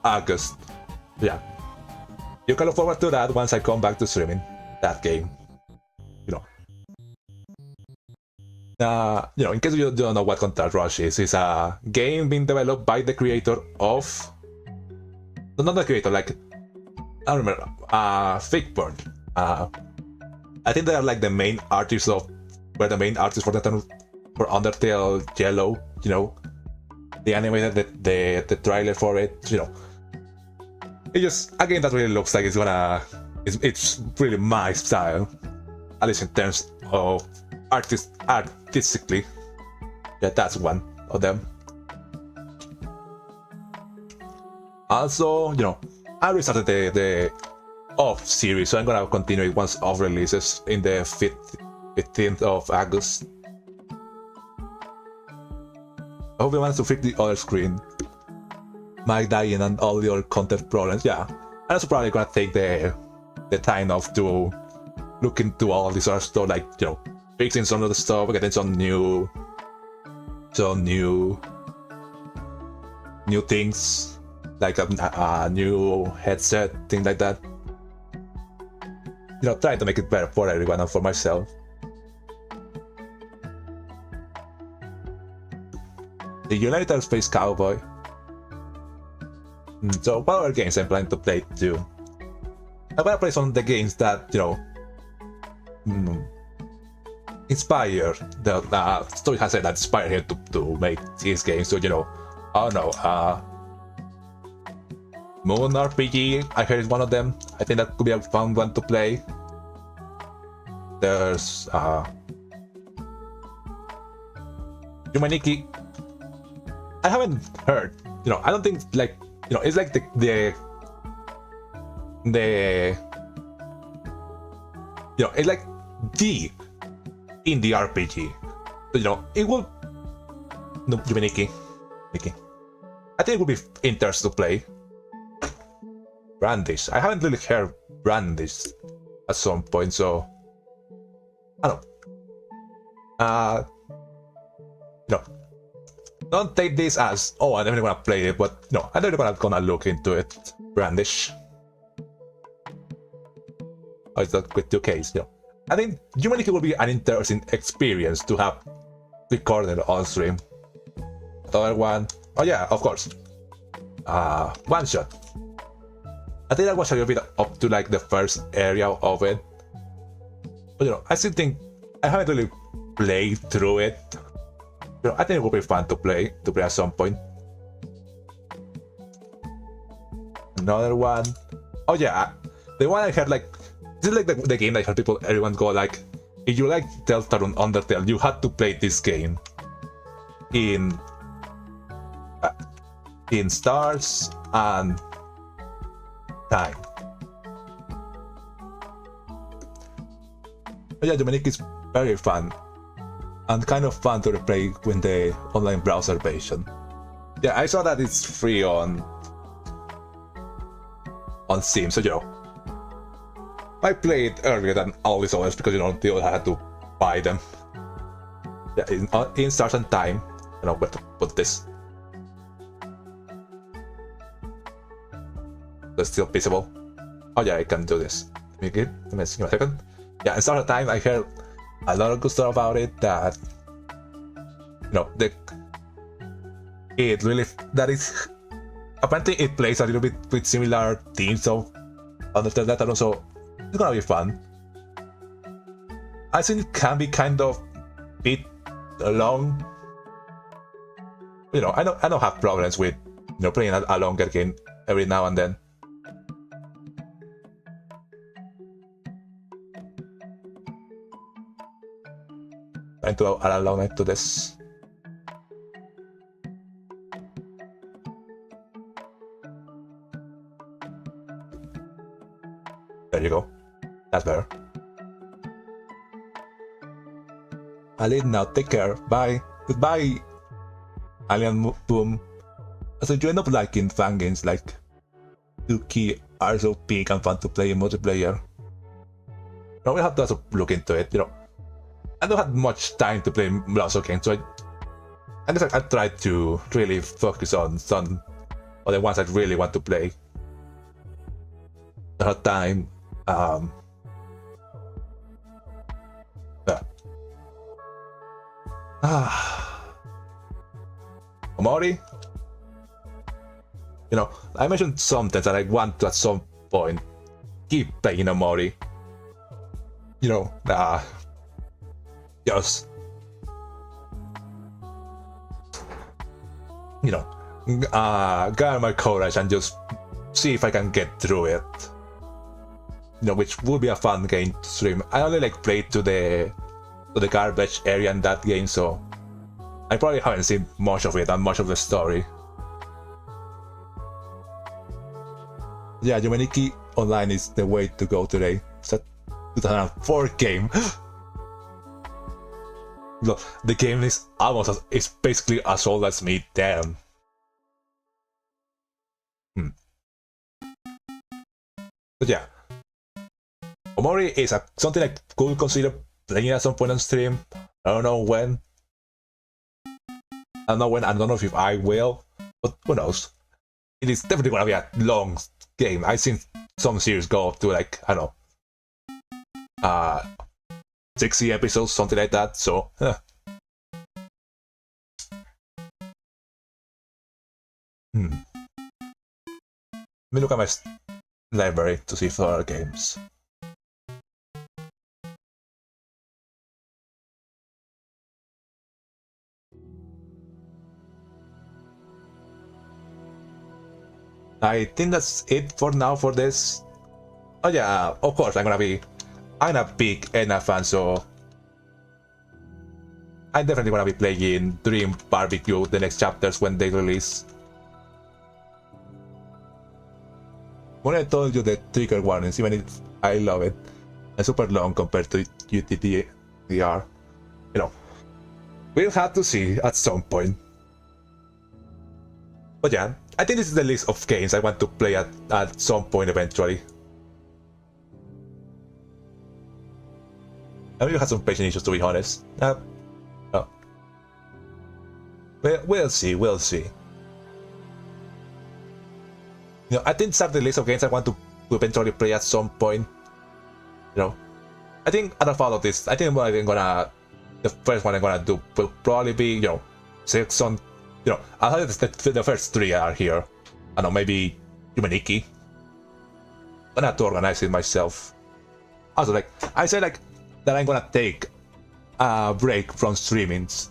Speaker 1: August. Yeah. You can look forward to that once I come back to streaming that game. You know. You know, in case you don't know what Contract Rush is, it's a game being developed by the creator of... Not the creator, like... I don't remember. Fakeburn. I think they are like the main artists of... Were the main artists for Undertale Yellow, you know. They animated the trailer for it, you know. It's just a game that really looks like it's gonna... It's really my style. At least in terms Oh, artistically. Yeah, that's one of them. Also, I restarted the off series, so I'm gonna continue it once off releases in the 15th of August. I hope you managed to fix the other screen. My dying and all the other content problems, yeah. I'm also probably gonna take the time off to look into all this other stuff, like, fixing some of the stuff, getting some new things, like a new headset, things like that. Trying to make it better for everyone and for myself. The United Space Cowboy. So what other games I'm planning to play too? I'm gonna play some of the games that, inspire the story has said that inspired him to make these games. So, I don't know, Moon RPG, I heard is one of them. I think that could be a fun one to play. There's Humaniki. I haven't heard, I don't think, like, it's like the it's like the indie RPG. So, it will, no, Humaniki. I think it would be interesting to play. Brandish. I haven't really heard Brandish at some point, so I don't know. Don't take this as, oh, I'm never gonna play it, but no, I'm never gonna look into it. Brandish. Oh, it's not with 2Ks, I think Humanity will be an interesting experience to have recorded on stream. The other one, oh yeah, of course. One shot. I think that was a little bit up to like the first area of it. But I still think I haven't really played through it. I think it would be fun to play at some point. Another one. Oh yeah, the one I heard, like, this is like the game that I heard everyone go like, if you like Deltarune Undertale, you had to play this game in Stars and Time. But yeah, Dominic is very fun and kind of fun to play with the online browser version. Yeah, I saw that it's free on Steam, so I played earlier than all these others because they all had to buy them. Yeah, in Stars and Time. I don't know where to put this. That's still visible. Oh yeah, I can do this. Give me a second. Yeah, in Stars and Time I heard a lot of good stuff about it. That it really, that is, apparently it plays a little bit with similar themes of Undertale that also it's gonna be fun. I think it can be kind of bit long. I don't have problems with playing a longer game every now and then. Trying to add a long to this. There you go. That's better. Alien, now take care. Bye. Goodbye. Alien Boom. So you end up liking fan games like Yuki are so big and fun to play in multiplayer. We have to also look into it. I don't have much time to play browser games, so I guess I try to really focus on some of the ones I really want to play. The hard time. Omori. I mentioned something that I want to at some point keep playing Omori. Just gather my courage and just see if I can get through it. Which would be a fun game to stream. I only played to the to the garbage area in that game, so I probably haven't seen much of it and much of the story. Yeah, Yumeniki Online is the way to go today. It's a 2004 game. Look, the game is it's basically as old as me, damn. But yeah, Omori is something I could consider playing at some point on stream. I don't know when. I don't know if I will, but who knows. It is definitely gonna be a long game. I've seen some series go up to like, I don't know, 60 episodes, something like that, so Let me look at my library to see for other games. I think that's it for now for this. Oh yeah, of course I'm a big Enna fan, so I'm definitely gonna be playing Dream Barbecue the next chapters when they release. When I told you the trigger warnings, even if I love it, and super long compared to UTTR, you know, we'll have to see at some point. But yeah, I think this is the list of games I want to play at some point eventually. I will have some patient issues, to be honest. No. We'll see, we'll see. You know, I think these are the list of games I want to eventually play at some point. You know, I think out of all of this, I think the first one I'm gonna do will probably be, you know, Section. You know, I'll have the first three are here. I don't know, maybe Yumeniki. I'm gonna have to organize it myself. Also, like, I said, like, that I'm gonna take a break from streamings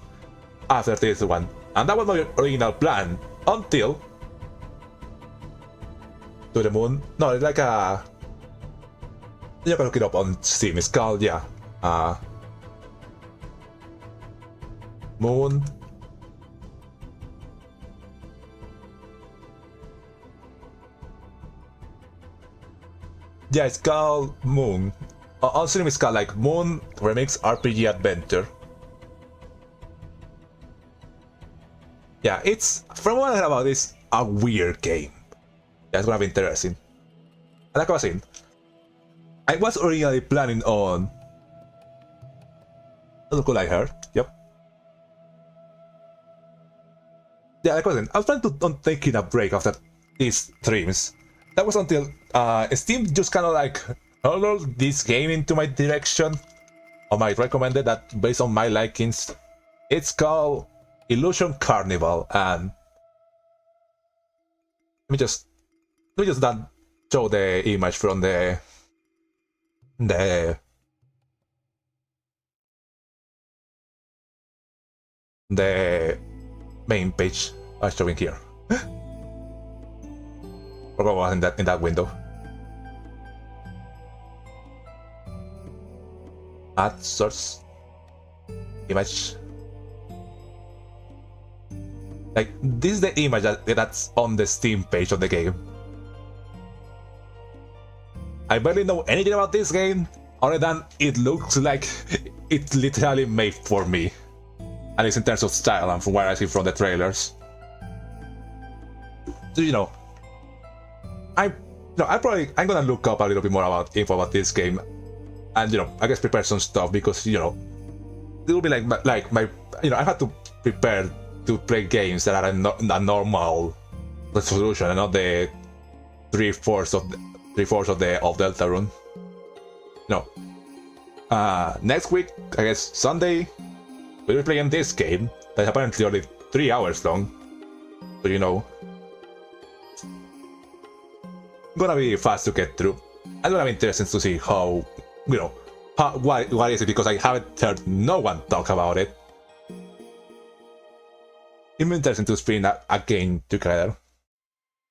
Speaker 1: after this one. And that was my original plan until To the Moon. No, it's like a... You can look it up on Steam. It's called, yeah, Moon. Yeah, it's called Moon. On Steam it's called like Moon Remix RPG Adventure. Yeah, it's, from what I heard about this, a weird game. Yeah, it's gonna be interesting. And like I was saying, I was originally planning on... Look what I heard, yep. Yeah, like I was saying, I was planning on taking a break after these streams. That was until Steam just kind of like hurled this game into my direction. Or might recommended that based on my likings. It's called Illusion Carnival, and let me just not show the image from the main page I'm showing here. Or what was in that window? Add source image. Like, this is the image that's on the Steam page of the game. I barely know anything about this game, other than it looks like it's literally made for me. At least in terms of style and from what I see from the trailers. So, you know, I'm gonna look up a little bit more about info about this game, and you know, I guess prepare some stuff, because you know, it will be like my you know, I have to prepare to play games that are a normal resolution and not the 3/4 of Deltarune. No. Next week, I guess Sunday, we'll be playing this game that's apparently only 3 hours long. So you know, gonna be fast to get through. And gonna be interesting to see how, you know, what is it, because I haven't heard no one talk about it. It'll be interesting to spin a game together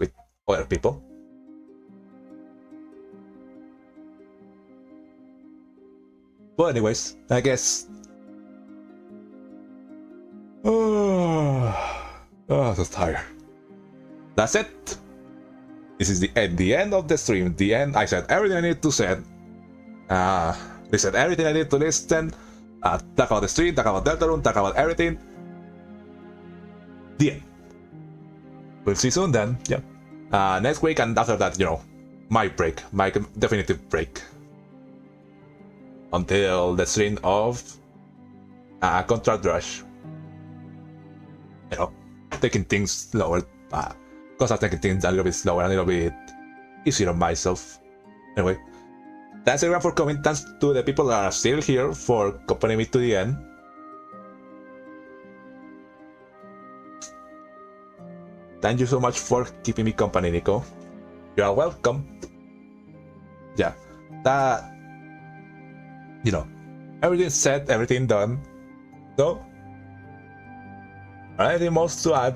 Speaker 1: with other people. But anyways, I guess Oh, so tired. That's it. This is the end of the stream. The end. I said everything I need to say. They said everything I need to listen. Talk about the stream, talk about Deltarune, talk about everything. The end. We'll see soon then. Yeah. Next week and after that, you know, my break, my definitive break. Until the stream of Contract Rush. You know, taking things slower. Because I'm taking things a little bit slower, a little bit easier on myself. Anyway, thanks everyone for coming. Thanks to the people that are still here for accompanying me to the end. Thank you so much for keeping me company, Nico. You are welcome. Yeah, that, you know, everything said, everything done. So, anything more to add?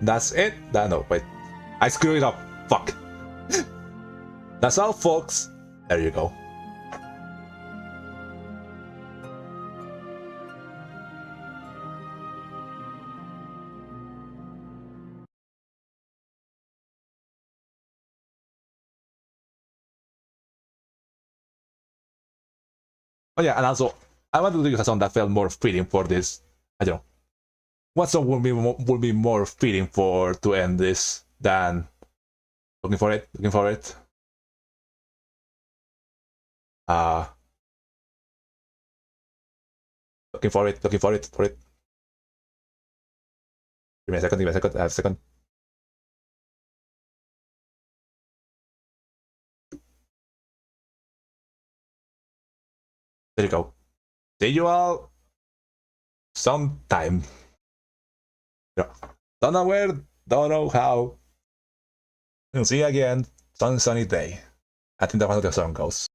Speaker 1: That's it? No, wait. I screwed it up. Fuck. That's all, folks. There you go. Oh yeah, and also, I wanted to use a song that felt more fitting for this. I don't know. What song would be more fitting for to end this than looking for it? Looking for it. Looking for it. Looking for it. For it. Give me a second. Give me a second. I have a second. There you go. See you all sometime. Yeah. Don't know where, don't know how. We'll see you again. Sunny day. I think that's how the song goes.